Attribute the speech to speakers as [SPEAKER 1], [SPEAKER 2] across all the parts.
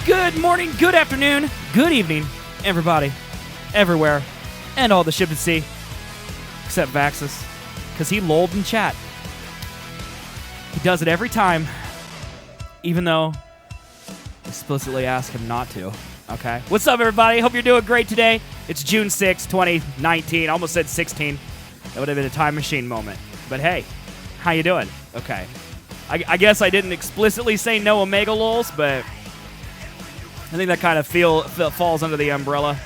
[SPEAKER 1] Good morning, good afternoon, good evening, everybody, everywhere, and all the ship at sea, except Vaxus, because he lolled in chat. He does it every time, even though I explicitly ask him not to. Okay. What's up, everybody? Hope you're doing great today. It's June 6, 2019. I almost said 16. That would have been a time machine moment. But hey, how you doing? Okay. I guess I didn't explicitly say no Omega lols, but I think that kind of falls under the umbrella.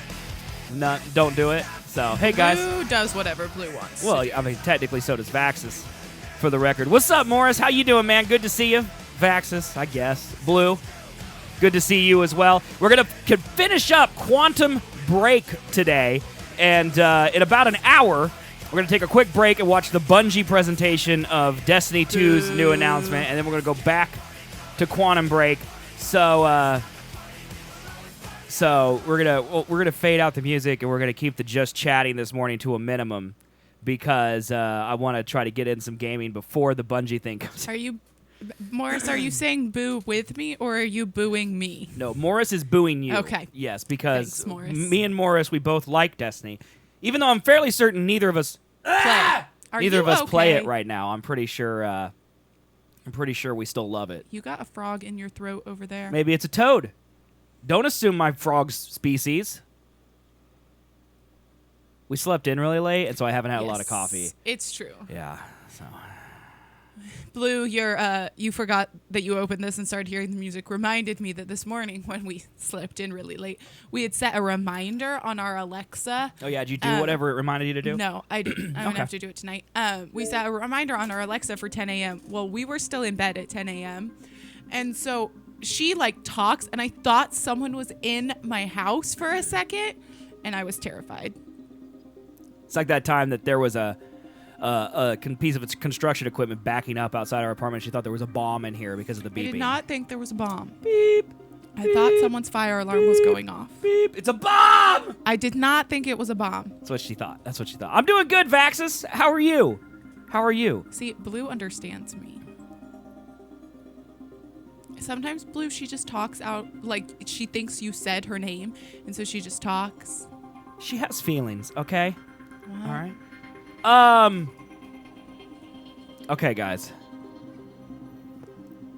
[SPEAKER 1] Don't do it. So, hey, guys.
[SPEAKER 2] Blue does whatever Blue wants.
[SPEAKER 1] Well, I mean, technically so does Vaxus, for the record. What's up, Morris? How you doing, man? Good to see you. Vaxus, I guess. Blue, good to see you as well. We're going to finish up Quantum Break today, and in about an hour, we're going to take a quick break and watch the Bungie presentation of Destiny 2's new announcement, and then we're going to go back to Quantum Break. So we're gonna fade out the music, and we're gonna keep the just chatting this morning to a minimum because I want to try to get in some gaming before the Bungie thing comes.
[SPEAKER 2] Morris, are you saying boo with me, or are you booing me?
[SPEAKER 1] No, Morris is booing you.
[SPEAKER 2] Okay.
[SPEAKER 1] Yes, because
[SPEAKER 2] Thanks, Morris.
[SPEAKER 1] me and Morris, we both like Destiny, even though I'm fairly certain neither of us play it right now. I'm pretty sure we still love it.
[SPEAKER 2] You got a frog in your throat over there.
[SPEAKER 1] Maybe it's a toad. Don't assume my frog's species. We slept in really late, and so I haven't had a lot of coffee.
[SPEAKER 2] It's true.
[SPEAKER 1] Yeah, so.
[SPEAKER 2] Blue, you forgot that you opened this and started hearing the music. Reminded me that this morning when we slept in really late, we had set a reminder on our Alexa.
[SPEAKER 1] Oh, yeah, did you do whatever it reminded you to do?
[SPEAKER 2] No, I didn't. I'm going to have to do it tonight. We set a reminder on our Alexa for 10 a.m. Well, we were still in bed at 10 a.m., and so she talks, and I thought someone was in my house for a second, and I was terrified.
[SPEAKER 1] It's like that time that there was a piece of its construction equipment backing up outside our apartment. She thought there was a bomb in here because of the beeping.
[SPEAKER 2] I did not think there was a bomb.
[SPEAKER 1] Beep.
[SPEAKER 2] I thought someone's fire alarm was going off.
[SPEAKER 1] Beep. It's a bomb!
[SPEAKER 2] I did not think it was a bomb.
[SPEAKER 1] That's what she thought. I'm doing good, Vaxus. How are you?
[SPEAKER 2] See, Blue understands me. Sometimes Blue, she just talks out, she thinks you said her name, and so she just talks.
[SPEAKER 1] She has feelings, okay?
[SPEAKER 2] Wow.
[SPEAKER 1] All right. Okay, guys.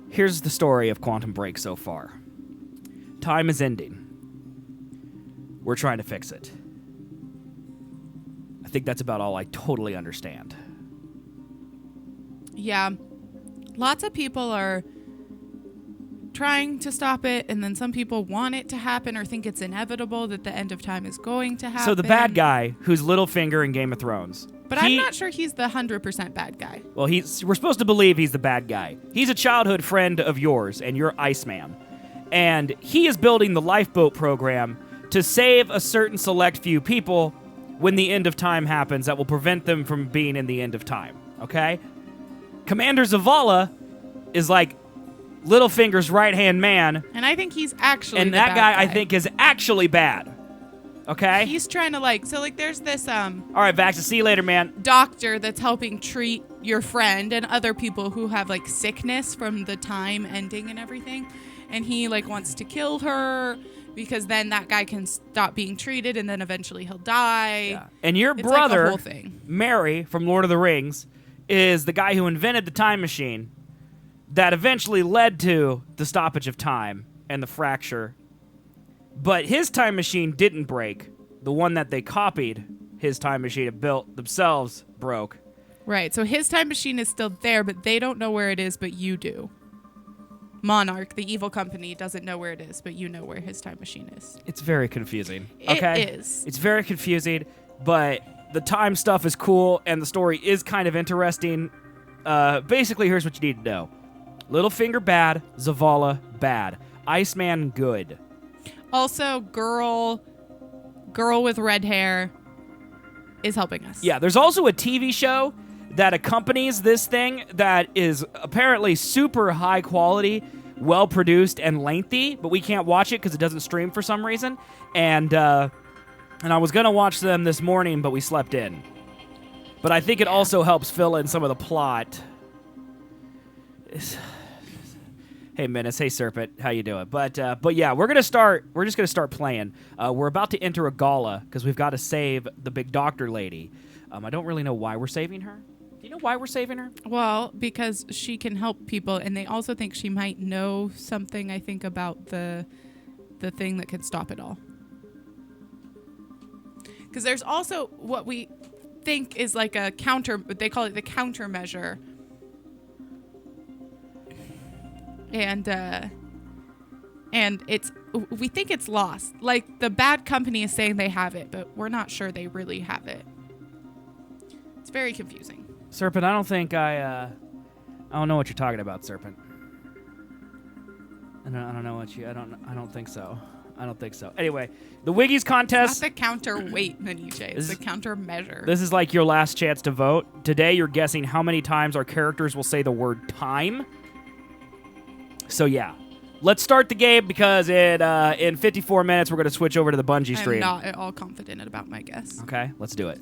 [SPEAKER 1] Here's the story of Quantum Break so far. Time is ending. We're trying to fix it. I think that's about all I totally understand.
[SPEAKER 2] Yeah. Lots of people are trying to stop it, and then some people want it to happen or think it's inevitable that the end of time is going to happen.
[SPEAKER 1] So the bad guy, who's Littlefinger in Game of Thrones.
[SPEAKER 2] But I'm not sure he's the 100% bad guy.
[SPEAKER 1] Well, we're supposed to believe he's the bad guy. He's a childhood friend of yours, and you're Iceman. And he is building the lifeboat program to save a certain select few people when the end of time happens that will prevent them from being in the end of time, okay? Commander Zavala is Littlefinger's right-hand man.
[SPEAKER 2] And I think he's actually
[SPEAKER 1] and
[SPEAKER 2] the
[SPEAKER 1] that
[SPEAKER 2] bad
[SPEAKER 1] guy, I think, is actually bad. Okay?
[SPEAKER 2] He's trying to there's this
[SPEAKER 1] all right, Vax, see you later, man.
[SPEAKER 2] doctor that's helping treat your friend and other people who have sickness from the time ending and everything. And he wants to kill her because then that guy can stop being treated and then eventually he'll die.
[SPEAKER 1] Yeah. And your
[SPEAKER 2] It's
[SPEAKER 1] brother,
[SPEAKER 2] a whole thing.
[SPEAKER 1] Merry from Lord of the Rings, is the guy who invented the time machine that eventually led to the stoppage of time and the fracture. But his time machine didn't break. The one that they copied his time machine and built themselves broke.
[SPEAKER 2] Right, so his time machine is still there, but they don't know where it is, but you do. Monarch, the evil company, doesn't know where it is, but you know where his time machine is.
[SPEAKER 1] It's very confusing.
[SPEAKER 2] It
[SPEAKER 1] Okay?
[SPEAKER 2] is.
[SPEAKER 1] It's very confusing, but the time stuff is cool, and the story is kind of interesting. Basically, here's what you need to know. Littlefinger bad, Zavala bad, Iceman good.
[SPEAKER 2] Also, girl with red hair is helping us.
[SPEAKER 1] Yeah, there's also a TV show that accompanies this thing that is apparently super high quality, well produced, and lengthy, but we can't watch it because it doesn't stream for some reason. And I was gonna watch them this morning, but we slept in. But I think it also helps fill in some of the plot. Hey Menace, hey Serpent, how you doing? But yeah, we're just gonna start playing. We're about to enter a gala because we've got to save the big doctor lady. I don't really know why we're saving her. Do you know why we're saving her?
[SPEAKER 2] Well, because she can help people, and they also think she might know something, I think, about the thing that could stop it all. Because there's also what we think is like a counter, they call it the countermeasure. And we think it's lost. Like, the bad company is saying they have it, but we're not sure they really have it. It's very confusing.
[SPEAKER 1] Serpent, I don't know what you're talking about, Serpent. I don't think so. I don't think so. Anyway, the Wiggies contest.
[SPEAKER 2] It's not the counterweight, Maniche. It's the countermeasure.
[SPEAKER 1] This is like your last chance to vote. Today, you're guessing how many times our characters will say the word time. So yeah, let's start the game because in 54 minutes we're going to switch over to the Bungie stream.
[SPEAKER 2] I'm not at all confident about my guess.
[SPEAKER 1] Okay, let's do it.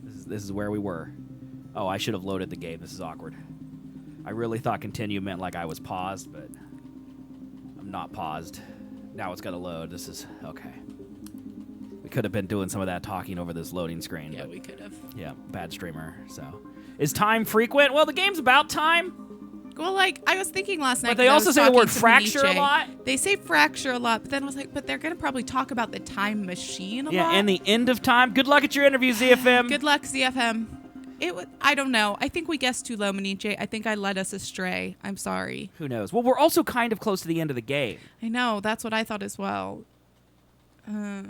[SPEAKER 1] This is where we were. Oh, I should have loaded the game. This is awkward. I really thought continue meant like I was paused, but I'm not paused. Now it's got to load. This is okay. We could have been doing some of that talking over this loading screen.
[SPEAKER 2] Yeah,
[SPEAKER 1] but
[SPEAKER 2] we could have.
[SPEAKER 1] Yeah, bad streamer. So, is time frequent? Well, the game's about time.
[SPEAKER 2] Well, like, I was thinking last night.
[SPEAKER 1] But they also say the word fracture a lot.
[SPEAKER 2] They say fracture a lot, but then I was like, but they're going to probably talk about the time machine a lot.
[SPEAKER 1] Yeah, and the end of time. Good luck at your interview, ZFM.
[SPEAKER 2] Good luck, ZFM. I don't know. I think we guessed too low, Maniche. I think I led us astray. I'm sorry.
[SPEAKER 1] Who knows? Well, we're also kind of close to the end of the game.
[SPEAKER 2] I know. That's what I thought as well.
[SPEAKER 1] I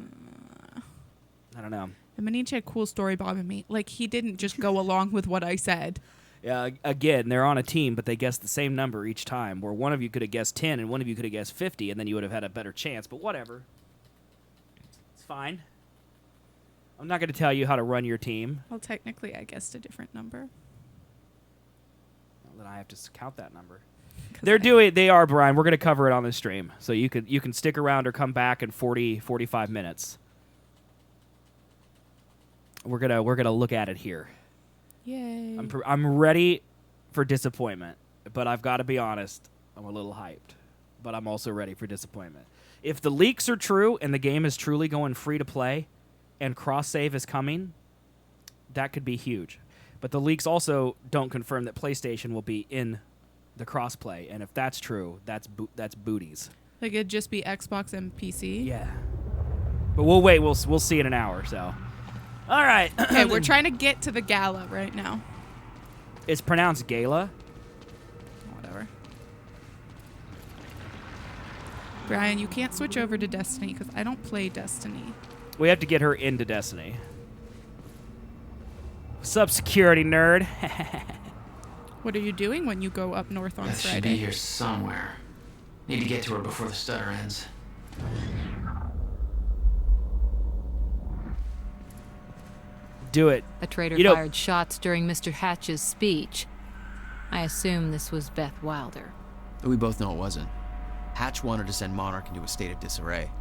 [SPEAKER 1] don't know.
[SPEAKER 2] The Maniche had cool story bombing me. Like, he didn't just go along with what I said.
[SPEAKER 1] Yeah, again, they're on a team, but they guessed the same number each time, where one of you could have guessed 10 and one of you could have guessed 50, and then you would have had a better chance, but whatever. It's fine. I'm not going to tell you how to run your team.
[SPEAKER 2] Well, technically, I guessed a different number.
[SPEAKER 1] Well, then I have to count that number. They are, Brian. We're going to cover it on the stream, so you can stick around or come back in 45 minutes. We're gonna look at it here.
[SPEAKER 2] Yay.
[SPEAKER 1] I'm ready for disappointment, but I've got to be honest, I'm a little hyped, but I'm also ready for disappointment. If the leaks are true and the game is truly going free to play and cross-save is coming, that could be huge. But the leaks also don't confirm that PlayStation will be in the cross-play, and if that's true, that's booties.
[SPEAKER 2] Like, it'd just be Xbox and PC?
[SPEAKER 1] Yeah. But we'll wait. We'll see in an hour, so... All right.
[SPEAKER 2] Okay, we're trying to get to the gala right now.
[SPEAKER 1] It's pronounced gala.
[SPEAKER 2] Whatever. Brian, you can't switch over to Destiny because I don't play Destiny.
[SPEAKER 1] We have to get her into Destiny. What's up, security nerd?
[SPEAKER 2] What are you doing when you go up north on
[SPEAKER 3] Beth
[SPEAKER 2] Friday?
[SPEAKER 3] should be here somewhere. Need to get to her before the stutter ends.
[SPEAKER 1] Do it.
[SPEAKER 4] A traitor
[SPEAKER 1] You know-
[SPEAKER 4] fired shots during Mr. Hatch's speech. I assume this was Beth Wilder.
[SPEAKER 5] We both know it wasn't. Hatch wanted to send Monarch into a state of disarray.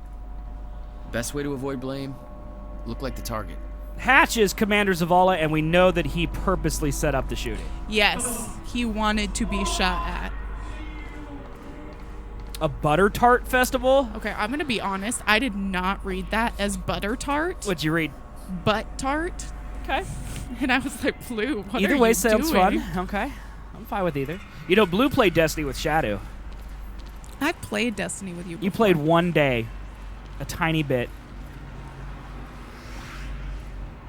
[SPEAKER 5] Best way to avoid blame? Look like the target.
[SPEAKER 1] Hatch is Commander Zavala, and we know that he purposely set up the shooting.
[SPEAKER 2] Yes, he wanted to be shot at.
[SPEAKER 1] A butter tart festival?
[SPEAKER 2] Okay, I'm going to be honest. I did not read that as butter tart.
[SPEAKER 1] What'd you read?
[SPEAKER 2] Butt tart.
[SPEAKER 1] Okay.
[SPEAKER 2] And I was like, Blue, what
[SPEAKER 1] Either
[SPEAKER 2] are
[SPEAKER 1] way
[SPEAKER 2] you
[SPEAKER 1] sounds
[SPEAKER 2] doing?
[SPEAKER 1] fun. Okay. I'm fine with either. You know, Blue played Destiny with Shadow.
[SPEAKER 2] I've played Destiny with you before.
[SPEAKER 1] You played one day. A tiny bit.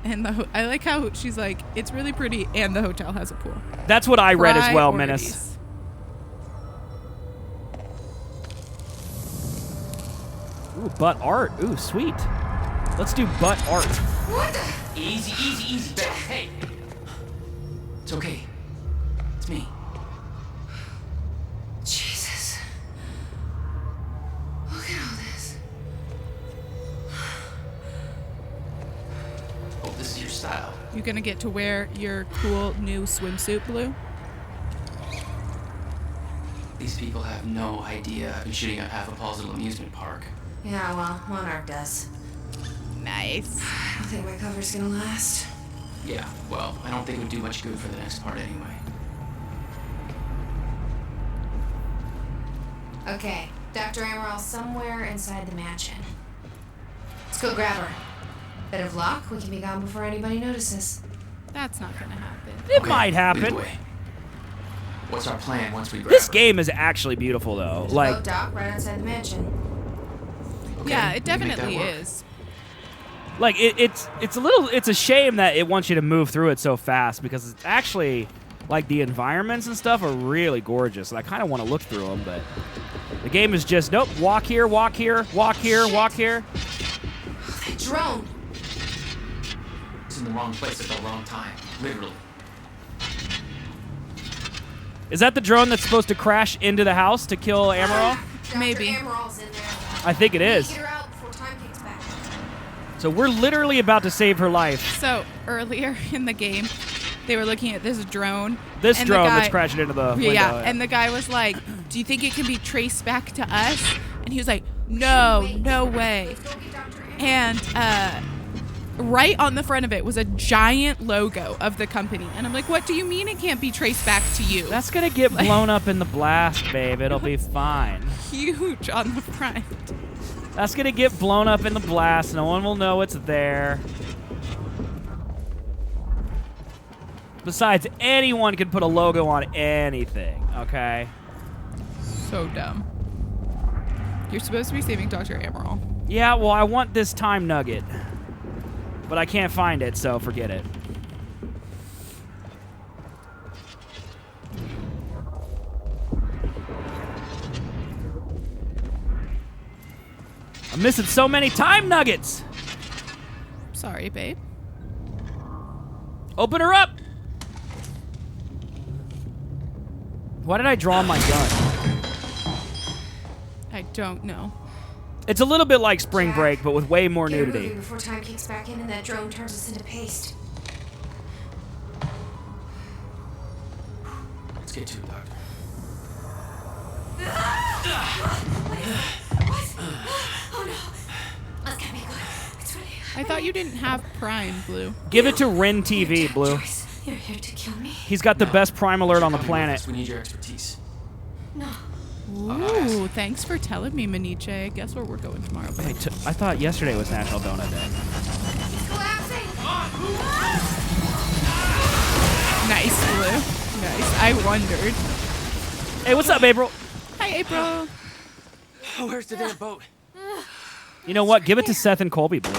[SPEAKER 2] And I like how she's like, it's really pretty, and the hotel has a pool.
[SPEAKER 1] That's what I read as well, Menace.
[SPEAKER 2] Priorities.
[SPEAKER 1] Ooh, butt art. Ooh, sweet. Let's do butt art.
[SPEAKER 3] What the? Easy, easy, easy, Beth. Hey. It's okay. It's me.
[SPEAKER 6] Jesus. Look at all this.
[SPEAKER 3] Oh, this is your style.
[SPEAKER 2] You gonna get to wear your cool new swimsuit, Blue?
[SPEAKER 3] These people have no idea I've been shooting up half a Paul's little amusement park.
[SPEAKER 6] Yeah, well, Monarch does.
[SPEAKER 2] Nice.
[SPEAKER 6] I don't think my cover's gonna last.
[SPEAKER 3] Yeah, well, I don't think it would do much good for the next part anyway.
[SPEAKER 6] Okay, Dr. Amaral somewhere inside the mansion. Let's go grab her. Bit of luck, we can be gone before anybody notices.
[SPEAKER 2] That's not gonna happen.
[SPEAKER 1] It
[SPEAKER 3] Okay,
[SPEAKER 1] might
[SPEAKER 3] lead the
[SPEAKER 1] happen.
[SPEAKER 3] way. What's our plan once we grab
[SPEAKER 1] This
[SPEAKER 3] her?
[SPEAKER 1] game is actually beautiful, though.
[SPEAKER 6] Boat
[SPEAKER 1] Like,
[SPEAKER 6] dock right outside the mansion.
[SPEAKER 3] Okay,
[SPEAKER 2] Yeah,
[SPEAKER 3] we
[SPEAKER 2] it
[SPEAKER 3] can make that
[SPEAKER 2] definitely
[SPEAKER 3] work.
[SPEAKER 2] is.
[SPEAKER 1] it's a shame that it wants you to move through it so fast because it's actually like the environments and stuff are really gorgeous, and I kind of want to look through them, but the game is just nope. Walk here, walk here, walk here, walk here.
[SPEAKER 6] That drone!
[SPEAKER 3] It's in the wrong place at the wrong time. Literally.
[SPEAKER 1] Is that the drone that's supposed to crash into the house to kill Amaral?
[SPEAKER 2] Maybe.
[SPEAKER 6] Dr. Amaral's in there.
[SPEAKER 1] I think it
[SPEAKER 6] We need
[SPEAKER 1] is.
[SPEAKER 6] to get her out before time kicks back.
[SPEAKER 1] So we're literally about to save her life.
[SPEAKER 2] So earlier in the game, they were looking at this drone.
[SPEAKER 1] This
[SPEAKER 2] and the
[SPEAKER 1] drone
[SPEAKER 2] guy-
[SPEAKER 1] that's crashing into the window.
[SPEAKER 2] Yeah, and the guy was like, "Do you think it can be traced back to us?" And he was like, "No, no way."
[SPEAKER 6] Let's go get Dr. Amaral.
[SPEAKER 2] And right on the front of it was a giant logo of the company. And I'm like, "What do you mean it can't be traced back to you?"
[SPEAKER 1] That's gonna get blown up in the blast, babe. It'll be fine.
[SPEAKER 2] Huge on the front.
[SPEAKER 1] That's gonna get blown up in the blast. No one will know it's there. Besides, anyone can put a logo on anything, okay?
[SPEAKER 2] So dumb. You're supposed to be saving Dr. Amaral.
[SPEAKER 1] Yeah, well, I want this time nugget. But I can't find it, so forget it. I'm missing so many time nuggets!
[SPEAKER 2] Sorry, babe.
[SPEAKER 1] Open her up! Why did I draw my gun?
[SPEAKER 2] I don't know.
[SPEAKER 1] It's a little bit like Spring
[SPEAKER 6] Jack,
[SPEAKER 1] Break, but with way more
[SPEAKER 6] Get her
[SPEAKER 1] nudity.
[SPEAKER 6] moving before time kicks back in and that drone turns us into paste.
[SPEAKER 3] Let's get to it, Doctor.
[SPEAKER 6] Oh no! That's gotta be good. It's ready.
[SPEAKER 2] I thought you didn't have Prime, Blue.
[SPEAKER 1] Give it to Ren TV, Blue.
[SPEAKER 6] Joyce, you're here to kill me?
[SPEAKER 1] He's got the
[SPEAKER 3] No.
[SPEAKER 1] best Prime alert on the
[SPEAKER 3] Come with
[SPEAKER 1] planet.
[SPEAKER 3] us. We need your expertise.
[SPEAKER 6] No.
[SPEAKER 2] Ooh, thanks for telling me, Maniche. Guess where we're going tomorrow, babe?
[SPEAKER 1] I thought yesterday was National Donut Day.
[SPEAKER 6] It's collapsing!
[SPEAKER 2] Nice, Blue. Nice. I wondered.
[SPEAKER 1] Hey, what's up, April?
[SPEAKER 2] Hi, April.
[SPEAKER 3] Oh, where's the damn boat?
[SPEAKER 1] You know what? Give it to Seth and Colby, Blue.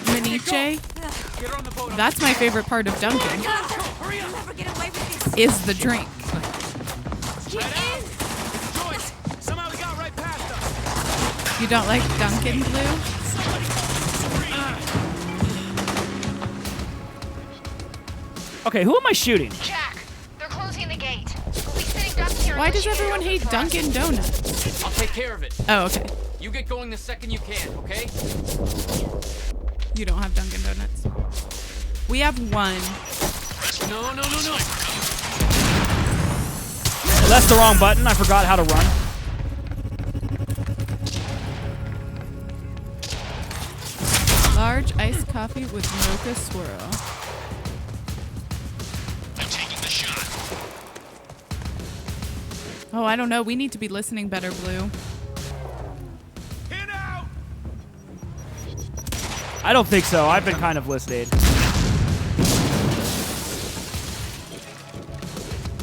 [SPEAKER 2] Maniche,
[SPEAKER 3] Get her on the boat.
[SPEAKER 2] that's my favorite part of Duncan,
[SPEAKER 3] Hurry up.
[SPEAKER 6] Never get away with this.
[SPEAKER 2] is the drink.
[SPEAKER 6] Get in!
[SPEAKER 3] Joyce, somehow we got right past them.
[SPEAKER 2] You don't like Duncan, Blue?
[SPEAKER 1] Okay, who am I shooting?
[SPEAKER 7] Jack, they're closing the gate. We'll be sitting ducks here.
[SPEAKER 2] Why
[SPEAKER 7] until
[SPEAKER 2] does
[SPEAKER 7] she
[SPEAKER 2] everyone
[SPEAKER 7] opens
[SPEAKER 2] hate
[SPEAKER 7] the garage.
[SPEAKER 2] Dunkin' Donuts?
[SPEAKER 3] I'll take care of it.
[SPEAKER 2] Oh, okay.
[SPEAKER 3] You get going the second you can, okay?
[SPEAKER 2] You don't have Dunkin' Donuts. We have one.
[SPEAKER 3] No, no, no, no.
[SPEAKER 1] Oh, that's the wrong button. I forgot how to run.
[SPEAKER 2] Large iced coffee with mocha swirl.
[SPEAKER 8] I'm taking the shot.
[SPEAKER 2] Oh, I don't know. We need to be listening better, Blue.
[SPEAKER 8] Hit out!
[SPEAKER 1] I don't think so. I've been kind of listed.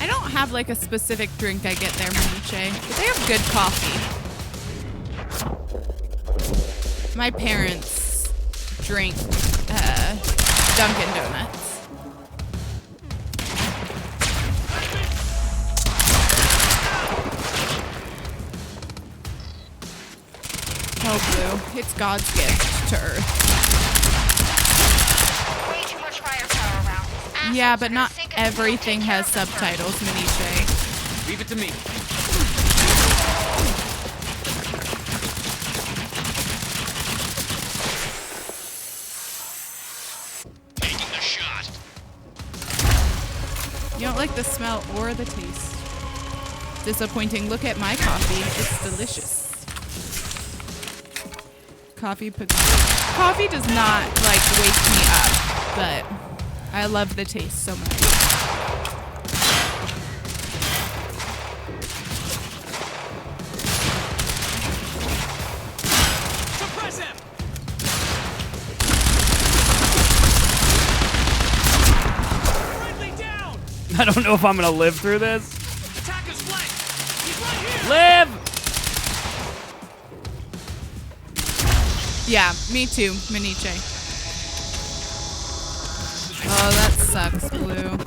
[SPEAKER 2] I don't have like a specific drink I get there, Maniche, but they have good coffee. My parents drink Dunkin' Donuts. Oh, Blue, it's God's gift to Earth.
[SPEAKER 7] Way too much firepower around. Assholes
[SPEAKER 2] Yeah,
[SPEAKER 7] are
[SPEAKER 2] but
[SPEAKER 7] gonna
[SPEAKER 2] not
[SPEAKER 7] sink us if we don't
[SPEAKER 2] everything
[SPEAKER 7] take care
[SPEAKER 2] has
[SPEAKER 7] of them first.
[SPEAKER 2] subtitles, Maniche.
[SPEAKER 3] Leave it to me.
[SPEAKER 8] Taking the shot.
[SPEAKER 2] You don't like the smell or the taste. Disappointing. Look at my coffee. It's delicious. Coffee does not like wake me up, but I love the taste so much.
[SPEAKER 1] I don't know if I'm gonna live through this.
[SPEAKER 8] Attack his flank! He's right here!
[SPEAKER 1] Live!
[SPEAKER 2] Yeah, me too, Miniche. Oh, that sucks, Blue.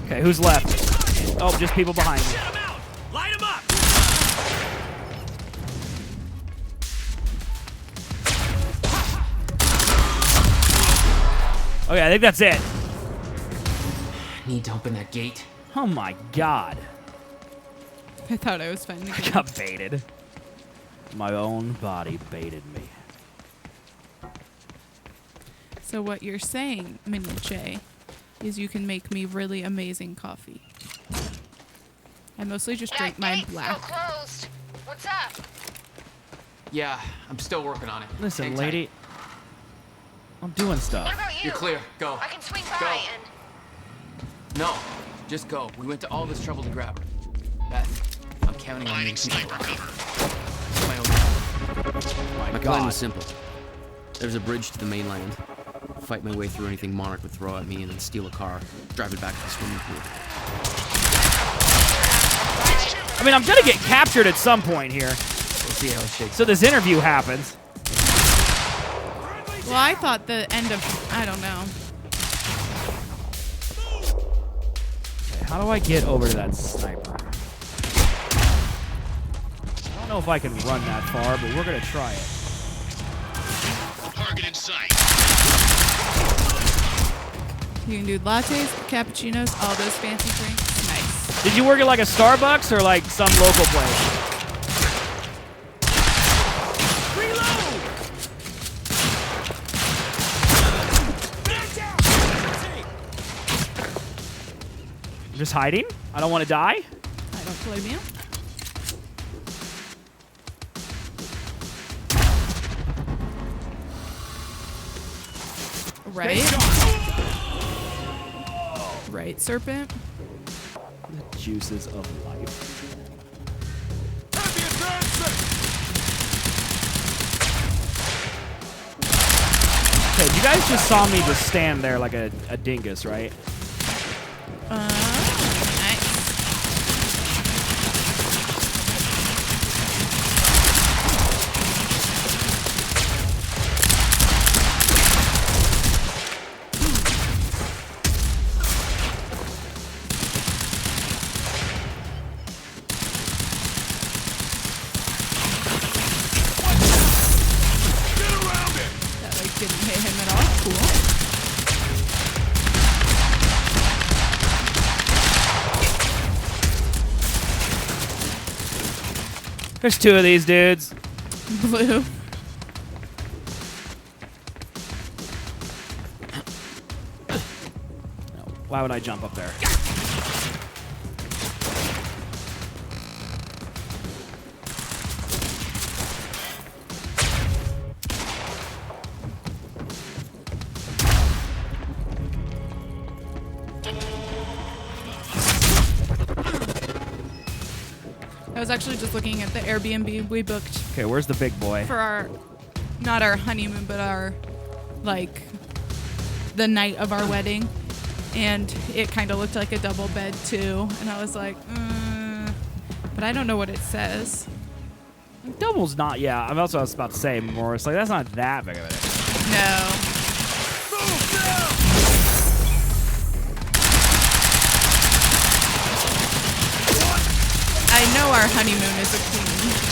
[SPEAKER 1] Okay, who's left? Oh, just people behind me.
[SPEAKER 8] Shut him out! Light him up!
[SPEAKER 1] Okay, I think that's it.
[SPEAKER 3] Need to open that gate.
[SPEAKER 1] Oh my god.
[SPEAKER 2] I thought I was fine
[SPEAKER 1] I
[SPEAKER 2] again.
[SPEAKER 1] got baited. My own body baited me.
[SPEAKER 2] So what you're saying, Miniche, is you can make me really amazing coffee. I mostly just drink
[SPEAKER 7] That
[SPEAKER 2] mine
[SPEAKER 7] gate's
[SPEAKER 2] black.
[SPEAKER 7] still closed. What's up?
[SPEAKER 3] Yeah, I'm still working on it.
[SPEAKER 1] Listen,
[SPEAKER 3] Hang tight.
[SPEAKER 1] lady. I'm doing
[SPEAKER 7] What
[SPEAKER 1] stuff.
[SPEAKER 7] about you?
[SPEAKER 3] You're clear. Go.
[SPEAKER 7] I can swing
[SPEAKER 3] Go.
[SPEAKER 7] by and...
[SPEAKER 3] No, just go. We went to all this trouble to grab her. Beth, I'm counting on you
[SPEAKER 8] Finding
[SPEAKER 3] to keep it
[SPEAKER 8] sniper
[SPEAKER 3] alive.
[SPEAKER 8] cover.
[SPEAKER 3] My own.
[SPEAKER 1] My
[SPEAKER 5] My plan
[SPEAKER 1] god.
[SPEAKER 5] was simple. There's a bridge to the mainland. Fight my way through anything Monarch would throw at me, and then steal a car, drive it back to the swimming pool.
[SPEAKER 1] I mean, I'm gonna get captured at some point here.
[SPEAKER 3] We'll see how it shakes.
[SPEAKER 1] So this interview happens.
[SPEAKER 2] Well, I thought the end of... I don't know.
[SPEAKER 1] How do I get over to that sniper? I don't know if I can run that far, but we're gonna try it.
[SPEAKER 8] Target in sight.
[SPEAKER 2] You can do lattes, cappuccinos, all those fancy drinks. Nice.
[SPEAKER 1] Did you work at like a Starbucks or like some local place? I'm just hiding? I don't want to die?
[SPEAKER 2] I don't blame you. Right? Right, Serpent?
[SPEAKER 1] The juices of life. Okay, you guys just saw me just stand there like a dingus, right?
[SPEAKER 2] Nice. That like didn't hit him at all. Cool.
[SPEAKER 1] There's two of these dudes.
[SPEAKER 2] Blue.
[SPEAKER 1] No, why would I jump up there?
[SPEAKER 2] I was actually just looking at the Airbnb we booked
[SPEAKER 1] Okay, where's the big boy?
[SPEAKER 2] for our, not our honeymoon, but our, like, the night of our wedding. And it kind of looked like a double bed, too. And I was like, but I don't know what it says.
[SPEAKER 1] Double's not, yeah. I'm also about to say, Morris, like, that's not that big of a
[SPEAKER 2] No. I know our honeymoon is a queen.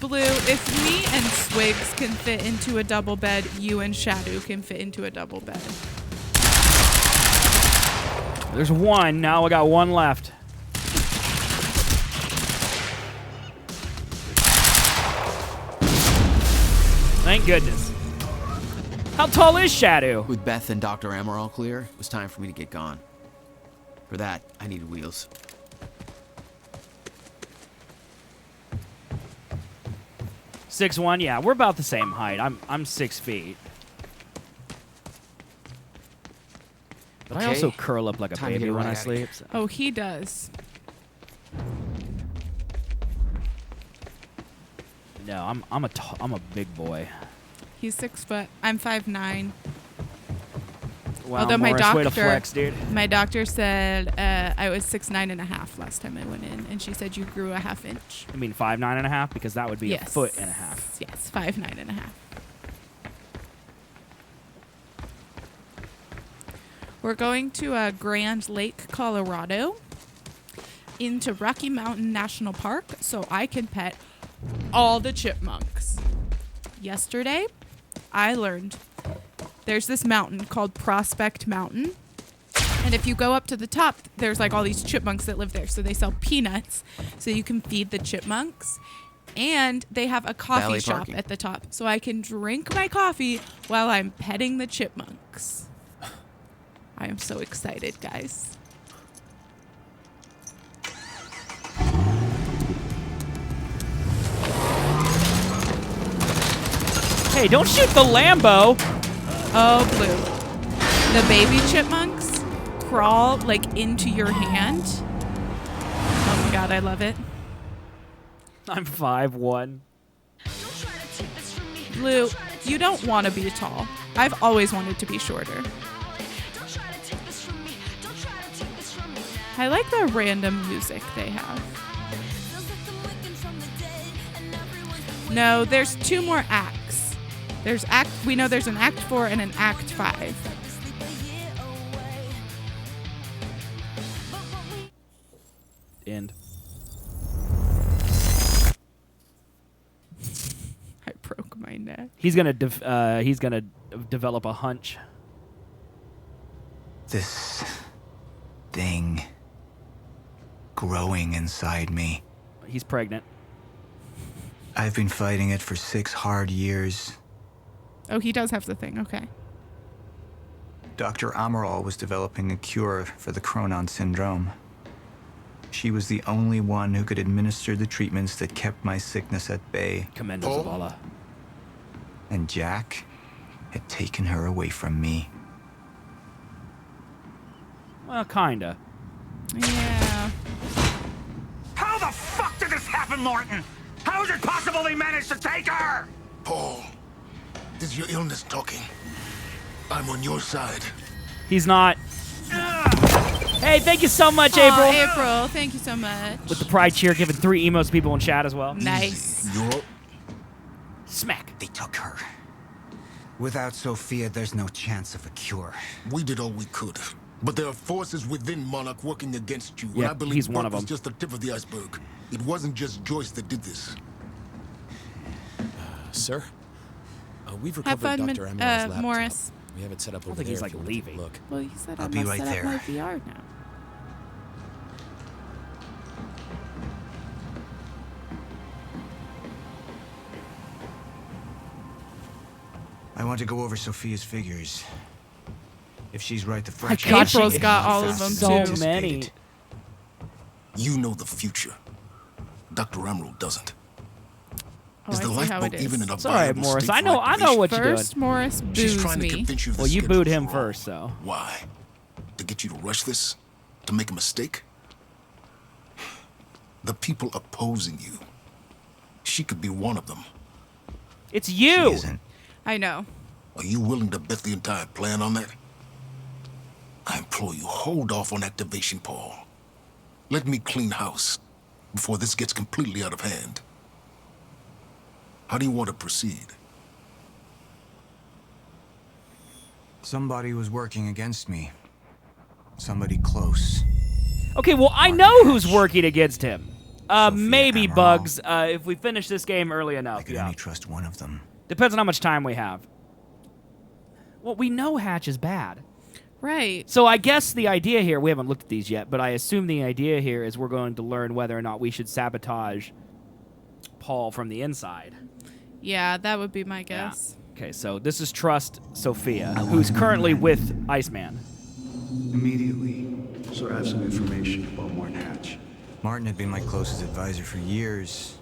[SPEAKER 2] Blue, if me and Swigs can fit into a double bed, you and Shadow can fit into a double bed.
[SPEAKER 1] There's one. Now I got one left. Thank goodness. How tall is Shadow?
[SPEAKER 5] With Beth and Dr. Amber all clear, it was time for me to get gone. For that, I needed wheels.
[SPEAKER 1] 6'1", yeah, we're about the same height. I'm 6 feet. But I
[SPEAKER 3] Okay.
[SPEAKER 1] also curl up like a
[SPEAKER 3] Time to
[SPEAKER 1] baby
[SPEAKER 3] get
[SPEAKER 1] when
[SPEAKER 3] right
[SPEAKER 1] I
[SPEAKER 3] outta
[SPEAKER 1] sleep.
[SPEAKER 3] here.
[SPEAKER 1] so-
[SPEAKER 2] Oh, he does.
[SPEAKER 1] No, I'm a big boy.
[SPEAKER 2] He's 6 foot. I'm 5'9".
[SPEAKER 1] Wow,
[SPEAKER 2] Although my
[SPEAKER 1] Morris, way to
[SPEAKER 2] doctor,
[SPEAKER 1] flex, dude.
[SPEAKER 2] my doctor said I was 6'9.5" last time I went in, and she said you grew a half inch.
[SPEAKER 1] I mean 5'9.5" because that would be
[SPEAKER 2] Yes.
[SPEAKER 1] a foot and a half.
[SPEAKER 2] Yes, 5'9.5". We're going to Grand Lake, Colorado, into Rocky Mountain National Park so I can pet all the chipmunks. Yesterday, I learned there's this mountain called Prospect Mountain. And if you go up to the top, there's like all these chipmunks that live there. So they sell peanuts so you can feed the chipmunks. And they have a coffee
[SPEAKER 5] Valet
[SPEAKER 2] shop
[SPEAKER 5] parking.
[SPEAKER 2] at the top. So I can drink my coffee while I'm petting the chipmunks. I am so excited, guys.
[SPEAKER 1] Hey, don't shoot the Lambo!
[SPEAKER 2] Oh, Blue. The baby chipmunks crawl like into your hand. Oh my god, I love it.
[SPEAKER 1] I'm 5'1".
[SPEAKER 2] Blue, you don't want to be tall. I've always wanted to be shorter. I like the random music they have. No, there's 2 more acts. We know there's an act 4 and an act 5.
[SPEAKER 1] End.
[SPEAKER 2] I broke my neck.
[SPEAKER 1] He's gonna develop a hunch.
[SPEAKER 9] This thing growing inside me.
[SPEAKER 1] He's pregnant.
[SPEAKER 9] I've been fighting it for 6 hard years.
[SPEAKER 2] Oh, he does have the thing. Okay.
[SPEAKER 9] Dr. Amaral was developing a cure for the Cronon syndrome. She was the only one who could administer the treatments that kept my sickness at bay.
[SPEAKER 1] Commend Zavala.
[SPEAKER 9] And Jack had taken her away from me.
[SPEAKER 1] Well, kinda.
[SPEAKER 2] Yeah.
[SPEAKER 8] How the fuck did this happen, Martin? How is it possible they managed to take her?
[SPEAKER 10] Paul, this is your illness talking. I'm on your side.
[SPEAKER 1] He's not. Hey, thank you so much,
[SPEAKER 2] Aw,
[SPEAKER 1] April.
[SPEAKER 2] April, thank you so much.
[SPEAKER 1] With the pride cheer, giving 3 emos to people in chat as well.
[SPEAKER 2] Nice.
[SPEAKER 10] You're
[SPEAKER 1] Smack.
[SPEAKER 9] They took her. Without Sophia, there's no chance of a cure.
[SPEAKER 10] We did all we could. But there are forces within Monarch working against you.
[SPEAKER 1] Yeah,
[SPEAKER 10] and I believe
[SPEAKER 1] he's one of
[SPEAKER 10] Buck was
[SPEAKER 1] them.
[SPEAKER 10] just the tip of the iceberg. It wasn't just Joyce that did this.
[SPEAKER 5] Sir? We've
[SPEAKER 2] Have
[SPEAKER 5] recovered
[SPEAKER 2] fun,
[SPEAKER 5] Dr. Amaral's laptop.
[SPEAKER 2] Morris.
[SPEAKER 5] We have it set up over
[SPEAKER 1] think
[SPEAKER 5] there
[SPEAKER 1] he's,
[SPEAKER 5] if
[SPEAKER 1] like,
[SPEAKER 5] you want to take a
[SPEAKER 1] leaving.
[SPEAKER 5] Look.
[SPEAKER 2] Well, you said
[SPEAKER 9] I'll
[SPEAKER 2] I
[SPEAKER 9] be
[SPEAKER 2] must
[SPEAKER 9] right
[SPEAKER 2] set up
[SPEAKER 9] there.
[SPEAKER 2] my VR now.
[SPEAKER 9] I want to go over Sophia's figures. If she's right, the
[SPEAKER 1] God,
[SPEAKER 9] fraction...
[SPEAKER 2] April's
[SPEAKER 1] she-
[SPEAKER 2] got all of them,
[SPEAKER 1] So
[SPEAKER 2] too.
[SPEAKER 1] many.
[SPEAKER 10] You know the future. Dr. Amaral doesn't.
[SPEAKER 2] Oh,
[SPEAKER 10] Is
[SPEAKER 2] I
[SPEAKER 10] the
[SPEAKER 2] see how
[SPEAKER 10] lifeboat
[SPEAKER 2] it is.
[SPEAKER 10] even in a
[SPEAKER 1] It's all right,
[SPEAKER 10] viable
[SPEAKER 1] Morris.
[SPEAKER 10] state
[SPEAKER 1] I
[SPEAKER 10] for
[SPEAKER 1] know what you're doing.
[SPEAKER 2] First, Morris
[SPEAKER 10] She's
[SPEAKER 2] boos
[SPEAKER 10] trying to
[SPEAKER 2] me.
[SPEAKER 10] convince you
[SPEAKER 1] Well, you
[SPEAKER 10] schedule
[SPEAKER 1] booed
[SPEAKER 10] is
[SPEAKER 1] him
[SPEAKER 10] wrong.
[SPEAKER 1] first, so.
[SPEAKER 10] Why? To get you to rush this? To make a mistake? The people opposing you. She could be one of them.
[SPEAKER 1] It's
[SPEAKER 9] She
[SPEAKER 1] you.
[SPEAKER 9] isn't.
[SPEAKER 2] I know.
[SPEAKER 10] Are you willing to bet the entire plan on that? I implore you, hold off on activation, Paul. Let me clean house before this gets completely out of hand. How do you want to proceed?
[SPEAKER 9] Somebody was working against me. Somebody close.
[SPEAKER 1] Okay, well, I know who's working against him.
[SPEAKER 9] Sophia
[SPEAKER 1] Maybe
[SPEAKER 9] Amaral.
[SPEAKER 1] Bugs, if we finish this game early
[SPEAKER 9] I
[SPEAKER 1] enough.
[SPEAKER 9] could
[SPEAKER 1] Yeah.
[SPEAKER 9] only trust one of them.
[SPEAKER 1] Depends on how much time we have. Well, we know Hatch is bad.
[SPEAKER 2] Right.
[SPEAKER 1] So I guess the idea here, we haven't looked at these yet, but I assume the idea here is we're going to learn whether or not we should sabotage Paul from the inside.
[SPEAKER 2] Yeah, that would be my guess.
[SPEAKER 1] Okay, so this is Trust Sophia, who's currently with Iceman.
[SPEAKER 11] Immediately, so I have some information about Martin Hatch.
[SPEAKER 9] Martin had been my closest advisor for years.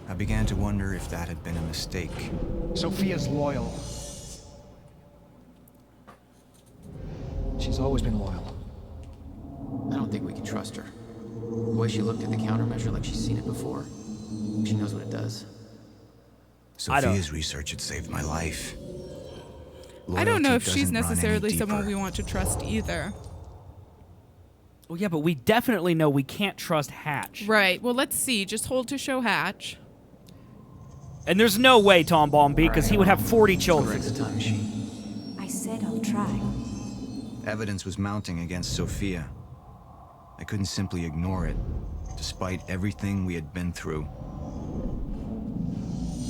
[SPEAKER 9] I began to wonder if that had been a mistake.
[SPEAKER 11] Sophia's loyal. She's always been loyal.
[SPEAKER 5] I don't think we can trust her. The way she looked at the countermeasure like she's seen it before. She knows what it does.
[SPEAKER 9] Sophia's research had saved my life.
[SPEAKER 2] I don't know if
[SPEAKER 9] Loyalty
[SPEAKER 2] she's
[SPEAKER 9] doesn't run any
[SPEAKER 2] necessarily someone
[SPEAKER 9] deeper.
[SPEAKER 2] we want to trust either.
[SPEAKER 1] Well, yeah, but we definitely know we can't trust Hatch.
[SPEAKER 2] Right. Well, let's see. Just hold to show Hatch.
[SPEAKER 1] And there's no way Tom Bombi, because he would have 40 children.
[SPEAKER 9] Correct the time sheet.
[SPEAKER 12] I said I'll try.
[SPEAKER 9] Evidence was mounting against Sophia. I couldn't simply ignore it, despite everything we had been through.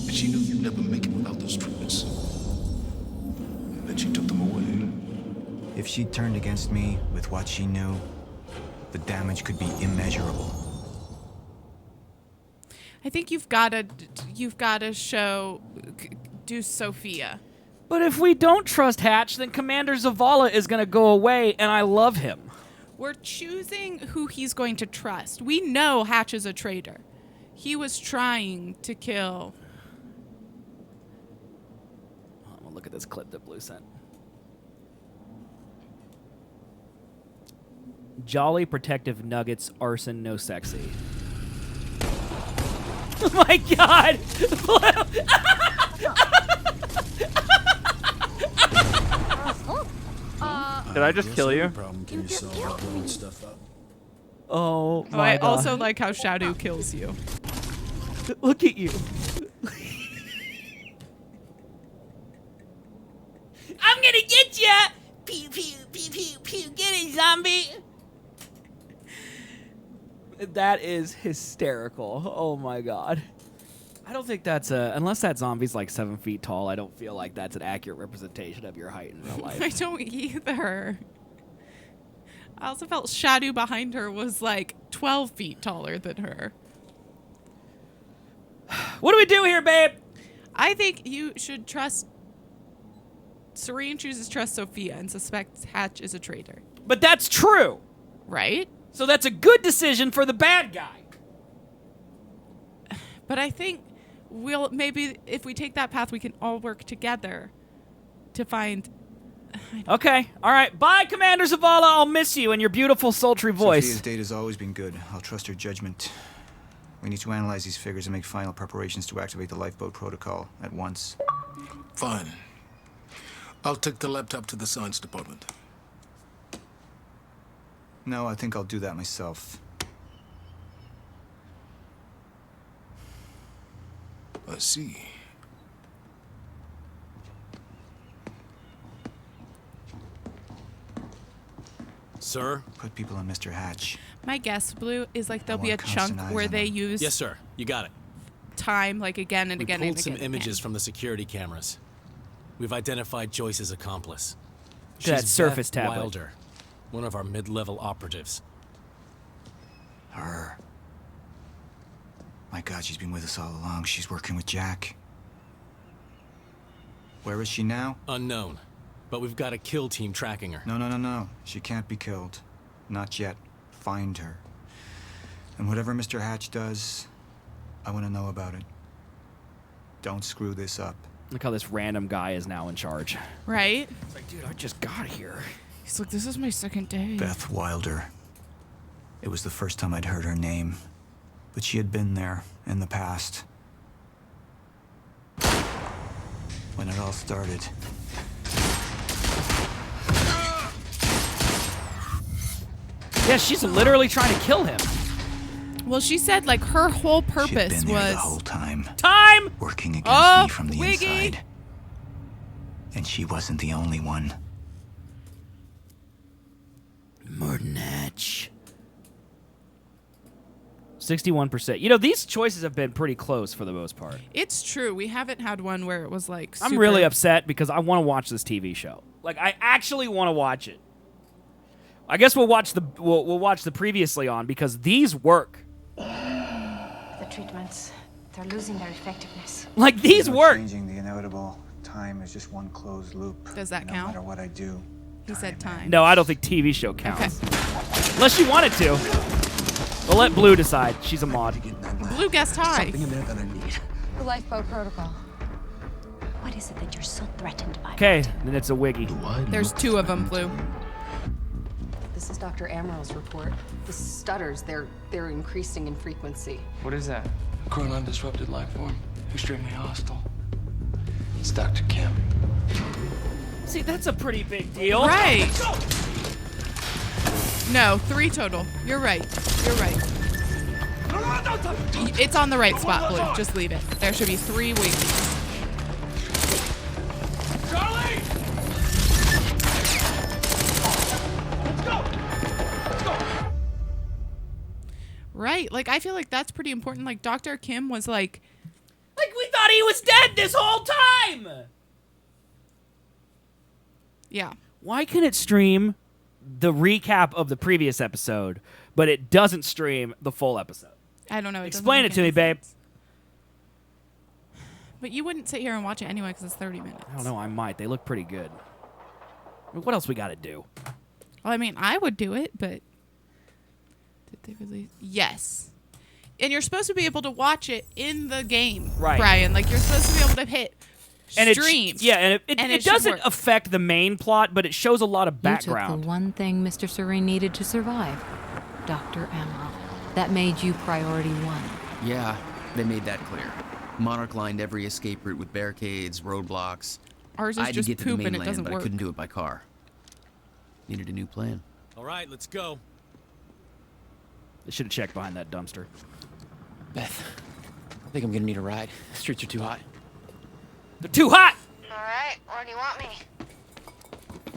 [SPEAKER 10] And she knew you'd never make it without those treatments. And then she took them away.
[SPEAKER 9] If she turned against me with what she knew, the damage could be immeasurable.
[SPEAKER 2] I think you've got to show do Sophia.
[SPEAKER 1] But if we don't trust Hatch, then Commander Zavala is going to go away, and I love him.
[SPEAKER 2] We're choosing who he's going to trust. We know Hatch is a traitor. He was trying to kill.
[SPEAKER 1] I'm going to look at this clip that Blue sent. Jolly protective nuggets, arson, no sexy. Oh my god!
[SPEAKER 13] Did I just kill you?
[SPEAKER 1] Oh my
[SPEAKER 2] I
[SPEAKER 1] god.
[SPEAKER 2] also like how Shadow kills you.
[SPEAKER 1] Look at you. I'm gonna get ya! Pew, pew, pew, pew, pew. Get it, zombie! That is hysterical. Oh my god. I don't think that's unless that zombie's like 7 feet tall, I don't feel like that's an accurate representation of your height in real life.
[SPEAKER 2] I don't either. I also felt Shadow behind her was like 12 feet taller than her.
[SPEAKER 1] What do we do here, babe?
[SPEAKER 2] I think you should trust... Serene chooses trust Sophia and suspects Hatch is a traitor.
[SPEAKER 1] But that's true.
[SPEAKER 2] Right?
[SPEAKER 1] So that's a good decision for the bad guy.
[SPEAKER 2] But I think maybe if we take that path, we can all work together to find...
[SPEAKER 1] Okay, all right. Bye, Commander Zavala. I'll miss you and your beautiful, sultry voice.
[SPEAKER 9] Sophia's data's always been good. I'll trust her judgment. We need to analyze these figures and make final preparations to activate the lifeboat protocol at once.
[SPEAKER 10] Fine. I'll take the laptop to the science department.
[SPEAKER 9] No, I think I'll do that myself.
[SPEAKER 10] I see.
[SPEAKER 14] Sir?
[SPEAKER 9] Put people on Mr. Hatch.
[SPEAKER 2] My guess, Blue, is like there'll
[SPEAKER 9] I
[SPEAKER 2] be a
[SPEAKER 9] want constant
[SPEAKER 2] chunk
[SPEAKER 9] eyes
[SPEAKER 2] where
[SPEAKER 9] on
[SPEAKER 2] they
[SPEAKER 9] them.
[SPEAKER 2] use
[SPEAKER 14] Yes, sir. You got it.
[SPEAKER 2] time like again and
[SPEAKER 14] We
[SPEAKER 2] again
[SPEAKER 14] pulled
[SPEAKER 2] and
[SPEAKER 14] some
[SPEAKER 2] again.
[SPEAKER 14] images from the security cameras. We've identified Joyce's accomplice.
[SPEAKER 1] Look at that
[SPEAKER 14] She's
[SPEAKER 1] Surface
[SPEAKER 14] Beth
[SPEAKER 1] tablet.
[SPEAKER 14] Wilder, one of our mid-level operatives.
[SPEAKER 9] Her. My God, she's been with us all along. She's working with Jack. Where is she now?
[SPEAKER 14] Unknown. But we've got a kill team tracking her.
[SPEAKER 9] No. She can't be killed. Not yet. Find her. And whatever Mr. Hatch does, I want to know about it. Don't screw this up.
[SPEAKER 1] Look how this random guy is now in charge.
[SPEAKER 2] Right?
[SPEAKER 1] It's like, dude, I just got here.
[SPEAKER 2] He's like, this is my second day.
[SPEAKER 9] Beth Wilder. It was the first time I'd heard her name, but she had been there in the past. When it all started.
[SPEAKER 1] Yeah, she's literally trying to kill him.
[SPEAKER 2] Well, she said like her whole
[SPEAKER 9] She'd
[SPEAKER 2] purpose
[SPEAKER 9] been there
[SPEAKER 2] was
[SPEAKER 9] the whole time.
[SPEAKER 1] Time!
[SPEAKER 9] Working against me from the
[SPEAKER 2] Wiggy.
[SPEAKER 9] inside. And she wasn't the only one.
[SPEAKER 1] Martin Hatch. 61%. You know, these choices have been pretty close for the most part.
[SPEAKER 2] It's true. We haven't had one where it was like
[SPEAKER 1] I'm
[SPEAKER 2] super-
[SPEAKER 1] really upset because I want to watch this TV show. Like, I actually want to watch it. I guess we'll watch the previously on because these work.
[SPEAKER 12] The treatments, they're losing their effectiveness.
[SPEAKER 1] Like, these work.
[SPEAKER 9] Changing the inevitable. Time is just one closed loop.
[SPEAKER 2] Does that
[SPEAKER 9] no
[SPEAKER 2] count?
[SPEAKER 9] No matter what I do.
[SPEAKER 2] He said time.
[SPEAKER 1] No, I don't think TV show counts. Unless she wanted to. We'll let Blue decide. She's a mod.
[SPEAKER 2] Blue guessed high.
[SPEAKER 12] The lifeboat protocol. What is it that you're so threatened by?
[SPEAKER 1] Okay, then it's a wiggy.
[SPEAKER 2] There's two of them, Blue.
[SPEAKER 15] This is Dr. Amaril's report. The stutters, they're increasing in frequency.
[SPEAKER 3] What is that?
[SPEAKER 16] Chronon disrupted life form. Extremely hostile. It's Dr. Kim.
[SPEAKER 1] See, that's a pretty big deal.
[SPEAKER 2] Right. No, 3 total. You're right. You're right. It's on the right spot, Blue. Just leave it. There should be 3 wings.
[SPEAKER 8] Charlie! Let's go! Let's go!
[SPEAKER 2] Right. Like, I feel like that's pretty important. Like, Dr. Kim was like...
[SPEAKER 1] Like, we thought he was dead this whole time!
[SPEAKER 2] Yeah.
[SPEAKER 1] Why can it stream the recap of the previous episode, but it doesn't stream the full episode?
[SPEAKER 2] I don't know.
[SPEAKER 1] Explain it to me, babe.
[SPEAKER 2] But you wouldn't sit here and watch it anyway because it's 30 minutes.
[SPEAKER 1] I don't know. I might. They look pretty good. What else we got to do?
[SPEAKER 2] Well, I mean, I would do it, but... Did they release? Yes. And you're supposed to be able to watch it in the game,
[SPEAKER 1] Right.
[SPEAKER 2] Brian. Like, you're supposed to be able to hit
[SPEAKER 1] And
[SPEAKER 2] stream.
[SPEAKER 1] it
[SPEAKER 2] should
[SPEAKER 1] doesn't
[SPEAKER 2] work.
[SPEAKER 1] affect the main plot, but it shows a lot of
[SPEAKER 4] You took
[SPEAKER 1] background.
[SPEAKER 4] the one thing Mr. Serene needed to survive. Dr. Amaral. That made you priority 1.
[SPEAKER 5] Yeah, they made that clear. Monarch lined every escape route with barricades, roadblocks.
[SPEAKER 2] Ours is
[SPEAKER 5] I had to
[SPEAKER 2] just
[SPEAKER 5] get to the
[SPEAKER 2] poop and it
[SPEAKER 5] mainland,
[SPEAKER 2] doesn't
[SPEAKER 5] but
[SPEAKER 2] work.
[SPEAKER 5] I couldn't do it by car. Needed a new plan.
[SPEAKER 14] All right, let's go.
[SPEAKER 1] They should have checked behind that dumpster.
[SPEAKER 3] Beth, I think I'm gonna need a ride. The streets are too hot.
[SPEAKER 1] They're too hot!
[SPEAKER 7] Alright, where do you want me?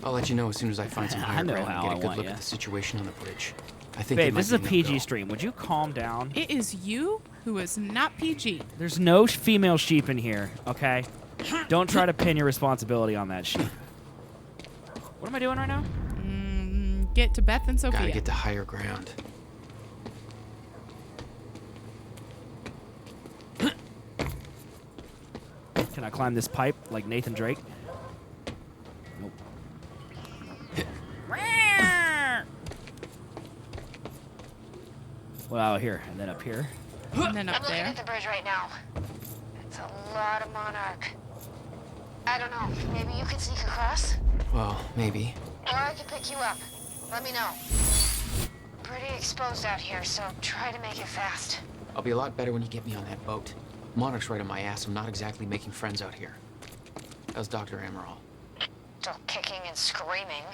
[SPEAKER 3] I'll let you know as soon as I find some
[SPEAKER 1] I
[SPEAKER 3] higher
[SPEAKER 1] know
[SPEAKER 3] ground
[SPEAKER 1] how
[SPEAKER 3] and
[SPEAKER 1] I
[SPEAKER 3] get a good
[SPEAKER 1] want
[SPEAKER 3] look
[SPEAKER 1] ya.
[SPEAKER 3] at the situation on the bridge. I think
[SPEAKER 1] Babe,
[SPEAKER 3] it might
[SPEAKER 1] this is a
[SPEAKER 3] be
[SPEAKER 1] PG
[SPEAKER 3] no-go.
[SPEAKER 1] stream. Would you calm down?
[SPEAKER 2] It is you who is not PG.
[SPEAKER 1] There's no female sheep in here, okay? Don't try to pin your responsibility on that sheep. What am I doing right now?
[SPEAKER 2] Get to Beth and Sophia.
[SPEAKER 3] Gotta get to higher ground.
[SPEAKER 1] Can I climb this pipe like Nathan Drake? Nope. Well, here, and then up here.
[SPEAKER 2] And then
[SPEAKER 7] I'm
[SPEAKER 2] up
[SPEAKER 7] looking
[SPEAKER 2] there.
[SPEAKER 7] at the bridge right now. It's a lot of Monarch. I don't know. Maybe you could sneak across?
[SPEAKER 3] Well, maybe.
[SPEAKER 7] Or I could pick you up. Let me know. Pretty exposed out here, so try to make it fast.
[SPEAKER 3] I'll be a lot better when you get me on that boat. Monarch's right on my ass. I'm not exactly making friends out here. How's Dr. Amaral?
[SPEAKER 7] Still kicking and screaming.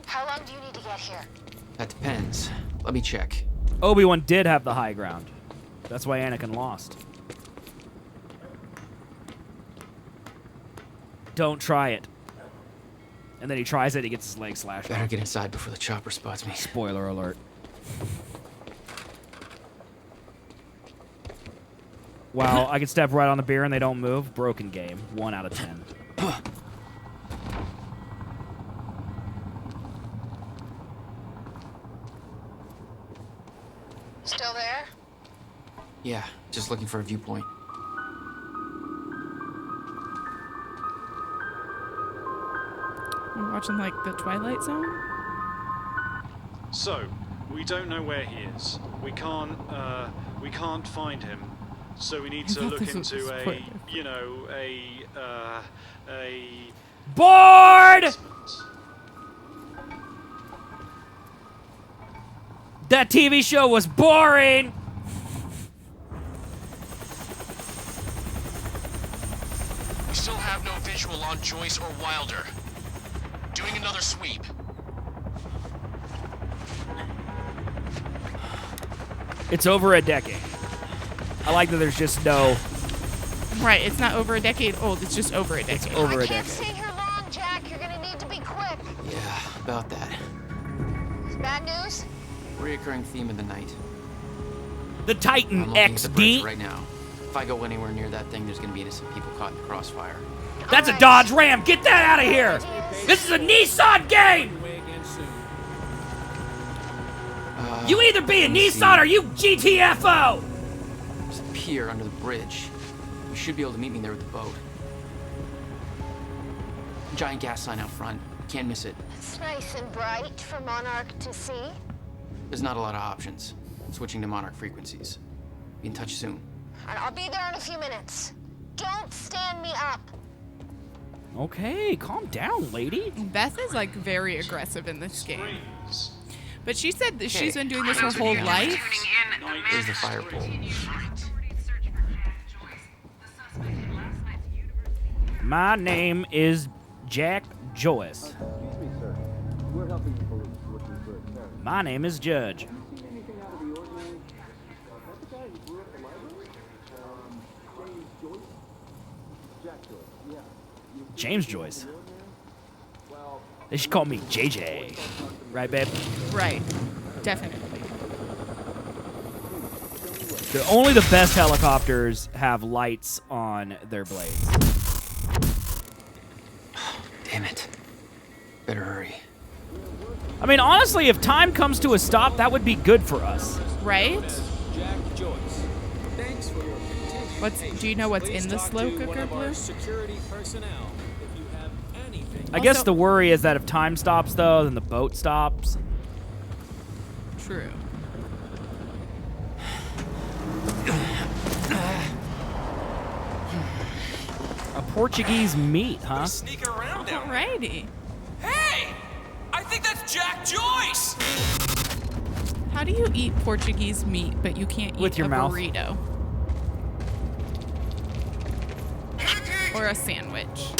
[SPEAKER 7] How long do you need to get here?
[SPEAKER 3] That depends. Let me check.
[SPEAKER 1] Obi-Wan did have the high ground. That's why Anakin lost. Don't try it. And then he tries it, he gets his leg slashed
[SPEAKER 3] Better
[SPEAKER 1] off.
[SPEAKER 3] get inside before the chopper spots me.
[SPEAKER 1] Spoiler alert. Wow, I can step right on the beer and they don't move. Broken game. 1 out of 10.
[SPEAKER 7] Still there?
[SPEAKER 3] Yeah, just looking for a viewpoint.
[SPEAKER 2] We're watching like the Twilight Zone.
[SPEAKER 11] So, we don't know where he is. We can't find him. So we need to look into a
[SPEAKER 1] Bored! That TV show was boring!
[SPEAKER 5] We still have no visual on Joyce or Wilder. Doing another sweep.
[SPEAKER 1] It's over a decade. I like that there's just no...
[SPEAKER 2] Right, it's not over a decade old. It's just over a decade.
[SPEAKER 1] It's over
[SPEAKER 7] I
[SPEAKER 1] a
[SPEAKER 7] can't
[SPEAKER 1] decade.
[SPEAKER 7] stay here long, Jack. You're gonna need to be quick.
[SPEAKER 3] Yeah, about that.
[SPEAKER 7] Bad news?
[SPEAKER 3] Reoccurring theme of the night.
[SPEAKER 1] The Titan
[SPEAKER 3] I'm looking at the bridge
[SPEAKER 1] XD.
[SPEAKER 3] right now. If I go anywhere near that thing, there's gonna be innocent people caught in the crossfire.
[SPEAKER 1] That's a Dodge Ram. Get that out of here. This is a Nissan game. You either be a Nissan or you GTFO.
[SPEAKER 3] There's a pier under the bridge. You should be able to meet me there with the boat. Giant gas sign out front. Can't miss it.
[SPEAKER 7] It's nice and bright for Monarch to see.
[SPEAKER 3] There's not a lot of options. Switching to Monarch frequencies. Be in touch soon.
[SPEAKER 7] And I'll be there in a few minutes. Don't stand me up.
[SPEAKER 1] Okay, calm down, lady.
[SPEAKER 2] Beth is like very aggressive in this game. But she said that she's been doing this her whole life.
[SPEAKER 3] There's the fire pole.
[SPEAKER 1] My name is Jack Joyce. My name is Judge. James Joyce. They should call me JJ. Right, babe?
[SPEAKER 2] Right. Definitely.
[SPEAKER 1] Only the best helicopters have lights on their blades.
[SPEAKER 3] Damn it. Better hurry.
[SPEAKER 1] I mean, honestly, if time comes to a stop, that would be good for us.
[SPEAKER 2] Right?
[SPEAKER 16] Jack Joyce. Thanks for your continued
[SPEAKER 2] Do you know what's in the slow cooker, Blue?
[SPEAKER 16] Security personnel. If you have anything.
[SPEAKER 1] I guess the worry is that if time stops, though, then the boat stops.
[SPEAKER 2] True.
[SPEAKER 1] A Portuguese meat, huh?
[SPEAKER 16] Sneak around down.
[SPEAKER 2] Alrighty.
[SPEAKER 16] Hey! I think that's Jack Joyce!
[SPEAKER 2] How do you eat Portuguese meat, but you can't eat
[SPEAKER 1] With your
[SPEAKER 2] a
[SPEAKER 1] mouth.
[SPEAKER 2] burrito? Or a sandwich?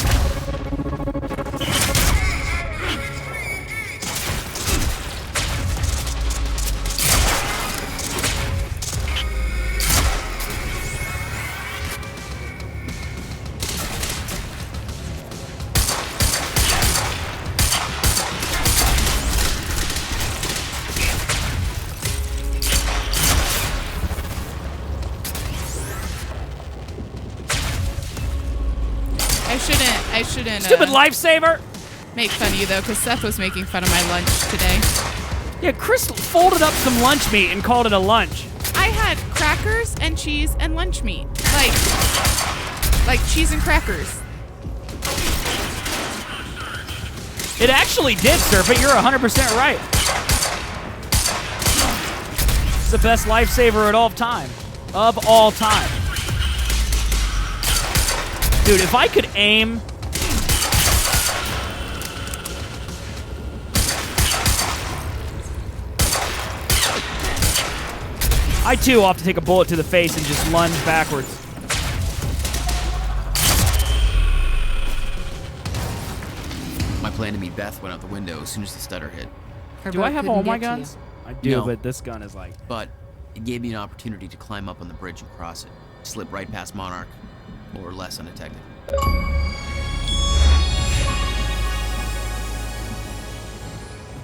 [SPEAKER 2] I shouldn't.
[SPEAKER 1] Stupid lifesaver!
[SPEAKER 2] Make fun of you though, because Seth was making fun of my lunch today.
[SPEAKER 1] Yeah, Chris folded up some lunch meat and called it a lunch.
[SPEAKER 2] I had crackers and cheese and lunch meat, like cheese and crackers.
[SPEAKER 1] It actually did, Serpent. You're 100% right. It's the best lifesaver at all time. Of all time. Dude, if I could aim... I, too, will have to take a bullet to the face and just lunge backwards.
[SPEAKER 5] My plan to meet Beth went out the window as soon as the stutter hit.
[SPEAKER 1] Do I have all my guns? I do,
[SPEAKER 5] No.
[SPEAKER 1] but this gun is like...
[SPEAKER 5] But it gave me an opportunity to climb up on the bridge and cross it. Slip right past Monarch, more or less undetected.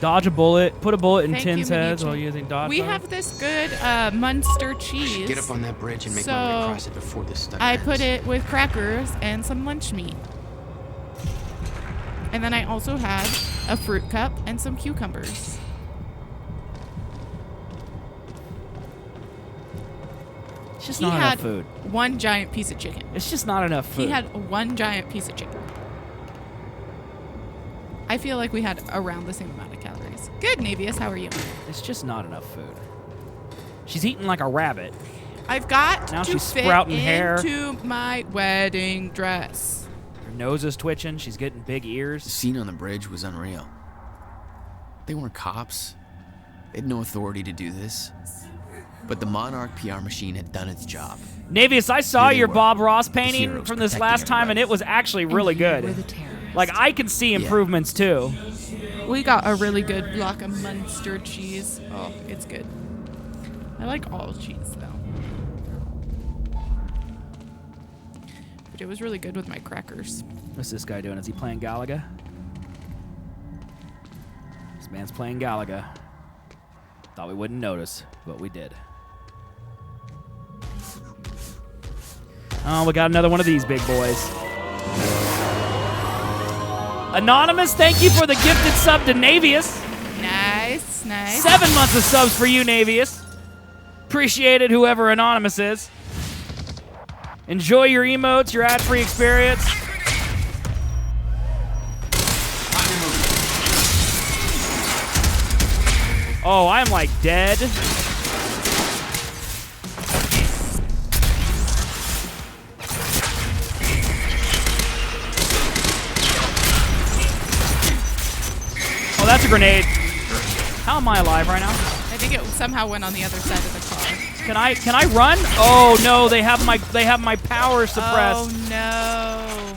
[SPEAKER 1] Dodge a bullet. Put a bullet in
[SPEAKER 2] Thank
[SPEAKER 1] Tin's
[SPEAKER 2] you,
[SPEAKER 1] heads
[SPEAKER 2] Medici.
[SPEAKER 1] while using dodge.
[SPEAKER 2] We
[SPEAKER 1] mode.
[SPEAKER 2] have this good Munster cheese.
[SPEAKER 3] Get up on that bridge and make my way
[SPEAKER 2] So,
[SPEAKER 3] across it before this stutter
[SPEAKER 2] I
[SPEAKER 3] ends.
[SPEAKER 2] put it with crackers and some lunch meat. And then I also had a fruit cup and some cucumbers.
[SPEAKER 1] It's just
[SPEAKER 2] He
[SPEAKER 1] not
[SPEAKER 2] had
[SPEAKER 1] enough food.
[SPEAKER 2] one giant piece of chicken.
[SPEAKER 1] It's just not enough food.
[SPEAKER 2] He had one giant piece of chicken. I feel like we had around the same amount of calories. Good, Navius. How are you?
[SPEAKER 1] It's just not enough food. She's eating like a rabbit.
[SPEAKER 2] I've got
[SPEAKER 1] Now
[SPEAKER 2] to
[SPEAKER 1] she's
[SPEAKER 2] fit
[SPEAKER 1] sprouting hair.
[SPEAKER 2] into my wedding dress.
[SPEAKER 1] Her nose is twitching. She's getting big
[SPEAKER 5] The
[SPEAKER 1] ears.
[SPEAKER 5] scene on the bridge was unreal. They weren't cops. They had no authority to do this. But the Monarch PR machine had done its job.
[SPEAKER 1] Navius, I saw
[SPEAKER 5] Here they
[SPEAKER 1] your
[SPEAKER 5] were,
[SPEAKER 1] Bob Ross
[SPEAKER 5] the
[SPEAKER 1] painting
[SPEAKER 5] heroes
[SPEAKER 1] from this
[SPEAKER 5] protecting
[SPEAKER 1] last time, and
[SPEAKER 5] everybody.
[SPEAKER 1] it was actually really good. Like, I can see improvements, too.
[SPEAKER 2] We got a really good block of Munster cheese. Oh, it's good. I like all cheese, though. But it was really good with my crackers.
[SPEAKER 1] What's this guy doing? Is he playing Galaga? This man's playing Galaga. Thought we wouldn't notice, but we did. Oh, we got another one of these big boys. Anonymous, thank you for the gifted sub to Navius.
[SPEAKER 2] Nice, nice.
[SPEAKER 1] 7 months of subs for you, Navius. Appreciate it, whoever Anonymous is. Enjoy your emotes, your ad-free experience. Oh, I'm like dead. Oh, that's a grenade. How am I alive right now?
[SPEAKER 2] I think it somehow went on the other side of the car.
[SPEAKER 1] Can I run? Oh no, they have my power suppressed.
[SPEAKER 2] Oh no.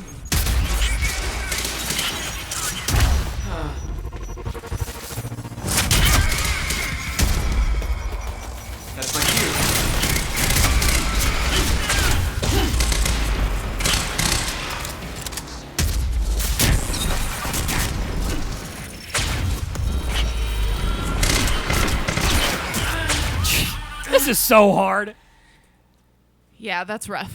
[SPEAKER 1] is so hard.
[SPEAKER 2] Yeah, that's rough.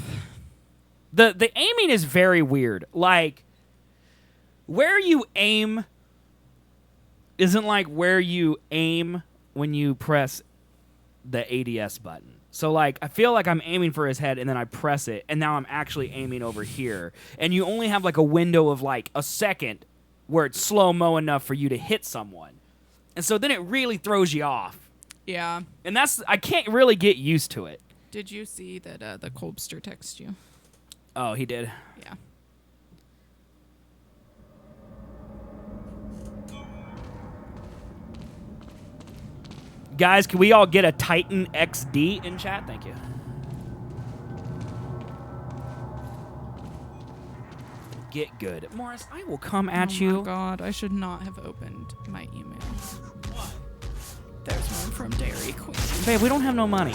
[SPEAKER 1] The aiming is very weird. Like, where you aim isn't like where you aim when you press the ADS button. So, like, I feel like I'm aiming for his head, and then I press it, and now I'm actually aiming over here. And you only have, like, a window of, like, a second where it's slow-mo enough for you to hit someone. And so then it really throws you off.
[SPEAKER 2] Yeah.
[SPEAKER 1] And I can't really get used to it.
[SPEAKER 2] Did you see that the Colbster text you?
[SPEAKER 1] Oh, he did?
[SPEAKER 2] Yeah.
[SPEAKER 1] Guys, can we all get a Titan XD in chat? Thank you. Get good. Morris, I will come at you.
[SPEAKER 2] Oh my god, I should not have opened my emails. There's one from Dairy Queen.
[SPEAKER 1] Babe, we don't have no money.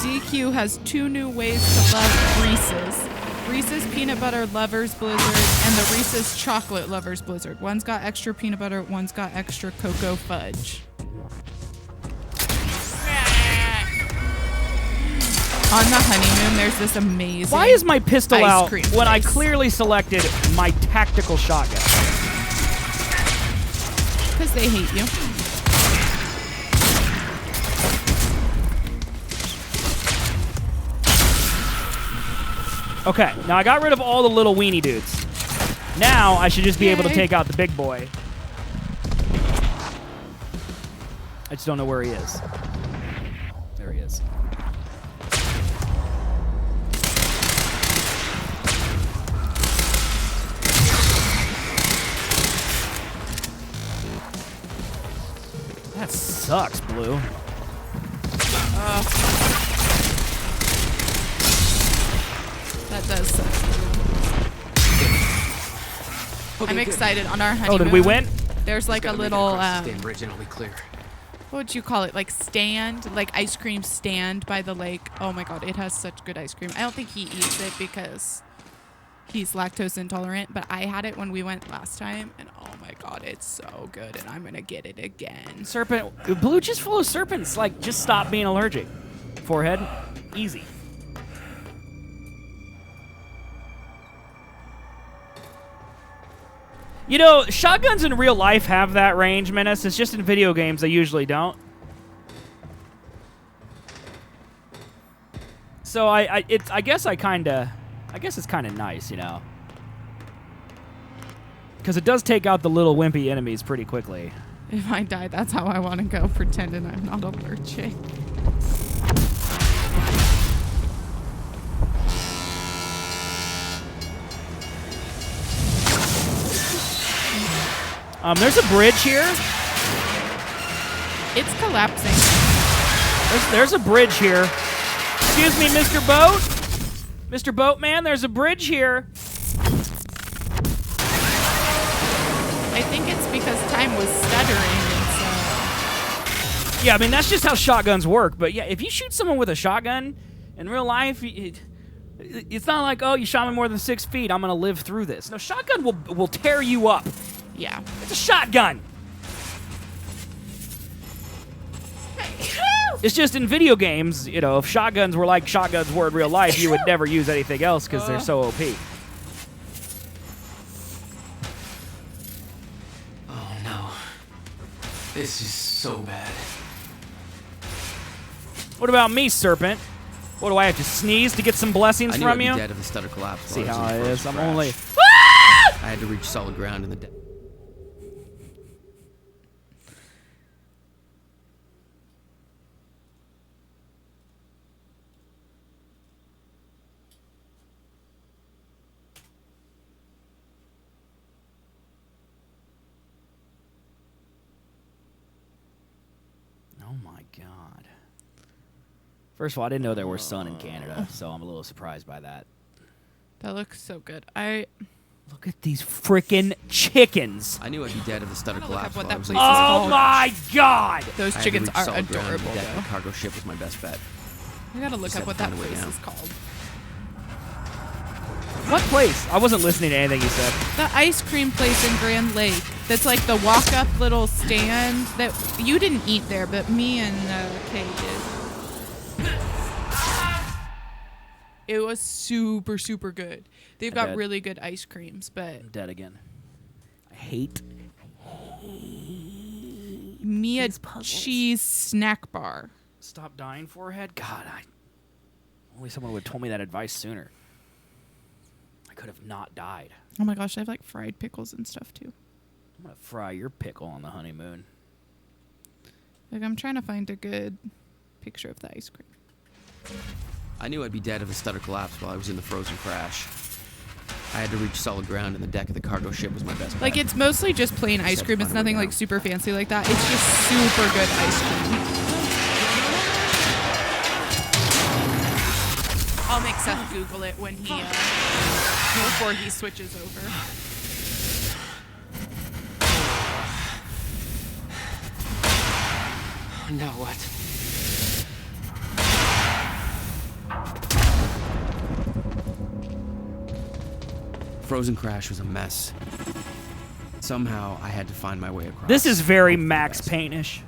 [SPEAKER 2] DQ has 2 new ways to love Reese's. Reese's Peanut Butter Lovers Blizzard and the Reese's Chocolate Lovers Blizzard. One's got extra peanut butter, one's got extra cocoa fudge. On the honeymoon, there's this amazing
[SPEAKER 1] Why is my pistol
[SPEAKER 2] ice
[SPEAKER 1] out
[SPEAKER 2] cream
[SPEAKER 1] when I
[SPEAKER 2] place.
[SPEAKER 1] clearly selected my tactical shotgun?
[SPEAKER 2] Because they hate you.
[SPEAKER 1] Okay, now I got rid of all the little weenie dudes. Now I should just be able to
[SPEAKER 2] Yay.
[SPEAKER 1] take out the big boy. I just don't know where he is. There he is. That sucks, Blue.
[SPEAKER 2] That does suck. I'm excited on our honeymoon.
[SPEAKER 1] Oh, did we win?
[SPEAKER 2] There's like a little,
[SPEAKER 3] Damn bridge and it'll be clear.
[SPEAKER 2] what would you call it? Like stand, like ice cream stand by the lake. Oh my god, it has such good ice cream. I don't think he eats it because he's lactose intolerant, but I had it when we went last time, and oh my god, it's so good, and I'm gonna get it again.
[SPEAKER 1] Serpent. Blue just full of serpents. Like, just stop being allergic. Forehead. Easy. You know, shotguns in real life have that range, Menace. It's just in video games they usually don't. So I guess it's kind of nice, you know. Because it does take out the little wimpy enemies pretty quickly.
[SPEAKER 2] If I die, that's how I want to go, pretending I'm not allergic.
[SPEAKER 1] There's a bridge here.
[SPEAKER 2] It's collapsing.
[SPEAKER 1] There's a bridge here. Excuse me, Mr. Boat? Mr. Boatman, there's a bridge here.
[SPEAKER 2] I think it's because time was stuttering, and so...
[SPEAKER 1] Yeah, I mean, that's just how shotguns work. But yeah, if you shoot someone with a shotgun in real life, it's not like, oh, you shot me more than 6 feet, I'm going to live through this. No, shotgun will tear you up.
[SPEAKER 2] Yeah.
[SPEAKER 1] It's a shotgun. It's just in video games, you know, if shotguns were like shotguns were in real life, you would never use anything else because they're so OP.
[SPEAKER 3] Oh no. This is so bad.
[SPEAKER 1] What about me, Serpent? What, do I have to sneeze to get some blessings
[SPEAKER 5] I knew
[SPEAKER 1] from
[SPEAKER 5] I'd be
[SPEAKER 1] you?
[SPEAKER 5] dead if the stutter collapsed.
[SPEAKER 1] See
[SPEAKER 5] while
[SPEAKER 1] how
[SPEAKER 5] I
[SPEAKER 1] it
[SPEAKER 5] was
[SPEAKER 1] is.
[SPEAKER 5] in
[SPEAKER 1] I'm
[SPEAKER 5] the
[SPEAKER 1] only...
[SPEAKER 5] first crash. I had to reach solid ground in the dead.
[SPEAKER 1] Oh my god. First of all, I didn't know there was sun in Canada, so I'm a little surprised by that.
[SPEAKER 2] That looks so good.
[SPEAKER 1] Look at these frickin' chickens.
[SPEAKER 5] I knew I'd be dead if the stutter collapsed.
[SPEAKER 2] what
[SPEAKER 5] while I
[SPEAKER 2] that
[SPEAKER 5] was
[SPEAKER 2] place
[SPEAKER 5] late
[SPEAKER 2] is
[SPEAKER 5] for
[SPEAKER 1] Oh
[SPEAKER 2] called.
[SPEAKER 1] my god!
[SPEAKER 2] Those
[SPEAKER 5] I had to
[SPEAKER 2] chickens
[SPEAKER 5] reach
[SPEAKER 2] are
[SPEAKER 5] solid ground in
[SPEAKER 2] adorable,
[SPEAKER 5] the deck.
[SPEAKER 2] though.
[SPEAKER 5] The cargo ship was my best bet.
[SPEAKER 2] I gotta look
[SPEAKER 5] Just
[SPEAKER 2] up what
[SPEAKER 5] had
[SPEAKER 2] that
[SPEAKER 5] to find a way
[SPEAKER 2] place
[SPEAKER 5] down.
[SPEAKER 2] is called.
[SPEAKER 1] What place? I wasn't listening to anything you said.
[SPEAKER 2] The ice cream place in Grand Lake. That's like the walk-up little stand that you didn't eat there, but me and Kay did. It was super, super good. They've
[SPEAKER 1] I'm
[SPEAKER 2] got
[SPEAKER 1] dead.
[SPEAKER 2] really good ice creams, but
[SPEAKER 1] I'm dead again. I hate
[SPEAKER 2] Mia cheese snack bar.
[SPEAKER 1] Stop dying, forehead. God, only someone would have told me that advice sooner. I could have not died.
[SPEAKER 2] Oh my gosh, I have like fried pickles and stuff too.
[SPEAKER 1] I'm gonna fry your pickle on the honeymoon.
[SPEAKER 2] Like I'm trying to find a good picture of the ice cream.
[SPEAKER 5] I knew I'd be dead if the stutter collapsed while I was in the frozen crash. I had to reach solid ground, and the deck of the cargo ship was my best bet.
[SPEAKER 2] Like it's mostly just plain ice cream. It's nothing like super fancy like that. It's just super good ice cream. I'll make Seth Google it when he before he switches over.
[SPEAKER 3] Now what?
[SPEAKER 5] Frozen crash was a mess. Somehow, I had to find my way across.
[SPEAKER 1] This is very Max Payne-ish.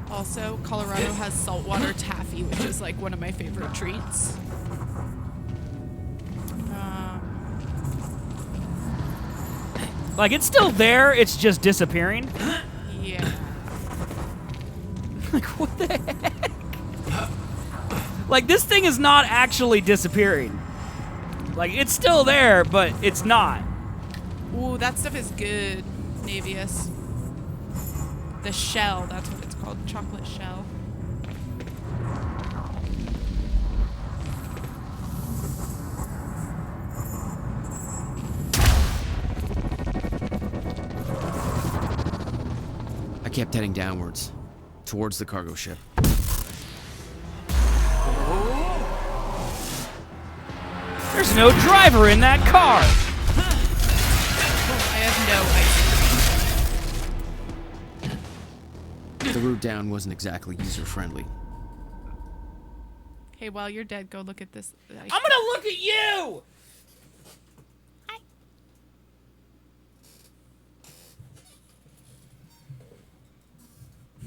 [SPEAKER 2] Also, Colorado has saltwater taffy, which is like one of my favorite treats.
[SPEAKER 1] Like, it's still there, it's just disappearing.
[SPEAKER 2] Yeah.
[SPEAKER 1] Like, what the heck? Like, this thing is not actually disappearing. Like, it's still there, but it's not.
[SPEAKER 2] Ooh, that stuff is good, Navius. The shell, that's what it's called, chocolate shell.
[SPEAKER 5] I kept heading downwards, towards the cargo ship.
[SPEAKER 1] There's no driver in that car.
[SPEAKER 2] I have no ice.
[SPEAKER 5] The route down wasn't exactly user-friendly.
[SPEAKER 2] Hey, while you're dead, go look at this.
[SPEAKER 1] I'm gonna look at you!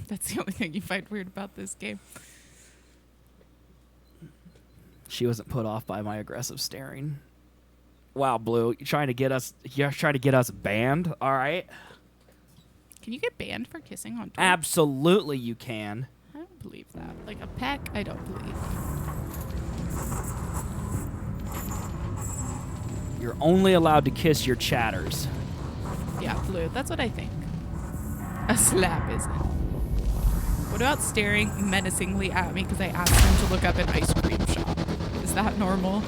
[SPEAKER 2] That's the only thing you find weird about this game.
[SPEAKER 1] She wasn't put off by my aggressive staring. Wow, Blue, you're trying to get us banned, all right?
[SPEAKER 2] Can you get banned for kissing on Twitter?
[SPEAKER 1] Absolutely you can.
[SPEAKER 2] I don't believe that. Like a peck, I don't believe.
[SPEAKER 1] You're only allowed to kiss your chatters.
[SPEAKER 2] Yeah, Blue, that's what I think. A slap isn't. What about staring menacingly at me because I asked him to look up an ice cream shop? Is that normal?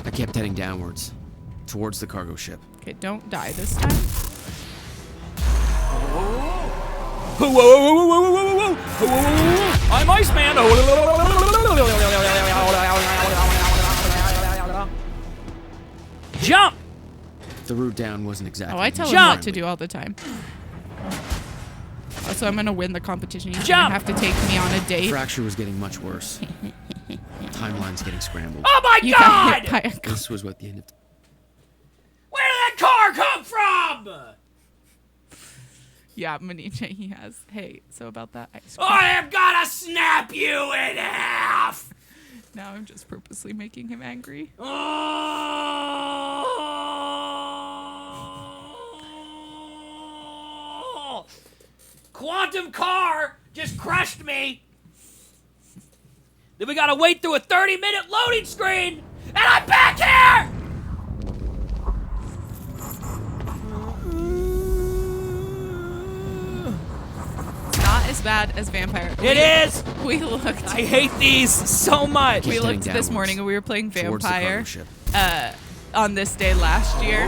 [SPEAKER 5] I kept heading downwards, towards the cargo ship.
[SPEAKER 2] Okay, don't die this time.
[SPEAKER 1] Whoa, whoa, whoa, whoa, whoa, whoa, whoa, whoa, whoa, I'm Iceman. Jump!
[SPEAKER 5] The route down wasn't exactly.
[SPEAKER 2] Oh, I tell him what to do all the time. Also, I'm gonna win the competition. He's gonna have to take me on a date.
[SPEAKER 5] Fracture was getting much worse. Timeline's getting scrambled.
[SPEAKER 1] Oh my
[SPEAKER 2] You got hit by
[SPEAKER 1] God!
[SPEAKER 2] a car.
[SPEAKER 5] This was what the end of.
[SPEAKER 1] Where did that car come from?
[SPEAKER 2] Yeah, Maniche, he has. Hey, so about that ice cream.
[SPEAKER 1] I am gonna snap you in half!
[SPEAKER 2] Now I'm just purposely making him angry.
[SPEAKER 1] Oh! Quantum car just crushed me. Then we gotta wait through a 30-minute loading screen, and I'm back here!
[SPEAKER 2] It's not as bad as Vampire.
[SPEAKER 1] It is!
[SPEAKER 2] We looked.
[SPEAKER 1] I hate these so much.
[SPEAKER 2] We looked this morning and we were playing
[SPEAKER 5] towards the cargo
[SPEAKER 2] Vampire
[SPEAKER 5] ship.
[SPEAKER 2] on this day last year.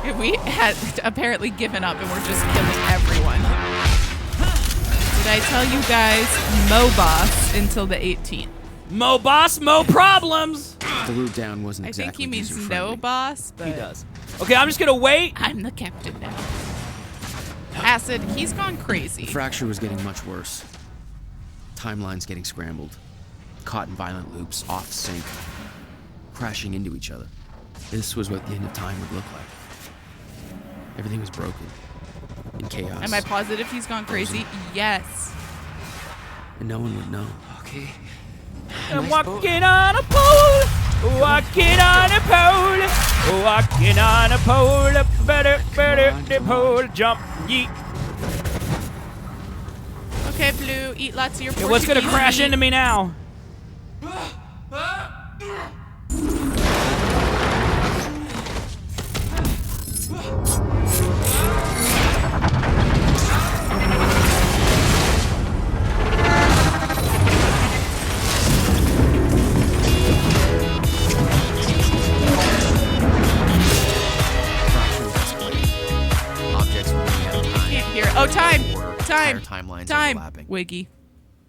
[SPEAKER 2] And we had apparently given up and we're just killing everyone. Did I tell you guys Mo Boss until the 18th?
[SPEAKER 1] Mo boss, mo problems.
[SPEAKER 5] The route down wasn't
[SPEAKER 2] I
[SPEAKER 5] exactly.
[SPEAKER 2] think he means
[SPEAKER 5] user-friendly.
[SPEAKER 2] no boss, but
[SPEAKER 1] He does. Okay, I'm just gonna wait.
[SPEAKER 2] I'm the captain now. Acid, he's gone crazy.
[SPEAKER 5] The fracture was getting much worse. Timeline's getting scrambled. Caught in violent loops, off sync. Crashing into each other. This was what the end of time would look like. Everything was broken. In chaos.
[SPEAKER 2] Am I positive he's gone crazy? Yes.
[SPEAKER 5] And no one would know.
[SPEAKER 3] Okay.
[SPEAKER 1] I'm walking on a pole. Walking on a pole. Walking on a pole. Better, the pole. Jump, yeet.
[SPEAKER 2] Okay, Blue, eat lots of your
[SPEAKER 1] Okay, what's gonna
[SPEAKER 2] Portuguese
[SPEAKER 1] crash
[SPEAKER 2] meat.
[SPEAKER 1] into me now?
[SPEAKER 5] Objects were running out of time.
[SPEAKER 2] Can't hear it. Oh, time.
[SPEAKER 5] Entire
[SPEAKER 2] Time.
[SPEAKER 5] timelines
[SPEAKER 2] Time.
[SPEAKER 5] overlapping.
[SPEAKER 2] Wiggy.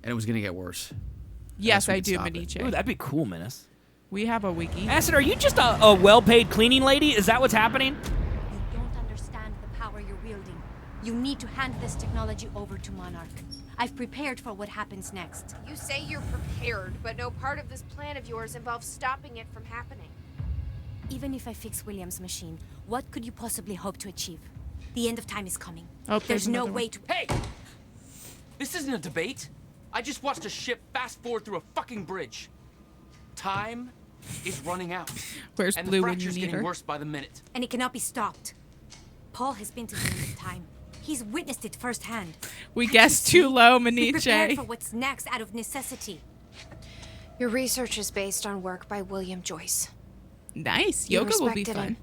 [SPEAKER 5] And it was gonna get worse.
[SPEAKER 2] Yes,
[SPEAKER 5] Unless we
[SPEAKER 2] I
[SPEAKER 5] could
[SPEAKER 2] do,
[SPEAKER 5] stop it.
[SPEAKER 2] Medici.
[SPEAKER 1] Ooh, that'd be cool, Menace.
[SPEAKER 2] We have a wiki.
[SPEAKER 1] Acid, are you just a well-paid cleaning lady? Is that what's happening?
[SPEAKER 12] You don't understand the power you're wielding. You need to hand this technology over to Monarch. I've prepared for what happens next.
[SPEAKER 6] You say you're prepared, but no part of this plan of yours involves stopping it from happening.
[SPEAKER 12] Even if I fix William's machine, what could you possibly hope to achieve? The end of time is coming.
[SPEAKER 2] Oh,
[SPEAKER 12] there's no way to...
[SPEAKER 3] Hey! This isn't a debate. I just watched a ship fast forward through a fucking bridge. Time is running out.
[SPEAKER 2] Where's
[SPEAKER 3] and
[SPEAKER 2] Blue
[SPEAKER 3] the
[SPEAKER 2] when you
[SPEAKER 3] fracture's
[SPEAKER 2] need
[SPEAKER 3] getting
[SPEAKER 2] her?
[SPEAKER 3] worse by the minute.
[SPEAKER 12] And it cannot be stopped. Paul has been to the end of time. He's witnessed it firsthand.
[SPEAKER 2] We
[SPEAKER 12] Can't
[SPEAKER 2] guessed
[SPEAKER 12] you
[SPEAKER 2] too
[SPEAKER 12] see?
[SPEAKER 2] low,
[SPEAKER 12] Be prepared
[SPEAKER 2] Maniche.
[SPEAKER 12] for what's next out of necessity.
[SPEAKER 6] Your research is based on work by William Joyce.
[SPEAKER 2] Nice.
[SPEAKER 6] You
[SPEAKER 2] Yoga will be
[SPEAKER 6] respected
[SPEAKER 2] fun.
[SPEAKER 6] him.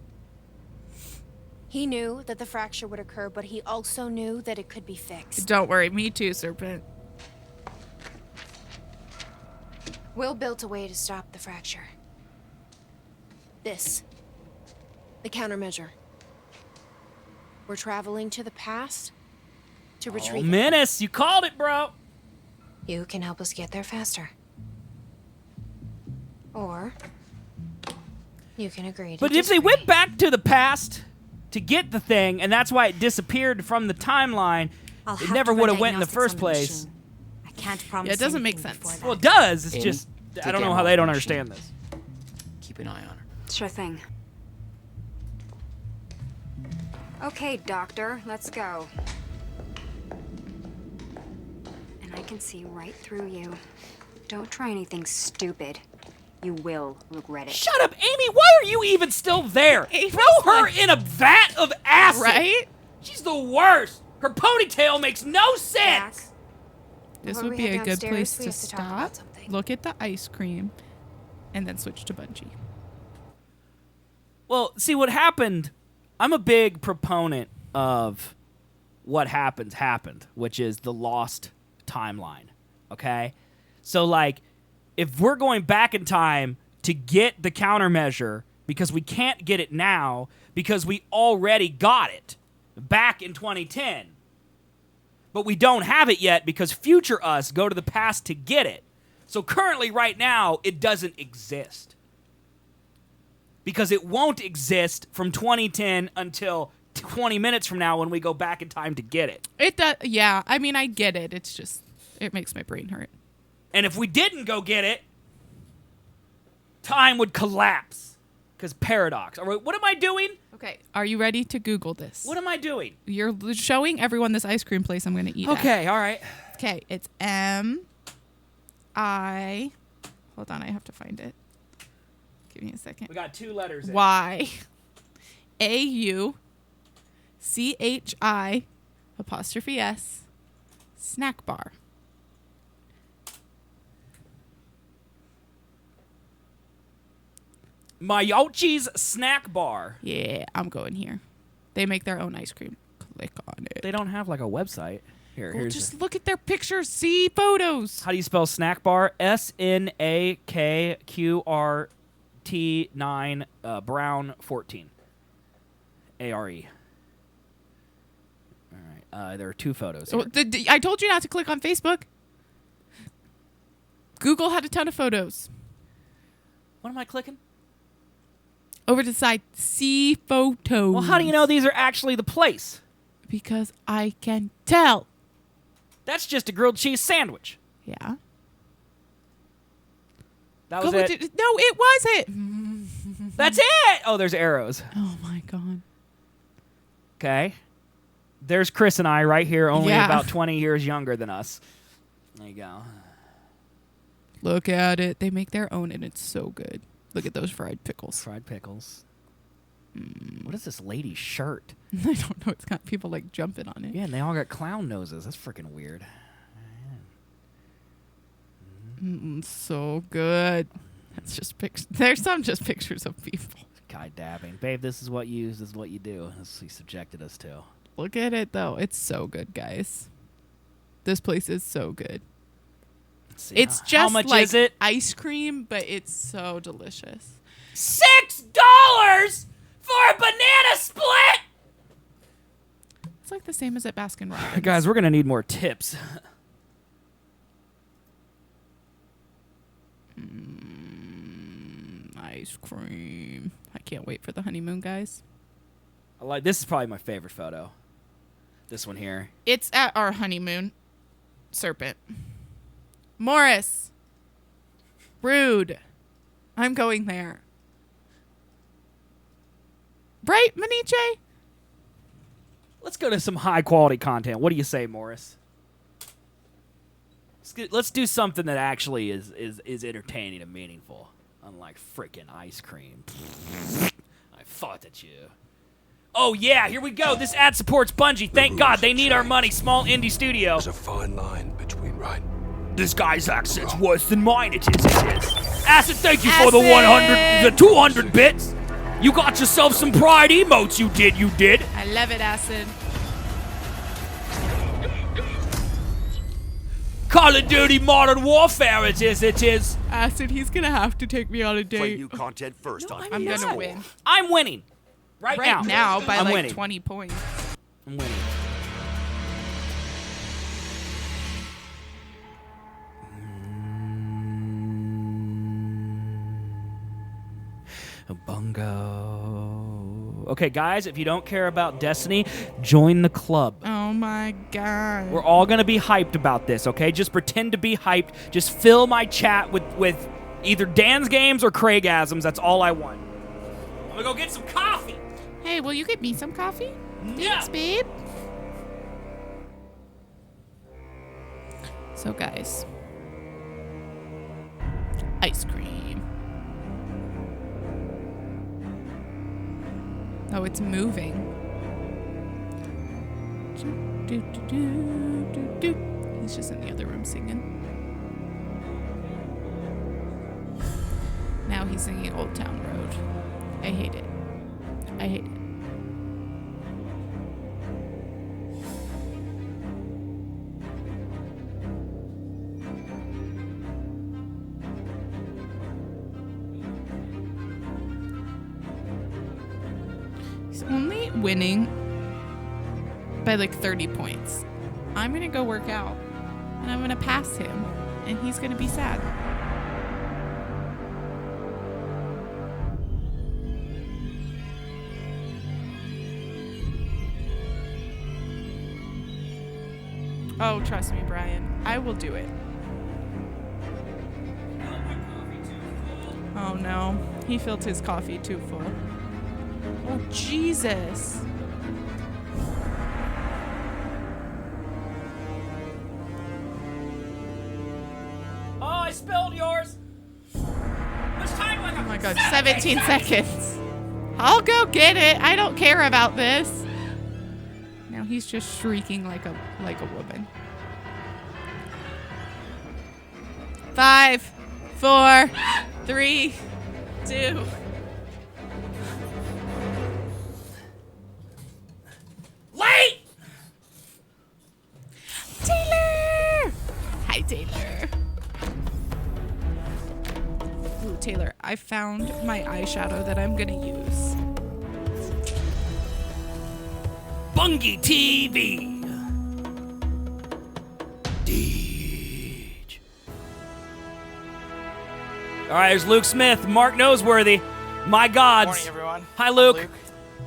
[SPEAKER 6] He knew that the fracture would occur, but he also knew that it could be fixed.
[SPEAKER 2] Don't worry. Me too, Serpent.
[SPEAKER 6] Will built a way to stop the fracture. This. The countermeasure. We're traveling to the past to
[SPEAKER 1] Oh,
[SPEAKER 6] retrieve it.
[SPEAKER 1] Menace, you called it, bro.
[SPEAKER 6] You can help us get there faster. Or you can agree to
[SPEAKER 1] But if they went back to the past to get the thing, and that's why it disappeared from the timeline,
[SPEAKER 12] I'll
[SPEAKER 1] it
[SPEAKER 12] have
[SPEAKER 1] never
[SPEAKER 12] to run
[SPEAKER 1] would have went in the
[SPEAKER 12] diagnostics
[SPEAKER 1] first
[SPEAKER 12] on the
[SPEAKER 1] place.
[SPEAKER 12] machine. I can't promise
[SPEAKER 2] Yeah, it doesn't make
[SPEAKER 12] anything
[SPEAKER 2] sense.
[SPEAKER 12] before that.
[SPEAKER 1] Well, it does. It's
[SPEAKER 3] Amy,
[SPEAKER 1] just
[SPEAKER 3] take
[SPEAKER 1] I don't know
[SPEAKER 3] Emma
[SPEAKER 1] how
[SPEAKER 3] off
[SPEAKER 1] they
[SPEAKER 3] the
[SPEAKER 1] don't
[SPEAKER 3] machine.
[SPEAKER 1] understand this.
[SPEAKER 3] Keep an eye on her.
[SPEAKER 12] Sure thing. Okay, Doctor, let's go. And I can see right through you. Don't try anything stupid. You will regret it.
[SPEAKER 1] Shut up, Amy. Why are you even still there? Throw her in a vat of acid.
[SPEAKER 2] Right?
[SPEAKER 1] She's the worst. Her ponytail makes no sense.
[SPEAKER 2] This
[SPEAKER 6] Before
[SPEAKER 2] would
[SPEAKER 6] we
[SPEAKER 2] be
[SPEAKER 6] head
[SPEAKER 2] a good
[SPEAKER 6] downstairs,
[SPEAKER 2] place
[SPEAKER 6] we
[SPEAKER 2] to
[SPEAKER 6] have to talk about
[SPEAKER 2] stop, look at the ice cream, and then switch to Bungie.
[SPEAKER 1] Well, see what happened. I'm a big proponent of what happened, which is the lost timeline. Okay? So like if we're going back in time to get the countermeasure because we can't get it now because we already got it back in 2010. But we don't have it yet because future us go to the past to get it. So currently right now it doesn't exist. Because it won't exist from 2010 until 20 minutes from now when we go back in time to get it.
[SPEAKER 2] It does. Yeah, I mean, I get it. It's just it makes my brain hurt.
[SPEAKER 1] And if we didn't go get it, time would collapse. Because paradox. All right, what am I doing?
[SPEAKER 2] Okay, are you ready to Google this?
[SPEAKER 1] What am I doing?
[SPEAKER 2] You're showing everyone this ice cream place I'm going to eat at.
[SPEAKER 1] Okay, all right.
[SPEAKER 2] Okay, it's M-I... Hold on, I have to find it. Give me a second.
[SPEAKER 1] We got 2 letters in.
[SPEAKER 2] Y-A-U-C-H-I-S snack bar.
[SPEAKER 1] Mayochi's Snack Bar.
[SPEAKER 2] Yeah, I'm going here. They make their own ice cream. Click on it.
[SPEAKER 1] They don't have like a website. Here,
[SPEAKER 2] Well,
[SPEAKER 1] here's
[SPEAKER 2] just look at their pictures. See photos.
[SPEAKER 1] How do you spell snack bar? SNAKQRT9 Brown 14. ARE. All right. There are 2 photos. Here.
[SPEAKER 2] Oh, I told you not to click on Facebook. Google had a ton of photos.
[SPEAKER 1] What am I clicking?
[SPEAKER 2] Over to the side. See photos.
[SPEAKER 1] Well, how do you know these are actually the place?
[SPEAKER 2] Because I can tell.
[SPEAKER 1] That's just a grilled cheese sandwich.
[SPEAKER 2] Yeah.
[SPEAKER 1] That was it.
[SPEAKER 2] No, it wasn't.
[SPEAKER 1] That's it. Oh, there's arrows.
[SPEAKER 2] Oh my god.
[SPEAKER 1] Okay. There's Chris and I right here, only
[SPEAKER 2] Yeah.
[SPEAKER 1] about 20 years younger than us. There you go.
[SPEAKER 2] Look at it. They make their own, and it's so good. Look at those fried pickles.
[SPEAKER 1] Fried pickles. What is this lady's shirt?
[SPEAKER 2] I don't know. It's got people like jumping on it.
[SPEAKER 1] Yeah, and they all got clown noses. That's freaking weird.
[SPEAKER 2] So good. That's just pictures. There's some just pictures of people.
[SPEAKER 1] Guy dabbing. Babe, this is what you use. This is what you do. This he subjected us to.
[SPEAKER 2] Look at it, though. It's so good, guys. This place is so good.
[SPEAKER 1] Let's see,
[SPEAKER 2] It's
[SPEAKER 1] how
[SPEAKER 2] just
[SPEAKER 1] much
[SPEAKER 2] like
[SPEAKER 1] is it?
[SPEAKER 2] ice cream, but it's so delicious.
[SPEAKER 1] $6 for a banana split.
[SPEAKER 2] It's like the same as at Baskin Robbins.
[SPEAKER 1] Guys, we're gonna need more tips.
[SPEAKER 2] Ice cream. I can't wait for the honeymoon, guys.
[SPEAKER 1] I like this is probably my favorite photo. This one here.
[SPEAKER 2] It's at our honeymoon. Serpent. Morris. Rude. I'm going there. Right, Maniche?
[SPEAKER 1] Let's go to some high quality content. What do you say, Morris? Let's do something that actually is entertaining and meaningful, unlike freaking ice cream. I fought at you. Oh yeah, here we go. This ad supports Bungie. Thank God they need our money. Small indie studio.
[SPEAKER 17] There's a fine line between right.
[SPEAKER 1] This guy's accent's worse than mine. It is. Acid, thank you for the 100, the 200 bits. You got yourself some pride emotes. You did.
[SPEAKER 2] I love it, Acid.
[SPEAKER 1] Call of Duty Modern Warfare. It is.
[SPEAKER 2] Acid, he's gonna have to take me on a date.
[SPEAKER 17] Play new content first.
[SPEAKER 2] I'm gonna win.
[SPEAKER 1] I'm winning. Right
[SPEAKER 2] now by
[SPEAKER 1] I'm
[SPEAKER 2] like
[SPEAKER 1] winning.
[SPEAKER 2] 20 points.
[SPEAKER 1] I'm winning. A bungo. Okay, guys, if you don't care about Destiny, join the club.
[SPEAKER 2] Oh my god.
[SPEAKER 1] We're all gonna be hyped about this, okay? Just pretend to be hyped. Just fill my chat with either Dan's games or Craigasms. That's all I want. I'm gonna go get some coffee.
[SPEAKER 2] Hey, will you get me some coffee?
[SPEAKER 1] Yeah.
[SPEAKER 2] Thanks, babe. So, guys. Ice cream. Oh, it's moving. He's just in the other room singing. Now he's singing Old Town Road. I hate it. I hate it. He's only winning by like 30 points. I'm going to go work out and I'm going to pass him and he's going to be sad. Oh, trust me, Brian. I will do it. Oh no. He filled his coffee too full. Oh, Jesus.
[SPEAKER 1] Oh, I spilled yours. Much time do I got?
[SPEAKER 2] Oh my god, 17 seconds. I'll go get it. I don't care about this. Now he's just shrieking like a woman. 5, 4, 3, 2.
[SPEAKER 1] Wait!
[SPEAKER 2] Taylor! Hi, Taylor. Ooh, Taylor, I found my eyeshadow that I'm gonna use.
[SPEAKER 1] Bungie TV. All right, there's Luke Smith, Mark Noseworthy. My gods.
[SPEAKER 18] Morning, everyone.
[SPEAKER 1] Hi, Luke.
[SPEAKER 18] I'm Luke.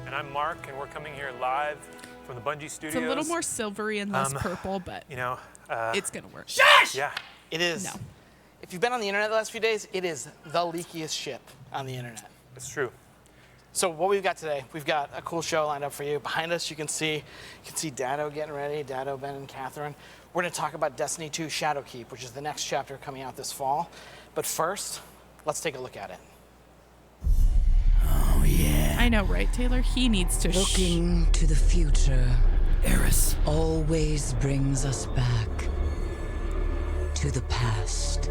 [SPEAKER 18] And I'm Mark, and we're coming here live from the Bungie Studios.
[SPEAKER 2] It's a little more silvery and less purple, but
[SPEAKER 18] you know,
[SPEAKER 2] it's gonna work.
[SPEAKER 1] Shush!
[SPEAKER 18] Yeah, it is.
[SPEAKER 2] No.
[SPEAKER 19] If you've been on the internet the last few days, it is the leakiest ship on the internet.
[SPEAKER 18] It's true.
[SPEAKER 19] So what we've got today, we've got a cool show lined up for you. Behind us, you can see Dado getting ready, Dado, Ben, and Catherine. We're going to talk about Destiny 2 Shadowkeep, which is the next chapter coming out this fall. But first, let's take a look at it.
[SPEAKER 1] Oh, yeah.
[SPEAKER 2] I know, right, Taylor? He needs to
[SPEAKER 20] Looking to the future.
[SPEAKER 1] Eris.
[SPEAKER 20] Always brings us back to the past.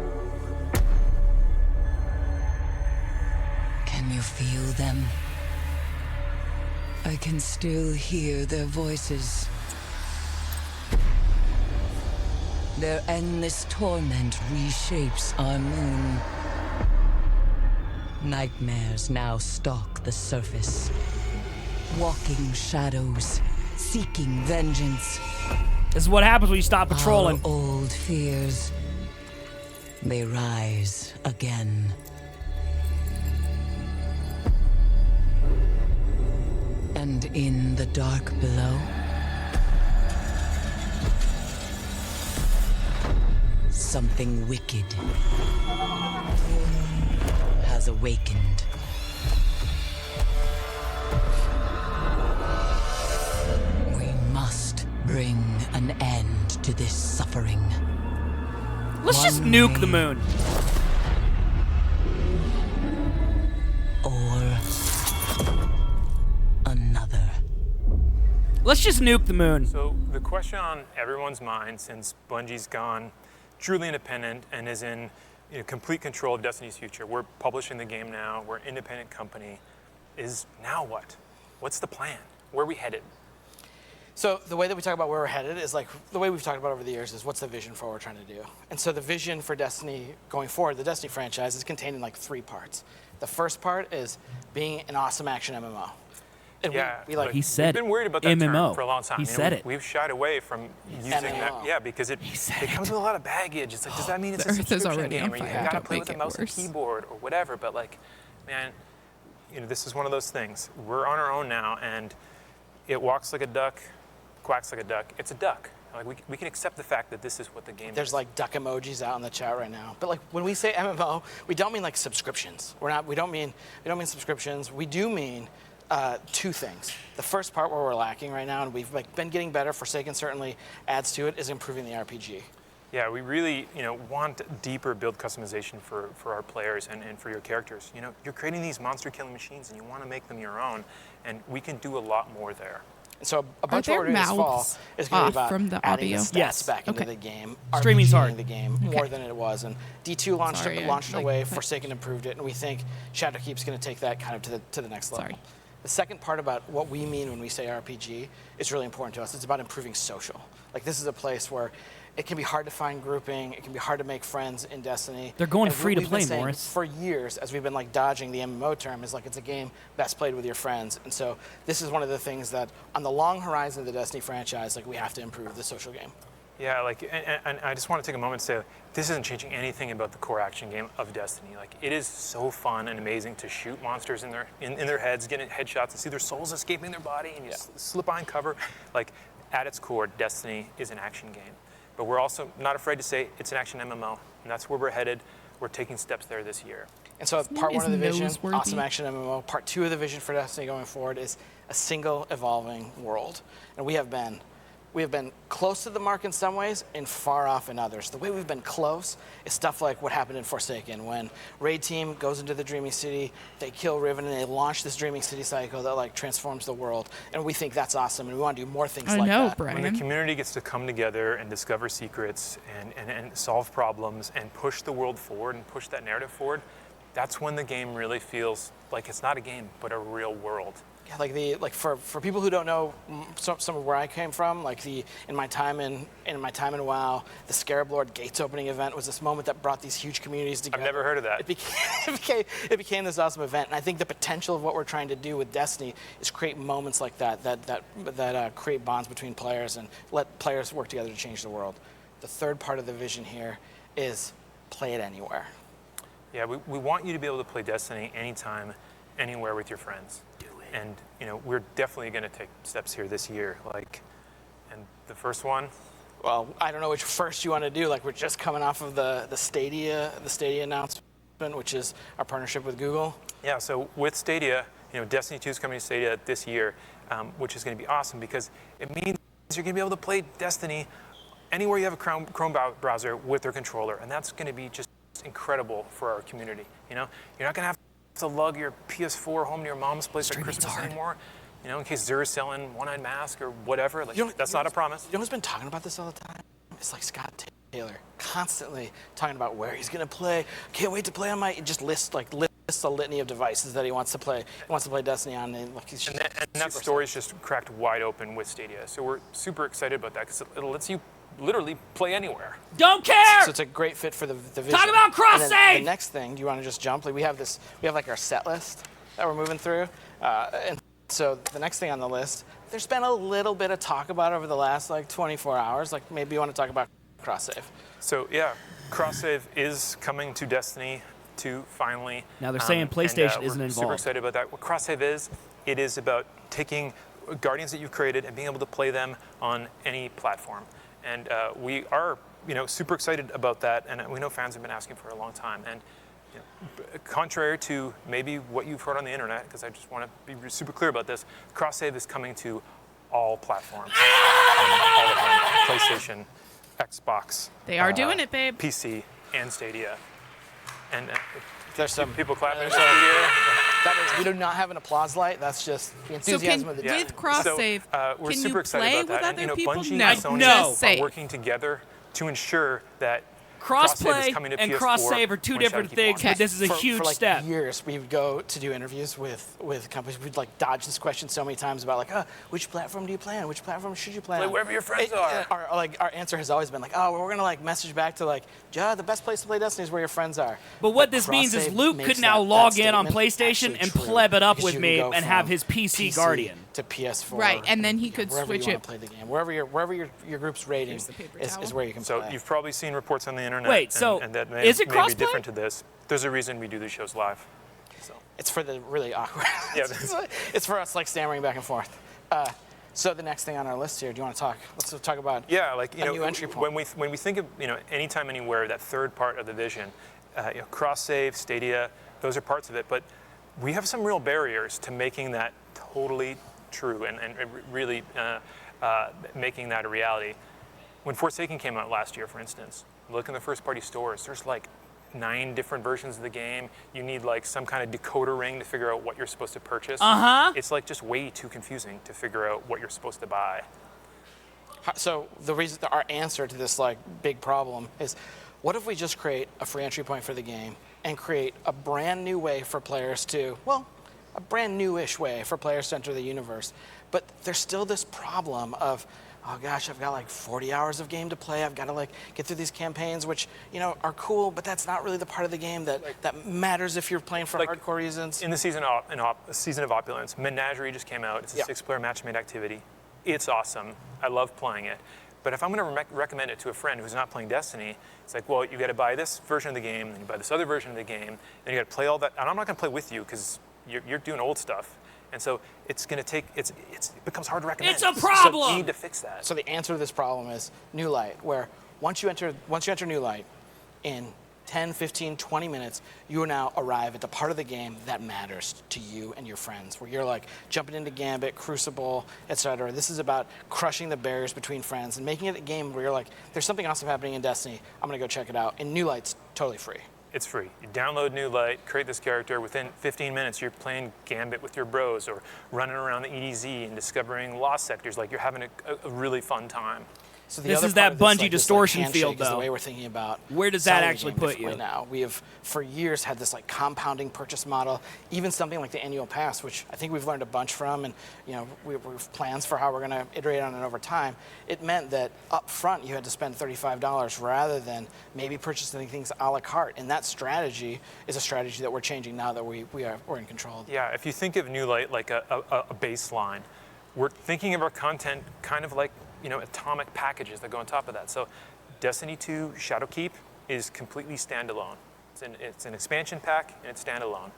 [SPEAKER 20] Can you feel them? I can still hear their voices. Their endless torment reshapes our moon. Nightmares now stalk the surface. Walking shadows, seeking vengeance.
[SPEAKER 1] This is what happens when you stop patrolling.
[SPEAKER 20] Our old fears, they rise again. And in the dark below, something wicked has awakened. We must bring an end to this suffering.
[SPEAKER 1] Let's just nuke the moon.
[SPEAKER 20] Or another.
[SPEAKER 1] Let's just nuke the moon.
[SPEAKER 18] So the question on everyone's mind, since Bungie's gone truly independent and is in complete control of Destiny's future, we're publishing the game now, we're an independent company, is now what? What's the plan? Where are we headed?
[SPEAKER 19] So the way that we talk about where we're headed is like the way we've talked about over the years is what's the vision for what we're trying to do. And so the vision for Destiny going forward, the Destiny franchise, is contained in like 3 parts. The first part is being an awesome action MMO. And
[SPEAKER 18] yeah,
[SPEAKER 19] we like,
[SPEAKER 1] he said
[SPEAKER 18] we've been worried about that
[SPEAKER 1] MMO.
[SPEAKER 18] term for a long time.
[SPEAKER 1] He said it.
[SPEAKER 18] We've shied away from using that. Yeah, because it comes with a lot of baggage. It's like, does that mean it's a
[SPEAKER 2] The Earth is
[SPEAKER 18] subscription
[SPEAKER 2] already
[SPEAKER 18] game,
[SPEAKER 2] on
[SPEAKER 18] or you
[SPEAKER 2] fire.
[SPEAKER 18] gotta
[SPEAKER 2] Don't
[SPEAKER 18] play
[SPEAKER 2] make
[SPEAKER 18] with a
[SPEAKER 2] it
[SPEAKER 18] mouse and
[SPEAKER 2] worse.
[SPEAKER 18] keyboard or whatever? But like, man, this is one of those things. We're on our own now, and it walks like a duck, quacks like a duck. It's a duck. Like we can accept the fact that this is what the game
[SPEAKER 19] There's
[SPEAKER 18] is.
[SPEAKER 19] like duck emojis out in the chat right now. But like when we say MMO, we don't mean like subscriptions. We don't mean subscriptions. We do mean 2 things. The first part where we're lacking right now, and we've like been getting better, Forsaken certainly adds to it, is improving the RPG.
[SPEAKER 18] Yeah, we really, want deeper build customization for our players and for your characters. You're creating these monster killing machines and you want to make them your own, and we can do a lot more there.
[SPEAKER 19] And so a bunch of
[SPEAKER 2] their
[SPEAKER 19] what we're doing this fall
[SPEAKER 2] mouths
[SPEAKER 19] is going to
[SPEAKER 2] off
[SPEAKER 19] be about
[SPEAKER 2] from the
[SPEAKER 19] adding
[SPEAKER 2] audio?
[SPEAKER 19] the stats
[SPEAKER 1] Yes.
[SPEAKER 19] back into
[SPEAKER 2] Okay.
[SPEAKER 19] the game,
[SPEAKER 1] Streaming's
[SPEAKER 19] RPGing
[SPEAKER 1] hard.
[SPEAKER 19] the game more than it was. And D2 launched
[SPEAKER 2] Sorry,
[SPEAKER 19] launched
[SPEAKER 2] like-
[SPEAKER 19] away, Forsaken improved it, and we think Shadowkeep's going to take that kind of to the next level. The second part about what we mean when we say RPG is really important to us. It's about improving social. Like this is a place where it can be hard to find grouping. It can be hard to make friends in Destiny.
[SPEAKER 1] They're going
[SPEAKER 19] And
[SPEAKER 1] free to
[SPEAKER 19] we've been
[SPEAKER 1] play,
[SPEAKER 19] saying
[SPEAKER 1] Morris.
[SPEAKER 19] For years, as we've been like dodging the MMO term, is like it's a game best played with your friends. And so this is one of the things that on the long horizon of the Destiny franchise, like we have to improve the social game.
[SPEAKER 18] Yeah, and I just want to take a moment to say, this isn't changing anything about the core action game of Destiny. Like, it is so fun and amazing to shoot monsters in their heads, get headshots, and see their souls escaping their body, and you slip behind cover. Like, at its core, Destiny is an action game. But we're also not afraid to say it's an action MMO, and that's where we're headed. We're taking steps there this year.
[SPEAKER 19] And so part 1 of the vision,
[SPEAKER 2] noseworthy.
[SPEAKER 19] awesome action MMO. Part 2 of the vision for Destiny going forward is a single evolving world. And we have been close to the mark in some ways and far off in others. The way we've been close is stuff like what happened in Forsaken when Raid Team goes into the Dreaming City, they kill Riven, and they launch this Dreaming City cycle that like transforms the world. And we think that's awesome, and we want to do more things like that.
[SPEAKER 18] When the community gets to come together and discover secrets and solve problems and push the world forward and push that narrative forward, that's when the game really feels like it's not a game, but a real world.
[SPEAKER 19] Yeah, for people who don't know some of where I came from, in my time in WoW, the Scarab Lord Gates opening event was this moment that brought these huge communities together.
[SPEAKER 18] I've never heard of that.
[SPEAKER 19] It became this awesome event, and I think the potential of what we're trying to do with Destiny is create moments like that create bonds between players and let players work together to change the world. The third part of the vision here is play it anywhere.
[SPEAKER 18] Yeah, we want you to be able to play Destiny anytime, anywhere with your friends. And we're definitely going to take steps here this year. And the first one,
[SPEAKER 19] well, I don't know which first you want to do. Like, we're just coming off of the Stadia announcement, which is our partnership with Google.
[SPEAKER 18] Yeah, so with Stadia, Destiny 2 is coming to Stadia this year, which is going to be awesome because it means you're going to be able to play Destiny anywhere you have a Chrome browser with their controller, and that's going to be just incredible for our community. You're not going to have to lug your PS4 home to your mom's place at Christmas anymore. In case Xur's selling One-Eyed Mask or whatever. Like, that's not a promise.
[SPEAKER 19] You know who's been talking about this all the time? It's like Scott Taylor, constantly talking about where he's going to play. Can't wait to play on my. Just lists a litany of devices that he wants to play. He wants to play Destiny on, and like he's just.
[SPEAKER 18] And that story's just cracked wide open with Stadia. So we're super excited about that because it lets you literally play anywhere.
[SPEAKER 1] Don't care.
[SPEAKER 19] So it's a great fit for the vision.
[SPEAKER 1] Talk about cross-save.
[SPEAKER 19] The next thing, do you want to just jump? Like we have like our set list that we're moving through, and so the next thing on the list, there's been a little bit of talk about over the last 24 hours. Like maybe you want to talk about cross-save.
[SPEAKER 18] So yeah, cross-save is coming to Destiny 2 finally.
[SPEAKER 1] Now they're saying PlayStation isn't involved.
[SPEAKER 18] Super excited about that. What cross-save is, it is about taking Guardians that you've created and being able to play them on any platform. And we are, super excited about that, and we know fans have been asking for a long time. And contrary to maybe what you've heard on the internet, because I just want to be super clear about this, cross-save is coming to all platforms, all of them, PlayStation, Xbox.
[SPEAKER 2] They are doing it, babe.
[SPEAKER 18] PC and Stadia. And
[SPEAKER 19] there's some
[SPEAKER 18] people clapping.
[SPEAKER 19] We do not have an applause light. That's just the enthusiasm of the team.
[SPEAKER 2] With cross-save,
[SPEAKER 18] we're
[SPEAKER 2] can
[SPEAKER 18] super
[SPEAKER 2] you
[SPEAKER 18] excited
[SPEAKER 2] play
[SPEAKER 18] about
[SPEAKER 2] with
[SPEAKER 18] that.
[SPEAKER 2] other
[SPEAKER 18] And,
[SPEAKER 2] people?
[SPEAKER 18] Bungie and Sony are working together to ensure that
[SPEAKER 1] crossplay and
[SPEAKER 18] PS4
[SPEAKER 1] cross-save are two different things, but this is a huge step.
[SPEAKER 19] For years, we would go to do interviews with companies. We'd dodge this question so many times about which platform do you play on? Which platform should you play on?
[SPEAKER 18] Wherever your friends are.
[SPEAKER 19] Our answer has always been we're gonna message back to the best place to play Destiny is where your friends are.
[SPEAKER 1] But what this means is Luke could now log in on PlayStation and pleb it up with me and have his PC Guardian
[SPEAKER 19] to PS4.
[SPEAKER 2] Right, and then he could
[SPEAKER 19] wherever
[SPEAKER 2] switch
[SPEAKER 19] you
[SPEAKER 2] it.
[SPEAKER 19] want to play the game. Wherever your group's rating is where you can play.
[SPEAKER 18] So you've probably seen reports on the internet.
[SPEAKER 1] Wait, so
[SPEAKER 18] and that may,
[SPEAKER 1] is it
[SPEAKER 18] may
[SPEAKER 1] crossplay?
[SPEAKER 18] be different to this. There's a reason we do these shows live. So.
[SPEAKER 19] It's for the really awkward.
[SPEAKER 18] Yeah.
[SPEAKER 19] It's for us stammering back and forth. So the next thing on our list here, do you want to talk? Let's talk about a new entry point.
[SPEAKER 18] When we think of anytime, anywhere, that third part of the vision, cross-save, Stadia, those are parts of it. But we have some real barriers to making that totally true and really making that a reality. When Forsaken came out last year, for instance, look in the first-party stores. There's 9 different versions of the game. You need some kind of decoder ring to figure out what you're supposed to purchase. It's just way too confusing to figure out what you're supposed to buy.
[SPEAKER 19] So the reason, our answer to this big problem is, what if we just create a free entry point for the game and create a brand new way for players to, a brand new-ish way for players to enter the universe. But there's still this problem of, oh gosh, I've got 40 hours of game to play. I've got to get through these campaigns, which are cool, but that's not really the part of the game that matters if you're playing for hardcore reasons.
[SPEAKER 18] In the Season of Opulence, Menagerie just came out. It's a 6-player match-made activity. It's awesome. I love playing it. But if I'm going to recommend it to a friend who's not playing Destiny, it's you got to buy this version of the game, then you buy this other version of the game, then you got to play all that. And I'm not going to play with you because you're doing old stuff. And so it's going to take, it becomes hard to recommend.
[SPEAKER 1] It's a problem!
[SPEAKER 18] So you need to fix that.
[SPEAKER 19] So the answer to this problem is New Light, where once you enter New Light, in 10, 15, 20 minutes, you will now arrive at the part of the game that matters to you and your friends, where you're jumping into Gambit, Crucible, etc. This is about crushing the barriers between friends and making it a game where you're there's something awesome happening in Destiny. I'm going to go check it out. And New Light's totally free.
[SPEAKER 18] It's free. You download New Light, create this character. Within 15 minutes, you're playing Gambit with your bros or running around the EDZ and discovering lost sectors. You're having a really fun time.
[SPEAKER 19] So
[SPEAKER 1] this is that Bungie distortion field, though.
[SPEAKER 19] The way we're thinking about
[SPEAKER 1] where does that actually put you?
[SPEAKER 19] Now we have for years had this compounding purchase model, even something like the annual pass, which I think we've learned a bunch from, and we have plans for how we're going to iterate on it over time. It meant that up front you had to spend $35 rather than maybe purchasing things a la carte, and that strategy is a strategy that we're changing now that we're in control.
[SPEAKER 18] Yeah, if you think of New Light like a baseline, we're thinking of our content kind of like atomic packages that go on top of that. So Destiny 2 Shadowkeep is completely standalone. It's an expansion pack and it's standalone.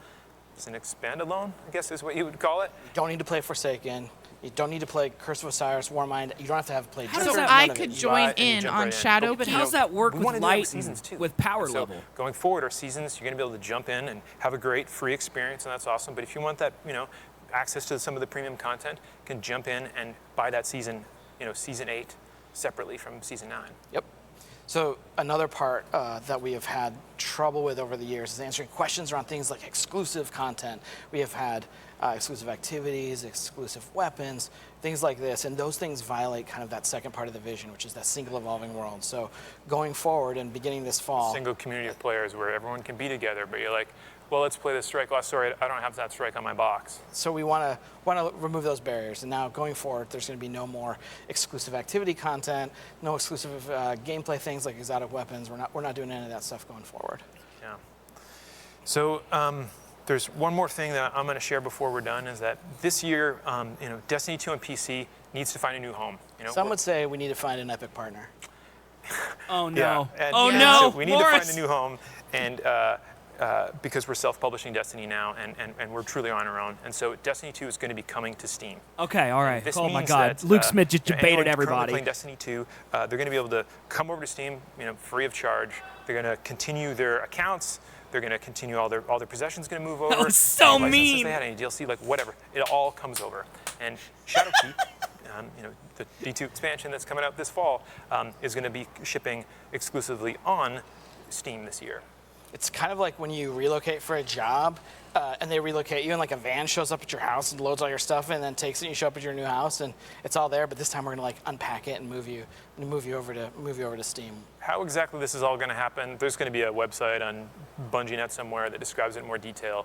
[SPEAKER 18] It's an expandalone, I guess is what you would call it.
[SPEAKER 19] You don't need to play Forsaken. You don't need to play Curse of Osiris, Warmind. You don't have to have played.
[SPEAKER 2] So I could join in on Shadow, but
[SPEAKER 1] how does that work
[SPEAKER 18] We
[SPEAKER 1] with
[SPEAKER 18] wanna do
[SPEAKER 1] light
[SPEAKER 18] seasons too.
[SPEAKER 1] with power
[SPEAKER 18] So
[SPEAKER 1] level?
[SPEAKER 18] going forward, our seasons, you're going to be able to jump in and have a great free experience, and that's awesome. But if you want that, access to some of the premium content, you can jump in and buy that season, season 8 separately from season 9.
[SPEAKER 19] Yep. So another part that we have had trouble with over the years is answering questions around things like exclusive content. We have had exclusive activities, exclusive weapons, things like this, and those things violate kind of that second part of the vision, which is that single evolving world. So going forward and beginning this fall,
[SPEAKER 18] Single community of players where everyone can be together, but you're like, well, let's play this strike. Oh, sorry, I don't have that strike on my box.
[SPEAKER 19] so we want to remove those barriers. And now going forward, there's going to be no more exclusive activity content, no exclusive gameplay things like exotic weapons. We're not doing any of that stuff going forward.
[SPEAKER 18] Yeah. So there's one more thing that I'm going to share before we're done is that this year, Destiny 2 on PC needs to find a new home.
[SPEAKER 19] Some would say we need to find an epic partner.
[SPEAKER 1] Oh no!
[SPEAKER 18] Yeah, and
[SPEAKER 1] Oh no!
[SPEAKER 18] So we need to find a new home, and because we're self-publishing Destiny now, and we're truly on our own, and so Destiny 2 is going to be coming to Steam.
[SPEAKER 1] Okay, all right.
[SPEAKER 18] This
[SPEAKER 1] Oh my
[SPEAKER 18] means
[SPEAKER 1] God,
[SPEAKER 18] that,
[SPEAKER 1] Luke Smith just
[SPEAKER 18] anyone
[SPEAKER 1] debated
[SPEAKER 18] currently
[SPEAKER 1] everybody.
[SPEAKER 18] playing Destiny 2, they're going to be able to come over to Steam, free of charge. They're going to continue their accounts. They're going to continue all their possessions. Going to move over.
[SPEAKER 1] That was so
[SPEAKER 18] Any licenses
[SPEAKER 1] mean.
[SPEAKER 18] They had any DLC, like whatever. It all comes over. And Shadowkeep, the D2 expansion that's coming out this fall, is going to be shipping exclusively on Steam this year.
[SPEAKER 19] It's kind of like when you relocate for a job and they relocate you and like a van shows up at your house and loads all your stuff and then takes it and you show up at your new house and it's all there, but this time we're going to like unpack it and move you over to Steam.
[SPEAKER 18] How exactly this is all going to happen, there's going to be a website on BungieNet somewhere that describes it in more detail,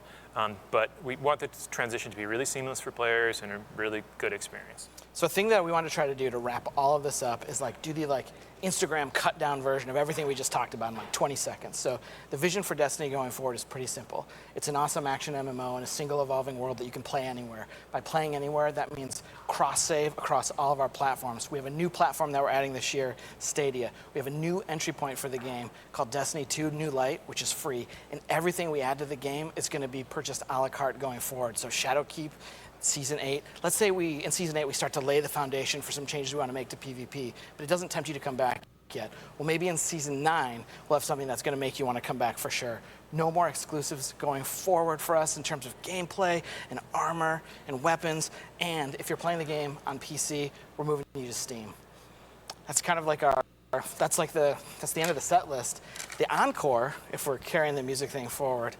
[SPEAKER 18] but we want the transition to be really seamless for players and a really good experience.
[SPEAKER 19] So a thing that we want to try to do to wrap all of this up is like do the Instagram cut down version of everything we just talked about in like 20 seconds. So the vision for Destiny going forward is pretty simple. It's an awesome action MMO in a single evolving world that you can play anywhere. By playing anywhere, that means cross-save across all of our platforms. We have a new platform that we're adding this year, Stadia. We have a new entry point for the game called Destiny 2 New Light, which is free. And everything we add to the game is going to be purchased a la carte going forward. So Shadowkeep, Season 8. Let's say in Season 8 we start to lay the foundation for some changes we want to make to PvP, but it doesn't tempt you to come back yet. Well, maybe in Season 9 we'll have something that's going to make you want to come back for sure. No more exclusives going forward for us in terms of gameplay and armor and weapons, and if you're playing the game on PC, we're moving you to Steam. That's kind of like that's the end of the set list. The encore, if we're carrying the music thing forward,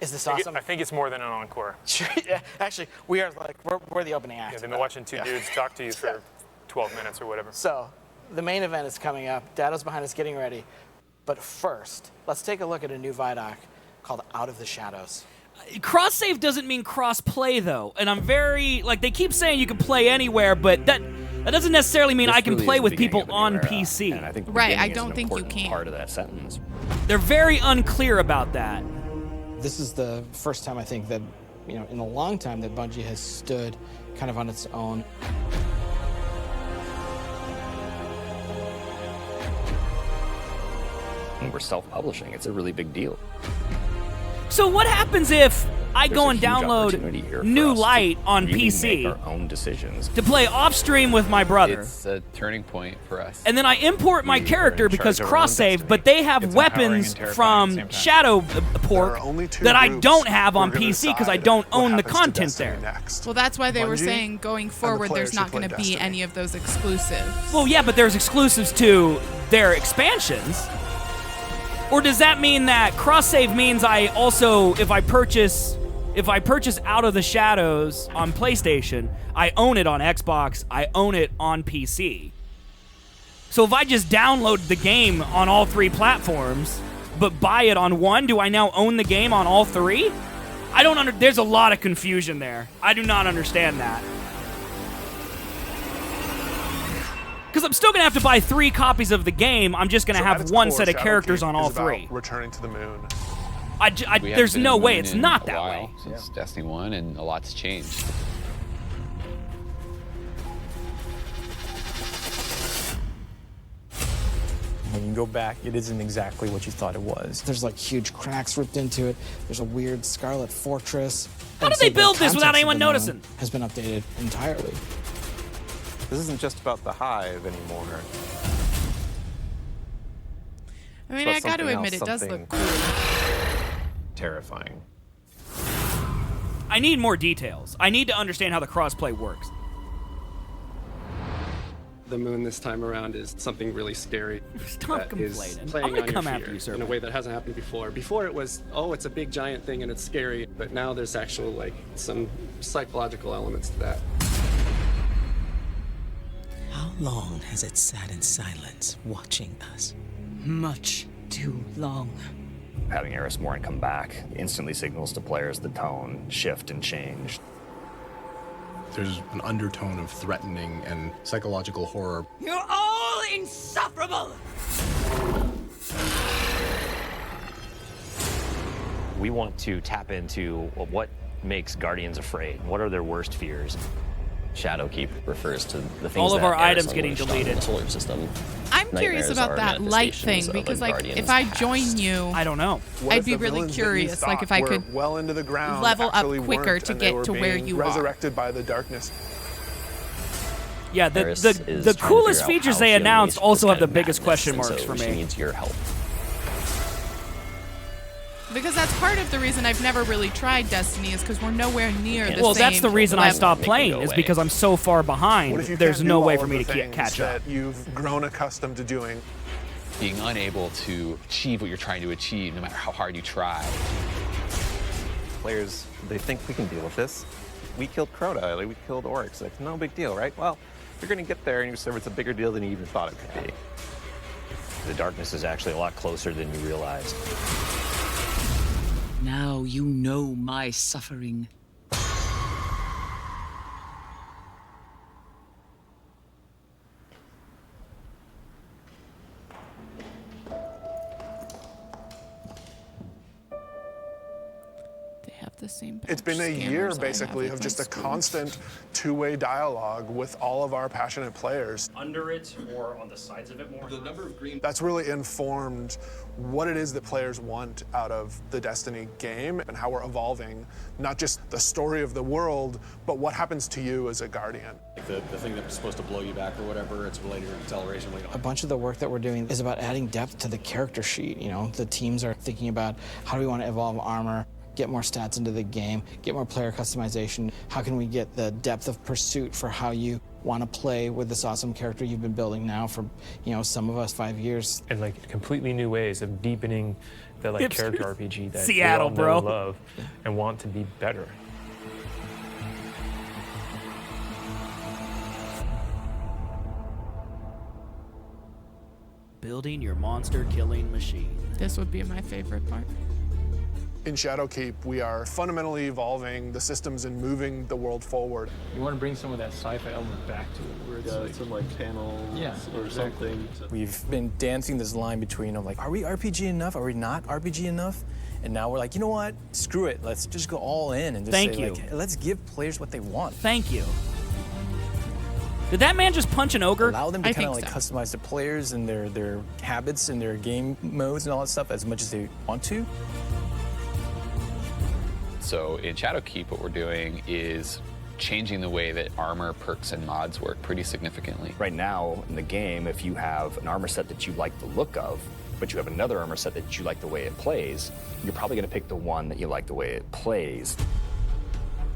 [SPEAKER 19] is this awesome?
[SPEAKER 18] I think it's more than an encore.
[SPEAKER 19] Sure, yeah, actually, we're the opening act.
[SPEAKER 18] Yeah, they've been watching two dudes talk to you for 12 minutes or whatever.
[SPEAKER 19] So, the main event is coming up. Dado's behind us getting ready. But first, let's take a look at a new Vidoc called Out of the Shadows.
[SPEAKER 1] Cross-save doesn't mean cross-play, though. And I'm very... they keep saying you can play anywhere, but that doesn't necessarily mean I can play with people on PC.
[SPEAKER 21] And I think
[SPEAKER 2] Right, I don't think you can.
[SPEAKER 21] Part of that sentence.
[SPEAKER 1] They're very unclear about that.
[SPEAKER 19] This is the first time I think that, in a long time that Bungie has stood kind of on its own.
[SPEAKER 21] And we're self-publishing. It's a really big deal.
[SPEAKER 1] So what happens if I
[SPEAKER 21] There's
[SPEAKER 1] go
[SPEAKER 21] a
[SPEAKER 1] and
[SPEAKER 21] huge
[SPEAKER 1] download
[SPEAKER 21] opportunity here for
[SPEAKER 1] New
[SPEAKER 21] us to
[SPEAKER 1] Light on
[SPEAKER 21] really
[SPEAKER 1] PC
[SPEAKER 21] make our own decisions.
[SPEAKER 1] to play off-stream with my brother?
[SPEAKER 22] It's a turning point for us.
[SPEAKER 1] And then I import my character because cross-save, but they have weapons from Shadowport that I don't have on PC because I don't own the content there.
[SPEAKER 2] Well, that's why they were saying going forward there's not going to be any of those exclusives.
[SPEAKER 1] Well, yeah, but there's exclusives to their expansions. Or does that mean that cross-save means I also, if I purchase Out of the Shadows on PlayStation, I own it on Xbox, I own it on PC. So if I just download the game on all three platforms, but buy it on one, do I now own the game on all three? There's a lot of confusion there. I do not understand that. Because I'm still going to have to buy 3 copies of the game. I'm just going to have one set of characters on all 3.
[SPEAKER 23] Returning to the moon.
[SPEAKER 1] There's no way it's not that way.
[SPEAKER 22] Since Destiny 1, and a lot's changed.
[SPEAKER 24] When you go back, it isn't exactly what you thought it was.
[SPEAKER 19] There's huge cracks ripped into it. There's a weird Scarlet Fortress.
[SPEAKER 1] How did they build this without anyone noticing?
[SPEAKER 19] Has been updated entirely.
[SPEAKER 9] This isn't just about the hive anymore.
[SPEAKER 2] I mean, I got to admit, it does look cool.
[SPEAKER 9] Terrifying.
[SPEAKER 1] I need more details. I need to understand how the crossplay works.
[SPEAKER 10] The moon this time around is something really scary.
[SPEAKER 1] Stop
[SPEAKER 10] that is
[SPEAKER 1] complaining.
[SPEAKER 10] playing
[SPEAKER 1] I'm gonna
[SPEAKER 10] on your
[SPEAKER 1] come
[SPEAKER 10] fear
[SPEAKER 1] after you, sir.
[SPEAKER 10] in a way that hasn't happened before. Before it was, oh, it's a big giant thing and it's scary, but now there's actual like some psychological elements to that.
[SPEAKER 13] How long has it sat in silence, watching us?
[SPEAKER 23] Much too long.
[SPEAKER 21] Having Eris Morn come back instantly signals to players the tone shift and change.
[SPEAKER 25] There's an undertone of threatening and psychological horror.
[SPEAKER 23] You're all insufferable!
[SPEAKER 21] We want to tap into what makes Guardians afraid. What are their worst fears? Shadowkeep refers to the things
[SPEAKER 1] all of
[SPEAKER 21] that
[SPEAKER 1] our
[SPEAKER 21] Eris
[SPEAKER 1] items getting
[SPEAKER 21] unleashed on
[SPEAKER 1] deleted.
[SPEAKER 21] The solar system.
[SPEAKER 2] I'm curious
[SPEAKER 21] Nightmares
[SPEAKER 2] about
[SPEAKER 21] are
[SPEAKER 2] that light thing
[SPEAKER 21] manifestations of
[SPEAKER 2] because,
[SPEAKER 21] a
[SPEAKER 2] like,
[SPEAKER 21] Guardian's
[SPEAKER 2] if I
[SPEAKER 21] past.
[SPEAKER 2] join you,
[SPEAKER 1] I don't know.
[SPEAKER 2] I'd be really curious, like if I could
[SPEAKER 26] well into the ground,
[SPEAKER 2] level up
[SPEAKER 26] actually
[SPEAKER 2] quicker
[SPEAKER 26] weren't,
[SPEAKER 2] to
[SPEAKER 26] and they
[SPEAKER 2] get
[SPEAKER 26] were
[SPEAKER 2] to where
[SPEAKER 26] being
[SPEAKER 2] you are.
[SPEAKER 26] resurrected by the darkness.
[SPEAKER 1] Yeah,
[SPEAKER 21] Eris
[SPEAKER 1] the
[SPEAKER 21] is trying to
[SPEAKER 1] coolest
[SPEAKER 21] figure out
[SPEAKER 1] features
[SPEAKER 21] how
[SPEAKER 1] they
[SPEAKER 21] to
[SPEAKER 1] announced
[SPEAKER 21] unleash
[SPEAKER 1] also
[SPEAKER 21] this
[SPEAKER 1] have the
[SPEAKER 21] kind of
[SPEAKER 1] biggest
[SPEAKER 21] madness,
[SPEAKER 1] question
[SPEAKER 21] and
[SPEAKER 1] marks
[SPEAKER 21] so
[SPEAKER 1] for
[SPEAKER 21] she
[SPEAKER 1] me.
[SPEAKER 21] needs your help.
[SPEAKER 2] Because that's part of the reason I've never really tried Destiny is because we're nowhere near the same
[SPEAKER 1] Well, that's the reason I
[SPEAKER 2] level.
[SPEAKER 1] stopped playing is because I'm so far behind.
[SPEAKER 26] What if you
[SPEAKER 1] There's
[SPEAKER 26] can't
[SPEAKER 1] no
[SPEAKER 26] do
[SPEAKER 1] way
[SPEAKER 26] all
[SPEAKER 1] for
[SPEAKER 26] of
[SPEAKER 1] me
[SPEAKER 26] the
[SPEAKER 1] to
[SPEAKER 26] things
[SPEAKER 1] catch up.
[SPEAKER 26] that you've grown accustomed to doing?
[SPEAKER 22] Being unable to achieve what you're trying to achieve, no matter how hard you try.
[SPEAKER 9] Players, they think we can deal with this. We killed Crota, like we killed Oryx. Like, no big deal, right? Well, you're gonna get there and you discover it's a bigger deal than you even thought it could be.
[SPEAKER 21] The darkness is actually a lot closer than you realized.
[SPEAKER 23] Now you know my suffering.
[SPEAKER 2] They have the same.
[SPEAKER 26] It's been a
[SPEAKER 2] patch
[SPEAKER 26] year,
[SPEAKER 2] scanners I
[SPEAKER 26] basically,
[SPEAKER 2] have
[SPEAKER 26] of
[SPEAKER 2] with
[SPEAKER 26] just
[SPEAKER 2] my
[SPEAKER 26] a constant two-way dialogue with all of our passionate players.
[SPEAKER 27] Under it or on the sides of it more? The number of green.
[SPEAKER 26] That's really informed what it is that players want out of the Destiny game and how we're evolving, not just the story of the world, but what happens to you as a Guardian.
[SPEAKER 24] Like the thing that's supposed to blow you back or whatever, it's related to acceleration.
[SPEAKER 19] A bunch of the work that we're doing is about adding depth to the character sheet. You know, the teams are thinking about how do we want to evolve armor, get more stats into the game, get more player customization. How can we get the depth of pursuit for how you want to play with this awesome character you've been building now for, you know, some of us 5 years.
[SPEAKER 24] And like completely new ways of deepening the like character RPG that
[SPEAKER 1] Seattle,
[SPEAKER 24] we all know,
[SPEAKER 1] bro.
[SPEAKER 24] love, and want to be better.
[SPEAKER 1] Building your monster killing machine.
[SPEAKER 2] This would be my favorite part.
[SPEAKER 26] In Shadowkeep, we are fundamentally evolving the systems and moving the world forward.
[SPEAKER 24] You want to bring some of that sci-fi element back to it, where it's
[SPEAKER 28] some like panels
[SPEAKER 24] or
[SPEAKER 28] something.
[SPEAKER 24] We've been dancing this line between, like, are we RPG enough? Are we not RPG enough? And now we're like, you know what? Screw it. Let's just go all in and just
[SPEAKER 1] Thank
[SPEAKER 24] say,
[SPEAKER 1] you.
[SPEAKER 24] like, hey, let's give players what they want.
[SPEAKER 1] Thank you. Did that man just punch an ogre?
[SPEAKER 24] Allow them to kind of like customize the players and their habits and their game modes and all that stuff as much as they want to.
[SPEAKER 22] So in Shadowkeep, what we're doing is changing the way that armor, perks, and mods work pretty significantly.
[SPEAKER 21] Right now in the game, if you have an armor set that you like the look of, but you have another armor set that you like the way it plays, you're probably going to pick the one that you like the way it plays.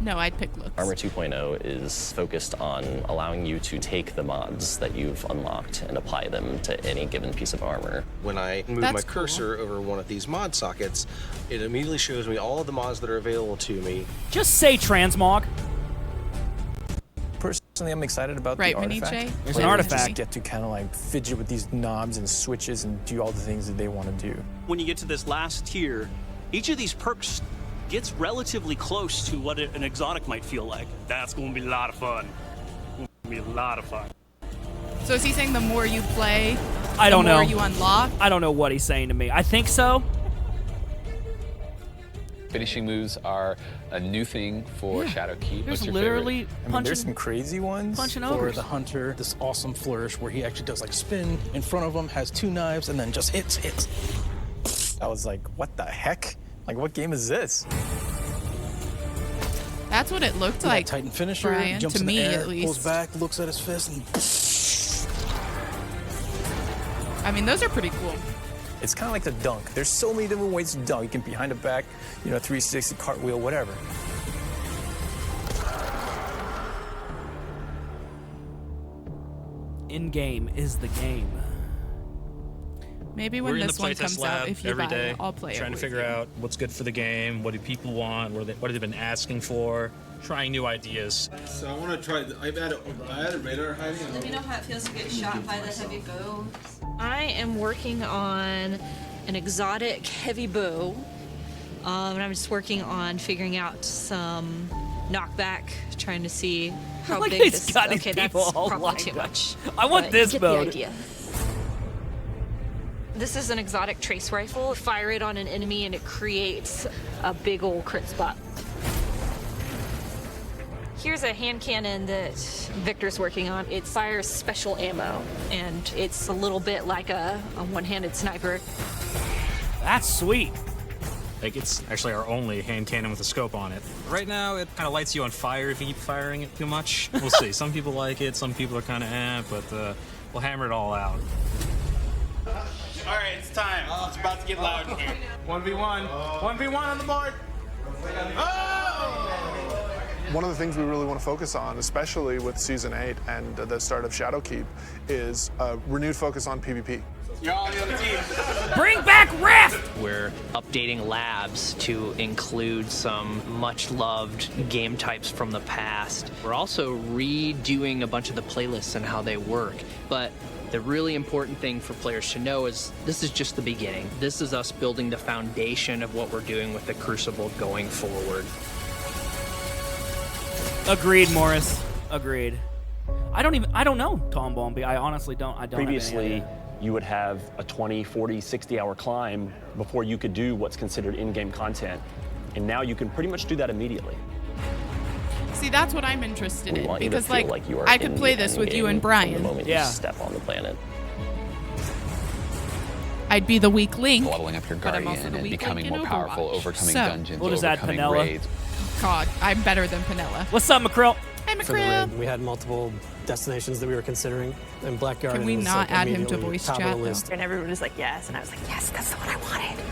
[SPEAKER 2] No, I'd pick looks.
[SPEAKER 21] Armor 2.0 is focused on allowing you to take the mods that you've unlocked and apply them to any given piece of armor.
[SPEAKER 29] When I move my cursor over one of these mod sockets, it immediately shows me all of the mods that are available to me.
[SPEAKER 1] Just say transmog.
[SPEAKER 24] Personally, I'm excited about
[SPEAKER 2] Right,
[SPEAKER 24] the artifact.
[SPEAKER 2] Miniche?
[SPEAKER 1] There's an
[SPEAKER 24] Players
[SPEAKER 1] artifact.
[SPEAKER 24] just get to kind of like fidget with these knobs and switches and do all the things that they want to do.
[SPEAKER 30] When you get to this last tier, each of these perks gets relatively close to what an exotic might feel like. That's going to be a lot of fun. Going to be a lot of fun.
[SPEAKER 2] So is he saying the more you play,
[SPEAKER 1] I don't
[SPEAKER 2] the more
[SPEAKER 1] know.
[SPEAKER 2] you unlock?
[SPEAKER 1] I don't know what he's saying to me. I think so.
[SPEAKER 22] Finishing moves are a new thing for Shadowkeep. What's your
[SPEAKER 1] literally
[SPEAKER 22] favorite?
[SPEAKER 24] I mean, there's some crazy ones
[SPEAKER 1] punching
[SPEAKER 24] for
[SPEAKER 1] ogres.
[SPEAKER 24] the hunter. This awesome flourish where he actually does like spin in front of him, has two knives, and then just hits. I was like, what the heck? Like, what game is this?
[SPEAKER 2] That's what it looked
[SPEAKER 24] That
[SPEAKER 2] like,
[SPEAKER 24] Titan finisher,
[SPEAKER 2] Brian,
[SPEAKER 24] jumps
[SPEAKER 2] to
[SPEAKER 24] in the
[SPEAKER 2] me
[SPEAKER 24] air,
[SPEAKER 2] at least.
[SPEAKER 24] pulls back, looks at his fist, and
[SPEAKER 2] I mean, those are pretty cool.
[SPEAKER 24] it's kind of like the dunk. There's so many different ways to dunk. You can behind the back, 360, cartwheel, whatever.
[SPEAKER 1] In-game is the game.
[SPEAKER 2] Maybe when
[SPEAKER 3] We're in
[SPEAKER 2] this
[SPEAKER 3] the
[SPEAKER 2] one
[SPEAKER 3] playtest
[SPEAKER 2] comes
[SPEAKER 3] lab
[SPEAKER 2] out, if you
[SPEAKER 3] every
[SPEAKER 2] buy
[SPEAKER 3] day,
[SPEAKER 2] it, I'll play
[SPEAKER 3] trying
[SPEAKER 2] it
[SPEAKER 3] to
[SPEAKER 2] with
[SPEAKER 3] figure out what's good for the game, what do people want, what have they been asking for, trying new ideas.
[SPEAKER 4] So I want to try. I had a radar hiding.
[SPEAKER 5] Let me know how it feels to get shot by the heavy bow. I am working on an exotic heavy bow, and I'm just working on figuring out some knockback, trying to see how
[SPEAKER 1] Like
[SPEAKER 5] big
[SPEAKER 1] he's
[SPEAKER 5] this.
[SPEAKER 1] got these
[SPEAKER 5] Okay,
[SPEAKER 1] people
[SPEAKER 5] that's
[SPEAKER 1] all
[SPEAKER 5] probably
[SPEAKER 1] lined
[SPEAKER 5] too
[SPEAKER 1] up.
[SPEAKER 5] much.
[SPEAKER 1] I want
[SPEAKER 5] but
[SPEAKER 1] this
[SPEAKER 5] you get the
[SPEAKER 1] mode.
[SPEAKER 5] idea. This is an exotic trace rifle. Fire it on an enemy and it creates a big old crit spot. Here's a hand cannon that Victor's working on. It fires special ammo, and it's a little bit like a one-handed sniper.
[SPEAKER 1] That's sweet.
[SPEAKER 3] Like, it's actually our only hand cannon with a scope on it. Right now, it kind of lights you on fire if you keep firing it too much. We'll see. Some people like it, some people are kind of but we'll hammer it all out.
[SPEAKER 7] All right, it's time. It's about to get loud in here. 1v1. 1v1 on the board.
[SPEAKER 26] One of the things we really want to focus on, especially with Season 8 and the start of Shadowkeep, is a renewed focus on PvP.
[SPEAKER 7] You're all on the other team.
[SPEAKER 1] Bring back Rift!
[SPEAKER 8] We're updating labs to include some much-loved game types from the past. We're also redoing a bunch of the playlists and how they work. But the really important thing for players to know is this is just the beginning. This is us building the foundation of what we're doing with the Crucible going forward.
[SPEAKER 1] Agreed, Morris. Agreed. I don't know Tom Bombi. I honestly don't. I don't
[SPEAKER 11] Previously,
[SPEAKER 1] have any idea.
[SPEAKER 11] you would have a 20, 40, 60-hour climb before you could do what's considered in-game content. And now you can pretty much do that immediately.
[SPEAKER 2] See, that's what I'm interested
[SPEAKER 11] We
[SPEAKER 2] in,
[SPEAKER 11] want you
[SPEAKER 2] because
[SPEAKER 11] to feel like you are
[SPEAKER 2] I could
[SPEAKER 11] in
[SPEAKER 2] play
[SPEAKER 11] the
[SPEAKER 2] this
[SPEAKER 11] end
[SPEAKER 2] with you
[SPEAKER 11] game
[SPEAKER 2] and
[SPEAKER 11] from
[SPEAKER 2] Brian.
[SPEAKER 11] the moment you step on the planet.
[SPEAKER 2] I'd be the weak link.
[SPEAKER 22] Leveling up your
[SPEAKER 2] but I'm
[SPEAKER 22] Guardian
[SPEAKER 2] also the
[SPEAKER 22] and
[SPEAKER 2] weak
[SPEAKER 22] becoming
[SPEAKER 2] link in
[SPEAKER 22] more powerful,
[SPEAKER 2] Overwatch.
[SPEAKER 22] overcoming
[SPEAKER 2] So-
[SPEAKER 22] dungeons,
[SPEAKER 1] We'll just add
[SPEAKER 22] overcoming
[SPEAKER 1] Penella.
[SPEAKER 22] raids.
[SPEAKER 2] God, I'm better than Penella.
[SPEAKER 1] What's up, McCrill?
[SPEAKER 2] Hey,
[SPEAKER 14] For the
[SPEAKER 2] McCrill.
[SPEAKER 14] raid, we had multiple destinations that we were considering, and Black Guardian
[SPEAKER 2] we
[SPEAKER 14] was
[SPEAKER 2] not
[SPEAKER 14] like
[SPEAKER 2] add him to
[SPEAKER 14] immediately
[SPEAKER 2] voice
[SPEAKER 14] top of
[SPEAKER 2] chat,
[SPEAKER 14] the
[SPEAKER 2] though?
[SPEAKER 14] list.
[SPEAKER 5] And everyone was like, yes. And I was like, yes, that's what I wanted.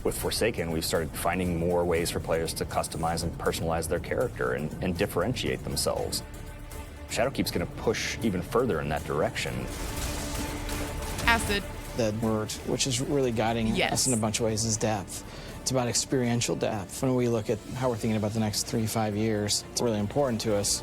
[SPEAKER 21] With Forsaken, we've started finding more ways for players to customize and personalize their character and differentiate themselves. Shadowkeep's going to push even further in that direction.
[SPEAKER 2] Acid.
[SPEAKER 19] The word, which is really guiding
[SPEAKER 2] Yes.
[SPEAKER 19] us in a bunch of ways, is depth. It's about experiential depth. When we look at how we're thinking about the next 3-5 years, it's really important to us.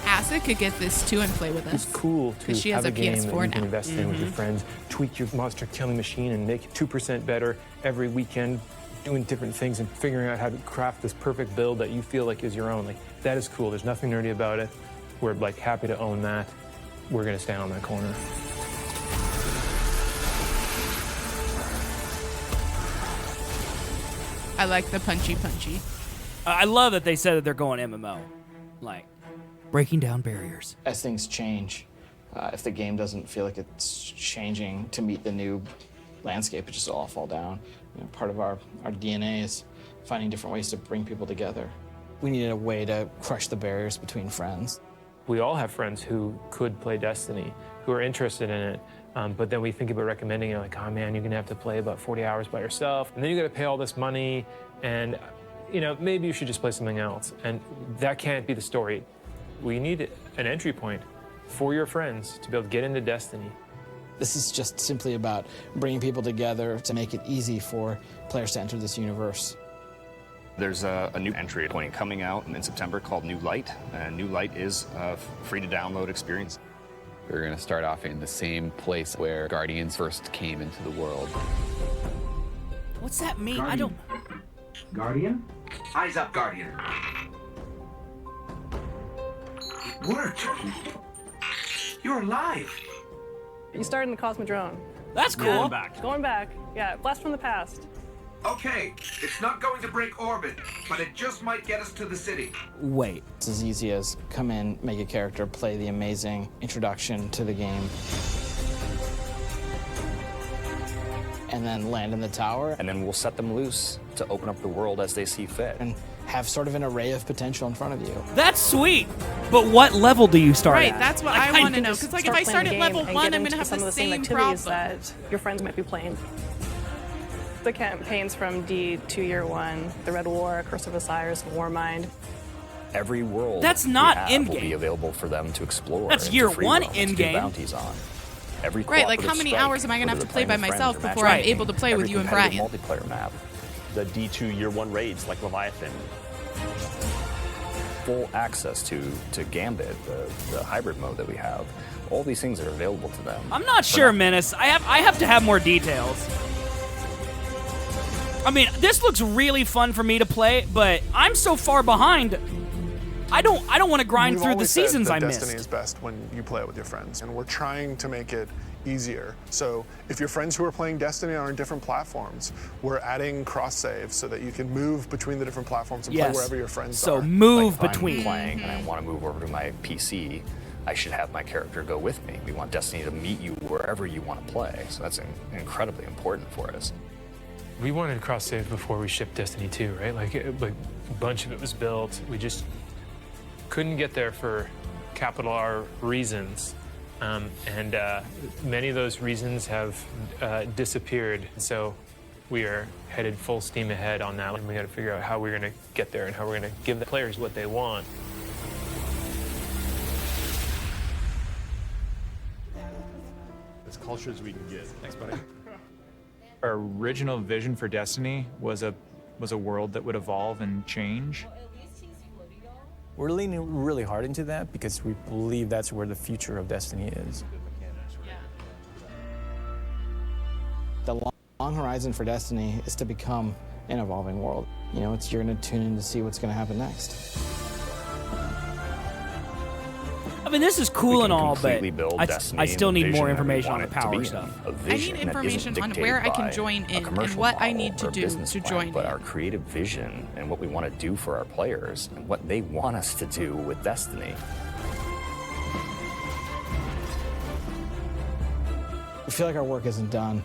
[SPEAKER 2] Acid could get this too and play with us.
[SPEAKER 15] It's cool to
[SPEAKER 2] 'Cause she has
[SPEAKER 15] have
[SPEAKER 2] a
[SPEAKER 15] a game
[SPEAKER 2] PS4
[SPEAKER 15] that you can
[SPEAKER 2] now.
[SPEAKER 15] invest in with your friends, tweak your monster killing machine and make it 2% better every weekend, doing different things and figuring out how to craft this perfect build that you feel like is your own. Like, that is cool. There's nothing nerdy about it. We're like happy to own that. We're gonna stand on that corner.
[SPEAKER 2] I like the punchy.
[SPEAKER 1] I love that they said that they're going MMO. Like, breaking down barriers.
[SPEAKER 19] As things change, if the game doesn't feel like it's changing to meet the new landscape, it just all fall down. Part of our DNA is finding different ways to bring people together. We needed a way to crush the barriers between friends.
[SPEAKER 15] We all have friends who could play Destiny, who are interested in it, but then we think about recommending it, like, oh man, you're gonna have to play about 40 hours by yourself, and then you gotta pay all this money, and maybe you should just play something else. And that can't be the story. We need an entry point for your friends to be able to get into Destiny.
[SPEAKER 19] This is just simply about bringing people together to make it easy for players to enter this universe.
[SPEAKER 21] There's a new entry point coming out in September called New Light, and New Light is a free-to-download experience.
[SPEAKER 22] We're going to start off in the same place where Guardians first came into the world.
[SPEAKER 1] What's that mean? I don't.
[SPEAKER 16] Guardian? Eyes up, Guardian. It worked. You're alive.
[SPEAKER 28] You started in the Cosmodrome.
[SPEAKER 1] That's cool.
[SPEAKER 28] Going back. Going back. Yeah, blast from the past.
[SPEAKER 16] Okay, it's not going to break orbit, but it just might get us to the city.
[SPEAKER 1] Wait.
[SPEAKER 19] It's as easy as come in, make a character, play the amazing introduction to the game. and then land in the tower.
[SPEAKER 21] And then we'll set them loose to open up the world as they see fit.
[SPEAKER 19] And have sort of an array of potential in front of you.
[SPEAKER 1] That's sweet. But what level do you start
[SPEAKER 2] Right,
[SPEAKER 1] at?
[SPEAKER 2] that's what I want to know. Because like if I start at level 1, I'm going to have
[SPEAKER 28] some
[SPEAKER 2] the
[SPEAKER 28] of the same
[SPEAKER 2] same
[SPEAKER 28] activities
[SPEAKER 2] problem.
[SPEAKER 28] that your friends might be playing. The campaigns from D to Year 1, The Red War, Curse of Osiris, Warmind.
[SPEAKER 21] Every world
[SPEAKER 1] That's
[SPEAKER 21] we
[SPEAKER 1] not
[SPEAKER 21] have
[SPEAKER 1] in-game.
[SPEAKER 21] will be available for them to explore.
[SPEAKER 1] That's
[SPEAKER 21] and
[SPEAKER 1] year
[SPEAKER 21] to free
[SPEAKER 1] one
[SPEAKER 21] roam, to do
[SPEAKER 1] in-game.
[SPEAKER 21] bounties on. Every
[SPEAKER 2] Right, like
[SPEAKER 21] cooperative
[SPEAKER 2] how many
[SPEAKER 21] strike,
[SPEAKER 2] hours am I going to have
[SPEAKER 21] whether
[SPEAKER 2] to play
[SPEAKER 21] they're
[SPEAKER 2] by
[SPEAKER 21] playing with
[SPEAKER 2] myself
[SPEAKER 21] friends or
[SPEAKER 2] before I'm
[SPEAKER 21] matchmaking,
[SPEAKER 2] able to play with
[SPEAKER 21] every
[SPEAKER 2] you and
[SPEAKER 21] competitive
[SPEAKER 2] Brian?
[SPEAKER 21] multiplayer map.
[SPEAKER 11] The D2 Year 1 raids like Leviathan.
[SPEAKER 21] Full access to Gambit, the hybrid mode that we have. All these things are available to them.
[SPEAKER 1] I'm not sure, Menace. I have to have more details. I mean, this looks really fun for me to play, but I'm so far behind. I don't want to grind
[SPEAKER 26] We've
[SPEAKER 1] through the
[SPEAKER 26] always said
[SPEAKER 1] seasons
[SPEAKER 26] that
[SPEAKER 1] I
[SPEAKER 26] Destiny
[SPEAKER 1] missed.
[SPEAKER 26] is best when you play it with your friends, and we're trying to make it easier. So if your friends who are playing Destiny are on different platforms, we're adding cross saves so that you can move between the different platforms and play wherever your friends
[SPEAKER 1] So
[SPEAKER 26] are.
[SPEAKER 1] move
[SPEAKER 21] Like if
[SPEAKER 1] between.
[SPEAKER 21] I'm playing and I want to move over to my PC, I should have my character go with me. We want Destiny to meet you wherever you want to play. So that's incredibly important for us.
[SPEAKER 15] We wanted cross save before we shipped Destiny 2, right? Like a bunch of it was built. We just couldn't get there for capital R reasons. And many of those reasons have disappeared. So we are headed full steam ahead on that. And we got to figure out how we're going to get there and how we're going to give the players what they want.
[SPEAKER 6] As culture as we can get. Thanks, buddy. Our original vision for Destiny was a world that would evolve and change.
[SPEAKER 24] We're leaning really hard into that because we believe that's where the future of Destiny is.
[SPEAKER 19] The long horizon for Destiny is to become an evolving world. You know, you're going to tune in to see what's going to happen next.
[SPEAKER 1] I mean, this is cool and all, but
[SPEAKER 21] build Destiny
[SPEAKER 1] I still
[SPEAKER 21] in
[SPEAKER 1] need more
[SPEAKER 21] vision that we
[SPEAKER 1] information on
[SPEAKER 21] want
[SPEAKER 1] the
[SPEAKER 21] it to
[SPEAKER 1] power
[SPEAKER 21] be
[SPEAKER 1] stuff.
[SPEAKER 21] a
[SPEAKER 2] I
[SPEAKER 21] vision
[SPEAKER 2] need
[SPEAKER 21] that isn't
[SPEAKER 2] information on
[SPEAKER 21] dictated
[SPEAKER 2] where I
[SPEAKER 21] by
[SPEAKER 2] can join
[SPEAKER 21] a
[SPEAKER 2] in and
[SPEAKER 21] commercial
[SPEAKER 2] what I
[SPEAKER 21] model
[SPEAKER 2] need to
[SPEAKER 21] or a
[SPEAKER 2] do
[SPEAKER 21] business
[SPEAKER 2] to
[SPEAKER 21] plan,
[SPEAKER 2] join
[SPEAKER 21] but
[SPEAKER 2] in.
[SPEAKER 21] our creative vision and what we want to do for our players and what they want us to do with Destiny.
[SPEAKER 19] We feel like our work isn't done.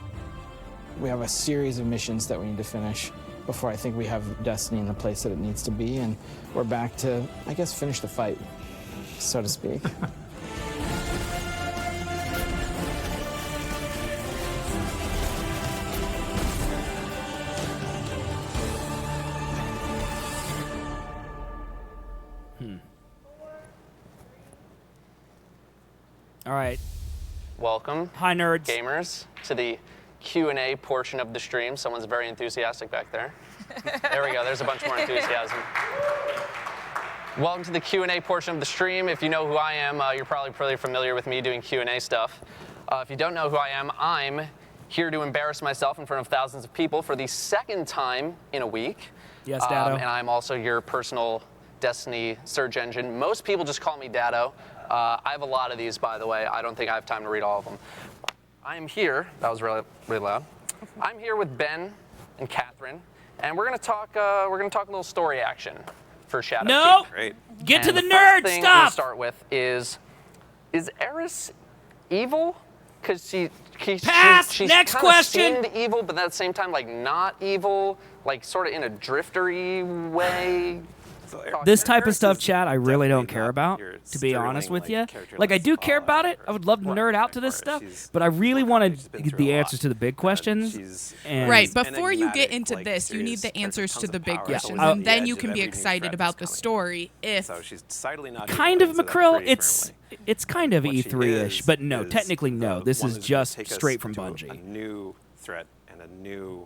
[SPEAKER 19] We have a series of missions that we need to finish before I think we have Destiny in the place that it needs to be, and we're back to, I guess, finish the fight, so to speak.
[SPEAKER 1] All right.
[SPEAKER 8] Welcome.
[SPEAKER 1] Hi, nerds.
[SPEAKER 8] Gamers, to the Q&A portion of the stream. Someone's very enthusiastic back there. There we go. There's a bunch more enthusiasm. Welcome to the Q&A portion of the stream. If you know who I am, you're probably pretty familiar with me doing Q&A stuff. If you don't know who I am, I'm here to embarrass myself in front of thousands of people for the second time in a week.
[SPEAKER 1] Yes, Dado.
[SPEAKER 8] And I'm also your personal Destiny search engine. Most people just call me Dado. I have a lot of these, by the way. I don't think I have time to read all of them. I am here. That was really, really loud. I'm here with Ben and Catherine, and we're gonna talk. We're gonna talk a little story action for Shadowkeep.
[SPEAKER 1] No. Great. Get to the
[SPEAKER 8] first
[SPEAKER 1] nerd
[SPEAKER 8] thing
[SPEAKER 1] stuff.
[SPEAKER 8] We'll start with is Eris evil? Because
[SPEAKER 1] Pass!
[SPEAKER 8] she's
[SPEAKER 1] Next
[SPEAKER 8] kinda
[SPEAKER 1] question.
[SPEAKER 8] seemed evil, but at the same time, like not evil, like sort of in a driftery way.
[SPEAKER 1] This type of stuff, chat, I really don't care about, to be honest with you. Like, I do care about it. I would love to nerd out to this stuff, but I really want to get the answers to the big questions. And
[SPEAKER 2] Right, before you get into this, you need the answers to the big questions, and then you can be excited about the story if...
[SPEAKER 9] she's decidedly not
[SPEAKER 1] kind of McCrill, it's kind of E3-ish, but no, technically no. This is just straight from Bungie.
[SPEAKER 9] A new threat and a new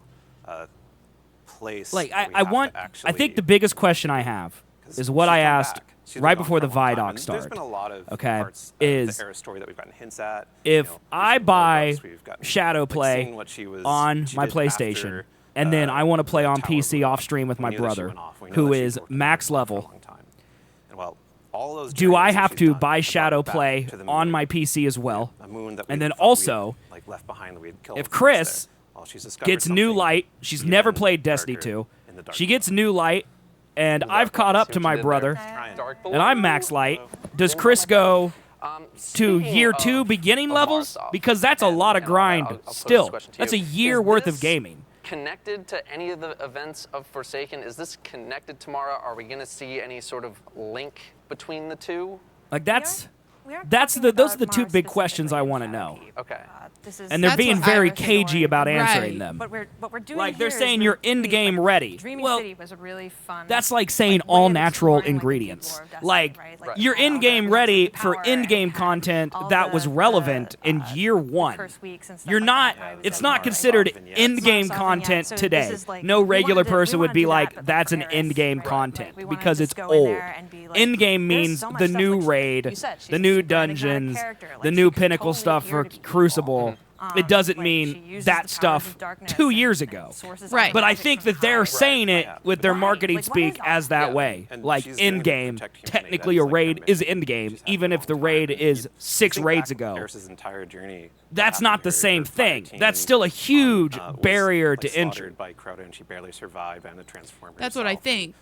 [SPEAKER 9] place.
[SPEAKER 1] Like, I think the biggest question I have is what I asked right before the Vidoc started.
[SPEAKER 9] There's been a lot of
[SPEAKER 1] okay,
[SPEAKER 9] parts
[SPEAKER 1] is
[SPEAKER 9] of the Eris story that we've gotten hints at.
[SPEAKER 1] If I buy Shadowplay on my PlayStation, and then I want to play on PC off stream with my brother, who is max level, do I have to buy Shadowplay on my PC as well? And then also, if Chris gets new light, she's never played Destiny 2, she gets new light, and I've caught up to my brother, and I'm max light, does Chris go, to year 2 beginning levels? Because that's a lot of grind still. That's a year worth of gaming.
[SPEAKER 10] Connected to any of the events of Forsaken? Is this connected tomorrow? Are we going to see any sort of link between the two?
[SPEAKER 1] Like those are the two big questions I want to know.
[SPEAKER 10] Okay.
[SPEAKER 1] And they're being very cagey about answering them.
[SPEAKER 12] What we're doing
[SPEAKER 1] like they're
[SPEAKER 12] here
[SPEAKER 1] saying
[SPEAKER 12] is
[SPEAKER 1] you're end game ready.
[SPEAKER 12] Dreaming
[SPEAKER 1] Well,
[SPEAKER 12] City was a really fun.
[SPEAKER 1] that's like saying all natural ingredients. Like you're in game ready for in game content that was relevant in year 1. You're not. It's not considered end game content today. No regular person would be like, that's an end game content because it's old. End game means the new raid, the new dungeons, the new pinnacle stuff for Crucible. It doesn't mean that stuff 2 years ago.
[SPEAKER 2] Right.
[SPEAKER 1] But I think that they're saying it with their marketing speak as that way. Like, in-game, technically a raid is in-game, even if the raid is 6 raids ago.
[SPEAKER 9] Eris's entire journey.
[SPEAKER 1] That's not the same thing. That's still a huge barrier to entry.
[SPEAKER 9] By Crota, and she barely survived and transformed
[SPEAKER 2] That's what I think.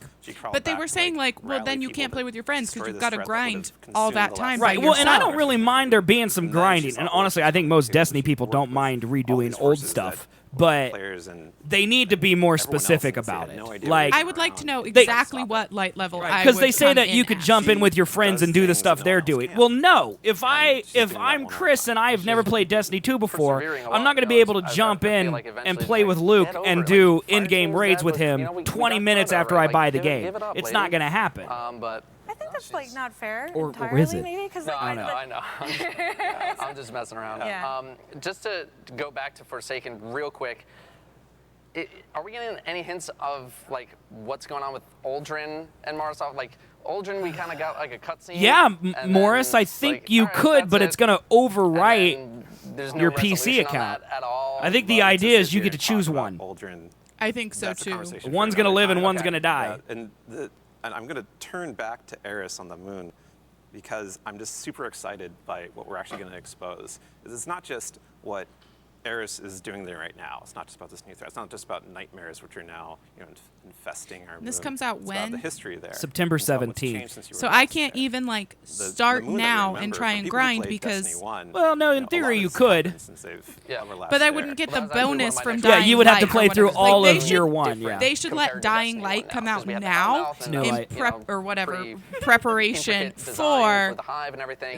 [SPEAKER 2] But they were saying, like, well, then you can't play with your friends because you've got to grind all that time.
[SPEAKER 1] Right. Well, and I don't really mind there being some grinding. And honestly, I think most Destiny people don't mind redoing old stuff. But they need to be more specific about it. Like,
[SPEAKER 2] I would like to know exactly what light level I would
[SPEAKER 1] because they say
[SPEAKER 2] come
[SPEAKER 1] that you
[SPEAKER 2] in
[SPEAKER 1] could
[SPEAKER 2] at.
[SPEAKER 1] jump in with your friends and do the stuff they're doing. Well, no. If I'm Chris and I've never played Destiny 2 before, I'm not going to be able to jump in and play with Luke and do in-game raids with him 20 minutes after I buy the game. It's not going to happen.
[SPEAKER 10] But
[SPEAKER 12] I think that's like not fair.
[SPEAKER 1] Or
[SPEAKER 12] entirely,
[SPEAKER 1] is it?
[SPEAKER 12] Maybe, cause,
[SPEAKER 10] No,
[SPEAKER 12] like,
[SPEAKER 10] I know. I'm just messing around.
[SPEAKER 12] Yeah.
[SPEAKER 10] Just to go back to Forsaken real quick, are we getting any hints of like what's going on with Uldren and Marisov? Like Uldren, we kind of got like a cutscene.
[SPEAKER 1] Yeah, Morris, I think you could, but it's going to overwrite your PC account.
[SPEAKER 10] At all.
[SPEAKER 1] I think the idea is you get to choose one.
[SPEAKER 9] Uldren.
[SPEAKER 2] I think so
[SPEAKER 9] That's a
[SPEAKER 2] too.
[SPEAKER 9] conversation
[SPEAKER 1] One's
[SPEAKER 9] for
[SPEAKER 1] going to
[SPEAKER 9] another
[SPEAKER 1] live and
[SPEAKER 9] time.
[SPEAKER 1] one's going to die.
[SPEAKER 9] And I'm going to turn back to Eris on the moon because I'm just super excited by what we're actually going to expose. It's not just what Eris is doing there right now. It's not just about this new threat. It's not just about nightmares, which are now infesting our moon.
[SPEAKER 2] This comes out
[SPEAKER 9] It's
[SPEAKER 2] when?
[SPEAKER 9] about the history there.
[SPEAKER 1] September
[SPEAKER 9] It's about what's
[SPEAKER 1] 17th.
[SPEAKER 9] changed since you were
[SPEAKER 2] So
[SPEAKER 9] last
[SPEAKER 2] I can't
[SPEAKER 9] there.
[SPEAKER 2] even like
[SPEAKER 9] The
[SPEAKER 2] start
[SPEAKER 9] moon that we
[SPEAKER 2] now
[SPEAKER 9] remember,
[SPEAKER 2] and
[SPEAKER 9] for
[SPEAKER 2] try and
[SPEAKER 9] people who
[SPEAKER 2] grind
[SPEAKER 9] played
[SPEAKER 2] because.
[SPEAKER 9] Destiny 1,
[SPEAKER 1] Well, no, in
[SPEAKER 9] a lot
[SPEAKER 1] theory
[SPEAKER 9] of
[SPEAKER 1] you
[SPEAKER 9] this
[SPEAKER 1] could.
[SPEAKER 9] happened since they've overlapped
[SPEAKER 2] But I
[SPEAKER 9] there.
[SPEAKER 2] wouldn't get the bonus from
[SPEAKER 1] Yeah,
[SPEAKER 2] Dying
[SPEAKER 1] you would have to
[SPEAKER 2] Light
[SPEAKER 1] play
[SPEAKER 2] or
[SPEAKER 1] through
[SPEAKER 2] whatever.
[SPEAKER 1] all
[SPEAKER 2] Like,
[SPEAKER 1] of
[SPEAKER 2] they
[SPEAKER 1] year
[SPEAKER 2] should-
[SPEAKER 1] 1. Yeah.
[SPEAKER 2] They should let Dying Light come out now
[SPEAKER 1] New
[SPEAKER 2] in
[SPEAKER 1] Light.
[SPEAKER 2] prep or whatever preparation for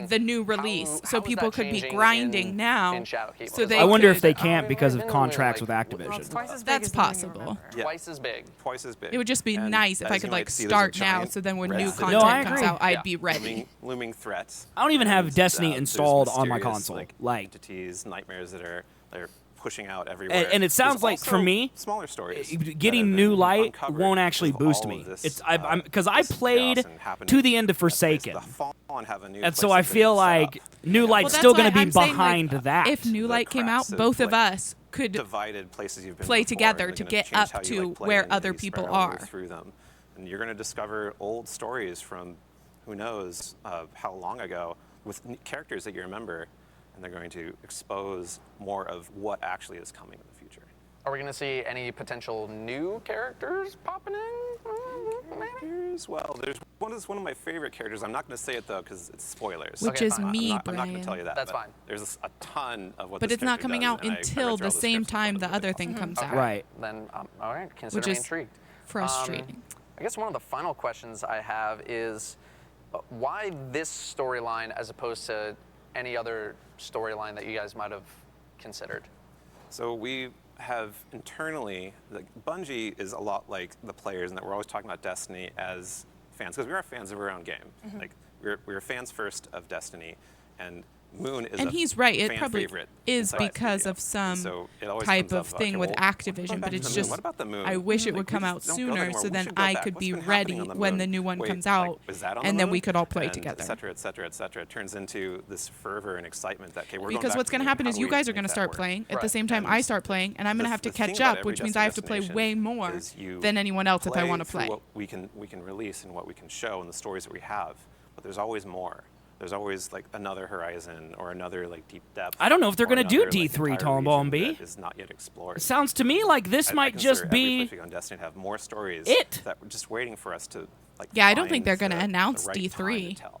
[SPEAKER 2] the new release, so people could be grinding now. So they
[SPEAKER 1] I wonder
[SPEAKER 2] could,
[SPEAKER 1] if they can't because of contracts with Activision.
[SPEAKER 2] That's possible.
[SPEAKER 9] Twice as big. Twice as big.
[SPEAKER 2] It would just be
[SPEAKER 9] And
[SPEAKER 2] nice if I
[SPEAKER 9] as
[SPEAKER 2] could
[SPEAKER 9] you
[SPEAKER 2] like
[SPEAKER 9] might see, there's a
[SPEAKER 2] start now,
[SPEAKER 9] giant
[SPEAKER 2] so then when
[SPEAKER 9] red
[SPEAKER 2] new
[SPEAKER 9] city
[SPEAKER 2] content
[SPEAKER 1] No, I
[SPEAKER 2] comes
[SPEAKER 1] agree.
[SPEAKER 2] out, I'd be ready.
[SPEAKER 9] Looming threats.
[SPEAKER 1] I don't even have
[SPEAKER 9] And,
[SPEAKER 1] Destiny
[SPEAKER 9] there's
[SPEAKER 1] installed on my
[SPEAKER 9] mysterious,
[SPEAKER 1] console.
[SPEAKER 9] Like entities, nightmares that are pushing out everywhere.
[SPEAKER 1] And it sounds
[SPEAKER 9] There's
[SPEAKER 1] like for
[SPEAKER 9] also
[SPEAKER 1] me,
[SPEAKER 9] smaller stories
[SPEAKER 1] getting new light won't actually boost me. It's because I played to the end of Forsaken, and so I feel like new light's still going to be behind that.
[SPEAKER 2] If new light came out, both of us could
[SPEAKER 9] divided places you've been
[SPEAKER 2] play
[SPEAKER 9] before,
[SPEAKER 2] together
[SPEAKER 9] and
[SPEAKER 2] to
[SPEAKER 9] they're
[SPEAKER 2] get
[SPEAKER 9] gonna
[SPEAKER 2] up
[SPEAKER 9] change how you
[SPEAKER 2] to
[SPEAKER 9] like play
[SPEAKER 2] where
[SPEAKER 9] and
[SPEAKER 2] other
[SPEAKER 9] maybe
[SPEAKER 2] people
[SPEAKER 9] spread our way
[SPEAKER 2] are.
[SPEAKER 9] through them. And you're going to discover old stories from who knows how long ago with characters that you remember, and they're going to expose more of what actually is coming in the future.
[SPEAKER 10] Are we going to see any potential new characters popping in?
[SPEAKER 9] Well, there's one of my favorite characters. I'm not going to say it though because it's spoilers.
[SPEAKER 2] Which is me,
[SPEAKER 9] I'm not going
[SPEAKER 2] Brian.
[SPEAKER 9] to tell you that.
[SPEAKER 10] That's
[SPEAKER 9] but
[SPEAKER 10] fine.
[SPEAKER 9] There's a ton of what.
[SPEAKER 2] But
[SPEAKER 9] this
[SPEAKER 2] it's not
[SPEAKER 9] character
[SPEAKER 2] coming
[SPEAKER 9] does,
[SPEAKER 2] out
[SPEAKER 9] and I
[SPEAKER 2] until
[SPEAKER 9] read through
[SPEAKER 2] the
[SPEAKER 9] all
[SPEAKER 2] same
[SPEAKER 9] scripts
[SPEAKER 2] time the other thing comes out.
[SPEAKER 1] Right.
[SPEAKER 10] Then, all right, consider me
[SPEAKER 2] is
[SPEAKER 10] intrigued.
[SPEAKER 2] frustrating.
[SPEAKER 10] I guess one of the final questions I have is why this storyline as opposed to any other storyline that you guys might have considered?
[SPEAKER 9] So we have internally, Bungie is a lot like the players in that we're always talking about Destiny as fans, because we are fans of our own game. Like we're fans first of Destiny, and Moon is
[SPEAKER 2] And
[SPEAKER 9] a
[SPEAKER 2] he's right. It
[SPEAKER 9] fan
[SPEAKER 2] probably
[SPEAKER 9] favorite
[SPEAKER 2] is
[SPEAKER 9] inside
[SPEAKER 2] because
[SPEAKER 9] studio.
[SPEAKER 2] of some
[SPEAKER 9] So it always
[SPEAKER 2] type
[SPEAKER 9] comes up,
[SPEAKER 2] of thing with
[SPEAKER 9] well,
[SPEAKER 2] Activision,
[SPEAKER 9] what
[SPEAKER 2] but
[SPEAKER 9] about
[SPEAKER 2] it's
[SPEAKER 9] the moon?
[SPEAKER 2] just
[SPEAKER 9] What about the moon?
[SPEAKER 2] I wish it
[SPEAKER 9] Like,
[SPEAKER 2] would come
[SPEAKER 9] we
[SPEAKER 2] out
[SPEAKER 9] just don't go
[SPEAKER 2] sooner
[SPEAKER 9] anymore.
[SPEAKER 2] so
[SPEAKER 9] We
[SPEAKER 2] then
[SPEAKER 9] should go
[SPEAKER 2] I
[SPEAKER 9] back.
[SPEAKER 2] could
[SPEAKER 9] What's
[SPEAKER 2] be
[SPEAKER 9] been happening
[SPEAKER 2] ready
[SPEAKER 9] on the
[SPEAKER 2] when
[SPEAKER 9] moon?
[SPEAKER 2] the new one
[SPEAKER 9] Wait,
[SPEAKER 2] comes
[SPEAKER 9] like,
[SPEAKER 2] out,
[SPEAKER 9] was that on
[SPEAKER 2] and
[SPEAKER 9] the
[SPEAKER 2] then we
[SPEAKER 9] moon?
[SPEAKER 2] could all play
[SPEAKER 9] And
[SPEAKER 2] together.
[SPEAKER 9] Et cetera, et cetera, et cetera. It turns into this fervor and excitement that, okay, we're going
[SPEAKER 2] Because
[SPEAKER 9] back
[SPEAKER 2] what's
[SPEAKER 9] to the
[SPEAKER 2] going to
[SPEAKER 9] moon.
[SPEAKER 2] happen
[SPEAKER 9] How
[SPEAKER 2] is
[SPEAKER 9] do
[SPEAKER 2] you
[SPEAKER 9] we
[SPEAKER 2] guys are
[SPEAKER 9] make
[SPEAKER 2] going to
[SPEAKER 9] that
[SPEAKER 2] start
[SPEAKER 9] work?
[SPEAKER 2] playing at the
[SPEAKER 9] Right.
[SPEAKER 2] same time
[SPEAKER 9] And
[SPEAKER 2] I start playing, and I'm going to have to
[SPEAKER 9] the thing
[SPEAKER 2] catch
[SPEAKER 9] about
[SPEAKER 2] up,
[SPEAKER 9] every
[SPEAKER 2] which means I have to
[SPEAKER 9] Destiny
[SPEAKER 2] play way more
[SPEAKER 9] is you
[SPEAKER 2] than anyone else if I want to
[SPEAKER 9] through
[SPEAKER 2] play.
[SPEAKER 9] What we can release and what we can show and the stories that we have, but there's always more. There's always like another horizon or another like deep depth.
[SPEAKER 1] I don't know if they're
[SPEAKER 9] or
[SPEAKER 1] going to do
[SPEAKER 9] another, like,
[SPEAKER 1] D3
[SPEAKER 9] entire
[SPEAKER 1] Tall Ball and
[SPEAKER 9] region
[SPEAKER 1] B.
[SPEAKER 9] that is not yet explored.
[SPEAKER 1] It sounds to me like this
[SPEAKER 9] I
[SPEAKER 1] might
[SPEAKER 9] consider
[SPEAKER 1] just
[SPEAKER 9] every
[SPEAKER 1] be
[SPEAKER 9] place we go in Destiny to have more stories
[SPEAKER 1] it.
[SPEAKER 9] that were just waiting for us to like.
[SPEAKER 2] Yeah, I don't think
[SPEAKER 9] find
[SPEAKER 2] they're going to
[SPEAKER 9] the
[SPEAKER 2] announce
[SPEAKER 9] right time to
[SPEAKER 2] D3.
[SPEAKER 9] tell.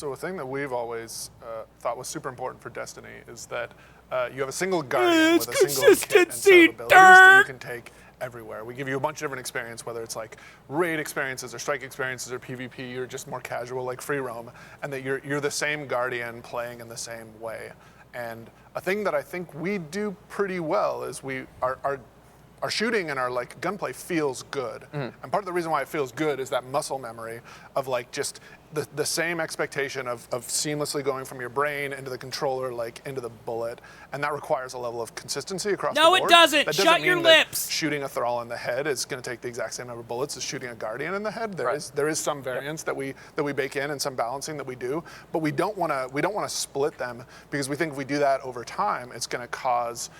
[SPEAKER 26] So a thing that we've always thought was super important for Destiny is that you have a single guardian with a single kit and set of abilities that you can take everywhere. We give you a bunch of different experience, whether it's like raid experiences or strike experiences or PvP or just more casual like free roam, and that you're the same guardian playing in the same way. And a thing that I think we do pretty well is our our shooting and our like gunplay feels good. And part of the reason why it feels good is that muscle memory of like just the same expectation of seamlessly going from your brain into the controller, like into the bullet. And that requires a level of consistency across the
[SPEAKER 1] No,
[SPEAKER 26] board.
[SPEAKER 1] it doesn't.
[SPEAKER 26] That
[SPEAKER 1] Shut your
[SPEAKER 26] mean that
[SPEAKER 1] lips.
[SPEAKER 26] Shooting a Thrall in the head is going to take the exact same number of bullets as shooting a Guardian in the head. There is some variance that we bake in and some balancing that we do, but we don't want to split them, because we think if we do that over time, it's going to cause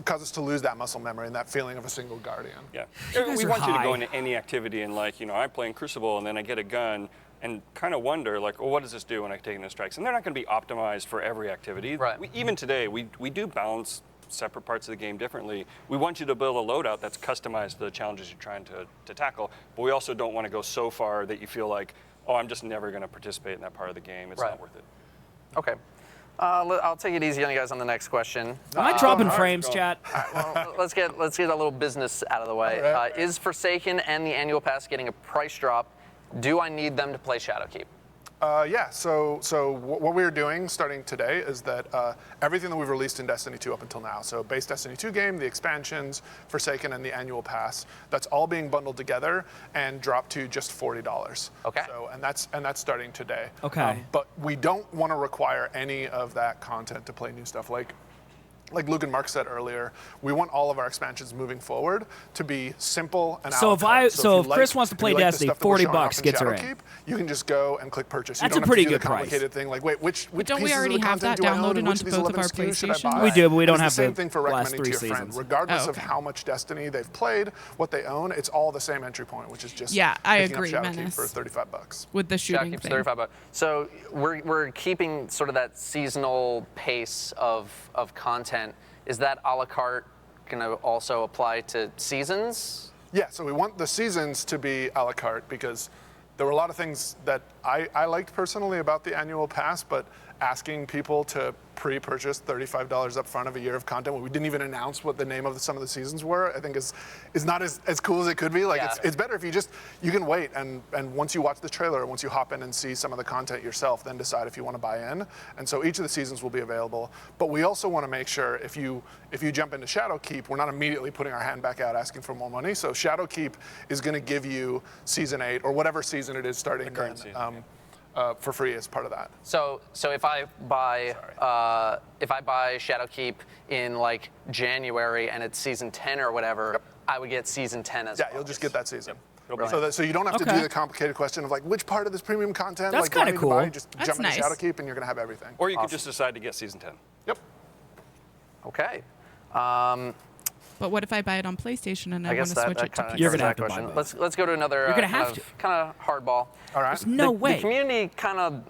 [SPEAKER 26] us to lose that muscle memory and that feeling of a single Guardian.
[SPEAKER 4] Yeah,
[SPEAKER 1] You
[SPEAKER 4] we
[SPEAKER 1] guys
[SPEAKER 4] want
[SPEAKER 1] are
[SPEAKER 4] you to go
[SPEAKER 1] high.
[SPEAKER 4] into any activity and like, I play in Crucible and then I get a gun and kind of wonder like, well, what does this do when I take into strikes? And they're not going to be optimized for every activity.
[SPEAKER 10] Right.
[SPEAKER 4] Even today, we do balance separate parts of the game differently. We want you to build a loadout that's customized to the challenges you're trying to tackle, but we also don't want to go so far that you feel like, oh, I'm just never going to participate in that part of the game. It's not worth it.
[SPEAKER 10] Okay. I'll take it easy on you guys on the next question.
[SPEAKER 1] Am I dropping frames, chat?
[SPEAKER 10] Well, let's get a little business out of the way. Is Forsaken and the annual pass getting a price drop? Do I need them to play Shadowkeep?
[SPEAKER 26] Yeah, so what we're doing starting today is that everything that we've released in Destiny 2 up until now, so base Destiny 2 game, the expansions, Forsaken, and the annual pass, that's all being bundled together and dropped to just $40.
[SPEAKER 10] Okay.
[SPEAKER 26] So, and that's starting today.
[SPEAKER 1] Okay.
[SPEAKER 26] But we don't want to require any of that content to play new stuff. Like Luke and Mark said earlier, we want all of our expansions moving forward to be simple and
[SPEAKER 1] So
[SPEAKER 26] à la
[SPEAKER 1] if
[SPEAKER 26] carte.
[SPEAKER 1] if Chris wants to play Destiny, $40 gets her in.
[SPEAKER 26] Shadowkeep, you can just go and click purchase.
[SPEAKER 1] That's
[SPEAKER 26] you
[SPEAKER 1] a
[SPEAKER 26] don't
[SPEAKER 1] pretty
[SPEAKER 26] have to do
[SPEAKER 1] good
[SPEAKER 26] the
[SPEAKER 1] price.
[SPEAKER 26] complicated thing like, wait, which
[SPEAKER 2] don't we
[SPEAKER 26] pieces
[SPEAKER 2] already
[SPEAKER 26] of the
[SPEAKER 2] have
[SPEAKER 26] content
[SPEAKER 2] that
[SPEAKER 26] do I own
[SPEAKER 2] downloaded
[SPEAKER 26] and which
[SPEAKER 2] onto
[SPEAKER 26] of these
[SPEAKER 2] both of
[SPEAKER 26] 11
[SPEAKER 2] our
[SPEAKER 26] SKUs should I
[SPEAKER 2] PlayStations?
[SPEAKER 26] buy?
[SPEAKER 1] We do, but we don't
[SPEAKER 26] It's
[SPEAKER 1] have
[SPEAKER 26] the same
[SPEAKER 1] the
[SPEAKER 26] thing for
[SPEAKER 1] last
[SPEAKER 26] recommending
[SPEAKER 1] 3
[SPEAKER 26] to your
[SPEAKER 1] seasons.
[SPEAKER 26] friend, regardless
[SPEAKER 2] Oh,
[SPEAKER 26] of
[SPEAKER 2] okay.
[SPEAKER 26] how much Destiny they've played, what they own. It's all the same entry point, which is just
[SPEAKER 2] Yeah, I
[SPEAKER 26] picking up
[SPEAKER 2] agree,
[SPEAKER 26] Shadowkeep
[SPEAKER 2] Menace.
[SPEAKER 26] for $35.
[SPEAKER 2] With the shooting
[SPEAKER 10] Shadowkeep's
[SPEAKER 2] thing.
[SPEAKER 10] $35. So we're keeping sort of that seasonal pace of content. Is that a la carte going to also apply to seasons?
[SPEAKER 26] Yeah, so we want the seasons to be a la carte because there were a lot of things that I liked personally about the annual pass, but asking people to pre-purchase $35 up front of a year of content when we didn't even announce what the name of some of the seasons were, I think is not as cool as it could be. Like it's better if you can wait and once you watch the trailer, once you hop in and see some of the content yourself, then decide if you want to buy in. And so each of the seasons will be available. But we also want to make sure if you jump into Shadowkeep, we're not immediately putting our hand back out asking for more money. So Shadowkeep is going to give you season 8 or whatever season it is starting then, for free as part of that.
[SPEAKER 10] So if I buy Shadowkeep in like January and it's season 10 or whatever, I would get season 10 as well.
[SPEAKER 26] Yeah, you'll just get that season.
[SPEAKER 10] Right.
[SPEAKER 26] So you don't have to do the complicated question of like which part of this premium content
[SPEAKER 1] That's
[SPEAKER 26] like do I
[SPEAKER 1] kinda
[SPEAKER 26] need to
[SPEAKER 1] cool.
[SPEAKER 26] buy? Just
[SPEAKER 2] That's
[SPEAKER 26] jump into
[SPEAKER 2] nice.
[SPEAKER 26] Shadowkeep and you're gonna have everything.
[SPEAKER 4] Or you could just decide to get season 10.
[SPEAKER 26] Yep.
[SPEAKER 10] Okay.
[SPEAKER 2] But what if I buy it on PlayStation and I,
[SPEAKER 10] I
[SPEAKER 2] want
[SPEAKER 10] guess
[SPEAKER 2] to switch
[SPEAKER 10] that
[SPEAKER 2] it to
[SPEAKER 10] kind of
[SPEAKER 2] PC?
[SPEAKER 1] You're gonna
[SPEAKER 10] that
[SPEAKER 1] have to buy
[SPEAKER 10] question.
[SPEAKER 1] both.
[SPEAKER 10] Let's go to another
[SPEAKER 1] You're gonna have to.
[SPEAKER 10] kind of hardball.
[SPEAKER 26] All right.
[SPEAKER 1] There's no way.
[SPEAKER 10] The community kind of